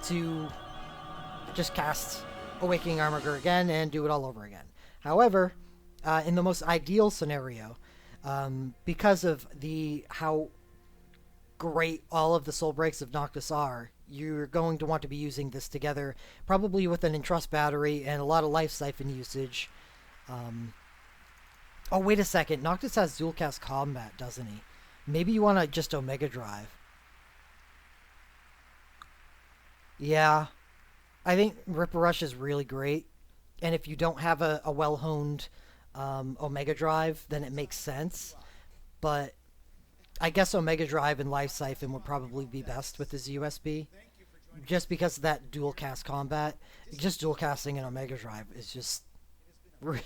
to just cast Awakening Armiger again and do it all over again. However, in the most ideal scenario, because of how great all of the soul breaks of Noctis are, you're going to want to be using this together, probably with an Entrust battery and a lot of Life Siphon usage, Oh, wait a second. Noctis has dual cast combat, doesn't he? Maybe you want to just Omega Drive. Yeah, I think Ripper Rush is really great. And if you don't have a well honed Omega Drive, then it makes sense. But I guess Omega Drive and Life Siphon would probably be best with his USB, just because of that dual cast combat. Just dual casting an Omega Drive is just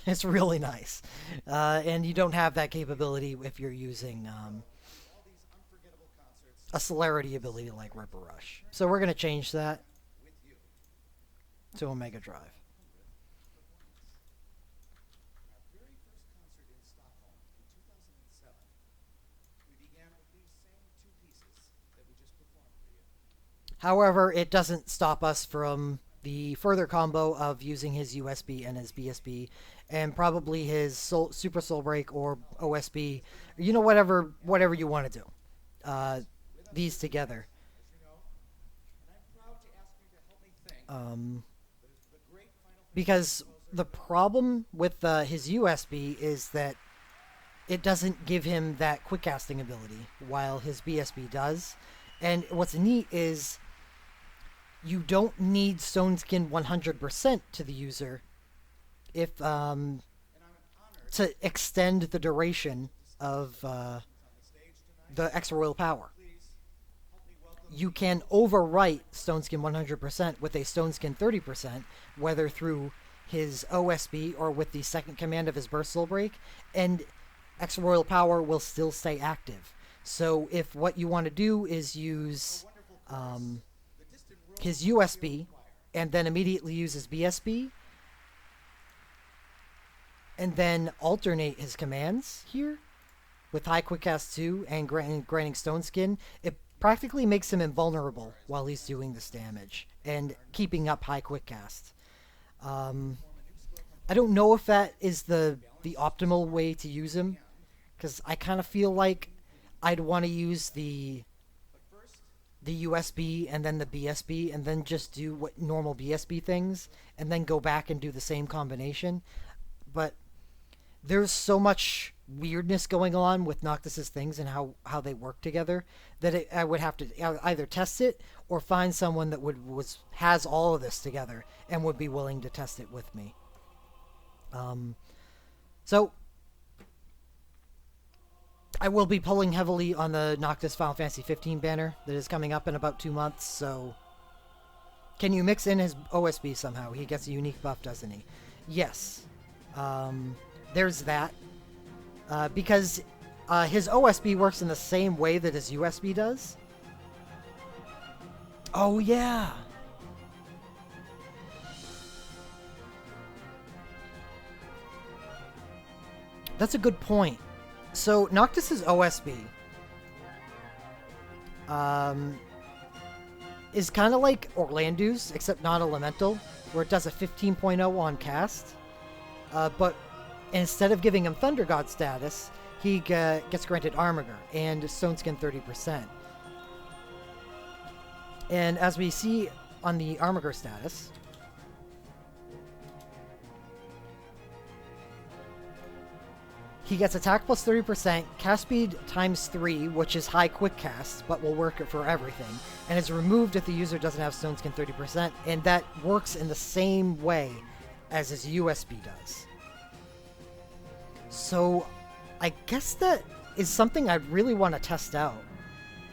it's really nice, and you don't have that capability if you're using a celerity ability like Ripper Rush. So we're gonna change that to Omega Drive. However, it doesn't stop us from the further combo of using his USB and his BSB, and probably his Super Soul Break or OSB, whatever you want to do. These together. Um, because the problem with his USB is that it doesn't give him that quick casting ability, while his BSB does. And what's neat is you don't need Stone Skin 100% to the user if to extend the duration of the extra royal power. You can overwrite Stone Skin 100% with a Stone Skin 30%, whether through his OSB or with the second command of his Burst Soul Break, and extra royal power will still stay active. So if what you want to do is use his USB and then immediately use his BSB and then alternate his commands here with High Quick Cast 2 and granting Stone Skin, it practically makes him invulnerable while he's doing this damage and keeping up High Quick Cast. I don't know if that is the optimal way to use him, because I kind of feel like I'd want to use the USB and then the BSB and then just do what normal BSB things and then go back and do the same combination. But there's so much weirdness going on with Noctis's things and how they work together that I would have to either test it or find someone that has all of this together and would be willing to test it with me. So I will be pulling heavily on the Noctis Final Fantasy 15 banner that is coming up in about 2 months, so can you mix in his OSB somehow? He gets a unique buff, doesn't he? Yes. There's that. Because his OSB works in the same way that his USB does. Oh, yeah. That's a good point. So, Noctis's OSB is kind of like Orlando's, except non-elemental, where it does a 15.0 on cast. But instead of giving him Thunder God status, he gets granted Armiger and Stone Skin 30%. And as we see on the Armiger status, he gets attack plus 30%, cast speed times 3, which is high quick cast, but will work for everything, and is removed if the user doesn't have Stone Skin 30%, and that works in the same way as his USB does. So I guess that is something I'd really want to test out.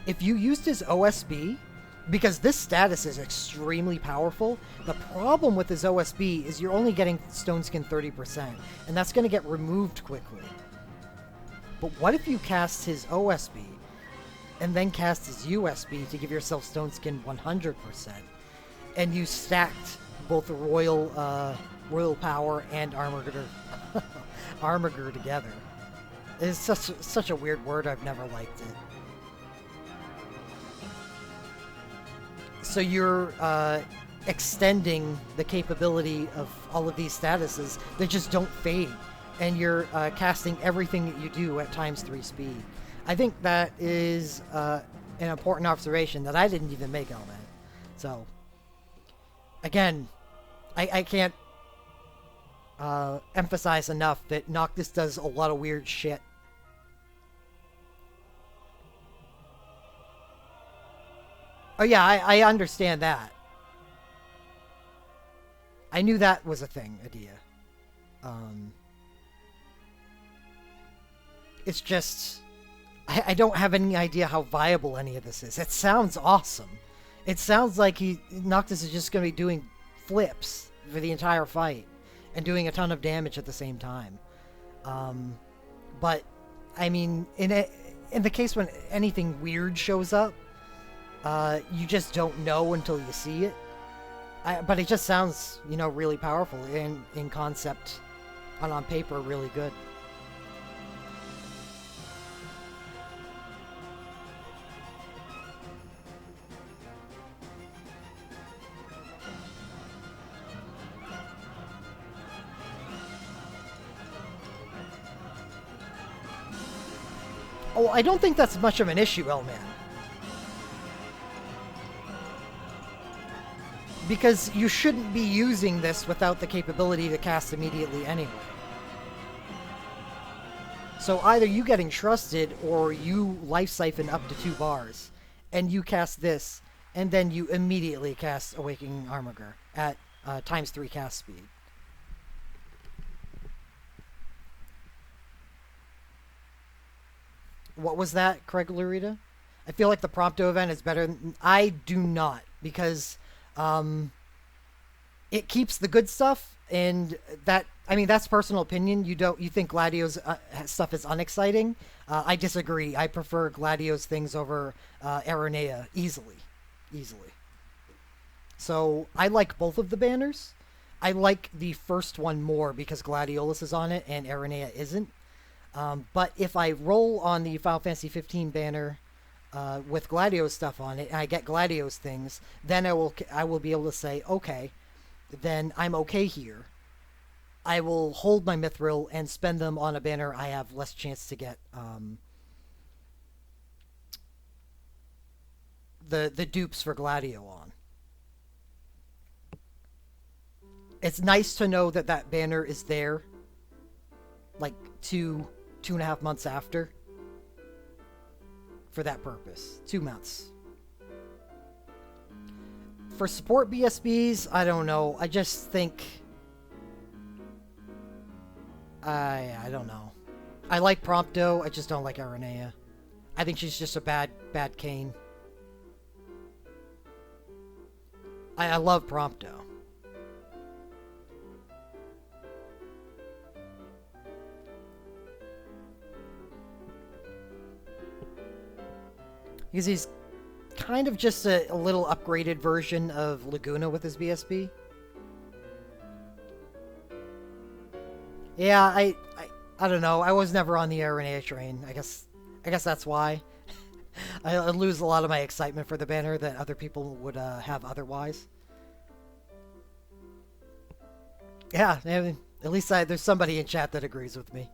If you used his OSB, because this status is extremely powerful, the problem with his OSB is you're only getting Stone Skin 30%, and that's going to get removed quickly. But what if you cast his OSB and then cast his USB to give yourself Stone Skin 100%, and you stacked both the Royal Power and Armiger together? It's such a weird word. I've never liked it. So you're extending the capability of all of these statuses that just don't fade, and you're casting everything that you do at times 3 speed. I think that is an important observation that I didn't even make on that. So, again, I can't emphasize enough that Noctis does a lot of weird shit. Oh yeah, I understand that. I knew that was a thing, Adia. Um, it's just I don't have any idea how viable any of this is. It sounds awesome. It sounds like Noctis is just going to be doing flips for the entire fight and doing a ton of damage at the same time. But I mean, in the case when anything weird shows up, you just don't know until you see it. But it just sounds, really powerful in concept and on paper, really good. Oh, I don't think that's much of an issue, L-Man. Because you shouldn't be using this without the capability to cast immediately anyway. So either you get entrusted or you life siphon up to 2 bars, and you cast this, and then you immediately cast Awakening Armiger at times 3 cast speed. What was that, Craig Lurita? I feel like the Prompto event is better. I do not, because it keeps the good stuff, and that's personal opinion. You think Gladio's stuff is unexciting? I disagree. I prefer Gladio's things over Aranea easily. So I like both of the banners. I like the first one more because Gladiolus is on it and Aranea isn't. But if I roll on the Final Fantasy 15 banner with Gladio's stuff on it, and I get Gladio's things, then I will be able to say, okay, then I'm okay here. I will hold my Mithril and spend them on a banner I have less chance to get the dupes for Gladio on. It's nice to know that banner is there, like 2.5 months after, for that purpose. 2 months. For support BSBs, I don't know. I just think... I don't know. I like Prompto, I just don't like Aranea. I think she's just a bad Kayn. I love Prompto. Because he's kind of just a little upgraded version of Laguna with his BSB. Yeah, I don't know. I was never on the Aranea train. I guess that's why. I lose a lot of my excitement for the banner that other people would have otherwise. Yeah, I mean, at least there's somebody in chat that agrees with me.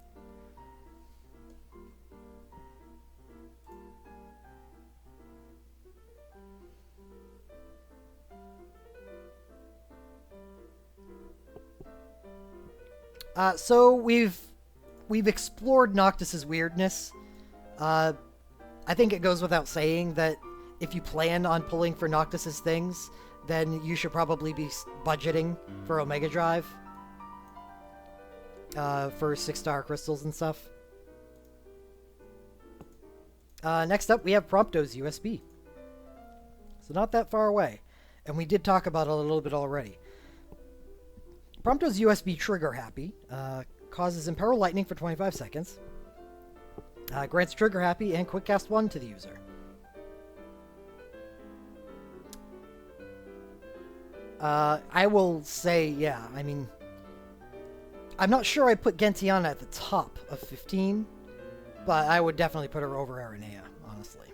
So we've explored Noctis's weirdness. I think it goes without saying that if you plan on pulling for Noctis's things, then you should probably be budgeting for Omega Drive. For 6-star crystals and stuff. Next up, we have Prompto's USB. So not that far away. And we did talk about it a little bit already. Prompto's USB trigger happy. Causes Imperil Lightning for 25 seconds. Grants trigger happy and quick cast 1 to the user. I will say, yeah, I mean, I'm not sure I put Gentiana at the top of 15, but I would definitely put her over Aranea, honestly.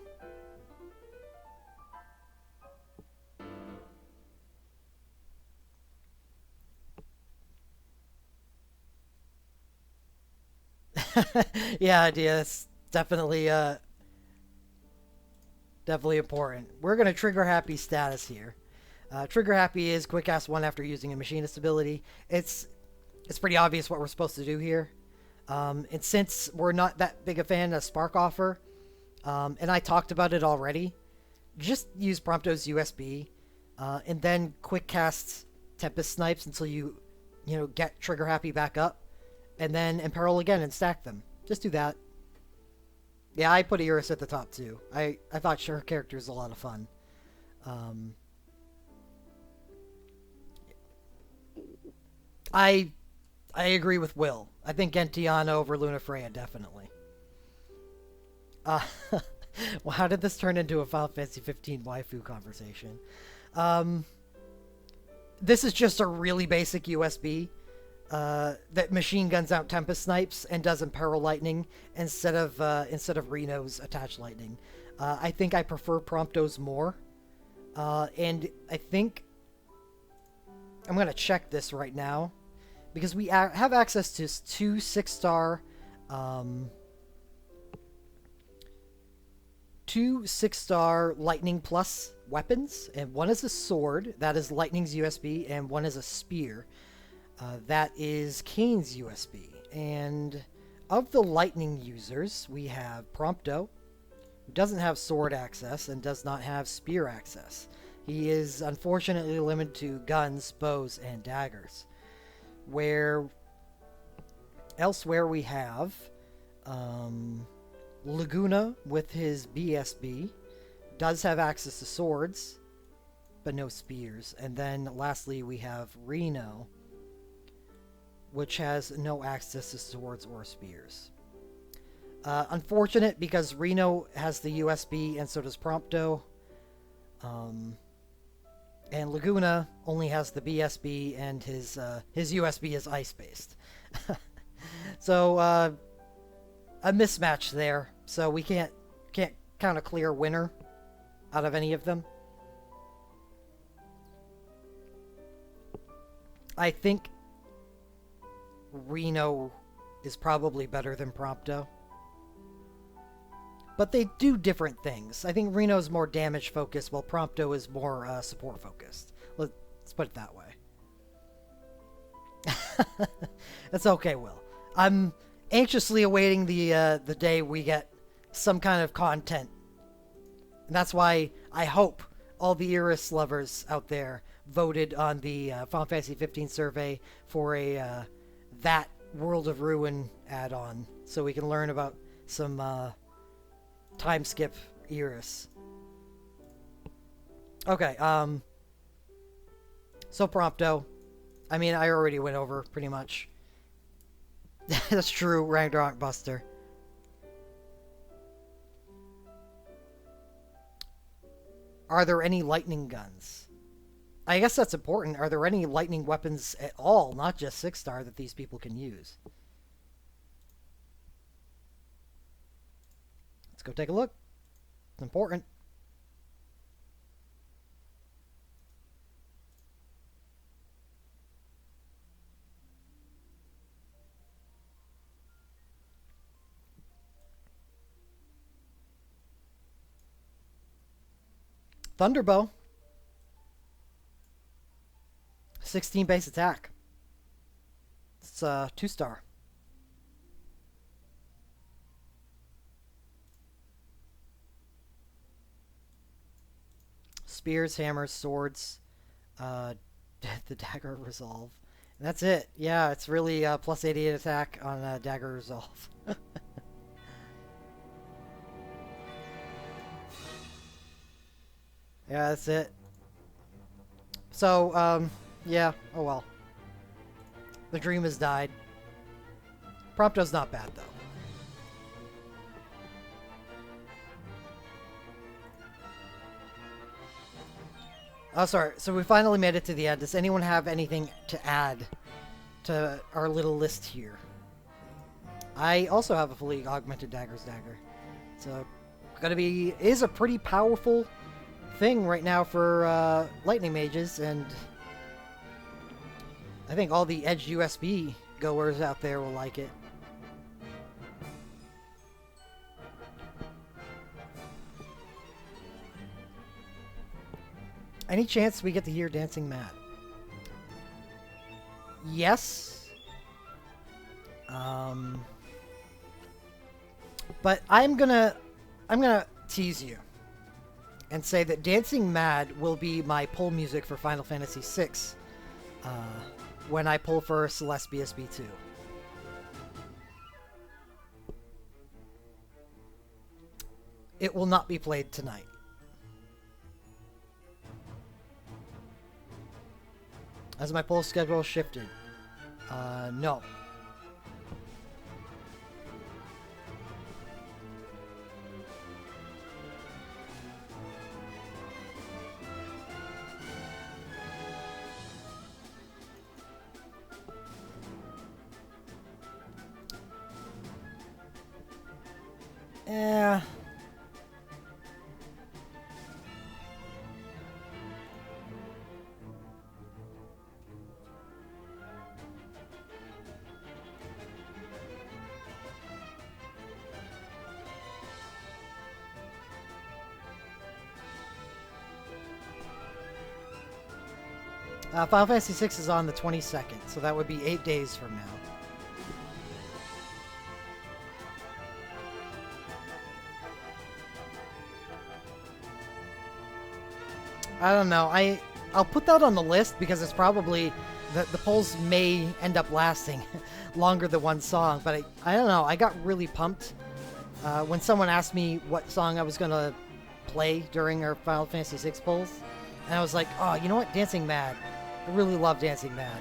Yeah, it's definitely definitely important. We're gonna trigger happy status here. Trigger happy is quick cast 1 after using a machinist ability. It's it's pretty obvious what we're supposed to do here. And since we're not that big a fan of Spark Offer, and I talked about it already, just use Prompto's USB, and then quick cast Tempest Snipes until you get Trigger Happy back up, and then Imperil again and stack them. Just do that. Yeah, I put Iris at the top too. I thought her character is a lot of fun. I agree with Will. I think Gentiana over Lunafreya, definitely. Uh, well, how did this turn into a Final Fantasy 15 waifu conversation? This is just a really basic USB that machine guns out Tempest Snipes and does Imperil Lightning instead of Reno's Attached Lightning. I think I prefer Prompto's more, and I think I'm gonna check this right now because we have access to two 6-star. Two 6-star Lightning Plus weapons, and one is a sword, that is Lightning's USB, and one is a spear, that is Kane's USB. And of the Lightning users, we have Prompto, who doesn't have sword access and does not have spear access. He is unfortunately limited to guns, bows, and daggers. Where elsewhere we have Laguna with his BSB does have access to swords, but no spears. And then lastly, we have Reno, which has no access to swords or spears. Unfortunate because Reno has the USB and so does Prompto. And Laguna only has the BSB and his USB is ice-based. So, a mismatch there, so we can't count a clear winner out of any of them. I think Reno is probably better than Prompto, but they do different things. I think Reno's more damage focused, while Prompto is more support focused. Let's put it that way. That's okay, Will. I'm anxiously awaiting the day we get some kind of content. And that's why I hope all the Iris lovers out there voted on the Final Fantasy 15 survey for a that World of Ruin add-on, so we can learn about some time skip Iris. Okay, so Prompto. I mean, I already went over pretty much. That's true, Ragnarok Buster. Are there any lightning guns? I guess that's important. Are there any lightning weapons at all, not just 6-star, that these people can use? Let's go take a look. It's important. Thunderbow. 16 base attack. It's 2-star. Spears, hammers, swords, the dagger resolve. And that's it. Yeah, it's really plus 88 attack on dagger resolve. Yeah, that's it. So, yeah, oh well. The dream has died. Prompto's not bad, though. Oh, sorry. So we finally made it to the end. Does anyone have anything to add to our little list here? I also have a fully augmented dagger's dagger. So, is a pretty powerful thing right now for lightning mages, and I think all the Edge USB goers out there will like it. Any chance we get to hear Dancing Matt? Yes, Um, but I'm gonna tease you and say that Dancing Mad will be my pull music for Final Fantasy VI uh, when I pull for Celeste BSB 2. It will not be played tonight. Has my pull schedule shifted? No. Eh. Final Fantasy VI is on the 22nd, so that would be 8 days from now. I don't know. I'll put that on the list because it's probably the polls may end up lasting longer than one song. But I don't know. I got really pumped when someone asked me what song I was gonna play during our Final Fantasy VI polls, and I was like, oh, you know what? Dancing Mad. I really love Dancing Mad.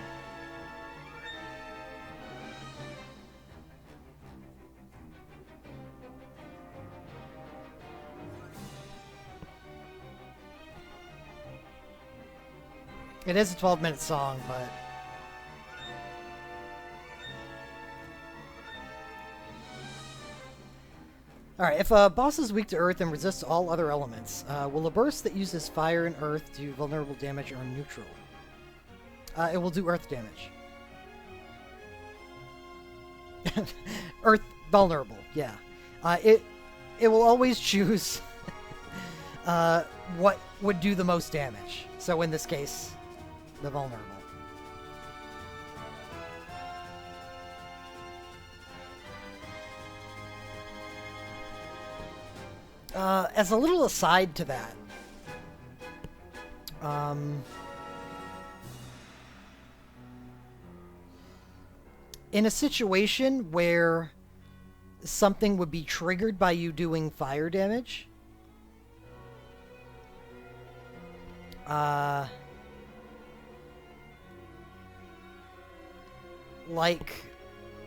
It is a 12-minute song, but alright, if a boss is weak to earth and resists all other elements, will a burst that uses fire and earth do vulnerable damage or neutral? It will do earth damage. Earth vulnerable, yeah. It will always choose what would do the most damage. So in this case, the vulnerable. As a little aside to that, in a situation where something would be triggered by you doing fire damage, like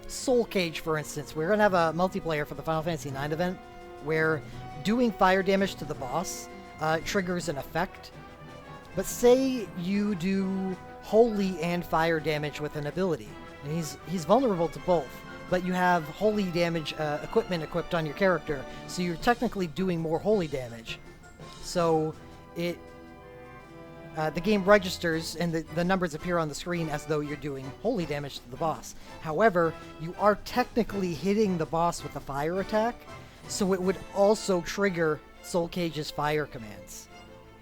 Soul Cage, for instance, we're gonna have a multiplayer for the Final Fantasy IX event where doing fire damage to the boss triggers an effect. But say you do holy and fire damage with an ability, and he's vulnerable to both, but you have holy damage equipment equipped on your character, so you're technically doing more holy damage. So it the game registers and the numbers appear on the screen as though you're doing holy damage to the boss. However, you are technically hitting the boss with a fire attack, so it would also trigger Soul Cage's fire commands,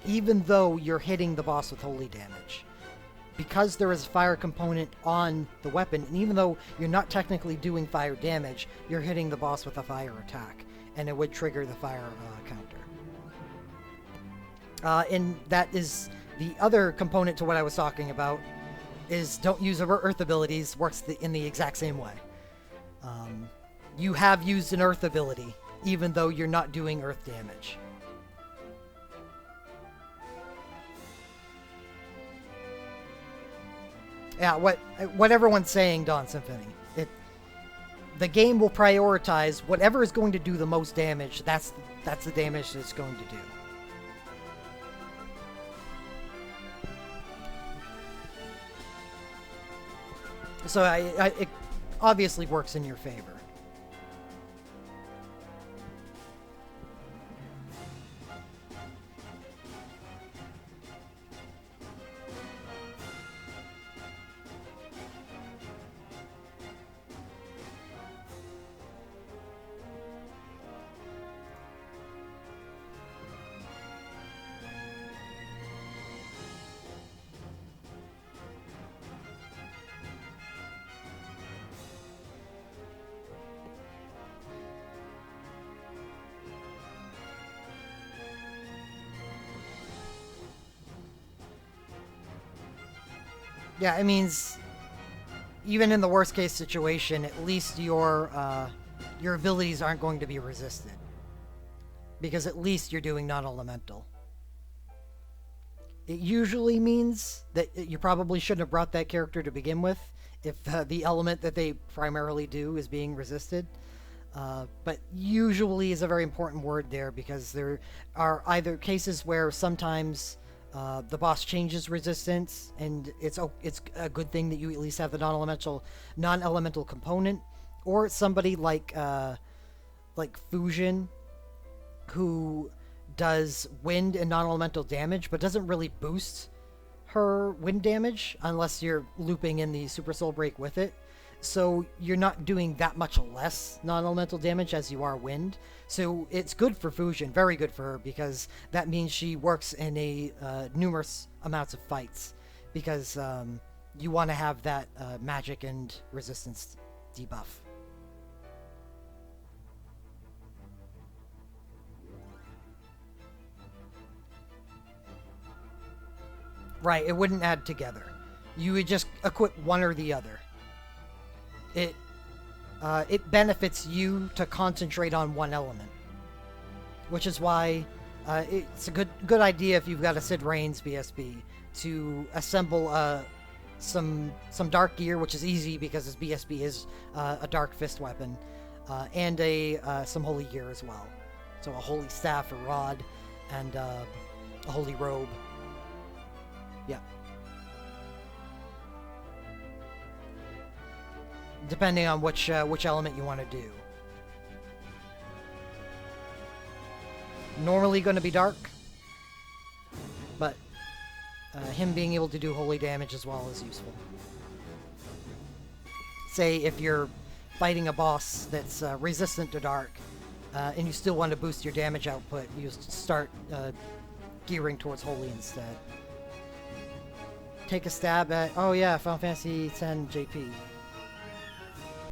even though you're hitting the boss with holy damage. Because there is a fire component on the weapon, and even though you're not technically doing fire damage, you're hitting the boss with a fire attack, and it would trigger the fire counter. And that is the other component to what I was talking about, is don't use earth abilities, works in the exact same way. You have used an earth ability, even though you're not doing earth damage. Yeah, what everyone's saying, Dawn Symphony. The game will prioritize whatever is going to do the most damage. That's the damage that it's going to do. So it obviously works in your favor. Yeah, it means even in the worst case situation, at least your abilities aren't going to be resisted because at least you're doing non-elemental. It usually means that you probably shouldn't have brought that character to begin with if the element that they primarily do is being resisted. But usually is a very important word there because there are either cases where sometimes the boss changes resistance, and it's a good thing that you at least have the non-elemental component, or somebody like Fusion, who does wind and non-elemental damage, but doesn't really boost her wind damage unless you're looping in the Super Soul Break with it. So you're not doing that much less non-elemental damage as you are wind. So it's good for Fusion, very good for her, because that means she works in a numerous amounts of fights, because you want to have that magic and resistance debuff. Right, it wouldn't add together. You would just equip one or the other. It it benefits you to concentrate on one element, which is why it's a good idea if you've got a Sid Reigns BSB to assemble some dark gear, which is easy because his BSB is a dark fist weapon, and some holy gear as well. So a holy staff, a rod, and a holy robe. Yeah. Depending on which element you want to do. Normally going to be dark, but him being able to do holy damage as well is useful. Say if you're fighting a boss that's resistant to dark, and you still want to boost your damage output, you start gearing towards holy instead. Take a stab at, oh yeah, Final Fantasy X JP.